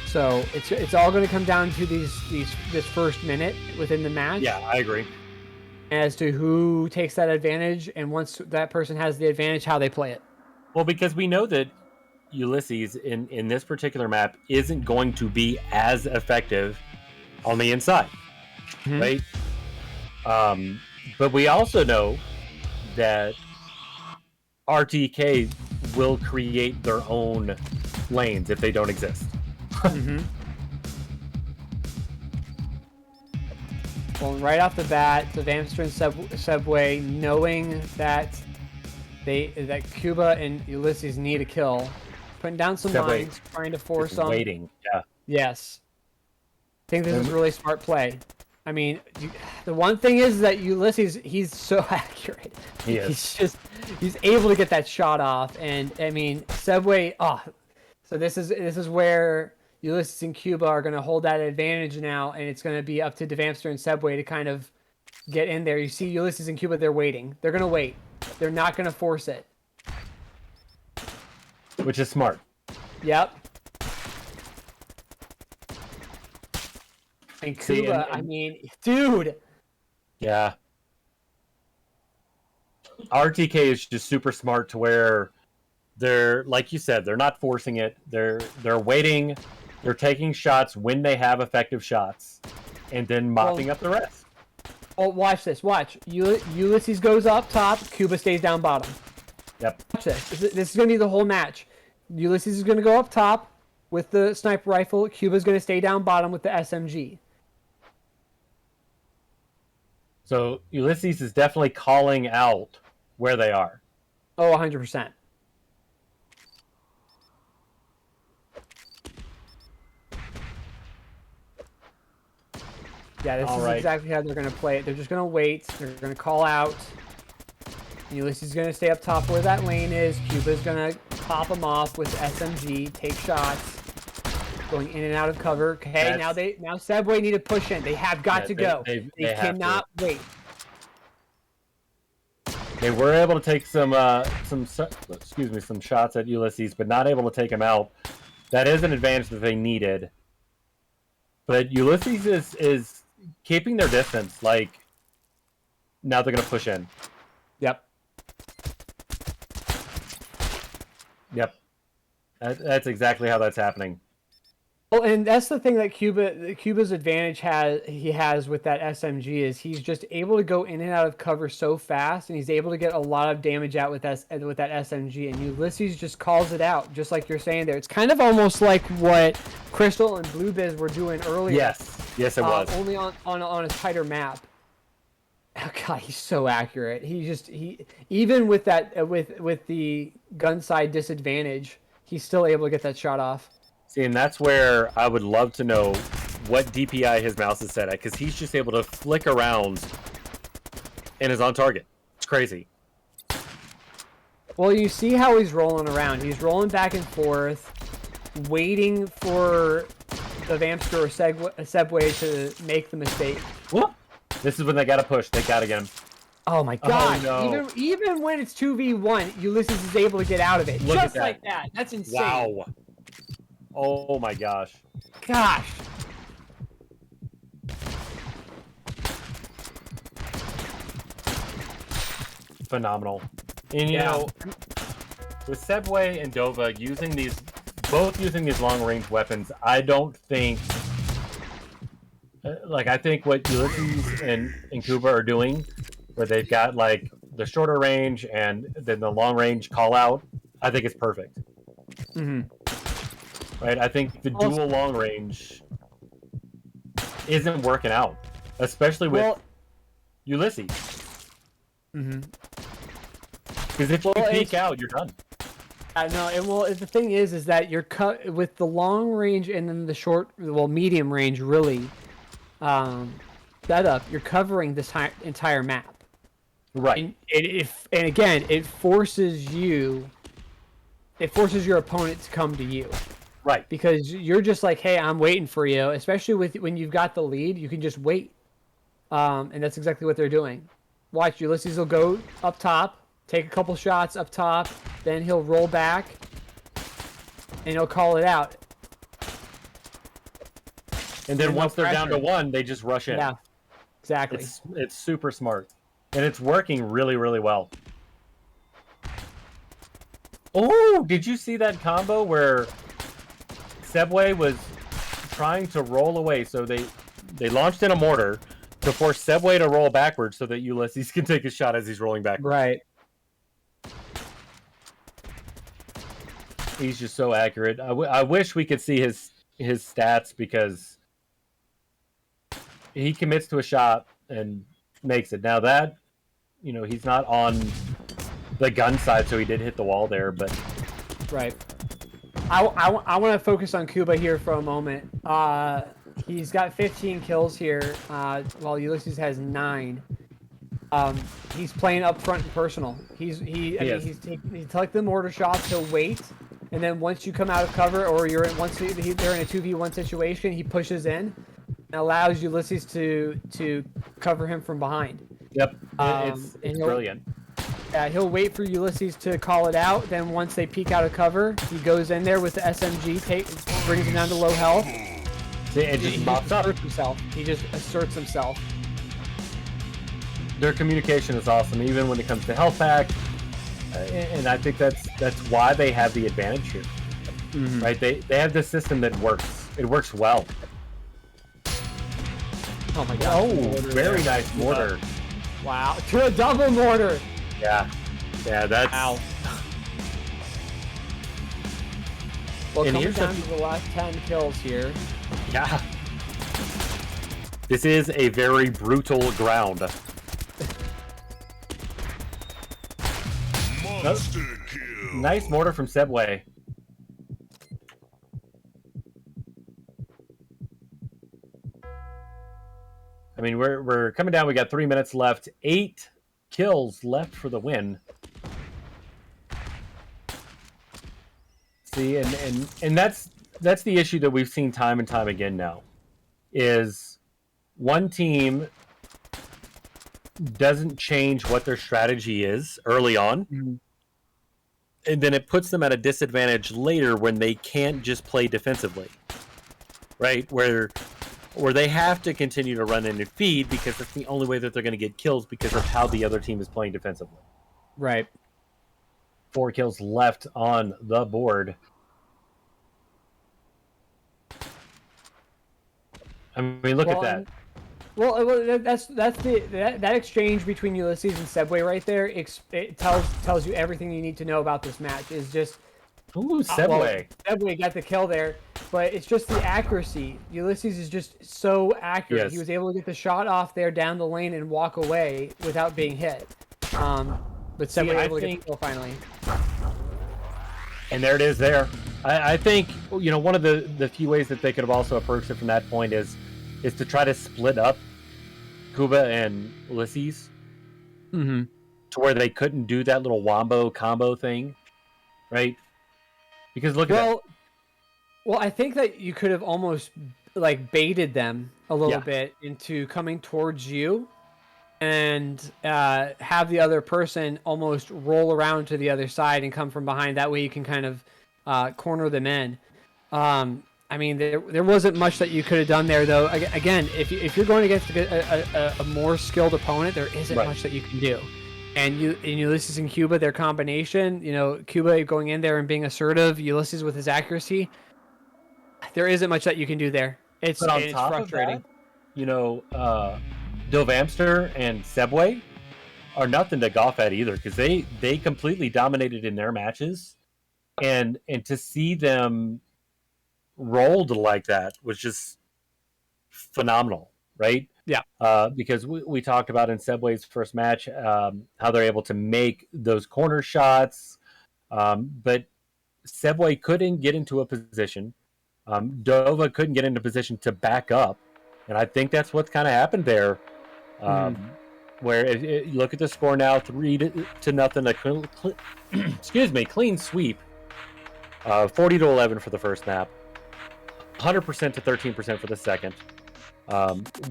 So it's all going to come down to this first minute within the match. Yeah, I agree. As to who takes that advantage, and once that person has the advantage, how they play it. Well, because we know that Ulysses in this particular map isn't going to be as effective on the inside, right? But we also know that RTK will create their own lanes if they don't exist. Well, right off the bat, the Vamster and Subway, knowing that Cuba and Ulysses need a kill, putting down some mines, trying to force them. Waiting, yeah. Yes. I think this is a really smart play. I mean, the one thing is that Ulysses, he's so accurate. He is. He's able to get that shot off, and I mean, Subway. So this is where Ulysses and Cuba are going to hold that advantage now, and it's going to be up to Devamster and Subway to kind of get in there. You see Ulysses and Cuba, they're waiting. They're going to wait. They're not going to force it. Which is smart. Yep. And Cuba, I mean, dude. Yeah. RTK is just super smart to where they're, like you said, they're not forcing it. They're waiting. They're taking shots when they have effective shots, and then mopping up the rest. Oh, watch this. Watch. Ulysses goes up top. Cuba stays down bottom. Yep. Watch this. This is going to be the whole match. Ulysses is going to go up top with the sniper rifle. Cuba's going to stay down bottom with the SMG. So Ulysses is definitely calling out where they are. Oh, 100%. Yeah, this is exactly how they're going to play it. They're just going to wait. They're going to call out. Ulysses is going to stay up top where that lane is. Cuba's going to pop them off with SMG, take shots, going in and out of cover. Okay, now Subway need to push in. They have got to go. They cannot wait. They were able to take some shots at Ulysses, but not able to take him out. That is an advantage that they needed. But Ulysses is keeping their distance. Like, now they're going to push in. Yep. Yep. That's exactly how that's happening. Well, and that's the thing that Cuba's advantage he has with that SMG is he's just able to go in and out of cover so fast, and he's able to get a lot of damage out with that SMG. And Ulysses just calls it out, just like you're saying there. It's kind of almost like what Crystal and Blue Biz were doing earlier. Yes, it was. Only on a tighter map. Oh God, he's so accurate. He even with that with the gun side disadvantage, he's still able to get that shot off. See, and that's where I would love to know what DPI his mouse is set at, because he's just able to flick around and is on target. It's crazy. Well, you see how he's rolling around. He's rolling back and forth, waiting for the Vamster or Subway to make the mistake. Whoop. This is when they got to push. They got to get him. Oh my God! Oh, no. Even when it's 2v1, Ulysses is able to get out of it. Look just at that. Like that. That's insane. Wow. Oh my gosh. Gosh. Phenomenal. And you know, with Subway and Dova both using these long range weapons, I don't think I think what Ulysses and Cuba are doing, where they've got like the shorter range and then the long range call out, I think it's perfect. Right? I think the dual long range isn't working out, especially with Ulysses. Because if you peek out, you're done. No, the thing is that you're cut with the long range and then the medium range really setup. You're covering this entire map, right? And again, it forces your opponent to come to you, right? Because you're just like, hey, I'm waiting for you. Especially when you've got the lead, you can just wait, and that's exactly what they're doing. Watch, Ulysses will go up top, take a couple shots up top, then he'll roll back, and he'll call it out. And then no once they're down to pressure. 1, they just rush in. Yeah, exactly. It's super smart. And it's working really, really well. Oh, did you see that combo where Sebway was trying to roll away? So they launched in a mortar to force Sebway to roll backwards so that Ulysses can take a shot as he's rolling backwards. Right. He's just so accurate. I wish we could see his stats, because he commits to a shot and makes it. Now that, he's not on the gun side, so he did hit the wall there, but... Right. I want to focus on Kuba here for a moment. He's got 15 kills here, while Ulysses has 9. He's playing up front and personal. He's like the mortar shots. He'll wait, and then once you come out of cover, or they're in a 2v1 situation, he pushes in and allows Ulysses to cover him from behind. Yep, it's brilliant. He'll wait for Ulysses to call it out. Then once they peek out of cover, he goes in there with the SMG, brings him down to low health. It just mops up. He just asserts himself. Their communication is awesome, even when it comes to health pack, and I think that's why they have the advantage here. Mm-hmm. Right? They have this system that works. It works well. Oh my god! Oh, very nice mortar. Wow, to a double mortar. Yeah, that's... Ow. Well, and coming here's down to the last 10 kills here. Yeah. This is a very brutal ground. Monster kill. Nice mortar from Sebway. I mean, we're coming down. We got 3 minutes left. 8 kills left for the win. See, and that's the issue that we've seen time and time again now, is one team doesn't change what their strategy is early on, and then it puts them at a disadvantage later when they can't just play defensively, right? Where they have to continue to run in and feed, because that's the only way that they're going to get kills, because of how the other team is playing defensively. Right. 4 kills left on the board. I mean, look at that. Well, that exchange between Ulysses and Sebway right there. It tells you everything you need to know about this match. Is just Ooh, Sebway. Sebway got the kill there, but it's just the accuracy. Ulysses is just so accurate. Yes. He was able to get the shot off there down the lane and walk away without being hit. But Sebway able to get the kill finally. And there it is there. I think, one of the few ways that they could have also approached it from that point is to try to split up Kuba and Ulysses, to where they couldn't do that little wombo combo thing, right? Because look at that. Well, I think that you could have almost baited them a little bit into coming towards you, and have the other person almost roll around to the other side and come from behind. That way you can kind of corner them in. I mean, there wasn't much that you could have done there, though. Again, if you're going against a more skilled opponent, there isn't much that you can do. And Ulysses and Kuba, their combination, Kuba going in there and being assertive, Ulysses with his accuracy, there isn't much that you can do there. It's frustrating. Of that, Dovamster and Sebway are nothing to golf at either, because they completely dominated in their matches, and to see them rolled like that was just phenomenal, right? Yeah. Because we talked about in Sebway's first match how they're able to make those corner shots, but Sebway couldn't get into a position. Dova couldn't get into position to back up, and I think that's what's kind of happened there. Where look at the score now, 3-0. Excuse me, clean sweep. 40-11 for the first map, 100% to 13% for the second.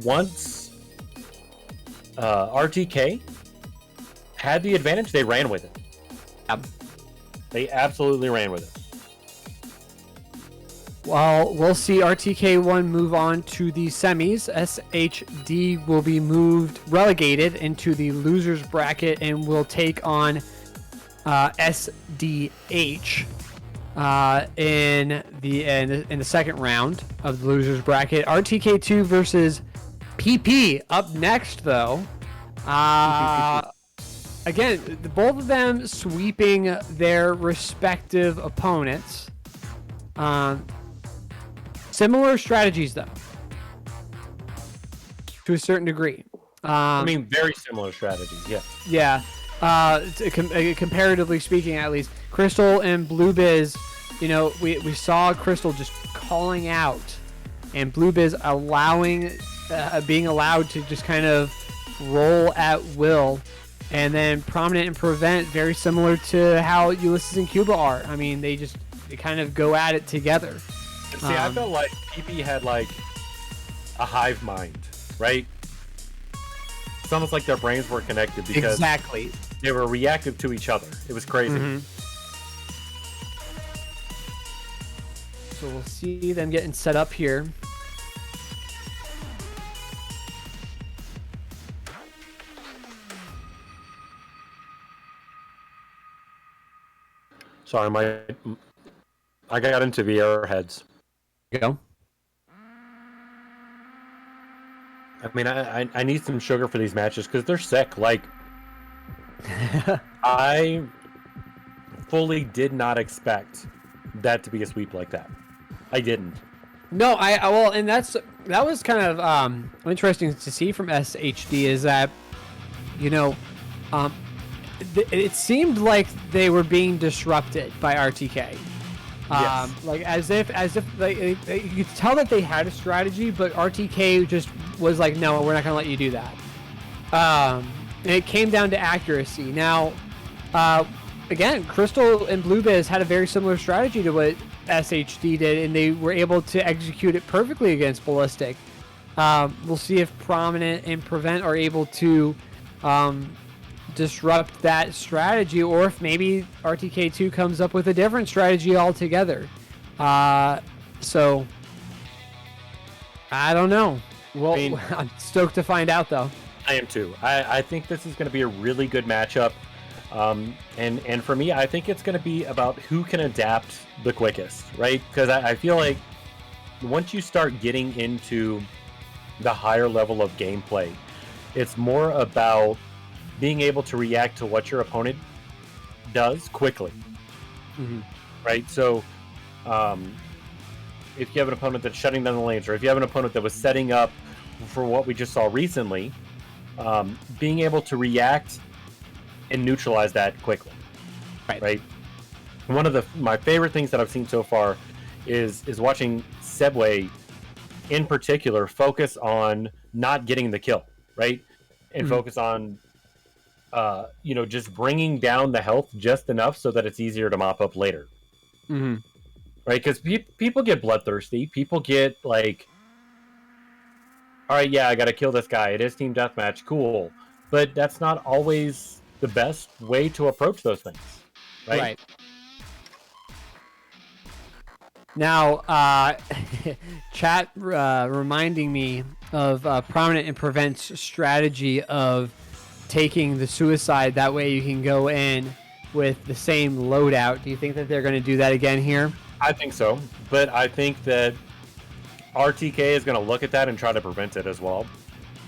Once RTK had the advantage, they ran with it. They absolutely ran with it. Well, we'll see RTK1 move on to the semis. SHD will be relegated into the losers bracket and will take on SDH in the second round of the losers bracket. RTK2 versus PP up next, though. Again, both of them sweeping their respective opponents. Similar strategies, though, to a certain degree. I mean, very similar strategies, yeah. Yeah. Comparatively speaking, at least, Crystal and Blue Biz, we saw Crystal just calling out, and Blue Biz being allowed to just kind of roll at will, and then Prominent and Prevent, very similar to how Ulysses and Cuba are. I mean, they kind of go at it together. See, I felt like PP had like a hive mind, right? It's almost like their brains were connected because exactly they were reactive to each other. It was crazy. Mm-hmm. So we'll see them getting set up here. Sorry, I got into VR heads. Go. I mean, I need some sugar for these matches because they're sick. Like, I fully did not expect that to be a sweep like that. I didn't. No, well, and that was kind of interesting to see from SHD is that, it seemed like they were being disrupted by RTK. Yes. Like as if like, you could tell that they had a strategy, but RTK just was like, no, we're not gonna let you do that. And it came down to accuracy. Now, again, Crystal and Blue Biz had a very similar strategy to what SHD did, and they were able to execute it perfectly against Ballistic. We'll see if Prominent and Prevent are able to disrupt that strategy, or if maybe RTK2 comes up with a different strategy altogether. So I don't know. Well, I'm stoked to find out, though. I am too. I think this is going to be a really good matchup. And for me, I think it's going to be about who can adapt the quickest, right? Because I feel like once you start getting into the higher level of gameplay, it's more about being able to react to what your opponent does quickly. Mm-hmm. Right? So, if you have an opponent that's shutting down the lanes, or if you have an opponent that was setting up for what we just saw recently, being able to react and neutralize that quickly. Right? One of my favorite things that I've seen so far is watching Sebway, in particular, focus on not getting the kill, right? And focus on just bringing down the health just enough so that it's easier to mop up later. Mm-hmm. Right? Because people get bloodthirsty. People get like, all right, yeah, I got to kill this guy. It is team deathmatch. Cool. But that's not always the best way to approach those things. Right? Now, chat reminding me of Prominent and Prevent's strategy of taking the suicide. That way you can go in with the same loadout. Do you think that they're going to do that again here? I think so, but I think that RTK is going to look at that and try to prevent it as well.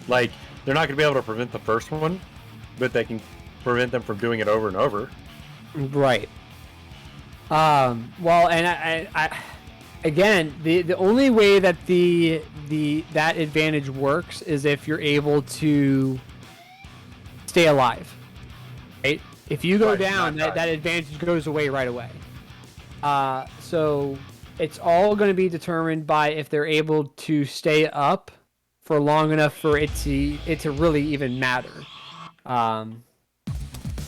Like, they're not going to be able to prevent the first one, but they can prevent them from doing it over and over. Right. Well, and I again, the only way that that advantage works is if you're able to stay alive. Right? If you go down, that advantage goes away right away. So it's all going to be determined by if they're able to stay up for long enough for it to really even matter.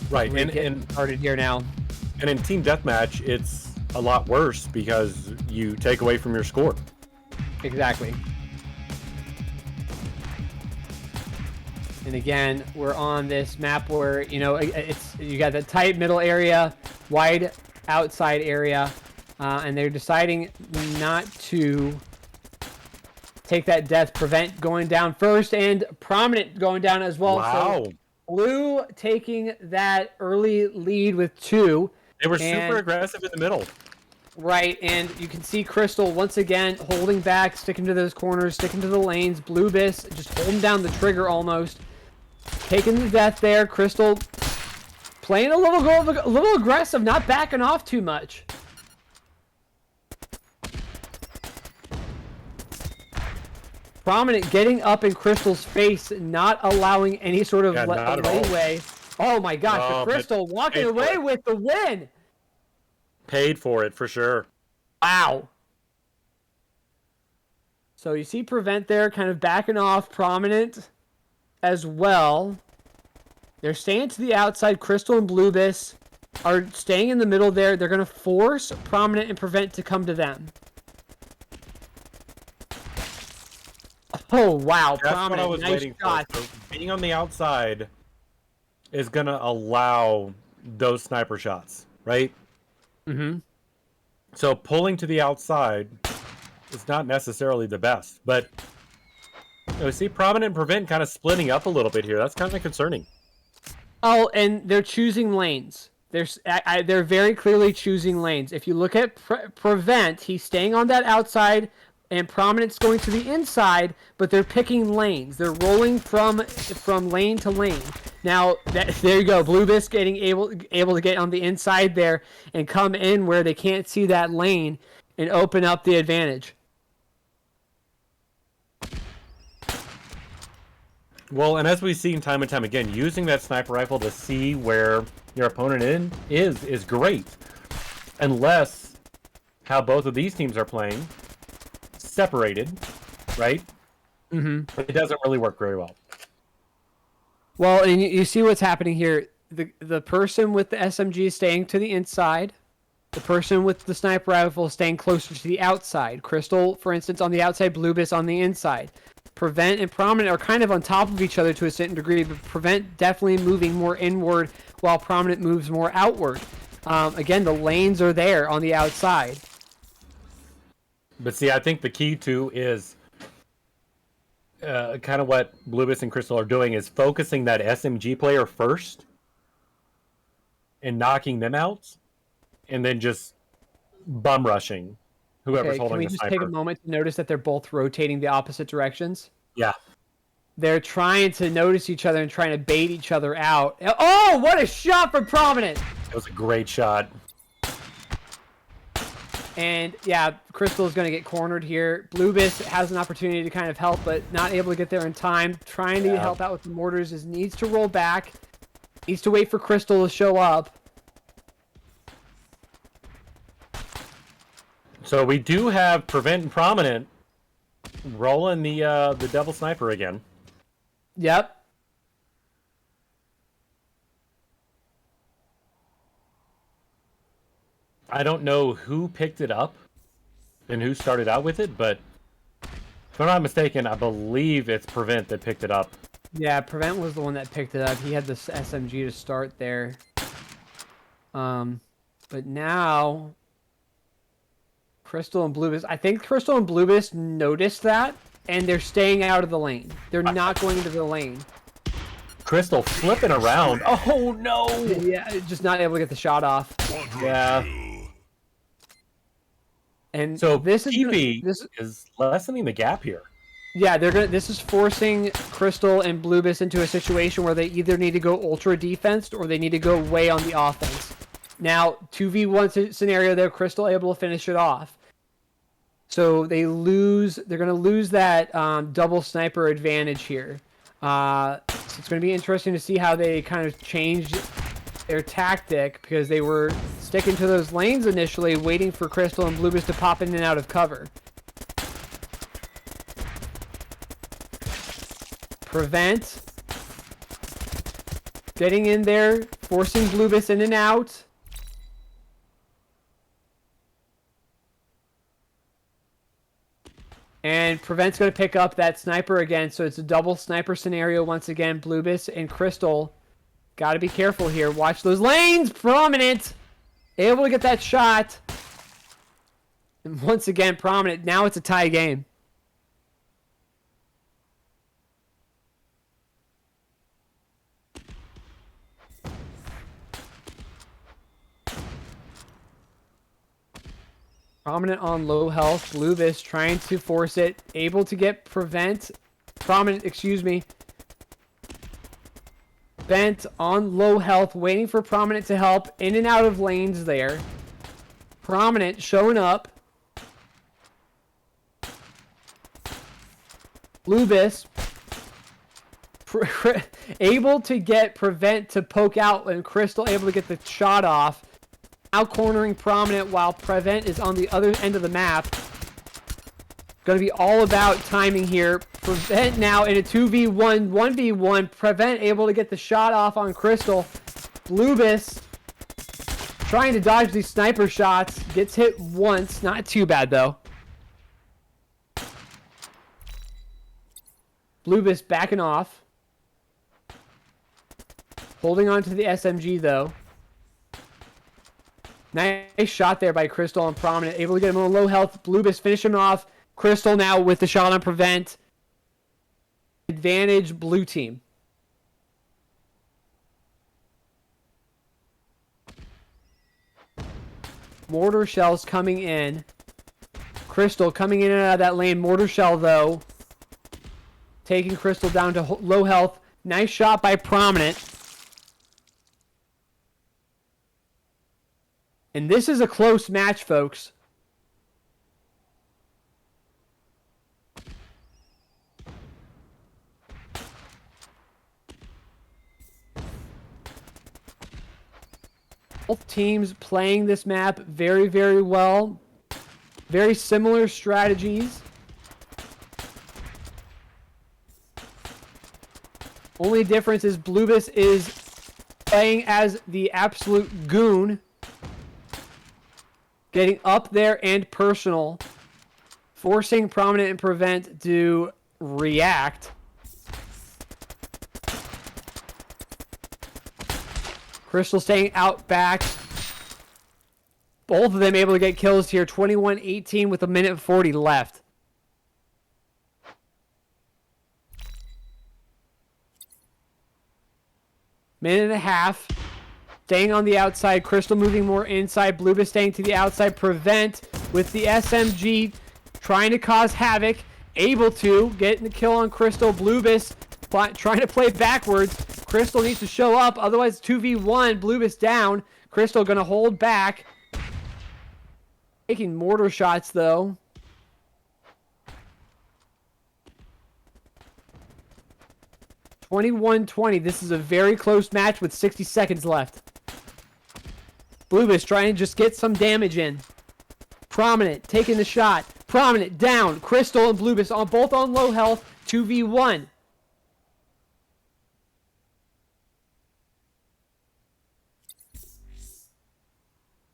Right, and started here now. And in team deathmatch, it's a lot worse because you take away from your score. Exactly. And again, we're on this map where you got the tight middle area, wide outside area, and they're deciding not to take that death. Prevent going down first, and Prominent going down as well. Wow. So Blue taking that early lead with 2. They were super aggressive in the middle. Right, and you can see Crystal once again holding back, sticking to those corners, sticking to the lanes. Bluebiss just holding down the trigger almost. Taking the death there. Crystal playing a little aggressive, not backing off too much. Prominent getting up in Crystal's face, not allowing any sort of leeway. Oh my gosh, but Crystal walking away with the win. Paid for it, for sure. Wow. So you see Prevent there kind of backing off. Prominent as well. They're staying to the outside. Crystal and Bluebiss are staying in the middle there. They're going to force Prominent and Prevent to come to them. Oh, wow. That's Prominent, what I was nice waiting shot. for. So being on the outside is going to allow those sniper shots, right? Mm-hmm. So pulling to the outside is not necessarily the best, but we see Prominent and Prevent kind of splitting up a little bit here. That's kind of concerning. Oh, and they're choosing lanes. They're very clearly choosing lanes. If you look at Prevent, he's staying on that outside, and Prominent's going to the inside, but they're picking lanes. They're rolling from lane to lane. Now, there you go. Bluebiss getting able to get on the inside there and come in where they can't see that lane and open up the advantage. Well, and as we've seen time and time again, using that sniper rifle to see where your opponent is great. Unless how both of these teams are playing, separated, right? Mm-hmm. It doesn't really work very well. Well, and you see what's happening here. The person with the SMG is staying to the inside. The person with the sniper rifle is staying closer to the outside. Crystal, for instance, on the outside, Bluebiss on the inside. Prevent and Prominent are kind of on top of each other to a certain degree, but Prevent definitely moving more inward while Prominent moves more outward. Again, the lanes are there on the outside. But see, I think the key to is kind of what Bluebiss and Crystal are doing is focusing that SMG player first and knocking them out, and then just bum rushing whoever's holding the sniper. Can we just take a moment to notice that they're both rotating the opposite directions? Yeah. They're trying to notice each other and trying to bait each other out. Oh, what a shot from Prominent! It was a great shot. And yeah, Crystal is going to get cornered here. Bluebiss has an opportunity to kind of help, but not able to get there in time. Trying to help out with the mortars, needs to roll back. Needs to wait for Crystal to show up. So we do have Prevent and Prominent rolling the double sniper again. Yep. I don't know who picked it up and who started out with it, but if I'm not mistaken, I believe it's Prevent that picked it up. Yeah, Prevent was the one that picked it up. He had this SMG to start there. But now Crystal and Bluebiss, I think Crystal and Bluebiss noticed that, and they're staying out of the lane. They're not going into the lane. Crystal flipping around. Oh no! Yeah, just not able to get the shot off. Yeah. And so this is lessening the gap here. Yeah, this is forcing Crystal and Bluebiss into a situation where they either need to go ultra defensed or they need to go way on the offense. Now, 2v1 scenario there, Crystal able to finish it off. So they're going to lose that double sniper advantage here. So it's going to be interesting to see how they kind of change their tactic, because they were sticking to those lanes initially, waiting for Crystal and Bluebiss to pop in and out of cover. Prevent. Getting in there, forcing Bluebiss in and out. And Prevent's going to pick up that sniper again, so it's a double sniper scenario once again. Bluebiss and Crystal. Got to be careful here. Watch those lanes. Prominent. able to get that shot. And once again, Prominent. Now it's a tie game. Prominent on low health. Bluebiss trying to force it. Able to get Prevent. Prominent, excuse me. Bent on low health. Waiting for Prominent to help. In and out of lanes there. Prominent showing up. Bluebiss. Able to get Prevent to poke out. And Crystal able to get the shot off. Out cornering Prominent while Prevent is on the other end of the map. Going to be all about timing here. Prevent now in a 2v1, 1v1. Prevent able to get the shot off on Crystal. Bluebiss trying to dodge these sniper shots. Gets hit once. Not too bad though. Bluebiss backing off. Holding on to the SMG though. Nice shot there by Crystal on Prominent. Able to get him on low health. Bluebiss finish him off. Crystal now with the shot on Prevent. Advantage blue team. Mortar shells coming in. Crystal coming in and out of that lane. Mortar shell though. Taking Crystal down to low health. Nice shot by Prominent. And this is a close match, folks. Both teams playing this map very, very well. Very similar strategies. Only difference is Bluebiss is playing as the absolute goon. Getting up there and personal. Forcing Prominent and Prevent to react. Crystal staying out back. Both of them able to get kills here. 21-18 with a minute 40 left. Minute and a half. Staying on the outside. Crystal moving more inside. Bluebiss staying to the outside. Prevent with the SMG. Trying to cause havoc. Able to. Getting the kill on Crystal. Bluebiss trying to play backwards. Crystal needs to show up. Otherwise, 2v1. Bluebiss down. Crystal going to hold back. Taking mortar shots, though. (21-20). This is a very close match with 60 seconds left. Bluebiss trying to just get some damage in. Prominent taking the shot. Prominent down. Crystal and Bluebiss on both on low health. 2v1.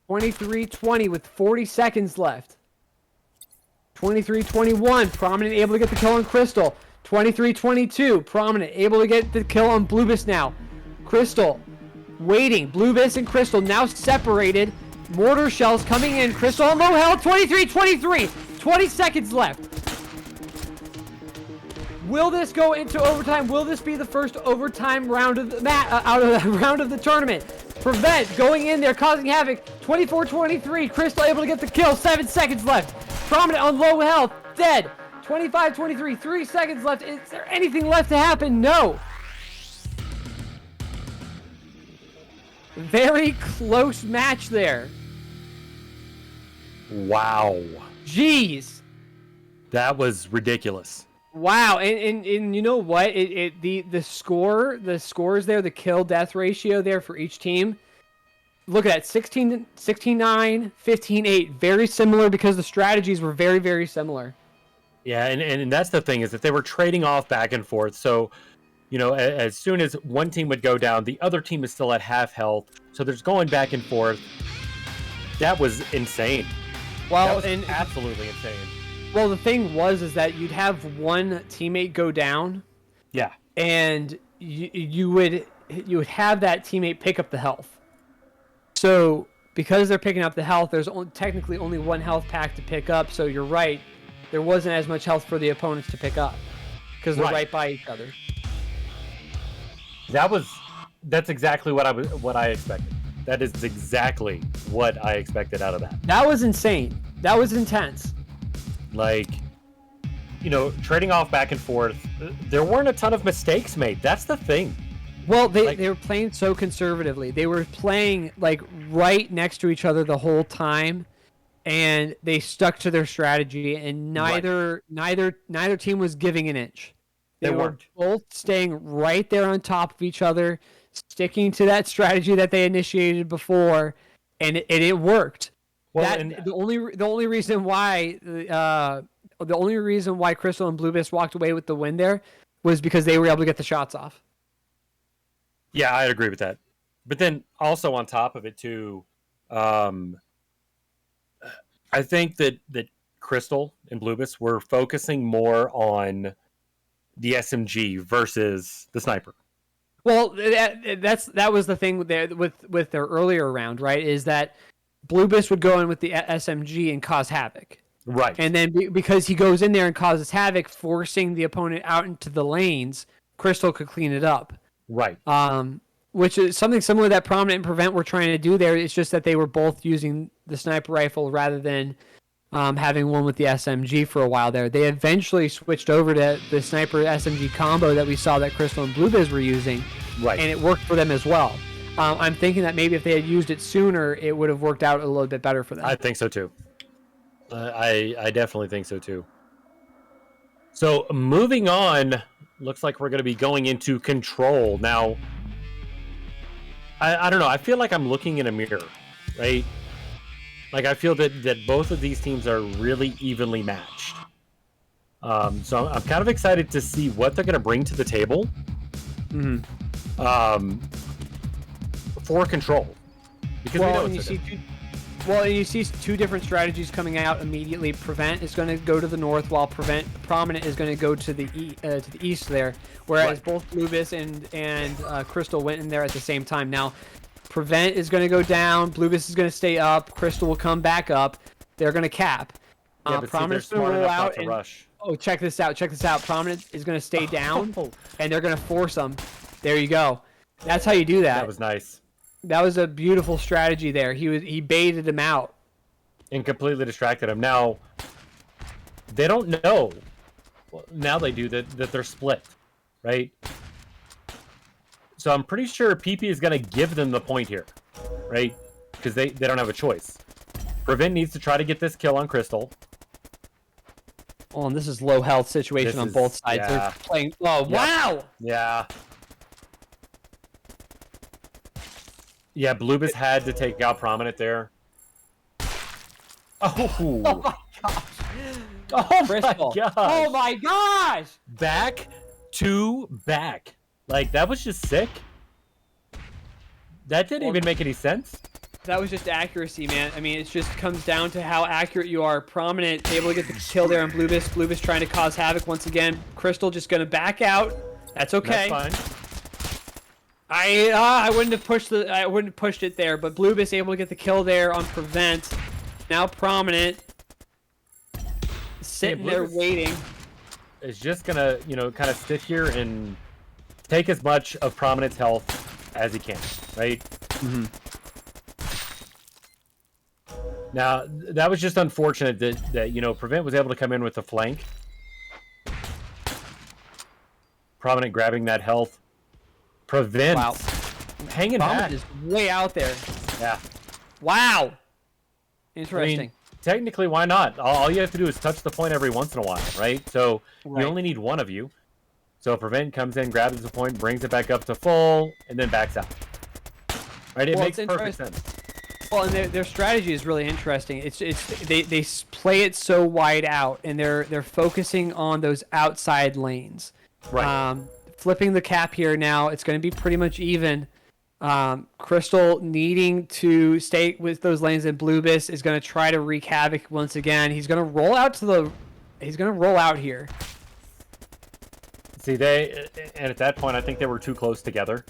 (23-20) with 40 seconds left. 23-21. Prominent able to get the kill on Crystal. 23-22. Prominent able to get the kill on Bluebiss now. Crystal waiting. Bluebiss and Crystal now separated. Mortar shells coming in. Crystal on low health. 23-23. 20 seconds left. Will this go into overtime? Will this be the first overtime round of the round of the tournament? Prevent going in there, causing havoc. 24-23. Crystal able to get the kill. 7 seconds left. Prominent on low health. Dead. 25-23. 3 seconds left. Is there anything left to happen? No. Very close match there. Wow. Jeez. That was ridiculous. Wow, and you know what? The scores there, the kill death ratio there for each team. Look at that, 16-9, 15-8. Very similar because the strategies were very, very similar. Yeah, and that's the thing, is that they were trading off back and forth. So, you know, as soon as one team would go down, the other team is still at half health. So there's going back and forth. That was insane. Well, that was absolutely insane. Well, the thing is that you'd have one teammate go down. Yeah. And you would have that teammate pick up the health. So because they're picking up the health, there's technically only one health pack to pick up. So you're right, there wasn't as much health for the opponents to pick up because they're right by each other. That's exactly what I expected. That is exactly what I expected out of that. That was insane. That was intense. Like, trading off back and forth, there weren't a ton of mistakes made. That's the thing. Well, they were playing so conservatively. They were playing like right next to each other the whole time, and they stuck to their strategy. And neither team was giving an inch. They were both staying right there on top of each other, sticking to that strategy that they initiated before, and it worked. Well, the only reason why Crystal and Bluebiss walked away with the win there was because they were able to get the shots off. Yeah, I'd agree with that. But then also on top of it too, I think that Crystal and Bluebiss were focusing more on the SMG versus the sniper. Well, that was the thing there with their earlier round, right? Is that Bluebiss would go in with the SMG and cause havoc. Right. And then because he goes in there and causes havoc, forcing the opponent out into the lanes, Crystal could clean it up. Right. Which is something similar that Prominent and Prevent were trying to do there. It's just that they were both using the sniper rifle rather than having one with the SMG for a while there. They eventually switched over to the sniper SMG combo that we saw that Crystal and Bluebiz were using. Right. And it worked for them as well. I'm thinking that maybe if they had used it sooner, it would have worked out a little bit better for them. I think so too. I definitely think so too. So moving on, looks like we're going to be going into Control. Now, I don't know. I feel like I'm looking in a mirror, right? Like I feel that both of these teams are really evenly matched. So I'm kind of excited to see what they're going to bring to the table. For Control, because we know you see two different strategies coming out immediately. Prevent is going to go to the north, while Prominent is going to go to the east there. Whereas both Bluebiss and Crystal went in there at the same time. Now, Prevent is going to go down. Bluebiss is going to stay up. Crystal will come back up. They're going to cap. Prominent's going to roll out and rush. Oh, check this out! Prominent is going to stay down, and they're going to force them. There you go. That's how you do that. That was nice. That was a beautiful strategy there. He baited him out and completely distracted him. Now they don't know. Well, now they do that they're split, right? So I'm pretty sure PP is going to give them the point here, right? Because they don't have a choice. Prevent needs to try to get this kill on Crystal. Oh, and this is low health situation on both sides. Yeah. They're playing. Oh, wow! Yeah. Yeah, Bluebiss had to take out Prominent there. Oh, oh my gosh! Oh my gosh! Oh my gosh! Back to back. Like, that was just sick. That didn't even make any sense. That was just accuracy, man. I mean, it just comes down to how accurate you are. Prominent able to get the kill there on Bluebiss. Bluebiss trying to cause havoc once again. Crystal just going to back out. That's okay. That's fine. I wouldn't have pushed it there, but Bluebiss able to get the kill there on Prevent. Now Prominent sitting there waiting. Is just gonna, kind of sit here and take as much of Prominent's health as he can, right? Mm-hmm. Now that was just unfortunate that Prevent was able to come in with the flank. Prominent grabbing that health. Prevent. Wow. Hanging back. Is way out there. Yeah. Wow. Interesting. I mean, technically, why not? All you have to do is touch the point every once in a while, right? So you only need one of you. So Prevent comes in, grabs the point, brings it back up to full, and then backs out. Right? It makes perfect sense. Well, and their strategy is really interesting. They play it so wide out, and they're focusing on those outside lanes. Right. Flipping the cap here now, it's going to be pretty much even. Crystal needing to stay with those lanes, and Bluebiss is going to try to wreak havoc once again. He's going to roll out here. See, and at that point, I think they were too close together.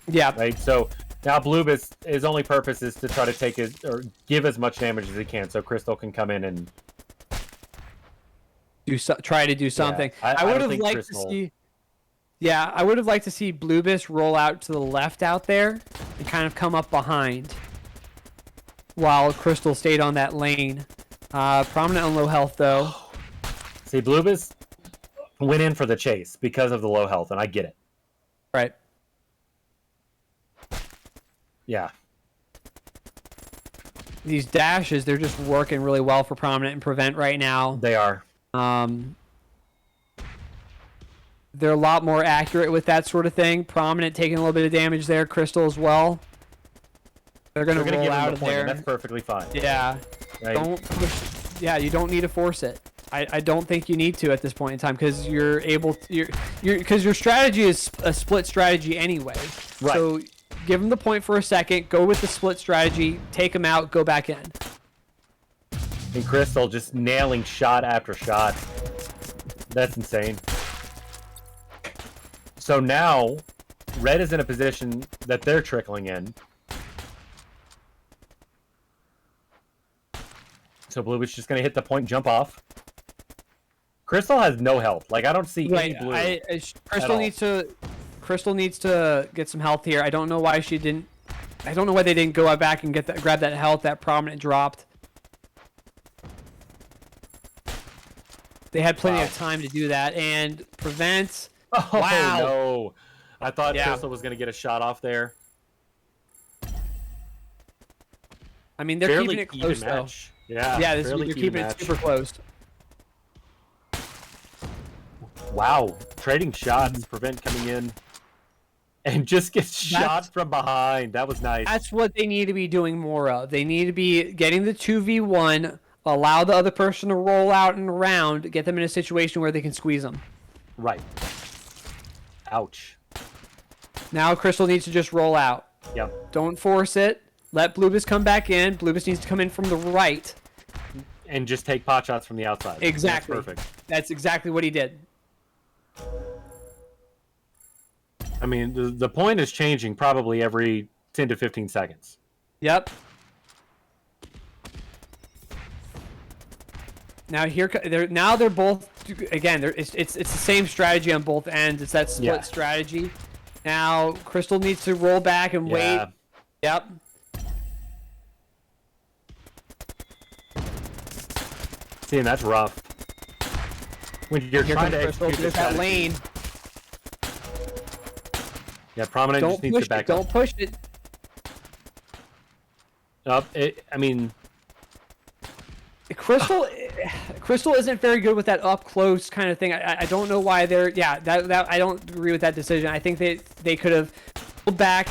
Yeah. Right. So Now Bluebis, his only purpose is to try to take his or give as much damage as he can, so Crystal can come in and try to do something. I would have liked to see. Yeah, I would have liked to see Bluebis roll out to the left out there and kind of come up behind while Crystal stayed on that lane. Prominent on low health though. See, Bluebis went in for the chase because of the low health, and I get it. Right. Yeah. These dashes, they're just working really well for Prominent and Prevent right now. They are. They're a lot more accurate with that sort of thing. Prominent taking a little bit of damage there. Crystal as well. They're going to roll out of there. That's perfectly fine. Yeah. Right. Don't push. Yeah, you don't need to force it. I don't think you need to at this point in time because you're able to, because your strategy is a split strategy anyway. Right. So give them the point for a second. Go with the split strategy. Take them out. Go back in. And Crystal just nailing shot after shot. That's insane. So now, Red is in a position that they're trickling in. So Blue is just going to hit the point, jump off. Crystal has no health. Like, I don't see any blue. Crystal needs to get some health here. I don't know why she didn't. I don't know why they didn't go back and grab that health that Prominent dropped. They had plenty of time to do that and Prevent. Oh, wow. No. I thought Crystal was going to get a shot off there. I mean, they're keeping it close, though. Yeah, they're keeping it super close. Wow. Trading shots. Prevent coming in. And just gets shot from behind. That was nice. That's what they need to be doing more of. They need to be getting the 2v1, allow the other person to roll out and around, get them in a situation where they can squeeze them. Right. Ouch. Now Crystal needs to just roll out. Yep. Don't force it. Let Bluebis come back in. Bluebis needs to come in from the right. And just take pot shots from the outside. Exactly. That's perfect. That's exactly what he did. I mean, the point is changing probably every 10 to 15 seconds. Yep. Now they're both again. It's the same strategy on both ends. It's that split strategy. Now Crystal needs to roll back and wait. Yep. See, and that's rough. When you're trying to execute there's that lane. Yeah, Prominent just needs to back up. Don't push it. I mean, Crystal isn't very good with that up close kind of thing. I don't know why they're that I don't agree with that decision. I think they could have pulled back,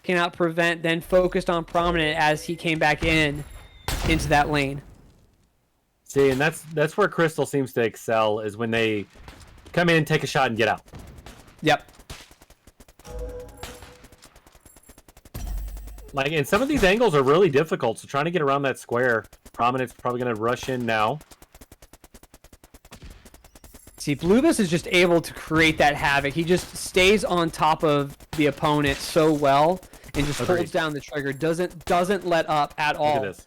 cannot Prevent, then focused on Prominent as he came back into that lane. See, and that's where Crystal seems to excel is when they come in, take a shot, and get out. Yep. Like, and some of these angles are really difficult, so trying to get around that square, Prominent's probably going to rush in now. See, Bluebis is just able to create that havoc. He just stays on top of the opponent so well and just holds down the trigger. Doesn't let up at all. Look at this.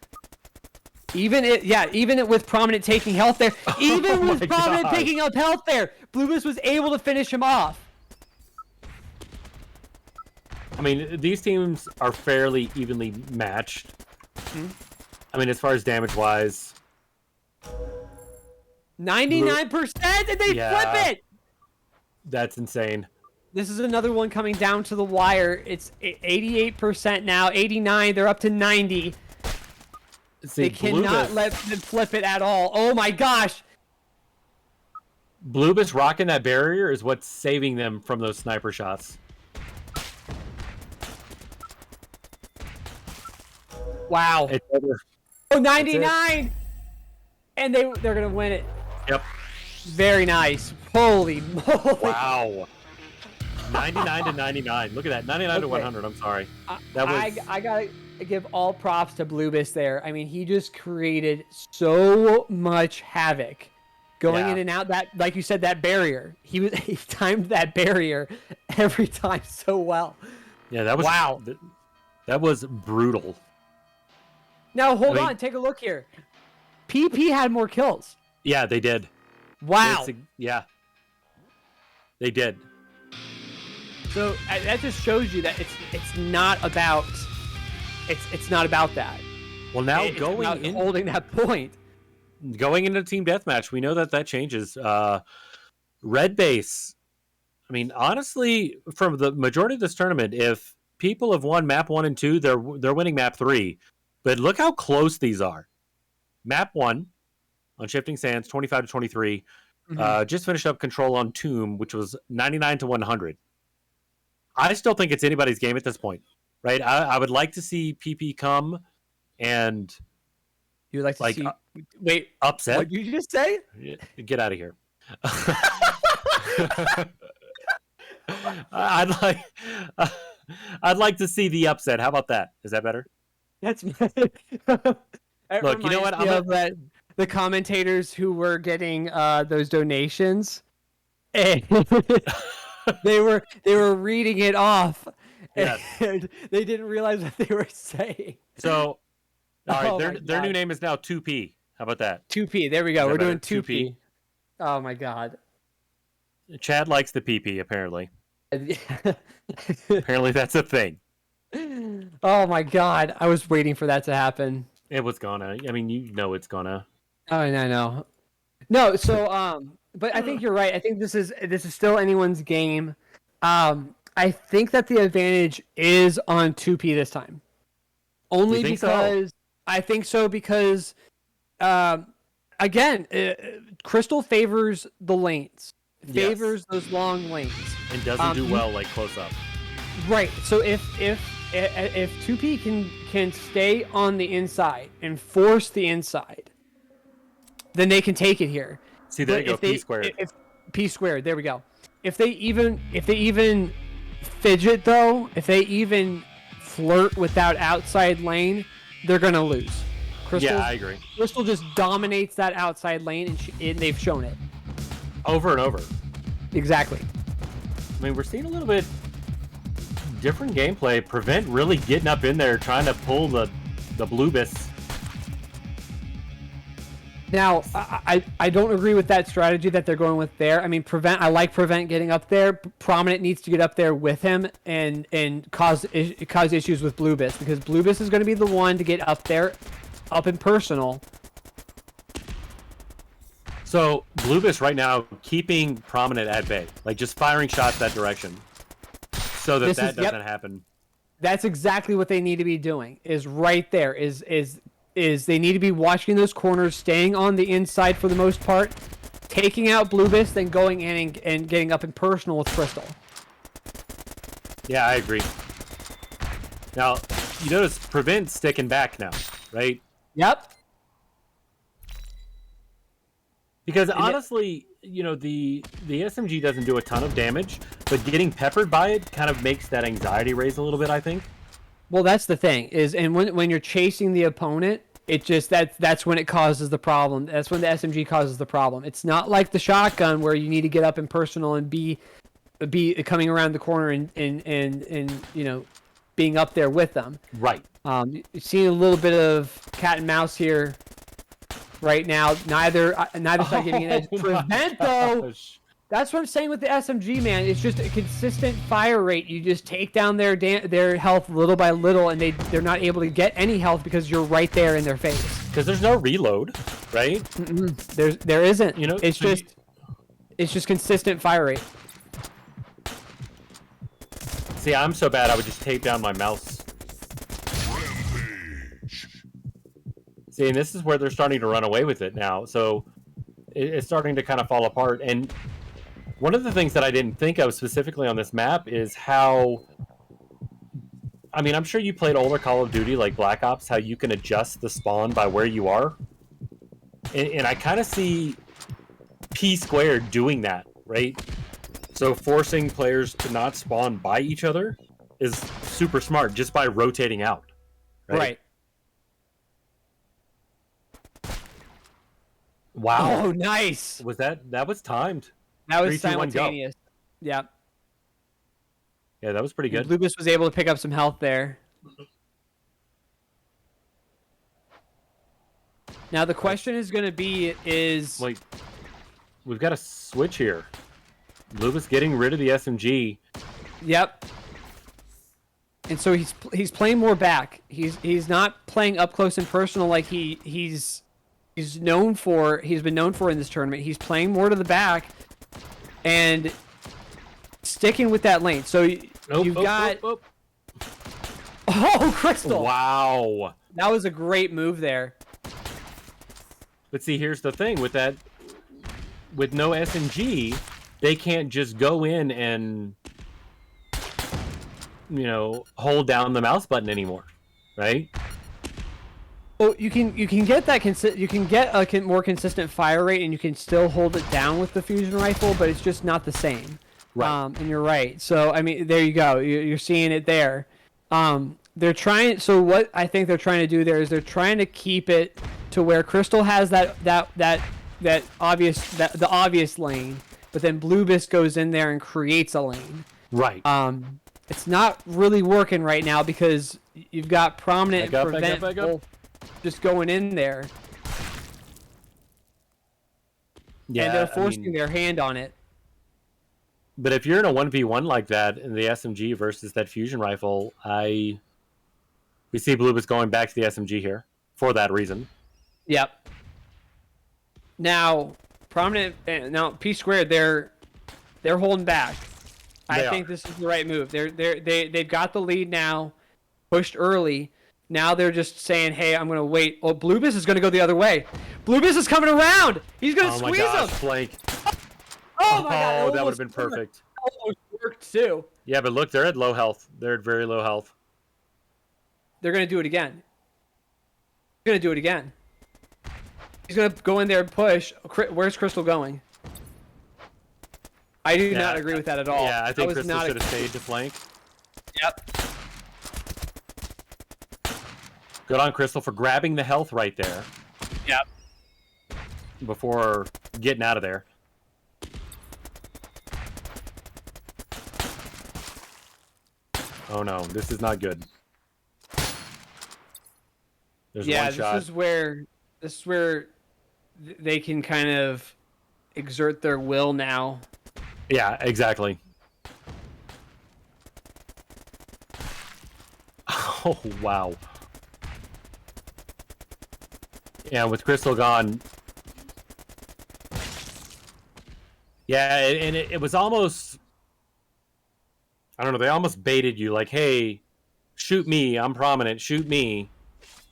Even with Prominent taking health there, even with Prominent taking up health there, Bluebis was able to finish him off. I mean, these teams are fairly evenly matched. Mm-hmm. I mean, as far as damage-wise. 99%, and they flip it! That's insane. This is another one coming down to the wire. It's 88% now, 89, they're up to 90. See, they cannot let them flip it at all. Oh my gosh! Bluebis rocking that barrier is what's saving them from those sniper shots. Wow. It's over. Oh, 99! And they're going to win it. Yep. Very nice. Holy moly. Wow. 99 to 99. Look at that. 99 to 100. I'm sorry. That was... I got to give all props to Bluebis there. I mean, he just created so much havoc going in and out. That, like you said, that barrier. He timed that barrier every time so well. Yeah, that was... Wow. That was brutal. Now hold on, take a look here. PP had more kills. Yeah, they did. Wow. Yeah, they did. So that just shows you that it's not about that. Well, now It's holding that point. Going into team deathmatch, we know that changes. Red base. I mean, honestly, from the majority of this tournament, if people have won map 1 and 2, they're winning map 3. But look how close these are. Map 1 on Shifting Sands, 25 to 23. Just finished up Control on Tomb, which was 99 to 100. I still think it's anybody's game at this point, right? I would like to see PP come and you would like to see upset. What did you just say? Get out of here. I'd like to see the upset. How about that? Is that better? That's Look, you know what? The commentators who were getting those donations, and they were reading it off, yes. And they didn't realize what they were saying. So, all right, their new name is now 2P. How about that? 2P. There we go. We're doing 2P. 2P. Oh my god. Chad likes the PP, apparently. Apparently that's a thing. Oh my god. I was waiting for that to happen. It was gonna. I mean, you know it's gonna. Oh, I know. No, so but I think you're right. I think this is still anyone's game. I think that the advantage is on 2P this time. Only because I think so because again, Crystal favors the lanes. Favors those long lanes. And doesn't do well like close up. Right. So if 2P can stay on the inside and force the inside, then they can take it here. See, there you go, P squared. P squared, there we go. If they even fidget though, if they even flirt with that outside lane, they're gonna lose. Yeah, I agree. Crystal just dominates that outside lane, and they've shown it. Over and over. Exactly. I mean, we're seeing a little bit different gameplay. Prevent really getting up in there, trying to pull the Bluebis. Now, I don't agree with that strategy that they're going with there. I mean, I like Prevent getting up there. Prominent needs to get up there with him and cause issues with Bluebis, because Bluebis is going to be the one to get up there, up and personal. So Bluebis right now keeping Prominent at bay, like just firing shots that direction, so that doesn't happen. That's exactly what they need to be doing. Is right there. Is they need to be watching those corners, staying on the inside for the most part, taking out Bluebis, then going in and getting up and personal with Crystal. Yeah, I agree. Now you notice Prevent sticking back now, right? Yep. Because honestly, you know, the SMG doesn't do a ton of damage, but getting peppered by it kind of makes that anxiety raise a little bit, I think. Well, that's the thing and when you're chasing the opponent, it just that's when it causes the problem. That's when the SMG causes the problem. It's not like the shotgun where you need to get up in personal and be coming around the corner and you know, being up there with them. Right. You're seeing a little bit of cat and mouse here. Right now, neither side getting an edge. Prevent though. That's what I'm saying with the SMG, man. It's just a consistent fire rate. You just take down their health little by little, and they're not able to get any health because you're right there in their face. Because there's no reload, right? There isn't. You know, it's just consistent fire rate. See, I'm so bad. I would just tape down my mouse. See, and this is where they're starting to run away with it now. So it's starting to kind of fall apart. And one of the things that I didn't think of specifically on this map is how... I mean, I'm sure you played older Call of Duty like Black Ops, how you can adjust the spawn by where you are. And I kind of see P squared doing that, right? So forcing players to not spawn by each other is super smart just by rotating out. Right. Wow. Oh, nice. Was that was timed? That was 3, 2, 1, go. simultaneous. Yeah. Yeah, that was pretty good. Bluebis was able to pick up some health there. Now the question is going to be is... Wait, we've got a switch here. Lubis getting rid of the SMG. Yep. And so he's playing more back. He's not playing up close and personal like he's known for. He's been known for in this tournament. He's playing more to the back and sticking with that lane. So you've got Oh, Crystal. Wow. That was a great move there. But see, here's the thing with that. With no SMG, they can't just go in and hold down the mouse button anymore, right? Well, you can get that you can get a more consistent fire rate, and you can still hold it down with the fusion rifle, but it's just not the same. Right. And you're right. So I mean, there you go. You're seeing it there. They're trying. So what I think they're trying to do there is they're trying to keep it to where Crystal has the obvious lane, but then Bluebis goes in there and creates a lane. Right. It's not really working right now because you've got Prominent and Prevent both just going in there. Yeah, and they're forcing their hand on it. But if you're in a 1v1 like that in the SMG versus that fusion rifle, we see Bluebis going back to the SMG here for that reason. Yep. Now, Prominent, now P Squared, they're holding back. I think this is the right move. They've got the lead now, pushed early. Now they're just saying, "Hey, I'm gonna wait." Oh, Bluebis is gonna go the other way. Bluebis is coming around. He's gonna squeeze him. Flank. Oh my god! That would have been perfect. Almost worked too. Yeah, but look, they're at low health. They're at very low health. They're gonna do it again. They're gonna do it again. He's gonna go in there and push. Where's Crystal going? I do not agree with that at all. Yeah, I think Crystal should have stayed to flank. Yep. Good on Crystal for grabbing the health right there. Yep. Before getting out of there. Oh no, this is not good. There's one shot. This is where they can kind of exert their will now. Yeah, exactly. Oh, wow. Yeah, with Crystal gone. Yeah, and it was almost... I don't know, they almost baited you, like, hey, shoot me, I'm Prominent, shoot me.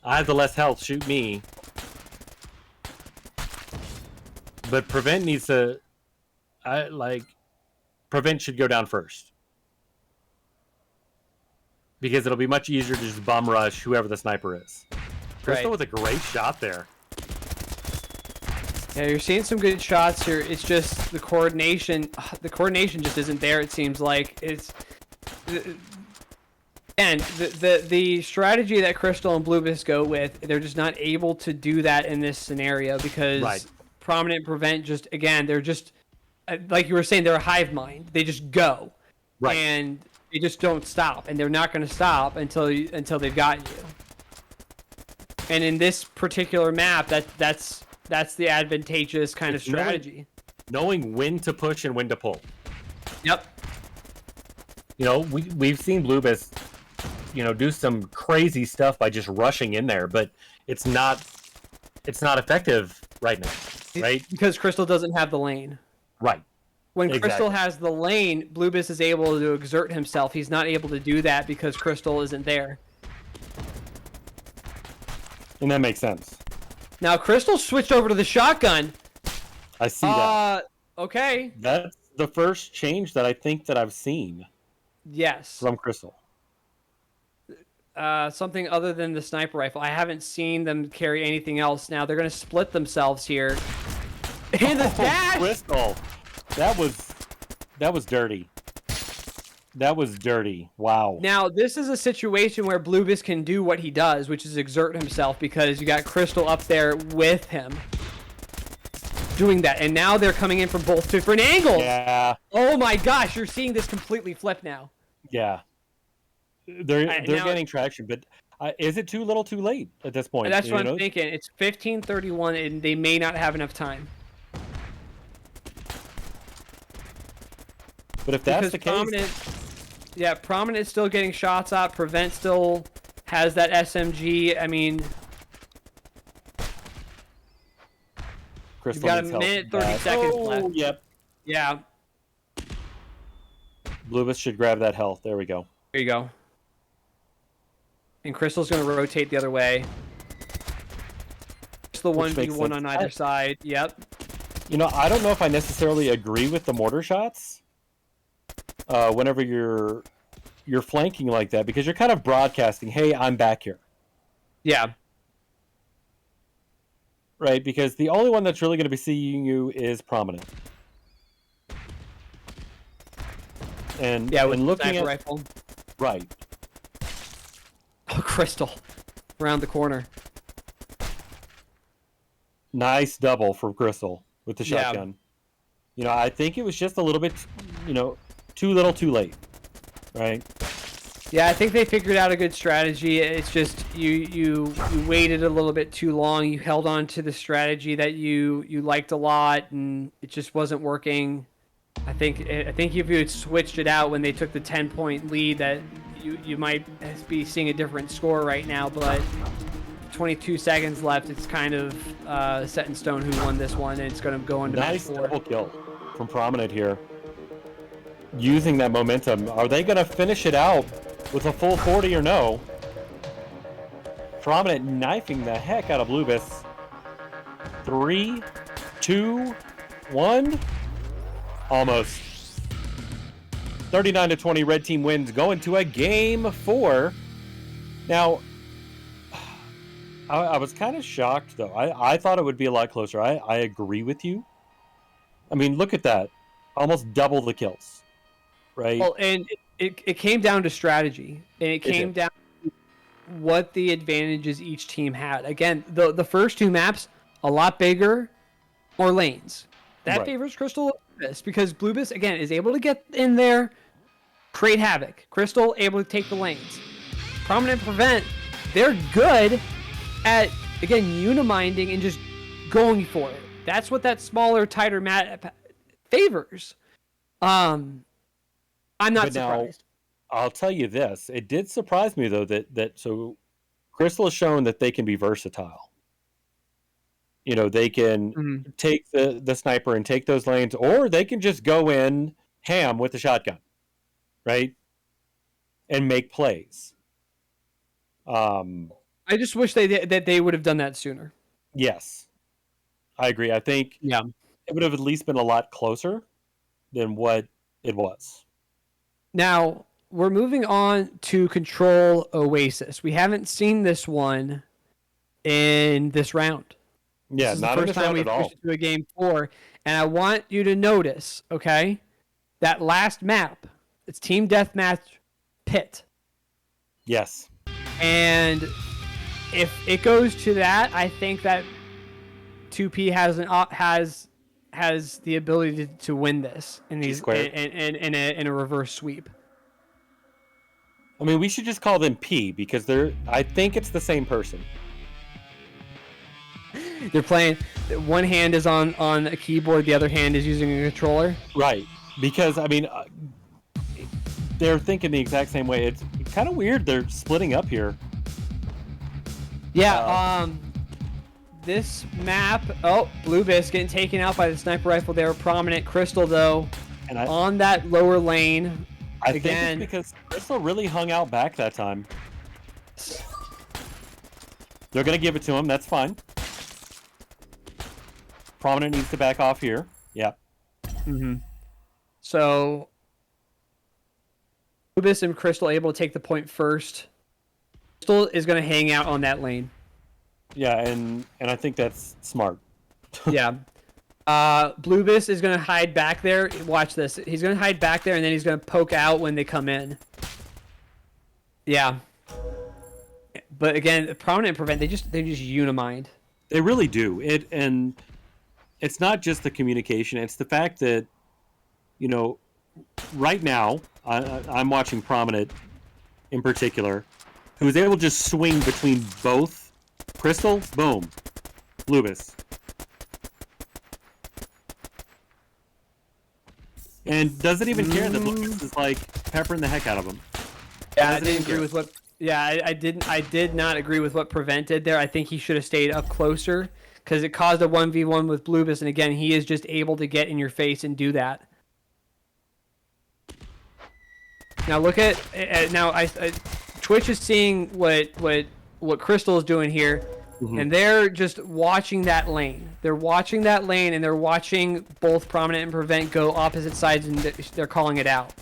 I have the less health, shoot me. But Prevent needs to... Prevent should go down first. Because it'll be much easier to just bum rush whoever the sniper is. Crystal with a great shot there. Yeah, you're seeing some good shots here. It's just the coordination. The coordination just isn't there. It seems like it's. And the strategy that Crystal and Bluebis go with, they're just not able to do that in this scenario because Prominent, Prevent just they're just like you were saying, they're a hive mind. They just go, and they just don't stop, and they're not going to stop until they've got you. And in this particular map, that's the advantageous kind of strategy. Knowing when to push and when to pull. Yep. We've seen Bluebis, do some crazy stuff by just rushing in there, but it's not effective right now, right? Because Crystal doesn't have the lane. Right. When Crystal has the lane, Bluebis is able to exert himself. He's not able to do that because Crystal isn't there. And that makes sense. Now Crystal switched over to the shotgun. I see that. Okay. That's the first change that I think that I've seen. Yes. From Crystal. Something other than the sniper rifle. I haven't seen them carry anything else. Now they're going to split themselves here. And the dash! Crystal. That was dirty. That was dirty. Wow. Now, this is a situation where Bluebis can do what he does, which is exert himself, because you got Crystal up there with him doing that. And now they're coming in from both different angles. Yeah. Oh my gosh, you're seeing this completely flip now. Yeah. They're getting traction, but Is it too little, too late at this point? That's what I'm thinking. It's 15:31, and they may not have enough time. But if that's Because the case, Prominent is still getting shots out. Prevent still has that SMG. I mean, Crystal you've got a needs help. minute 30 seconds left. Yep. Yeah, Bluebus should grab that health. There we go. there you go. And Crystal's going to rotate the other way. It's the Which makes 1v1 sense. on either side. Yep. You know, I don't know if I necessarily agree with the mortar shots. Whenever you're flanking like that, because you're kind of broadcasting, "Hey, I'm back here." Yeah. Right? Because the only one that's really going to be seeing you is Prominent. And Yeah, with and the looking sniper at rifle. right. Oh, Crystal. Around the corner. Nice double for Crystal with the Yeah. shotgun. You know, I think it was just a little bit, too little, too late. Right? Yeah, I think they figured out a good strategy. It's just you waited a little bit too long. You held on to the strategy that you liked a lot, and it just wasn't working. I think if you had switched it out when they took the 10-point lead, that you might be seeing a different score right now. But 22 seconds left. It's kind of set in stone who won this one, and it's going to go into Nice match 4. double kill from Prominent here. Using that momentum. Are they going to finish it out with a full 40 or no? Prominent knifing the heck out of Bluebus. 3, 2, 1. Almost. 39-20, red team wins. Going to a game 4. Now, I was kind of shocked, though. I thought it would be a lot closer. I agree with you. I mean, look at that. Almost double the kills. Right? Well, and it came down to strategy, and it came down to what the advantages each team had. Again, the first 2 maps, a lot bigger, more lanes. That Right. favors Crystal Bluebus, because Bluebus, again, is able to get in there, create havoc. Crystal able to take the lanes. Prominent Prevent, they're good at, again, uniminding and just going for it. That's what that smaller, tighter map favors. I'm not surprised. I'll tell you this. It did surprise me, though, that so Crystal has shown that they can be versatile. You know, they can take the sniper and take those lanes, or they can just go in ham with the shotgun, right? And make plays. I just wish that they would have done that sooner. Yes. I agree. I think it would have at least been a lot closer than what it was. Now, we're moving on to Control Oasis. We haven't seen this one in this round. Yeah, this is not the in first this time round we've at all. pushed it to a game 4, and I want you to notice, okay, that last map. It's Team Deathmatch Pit. Yes. And if it goes to that, I think that 2P has the ability to win this in a reverse sweep. I mean, we should just call them P, because I think it's the same person. They're playing. One hand is on a keyboard, the other hand is using a controller. Right. Because, I mean, they're thinking the exact same way. It's kind of weird they're splitting up here. Yeah, this map... Oh, Bluebus getting taken out by the sniper rifle there. Prominent. Crystal, though, And on that lower lane. I Again, think it's because Crystal really hung out back that time. They're going to give it to him. That's fine. Prominent needs to back off here. Yeah. So, Bluebus and Crystal able to take the point first. Crystal is going to hang out on that lane. Yeah, and I think that's smart. Yeah. Bluebus is going to hide back there. Watch this. He's going to hide back there, and then he's going to poke out when they come in. Yeah. But again, Prominent and Prevent, they just unimind. They really do. And it's not just the communication. It's the fact that, you know, right now, I'm watching Prominent in particular, who was able to just swing between both. Crystal, boom, Lubis. And doesn't even care that Lubis is like peppering the heck out of him. Yeah, I didn't agree with what. Yeah, I didn't. I did not agree with what Prevent did there. I think he should have stayed up closer because it caused a 1v1 with Bluebis, and again, he is just able to get in your face and do that. Now look at now. Twitch is seeing what Crystal is doing here, and they're just watching that lane. They're watching that lane, and they're watching both Prominent and Prevent go opposite sides, and they're calling it out.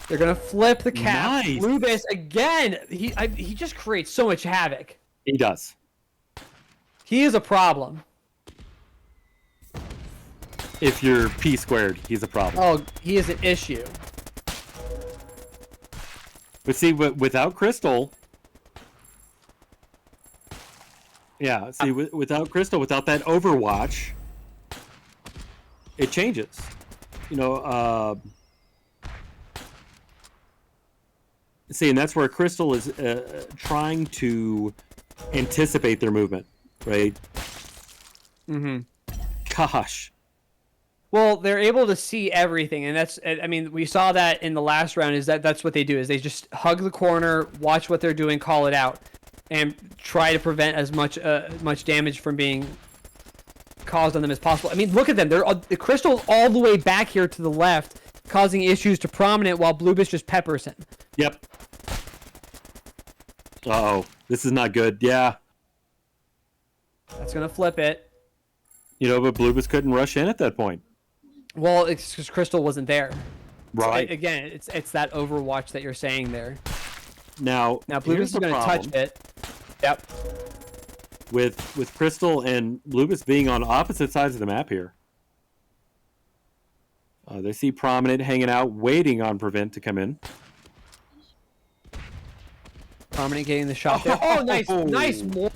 They're gonna flip the cap. Nice. Lubis again. He just creates so much havoc. He does. He is a problem. If you're P squared, he's a problem. Oh, he is an issue. But see, without Crystal, yeah. See, without Crystal, without that Overwatch, it changes. You know. See, and that's where Crystal is trying to anticipate their movement, right? Gosh. Well, they're able to see everything, and that's. I mean, we saw that in the last round. That's what they do? Is they just hug the corner, watch what they're doing, call it out, and try to prevent as much damage from being caused on them as possible. I mean, look at them. The Crystal's all the way back here to the left, causing issues to Prominent, while Bluebis just peppers him. Yep. Uh-oh. This is not good. Yeah. That's gonna flip it. You know, but Bluebis couldn't rush in at that point. Well, it's because Crystal wasn't there. Right. So, again, it's that Overwatch that you're saying there. Now Bluebis is gonna touch it. Yep. With Crystal and Bluebis being on opposite sides of the map here. They see Prominent hanging out, waiting on Prevent to come in. Prominent getting the shot there. Oh, nice more.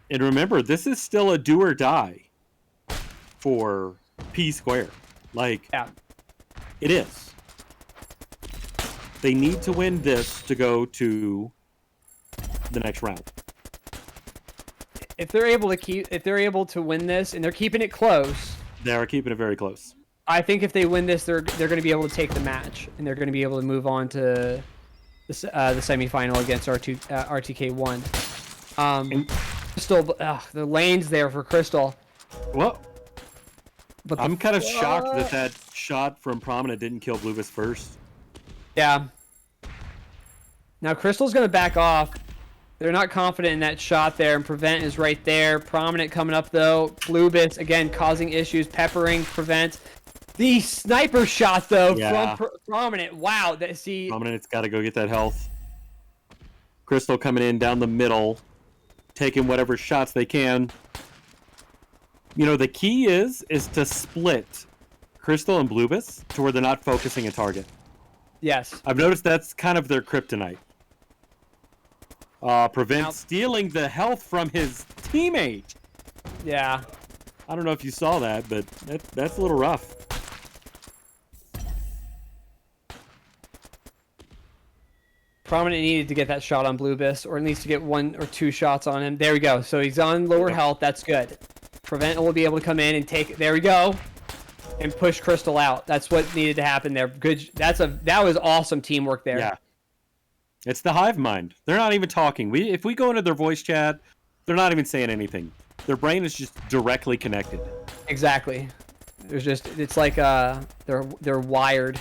And remember, this is still a do or die for P square. Like, yeah. It is. They need to win this to go to the next round. If they're able to win this, and they're keeping it close. They are keeping it very close. I think if they win this, they're going to be able to take the match, and they're going to be able to move on to the semifinal against RTK1. Crystal, the lane's there for Crystal. Well, but I'm kind of shocked that shot from Prominent didn't kill Bluebis first. Yeah. Now Crystal's going to back off. They're not confident in that shot there, and Prevent is right there. Prominent coming up, though. Bluebis, again, causing issues, peppering Prevent. The sniper shot, though, from Prominent. Wow. Prominent's got to go get that health. Crystal coming in down the middle, taking whatever shots they can. You know, the key is to split Crystal and Bluebis to where they're not focusing a target. Yes. I've noticed that's kind of their kryptonite. Prevent stealing the health from his teammate. Yeah. I don't know if you saw that, but that's a little rough. Prominent needed to get that shot on Bluebis, or at least to get 1 or 2 shots on him. There we go. So he's on lower health. That's good. Prevent will be able to come in and take. There we go, and push Crystal out. That's what needed to happen there. Good. That was awesome teamwork there. Yeah. It's the hive mind. They're not even talking. If we go into their voice chat, they're not even saying anything. Their brain is just directly connected. Exactly. It's like they're wired.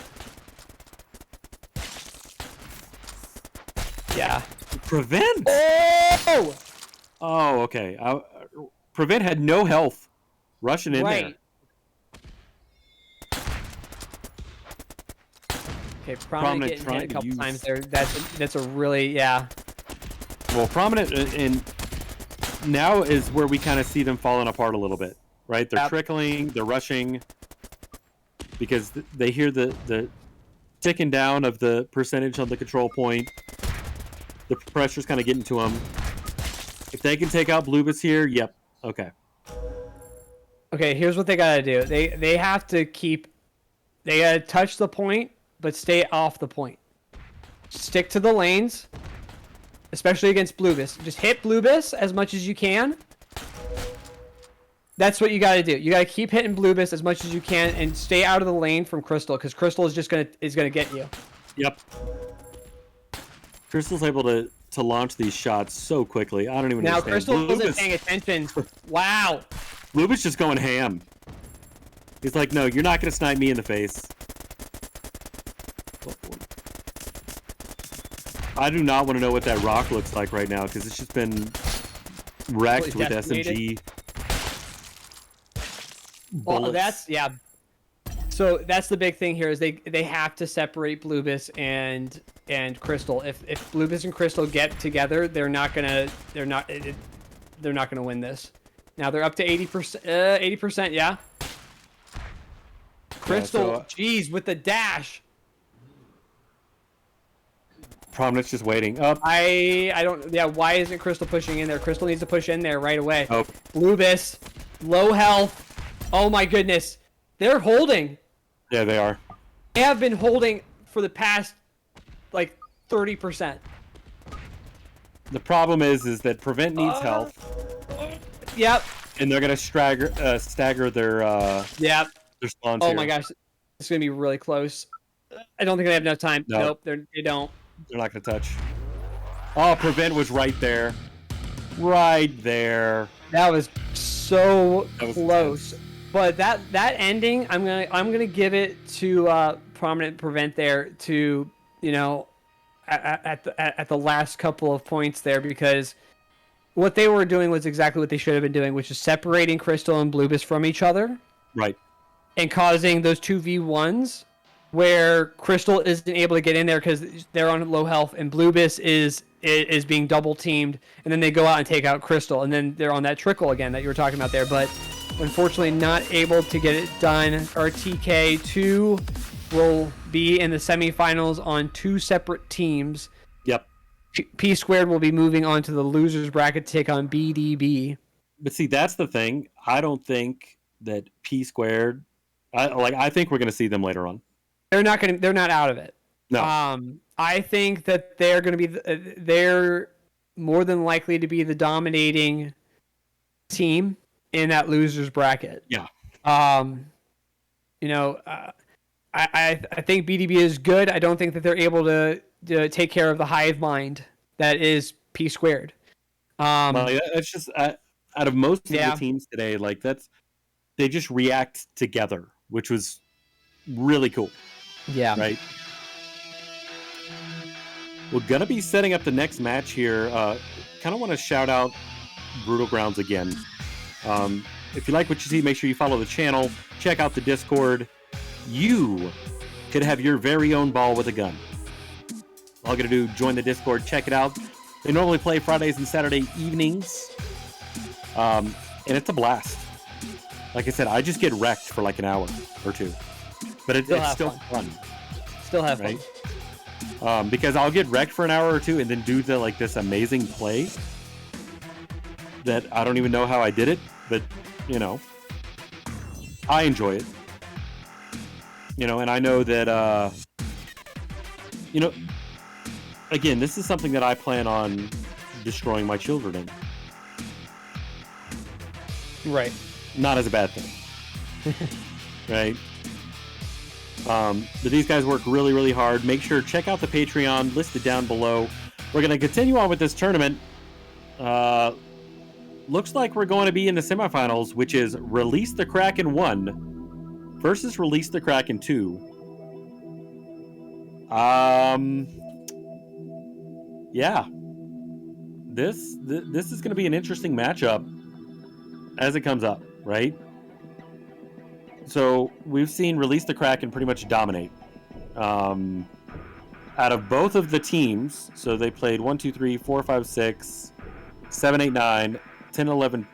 Yeah. Prevent. Oh. Oh, okay. Prevent had no health. Rushing in there. Okay, Prominent getting hit a couple times there. That's a really, yeah. Well, Prominent and now is where we kind of see them falling apart a little bit, right? They're trickling, they're rushing, because they hear the ticking down of the percentage on the control point. The pressure's kind of getting to them. If they can take out Bluebis here, yep, okay. Okay, here's what they gotta do. They have to they gotta touch the point, but stay off the point. Stick to the lanes, especially against Bluebis. Just hit Bluebis as much as you can. That's what you gotta do. You gotta keep hitting Bluebis as much as you can and stay out of the lane from Crystal, because Crystal is just gonna get you. Yep. Crystal's able to launch these shots so quickly. I don't even Now understand. Crystal isn't paying attention. Wow. Lubit's just going ham. He's like, no, you're not going to snipe me in the face. I do not want to know what that rock looks like right now, because it's just been wrecked with SMG. Well, yeah. So that's the big thing here is they have to separate Bluebis and Crystal. If Bluebis and Crystal get together, they're not gonna win this. Now they're up to 80%. 80%, yeah. Crystal, geez, with the dash. Prominence just waiting up. I don't. Yeah, why isn't Crystal pushing in there? Crystal needs to push in there right away. Oh. Bluebis, low health. Oh my goodness, they're holding. Yeah, they are. They have been holding for the past like 30%. The problem is that Prevent needs health. Yep. And they're gonna stagger their Yep. their spawns. Oh here. my gosh, it's gonna be really close. I don't think they have enough time. No. Nope, they don't. They're not gonna touch. Oh, Prevent was right there. Right there. That was so That was close. intense. But that ending, I'm gonna give it to Prominent Prevent there to, you know, at the last couple of points there, because what they were doing was exactly what they should have been doing, which is separating Crystal and Bluebis from each other. Right. And causing those 2v1s where Crystal isn't able to get in there because they're on low health, and Bluebis is being double teamed, and then they go out and take out Crystal, and then they're on that trickle again that you were talking about there. But unfortunately, not able to get it done. Our TK2 will be in the semifinals on 2 separate teams. Yep. P Squared will be moving on to the losers bracket to take on BDB. But see, that's the thing. I don't think that P Squared. I think we're gonna see them later on. They're not out of it. No. I think that they're going to be they're more than likely to be the dominating team in that losers bracket. Yeah. You know, I think BDB is good. I don't think that they're able to take care of the hive mind that is P Squared. Well, yeah, it's just out of most of the teams today, like they just react together, which was really cool. Yeah. Right. We're gonna be setting up the next match here. Kind of want to shout out Brutal Grounds again. If you like what you see, make sure you follow the channel. Check out the Discord. You could have your very own ball with a gun. All you gotta do, join the Discord, check it out. They normally play Fridays and Saturday evenings, and it's a blast. Like I said, I just get wrecked for like an hour or two, but it's still fun. Still have right? Fun. Because I'll get wrecked for an hour or two and then do this amazing play that I don't even know how I did it, but you know, I enjoy it. You know, and I know that you know, again, this is something that I plan on destroying my children in. Right. Not as a bad thing. Right? But these guys work really, really hard. Make sure check out the Patreon listed down below. We're going to continue on with this tournament. Looks like we're going to be in the semifinals, which is Release the Kraken 1 versus Release the Kraken 2. Yeah. This is going to be an interesting matchup as it comes up, right? So we've seen Release the Kraken pretty much dominate. Out of both of the teams, so they played 1, 2, 3, 4, 5, 6, 7, 8, 9, 10, 11,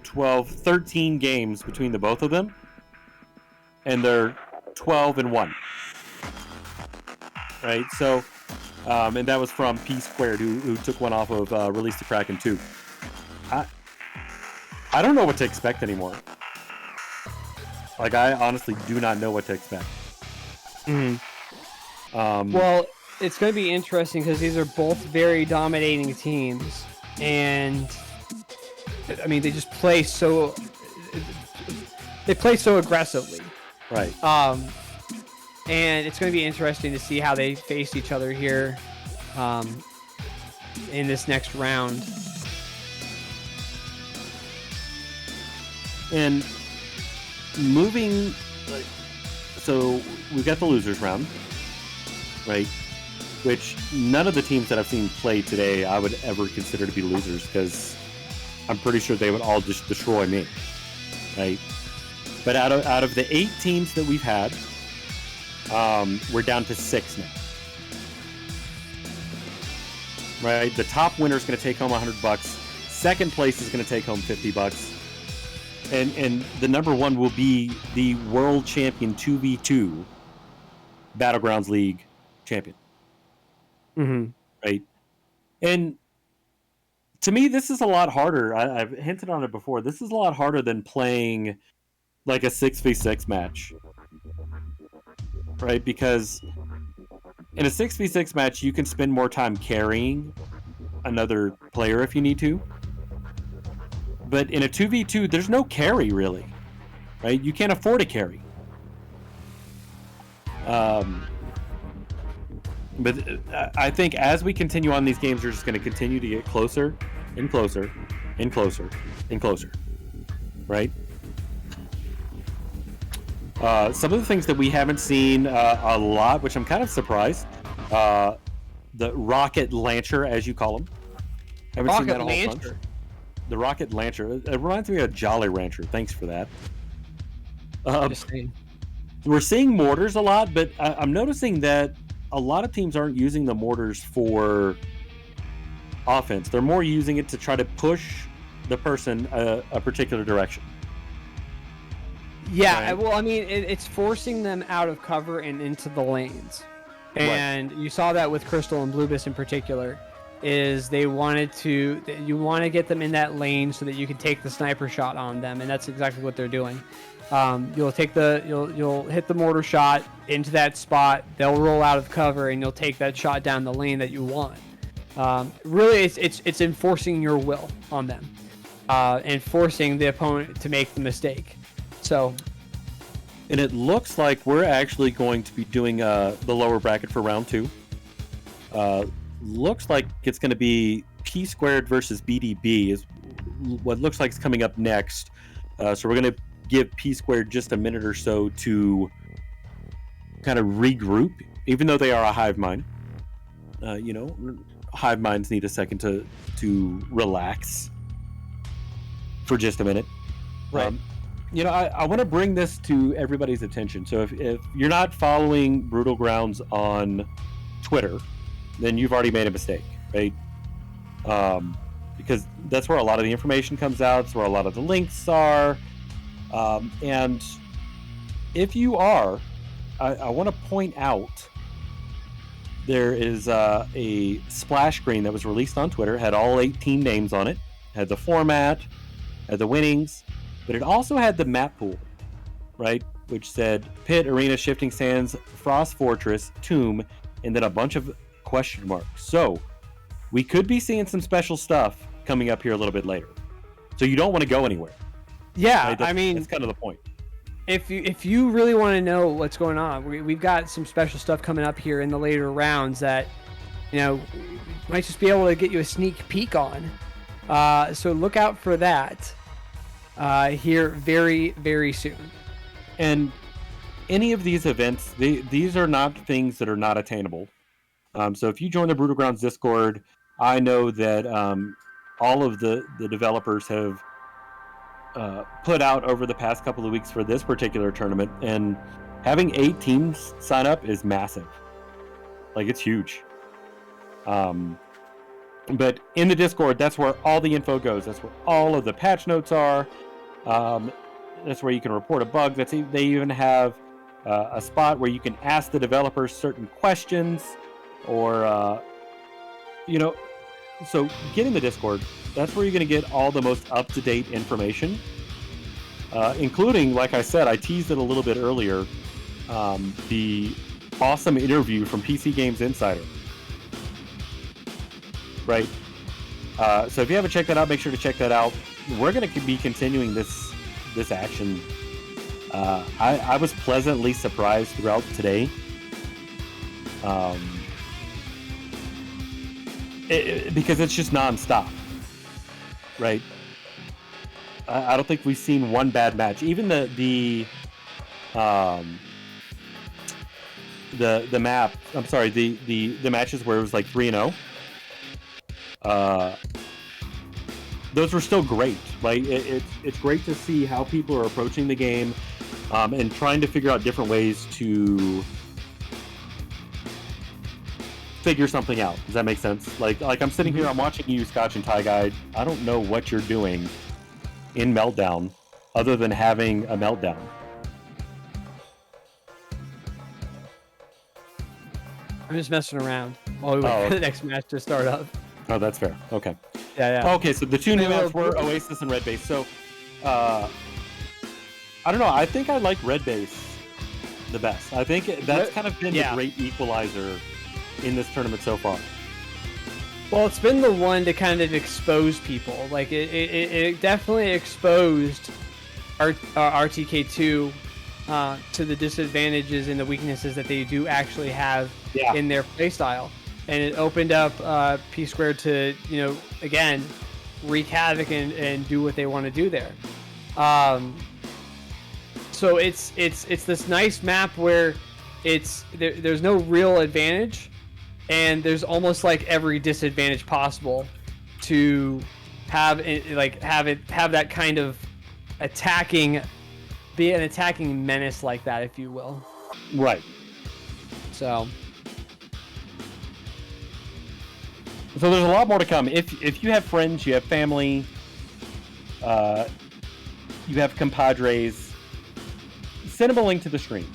12, 13 games between the both of them. And they're 12-1. Right? So, and that was from P Squared, who took one off of Release the Kraken 2. I don't know what to expect anymore. Like, I honestly do not know what to expect. Well, it's going to be interesting because these are both very dominating teams, and I mean they just play so aggressively. Right. And it's going to be interesting to see how they face each other here in this next round. And moving, so we've got the losers round, right? Which none of the teams that I've seen play today I would ever consider to be losers, because I'm pretty sure they would all just destroy me, right? But out of the 8 teams that we've had, we're down to 6 now. Right, the top winner is going to take home $100. Second place is going to take home $50. And the number one will be the world champion 2v2 Battlegrounds League champion. Right, and to me, this is a lot harder. I've hinted on it before. This is a lot harder than playing like a 6v6 match. Right, because in a 6v6 match, you can spend more time carrying another player if you need to. But in a 2v2, there's no carry, really. Right? You can't afford a carry. But I think as we continue on these games, we're just going to continue to get closer and closer and closer and closer. Right? Some of the things that we haven't seen a lot, which I'm kind of surprised, the rocket launcher, as you call them. Haven't seen that a whole bunch. The rocket launcher. It reminds me of Jolly Rancher. Thanks for that. We're seeing mortars a lot, but I'm noticing that a lot of teams aren't using the mortars for offense. They're more using it to try to push the person a particular direction. Yeah, right. Well, I mean, it's forcing them out of cover and into the lanes. And you saw that with Crystal and Bluebis in particular, is you want to get them in that lane so that you can take the sniper shot on them, and that's exactly what they're doing. You'll hit the mortar shot into that spot, they'll roll out of cover, and you'll take that shot down the lane that you want. Really, it's enforcing your will on them, and forcing the opponent to make the mistake. So, and it looks like we're actually going to be doing the lower bracket for round 2. Looks like it's going to be P squared versus BDB is what looks like is coming up next. So we're going to give P squared just a minute or so to kind of regroup, even though they are a hive mind. Hive minds need a second to relax for just a minute. Right. I want to bring this to everybody's attention. So if you're not following Brutal Grounds on Twitter, then you've already made a mistake, right? Because that's where a lot of the information comes out. It's where a lot of the links are. And if you are, I want to point out there is a splash screen that was released on Twitter, had all 18 names on it, had the format, had the winnings, but it also had the map pool, right? Which said Pit, Arena, Shifting Sands, Frost Fortress, Tomb, and then a bunch of question marks. So we could be seeing some special stuff coming up here a little bit later. So you don't want to go anywhere. Yeah, right? That's kind of the point. If you really want to know what's going on, we've got some special stuff coming up here in the later rounds that might just be able to get you a sneak peek on. So look out for that here very, very soon. And any of these events, these are not things that are not attainable. So if you join the Brutal Grounds Discord, I know that all of the developers have put out over the past couple of weeks for this particular tournament, and having 8 teams sign up is massive. Like, it's huge. But in the Discord, that's where all the info goes. That's where all of the patch notes are. That's where you can report a bug. They even have a spot where you can ask the developers certain questions, or so get in the Discord. That's where you're going to get all the most up-to-date information. including, like I said, I teased it a little bit earlier, the awesome interview from PC Games Insider. Right. So if you haven't checked that out, make sure to check that out. We're going to be continuing this action. I was pleasantly surprised throughout today. Because it's just nonstop, right? I don't think we've seen one bad match. Even the map. I'm sorry, the matches where it was like 3-0. Those were still great. Like it's great to see how people are approaching the game, and trying to figure out different ways to figure something out. Does that make sense? Like I'm sitting here, I'm watching you, Scotch and Tie Guide. I don't know what you're doing in Meltdown, other than having a meltdown. I'm just messing around while we wait for the next match to start up. Oh, that's fair. Okay. Yeah. Okay, so the two new maps were Oasis and Red Base. So, I don't know. I think I like Red Base the best. I think that's kind of been the great equalizer in this tournament so far. Well, it's been the one to kind of expose people. Like it definitely exposed RTK2 to the disadvantages and the weaknesses that they do actually have in their playstyle, and it opened up P Squared to again wreak havoc and do what they want to do there. So it's this nice map where there's no real advantage. And there's almost like every disadvantage possible to have that kind of be an attacking menace like that, if you will. Right. So there's a lot more to come. If you have friends, you have family, you have compadres, send them a link to the stream.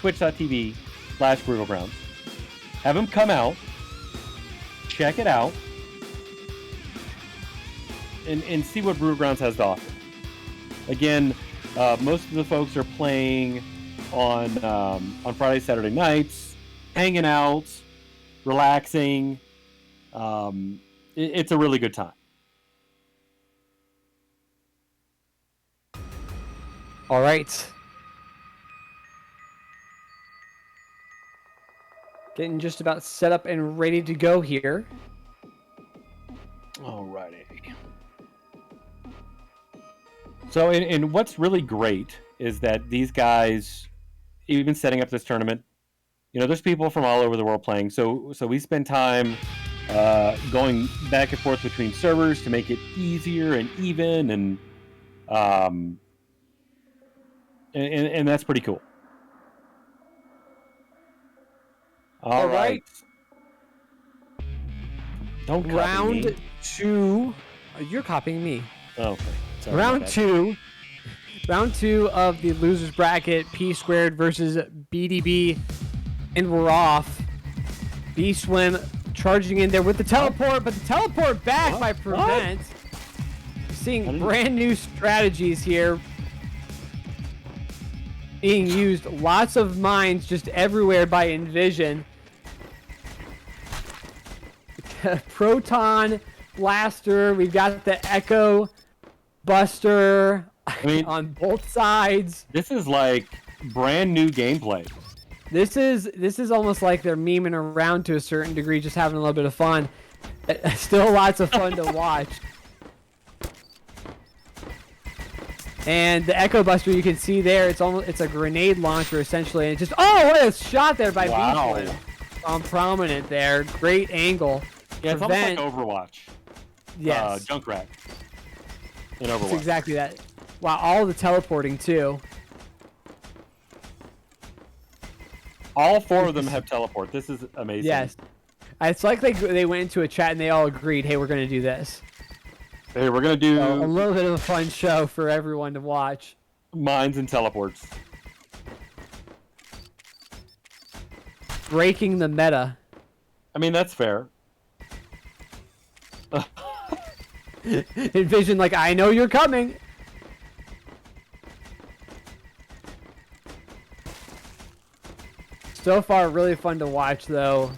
Twitch.tv/BrutalGrounds. Have them come out, check it out, and see what Brutal Grounds has to offer. Again, most of the folks are playing on Friday, Saturday nights, hanging out, relaxing. It's a really good time. All right. Getting just about set up and ready to go here. Alrighty. So, and what's really great is that these guys, even setting up this tournament, there's people from all over the world playing. So we spend time going back and forth between servers to make it easier and even, and that's pretty cool. All right. Don't copy Round me. 2. You're copying me. Oh, okay. Sorry Round 2. Round 2 of the losers bracket. P Squared versus BDB, and we're off. B Swim charging in there with the teleport, but the teleport back by Prevent. Seeing brand new strategies here being used. Lots of mines just everywhere by Envision. Proton Blaster. We've got the Echo Buster on both sides. This is like brand new gameplay. This is almost like they're memeing around to a certain degree, just having a little bit of fun. Still lots of fun to watch. And the Echo Buster, you can see there, it's a grenade launcher essentially, and it just what a shot there by B-Swim. On prominent there, great angle. Yeah, it's almost like Overwatch. Yes. Junkrat in Overwatch. It's exactly that. Wow, all the teleporting too. All 4 of them have teleport. This is amazing. Yes. It's like they went into a chat and they all agreed, hey, we're going to do this. Hey, we're going to do a little bit of a fun show for everyone to watch. Mines and teleports. Breaking the meta. I mean, that's fair. Envision, like, I know you're coming. So far, really fun to watch, though.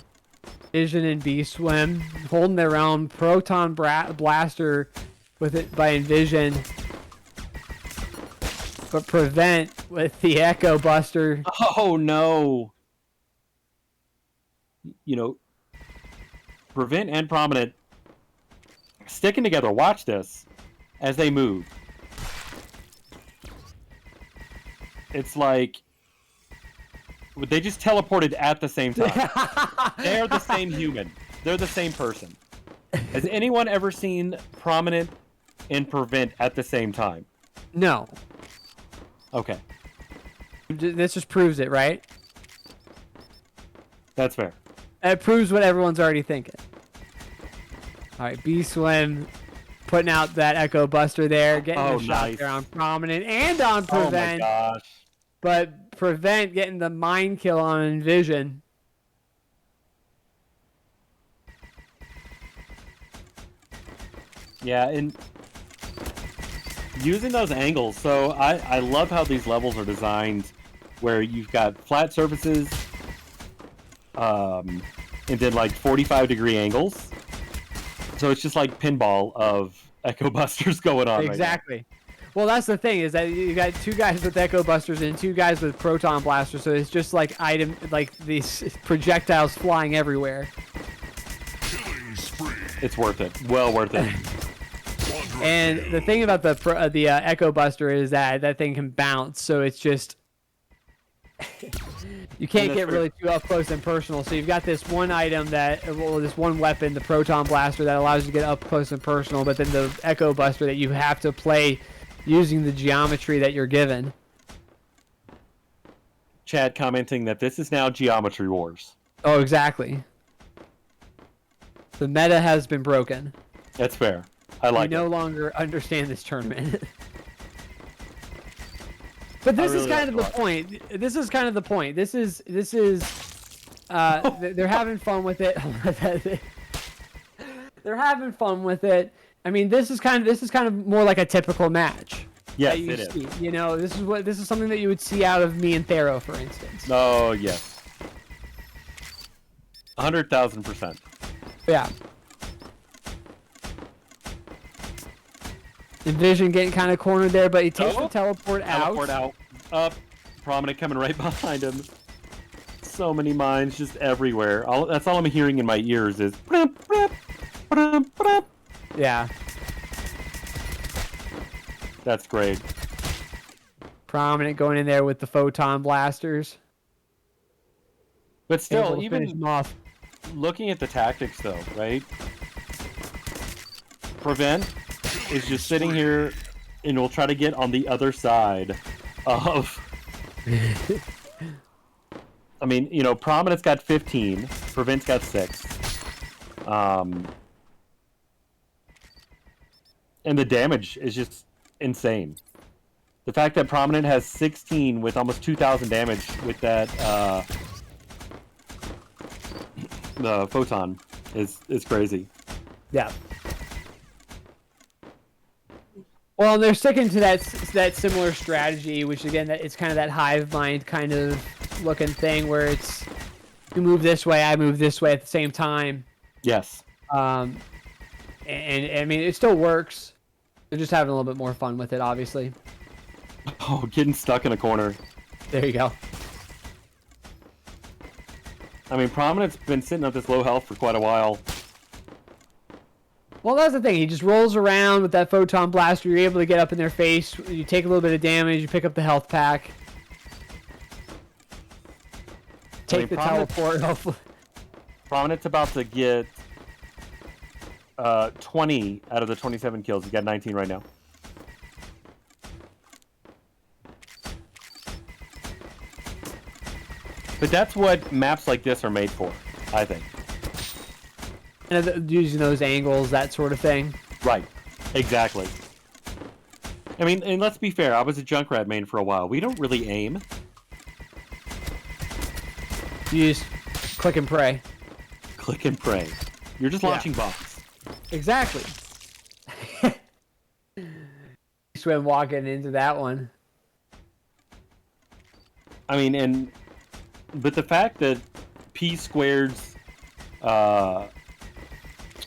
Vision and B-Swim holding their own. Proton Blaster with it by Envision. But Prevent with the Echo Buster. Oh, no. You know, Prevent and Prominent sticking together. Watch this as they move. It's like they just teleported at the same time. They're the same human. They're the same person. Has anyone ever seen Prominent and Prevent at the same time? No. Okay. This just proves it, right? That's fair. It proves what everyone's already thinking. All right, B-Swim putting out that Echo Buster there, getting the shot there on Prominent and on Prevent. Oh my gosh. But Prevent getting the mind kill on Envision. Yeah, and using those angles. So I love how these levels are designed where you've got flat surfaces and then like 45-degree angles. So it's just like pinball of Echo Busters going on. Exactly. Right, well, that's the thing, is that you got two guys with Echo Busters and two guys with Proton Blasters, so it's just like these projectiles flying everywhere. It's worth it. Well worth it. And the thing about the Echo Buster is that that thing can bounce, so it's just you can't get really too up close and personal. So you've got this one item this one weapon, the Proton Blaster, that allows you to get up close and personal, but then the Echo Buster that you have to play using the geometry that you're given. Chad commenting that this is now Geometry Wars. Oh, exactly. The meta has been broken. That's fair. I like it. We no longer understand this tournament. But this is kind of the point. This is kind of the point. This is they're having fun with it. They're having fun with it. I mean, this is kind of more like a typical match. Yes, it is. You know, this is something that you would see out of me and Tharoh, for instance. Oh yes, 100,000%. Yeah. Envision getting kind of cornered there, but he takes the teleport out. Teleport out. Up. Prominent coming right behind him. So many mines just everywhere. That's all I'm hearing in my ears is... Yeah. That's great. Prominent going in there with the Photon Blasters. But still, even looking at the tactics though, right? Prevent is just sitting here and will try to get on the other side of... I mean, you know, Prominent's got 15, Prevent's got 6. And the damage is just insane. The fact that Prominent has 16 with almost 2,000 damage with that the Photon is crazy. Yeah. Well, they're sticking to that similar strategy, which again, it's kind of that hive mind kind of looking thing where it's you move this way, I move this way at the same time. Yes. And I mean, it still works. They're just having a little bit more fun with it, obviously. Oh, getting stuck in a corner. There you go. I mean, Prominent's been sitting at this low health for quite a while. Well, that's the thing. He just rolls around with that Photon Blaster. You're able to get up in their face. You take a little bit of damage. You pick up the health pack. Take the teleport, hopefully. Prominent's about to get 20 out of the 27 kills. He's got 19 right now. But that's what maps like this are made for, I think. And using those angles, that sort of thing. Right. Exactly. I mean, and let's be fair. I was a Junkrat main for a while. We don't really aim. You just click and pray. Click and pray. You're just launching bombs. Exactly. Swim walking into that one. I mean, and But the fact that P squared's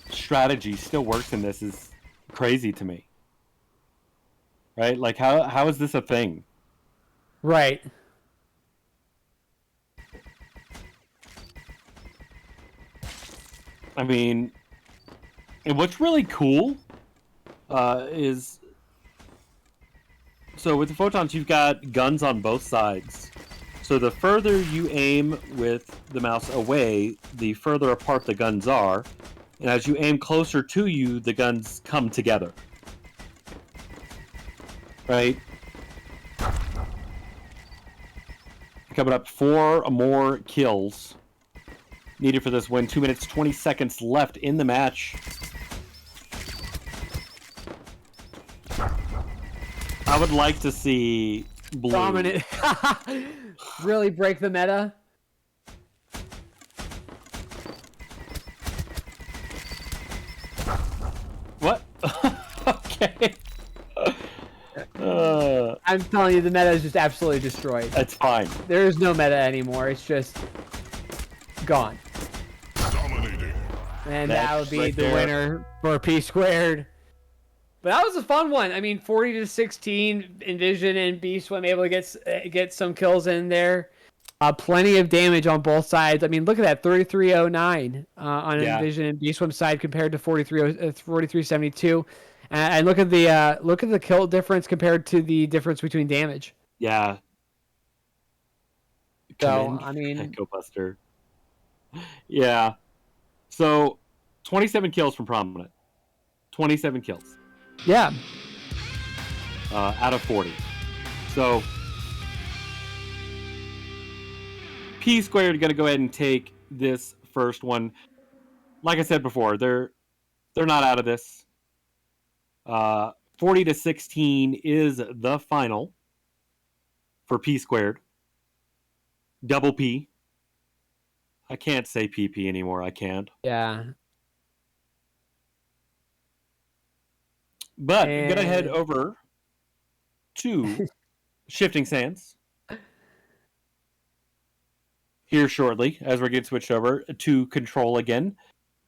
strategy still works in this is crazy to me. Right? Like, how is this a thing? Right. I mean, and what's really cool is, so with the photons, you've got guns on both sides. So the further you aim with the mouse away, the further apart the guns are. And as you aim closer to you, the guns come together. Right? Coming up, 4 more kills needed for this win. 2 minutes, 20 seconds left in the match. I would like to see blue. Dominant. Really break the meta. What? Okay. I'm telling you, the meta is just absolutely destroyed. That's fine. There is no meta anymore. It's just gone. Dominating. And That's that would be right the there. winner for P squared. But that was a fun one. I mean, 40-16, Envision and B-Swim able to get some kills in there. Plenty of damage on both sides. I mean, look at that, 3309 on Envision and B-Swim side compared to 4372. And look at the kill difference compared to the difference between damage. Yeah. So, I mean, Echo Buster. Yeah. So, 27 kills from Prominent. 27 kills. Yeah. Out of 40. So, P squared going to go ahead and take this first one. Like I said before, they're not out of this. 40-16 is the final for P squared. Double P. I can't say PP anymore. I can't. Yeah. But I'm gonna head over to Shifting Sands here shortly as we're getting switched over to Control again.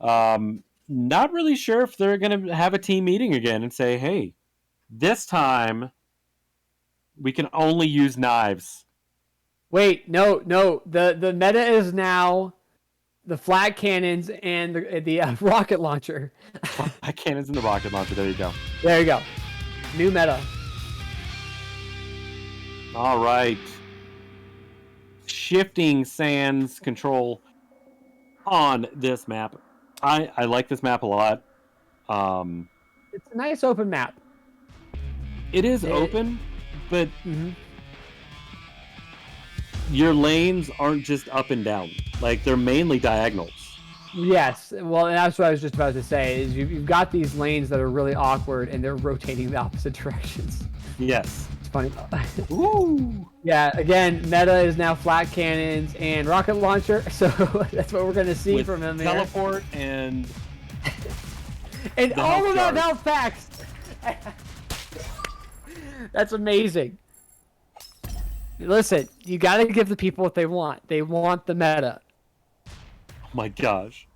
Not really sure if they're gonna have a team meeting again and say, "Hey, this time we can only use knives." Wait, no. The meta is now the flat cannons and the rocket launcher. Cannons in the rocket launcher. There you go. There you go. New meta. All right. Shifting Sands Control on this map. I like this map a lot. It's a nice open map. It is open, but your lanes aren't just up and down. Like, they're mainly diagonals. Yes. Well, and that's what I was just about to say. Is you've got these lanes that are really awkward and they're rotating the opposite directions. Yes. It's funny. Woo! Yeah. Again, meta is now flat cannons and rocket launcher. So that's what we're gonna see With from him here. teleport and And the all health of that jar. now facts. That's amazing. Listen, you got to give the people what they want. They want the meta. oh my gosh.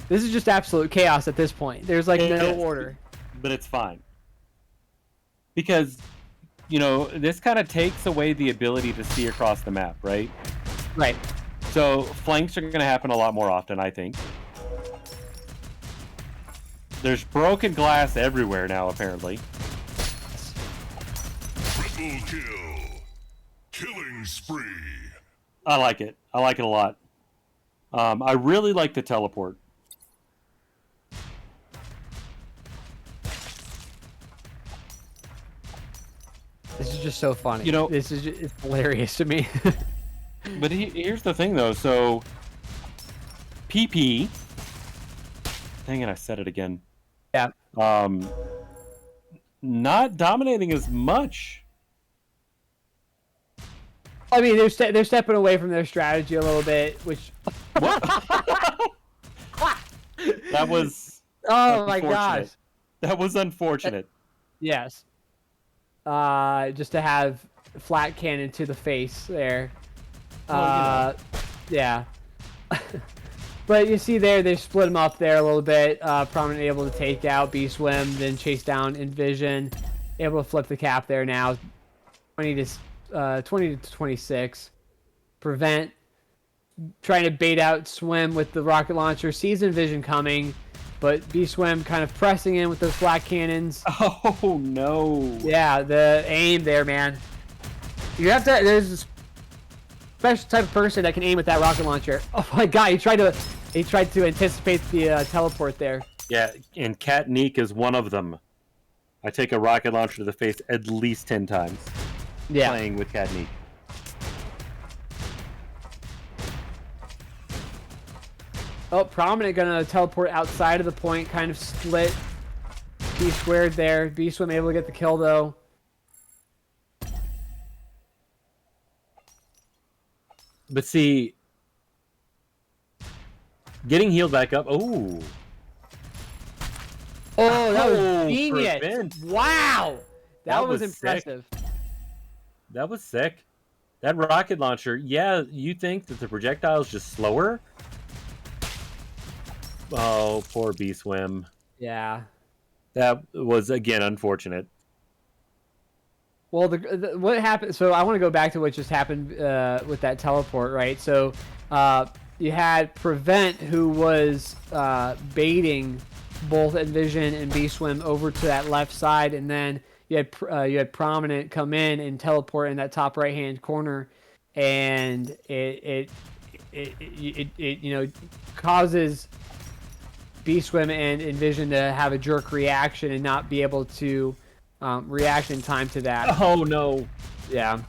This is just absolute chaos at this point. There's like It no is. order. But it's fine. Because, this kind of takes away the ability to see across the map, right? Right. So flanks are going to happen a lot more often, I think. There's broken glass everywhere now, apparently. Triple kill. Killing spree. I like it. I like it a lot. I really like the teleport. This is just so funny. This is it's hilarious to me. But here's the thing, though. So, PP. Dang it, I said it again. Yeah. Not dominating as much. I mean, they're stepping away from their strategy a little bit, which. That was. Oh my unfortunate. gosh. That was unfortunate. Yes. just to have flat cannon to the face there. Yeah. But you see there, they split him up there a little bit. Prominent able to take out B-Swim, then chase down Envision. Able to flip the cap there now. 20 to 26. Prevent trying to bait out Swim with the rocket launcher. Sees Envision coming, but B-Swim kind of pressing in with those flat cannons. Oh no. Yeah, the aim there, man. You have to. There's a special type of person that can aim with that rocket launcher. Oh my god, he tried to anticipate the teleport there. Yeah, and Cat Neek is one of them. I take a rocket launcher to the face at least 10 times. Yeah. Playing with Cat Neek. Oh, Prominent gonna teleport outside of the point, kind of split. B squared there. B-Swim able to get the kill though. But see, getting healed back up. Oh. Oh, that was Oh, genius! prevent. Wow, that was was sick. impressive. That was sick. That rocket launcher, yeah, you think that the projectile is just slower? Oh, poor B-Swim. Yeah. That was, again, unfortunate. Well, what happened? So I want to go back to what just happened with that teleport, right? So you had Prevent, who was baiting both Envision and B-Swim over to that left side, and then you had Prominent come in and teleport in that top right hand corner, and it causes B-Swim and Envision to have a jerk reaction and not be able to reaction time to that. Oh, no. Yeah.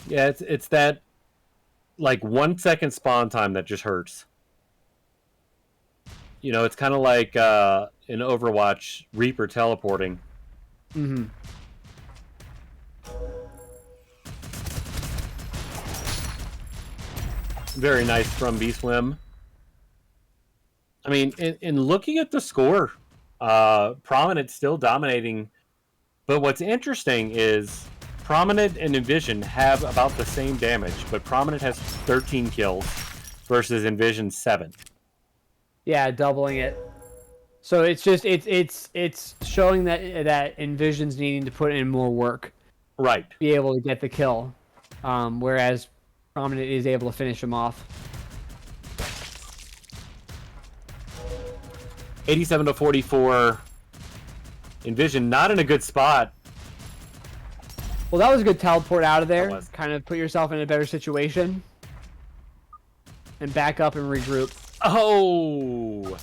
Yeah, it's that, like, 1 second spawn time that just hurts. You know, it's kind of like in Overwatch, Reaper teleporting. Mm-hmm. Very nice from B-Swim. I mean, in looking at the score, Prominent still dominating. But what's interesting is Prominent and Envision have about the same damage, but Prominent has 13 kills versus Envision 7. Yeah, doubling it. So it's just it's showing that Envision's needing to put in more work, Right. be able to get the kill, whereas Prominent is able to finish him off. 87 to 44. Envision not in a good spot. Well, that was a good teleport out of there. That was. Kind of put yourself in a better situation, and back up and regroup. Oh,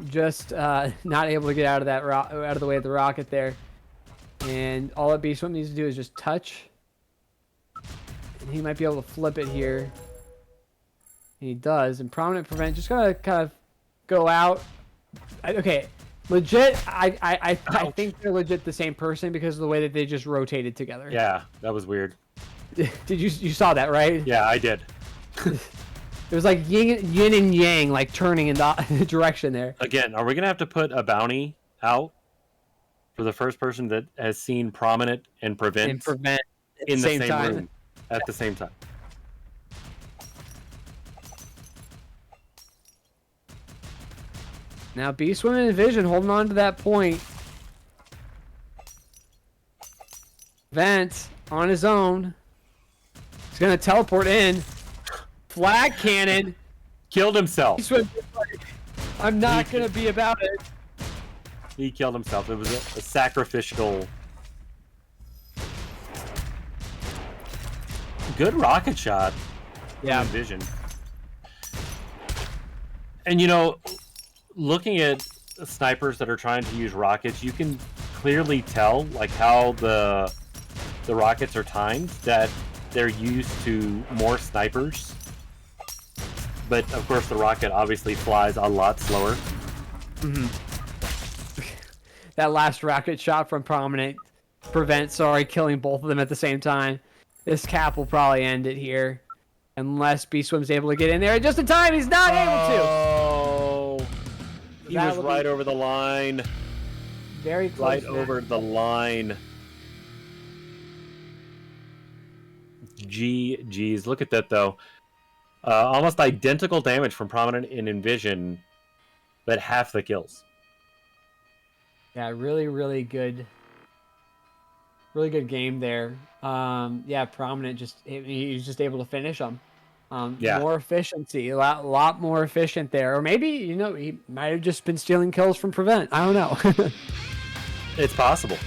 Just not able to get out of that out of the way of the rocket there, and all that B-Swim needs to do is just touch, and he might be able to flip it here. And he does, and Prominent Prevent just gotta kind of go out. Okay, legit. I think they're legit the same person because of the way that they just rotated together. yeah, that was weird. Did you saw that, right? Yeah, I did. It was like yin and yang, like turning in the direction there. Again, are we gonna have to put a bounty out for the first person that has seen Prominent and Prevent, And Prevent in the same time. room at the same time? Now B-Swim and Envision holding on to that point. Vent on his own. He's gonna teleport in. Flag cannon. Killed himself. B-Swim, I'm not gonna be about it. He killed himself. It was a sacrificial. Good rocket shot. Yeah. Envision. And you know, looking at snipers that are trying to use rockets, you can clearly tell like how the rockets are timed, that they're used to more snipers. But of course the rocket obviously flies a lot slower. Mm-hmm. That last rocket shot from Prominent Prevent, killing both of them at the same time. This cap will probably end it here. Unless B-Swim's able to get in there just in time. He's not able to. Oh, he was That'll right be over the line. Very close. Right there. over the line. GG's. Look at that, though. Almost identical damage from Prominent and Envision, but half the kills. Yeah, really, really good. Really good game there. Yeah, Prominent he's just able to finish them. Yeah. More efficiency, a lot more efficient there. Or maybe, he might have just been stealing kills from Prevent. I don't know. It's possible.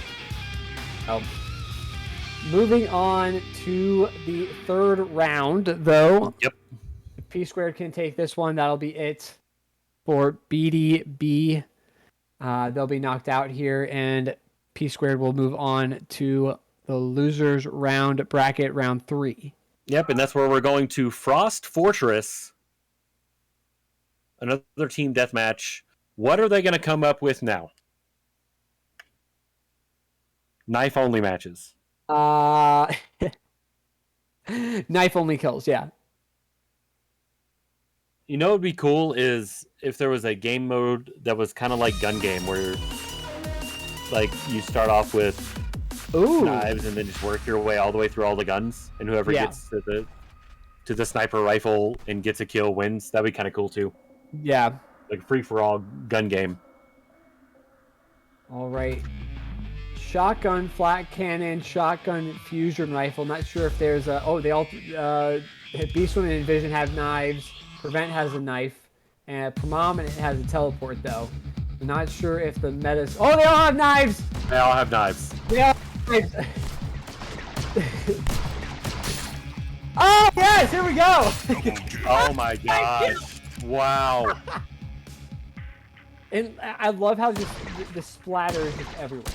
Moving on to the third round, though. Yep. If P Squared can take this one, that'll be it for BDB. They'll be knocked out here, and P Squared will move on to the losers round bracket, round 3. Yep, and that's where we're going to Frost Fortress. Another team deathmatch. What are they going to come up with now? Knife only matches. Knife only kills, yeah. You know what would be cool is if there was a game mode that was kind of like gun game, where like you start off with knives and then just work your way all the way through all the guns, and whoever gets to the sniper rifle and gets a kill wins. That'd be kind of cool too. Yeah. Like free for all gun game. All right. Shotgun, flat cannon, shotgun, fusion rifle. Not sure if there's a... Oh, they all... Beast Woman and Envision have knives. Prevent has a knife. And Predominant has a teleport, though. I'm not sure if the meta's... Oh, they all have knives! They all have knives. They all have knives. Oh, yes! Here we go! Oh, my gosh. Wow. And I love how just the splatter is just everywhere.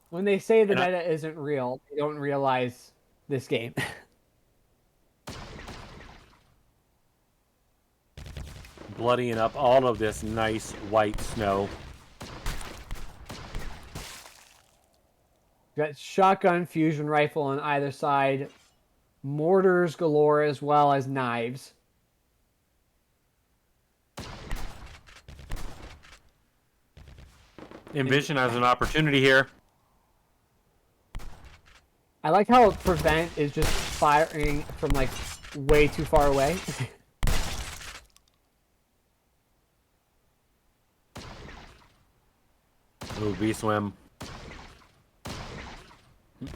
When they say the meta isn't real, they don't realize this game. Bloodying up all of this nice white snow. You got shotgun, fusion rifle on either side, mortars galore as well as knives. Envision has an opportunity here. I like how Prevent is just firing from like way too far away. Ooh, B-Swim.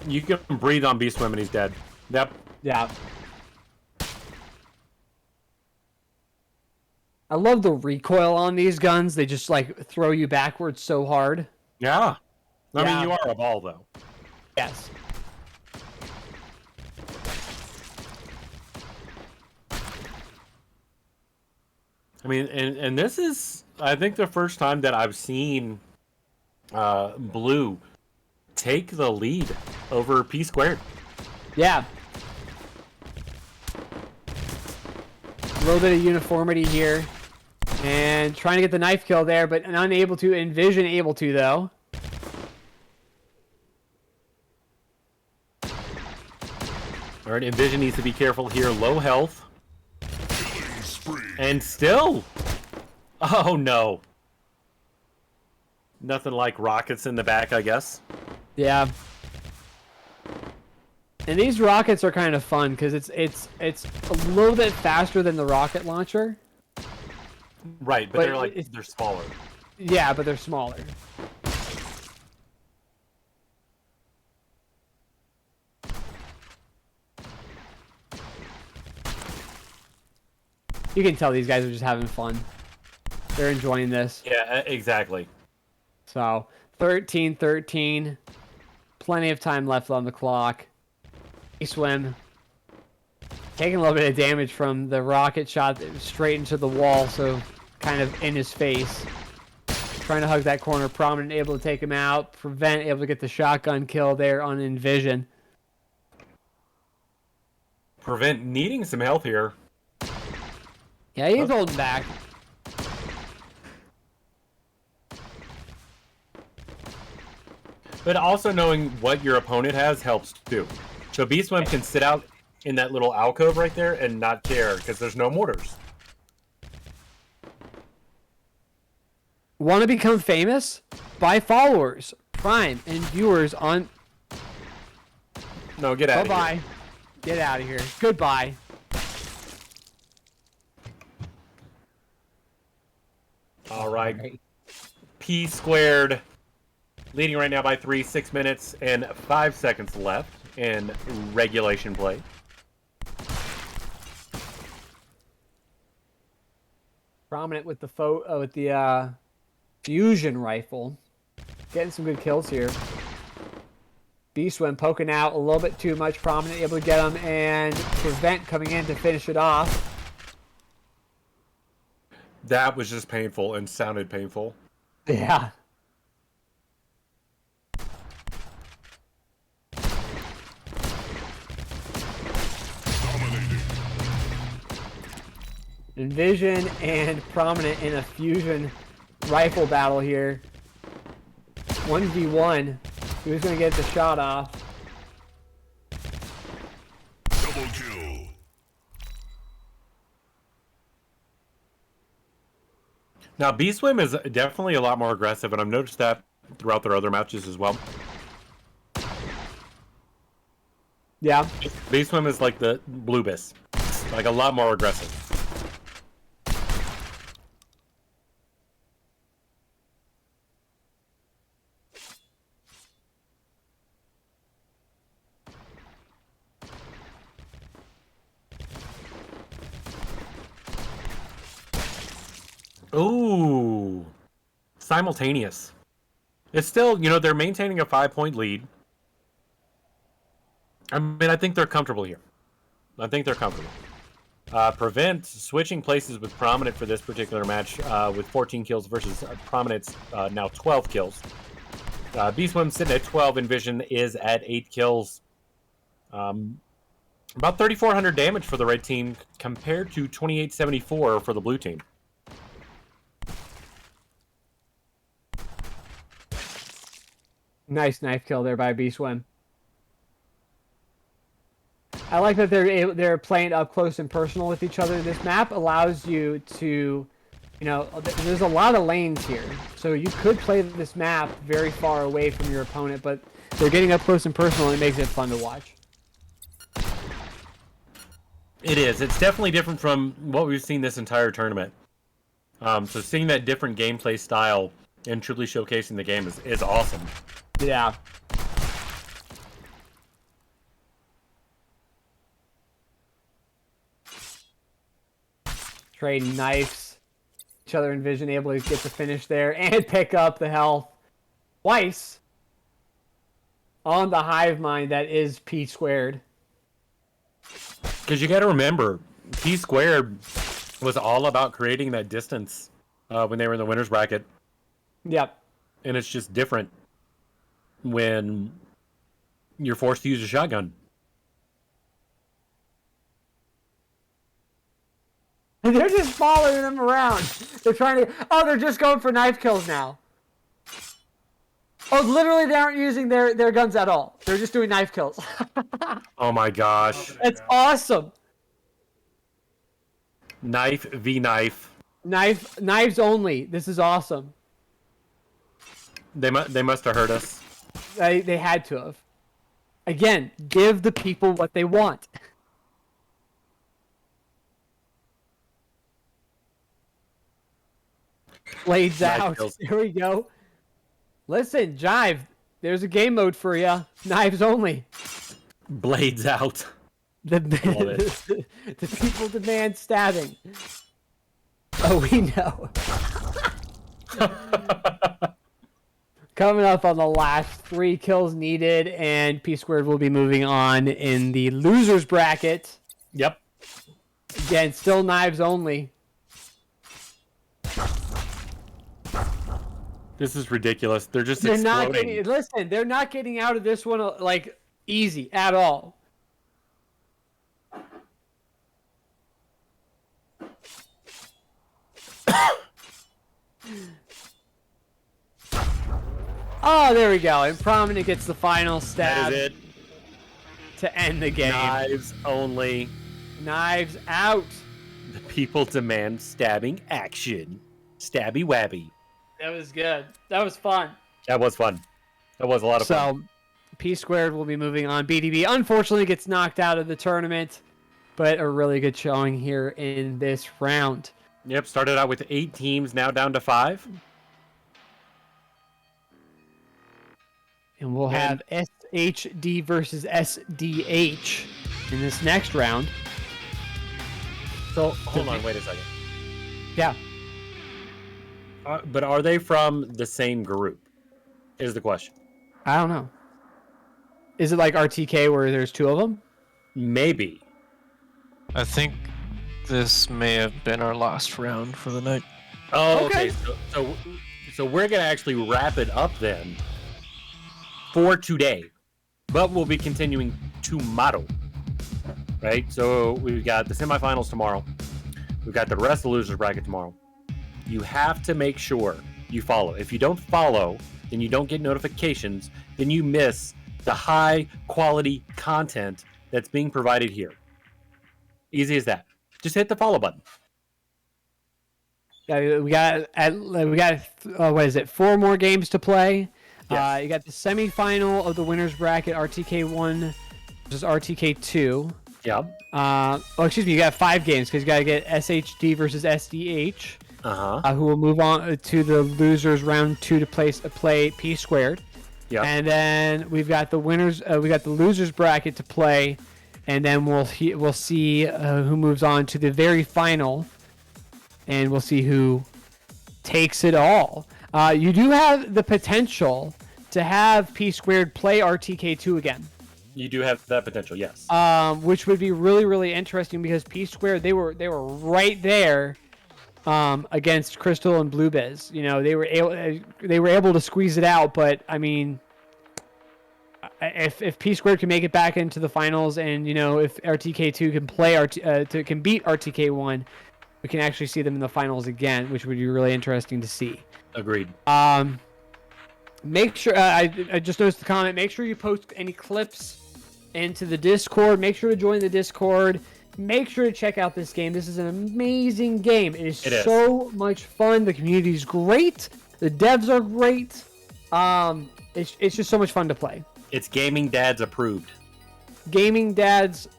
You can breathe on B-Swim and he's dead. Yep. Yeah. I love the recoil on these guns. They just like throw you backwards so hard. Yeah. I Yeah. mean, you are a ball, though. Yes. I mean, and this is, I think, the first time that I've seen Blue take the lead over P Squared. Yeah. A little bit of uniformity here. And trying to get the knife kill there, but unable to. Envision able to, though. All right, Envision needs to be careful here. Low health. And still. Oh, no. Nothing like rockets in the back, I guess. Yeah. And these rockets are kind of fun because it's a little bit faster than the rocket launcher. Right, but they're smaller. Yeah, but they're smaller. You can tell these guys are just having fun. They're enjoying this. Yeah, exactly. So, 13-13. Plenty of time left on the clock. Swim. Taking a little bit of damage from the rocket shot straight into the wall, so kind of in his face. Trying to hug that corner. Prominent able to take him out. Prevent able to get the shotgun kill there on Envision. Prevent needing some help here. Yeah, he's holding back. But also knowing what your opponent has helps too. So B-Swim can sit out in that little alcove right there and not care because there's no mortars. Want to become famous? Buy followers, Prime, and viewers on... No, get out of here. Bye-bye. Get out of here. Goodbye. All right. P squared leading right now by 3, 6 minutes and 5 seconds left in regulation play. Prominent with the fusion rifle. Getting some good kills here. Beastwim poking out a little bit too much. Prominent able to get him, and Prevent coming in to finish it off. That was just painful and sounded painful. Yeah. Dominating. Envision and Prominent in a fusion rifle battle here. 1v1. Who's going to get the shot off? Double kill. Now, B-Swim is definitely a lot more aggressive, and I've noticed that throughout their other matches as well. Yeah. B-Swim is like the Bluebis. Like a lot more aggressive. Ooh. Simultaneous. It's still, they're maintaining a 5-point lead. I mean, I think they're comfortable here. I think they're comfortable. Prevent switching places with Prominent for this particular match with 14 kills versus Prominent's now 12 kills. B-Swim sitting at 12. Envision is at 8 kills. About 3,400 damage for the red team compared to 2,874 for the blue team. Nice knife kill there by Beastwim. I like that they're playing up close and personal with each other. This map allows you to, there's a lot of lanes here. So you could play this map very far away from your opponent, but they're getting up close and personal, and it makes it fun to watch. It is. It's definitely different from what we've seen this entire tournament. So seeing that different gameplay style and truly showcasing the game is awesome. Yeah. Trading knives. Each other in vision, able to get the finish there and pick up the health twice on the hive mind that is P squared. Because you got to remember, P squared was all about creating that distance when they were in the winner's bracket. Yep. And it's just different when you're forced to use a shotgun. They're just following them around. They're trying to... Oh, they're just going for knife kills now. Oh, literally they aren't using their guns at all. They're just doing knife kills. Oh my gosh. It's awesome. Knife v knife. Knives only. This is awesome. They must have heard us. They had to have. Again, give the people what they want. Blades Knife out. kills. Here we go. Listen, Jive, there's a game mode for you. Knives only. Blades out. The people demand stabbing. Oh, we know. Coming up on the last 3 kills needed, and P squared will be moving on in the losers bracket. Yep. Again, still knives only. This is ridiculous. They're just They're exploding. they're not getting out of this one like easy at all. Oh, there we go. And Prominent gets the final stab That is it. to end the game. Knives only. Knives out. The people demand stabbing action. Stabby wabby. That was good. That was fun. That was fun. That was a lot of fun. So, P Squared will be moving on. BDB unfortunately gets knocked out of the tournament, but a really good showing here in this round. Yep, started out with 8 teams, now down to 5. And we'll have SHD versus SDH in this next round. So, hold on, wait a second. Yeah. But are they from the same group? Is the question. I don't know. Is it like RTK where there's 2 of them? Maybe. I think this may have been our last round for the night. Oh, Okay. okay. So we're gonna actually wrap it up then for today, but we'll be continuing tomorrow. Right. So we've got the semifinals tomorrow. We've got the rest of the losers bracket tomorrow. You have to make sure you follow. If you don't follow, then you don't get notifications. Then you miss the high quality content that's being provided here. Easy as that. Just hit the follow button. Yeah, we got what is it? 4 more games to play. Yes. You got the semifinal of the winners bracket, RTK1 versus RTK2. Yeah. Excuse me, you got 5 games because you got to get SHD versus SDH, who will move on to the losers round 2 to play P Squared. Yeah. And then we've got the winners. We got the losers bracket to play, and then we'll see who moves on to the very final, and we'll see who takes it all. You do have the potential to have P Squared play RTK2 again. You do have that potential, yes. Which would be really, really interesting because P Squared they were right there against Crystal and Blue Biz. You know, they were able to squeeze it out, but I mean, if P Squared can make it back into the finals, and you know, if RTK2 can play can beat RTK1, we can actually see them in the finals again, which would be really interesting to see. Agreed. Make sure I just noticed the comment. Make sure you post any clips into the Discord. Make sure to join the Discord. Make sure to check out this game. This is an amazing game. It is so much fun. The community is great. The devs are great. It's just so much fun to play. It's Gaming Dads approved. Gaming Dad's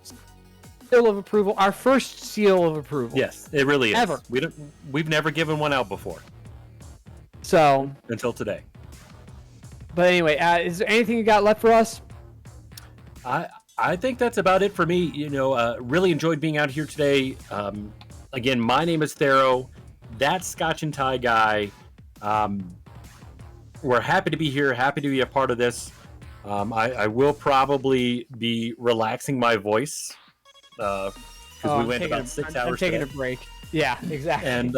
seal of approval. Our first seal of approval. Yes, it really is. Ever. We've never given one out before So, until today. but anyway, is there anything you got left for us? I think that's about it for me. You know, really enjoyed being out here today. Again, my name is Tharoh. That's Scotch and Tie Guy. We're happy to be here. Happy to be a part of this. I will probably be relaxing my voice because we went about 6 hours. I'm taking today. a break. Yeah, exactly. And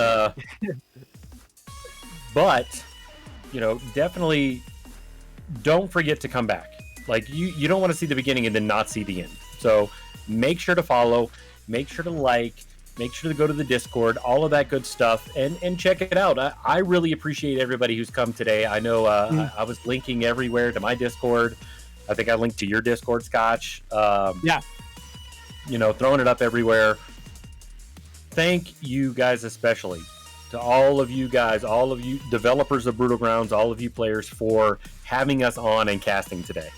but you know, definitely don't forget to come back. Like you don't want to see the beginning and then not see the end. So make sure to follow, make sure to like, make sure to go to the Discord, all of that good stuff, and check it out. I really appreciate everybody who's come today. I know I was linking everywhere to my Discord. I think I linked to your Discord, Scotch. Yeah. You know, throwing it up everywhere. Thank you guys especially. To all of you guys, all of you developers of Brutal Grounds, all of you players for having us on and casting today.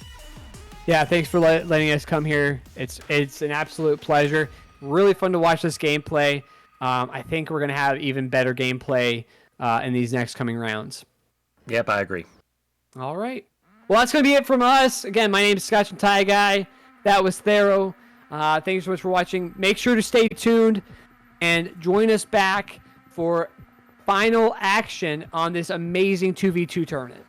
Yeah, thanks for letting us come here. It's an absolute pleasure. Really fun to watch this gameplay. I think we're going to have even better gameplay in these next coming rounds. Yep, I agree. All right. Well, that's going to be it from us. Again, my name is Scotch and Tie Guy. That was Tharoh. Thanks so much for watching. Make sure to stay tuned and join us back for final action on this amazing 2v2 tournament.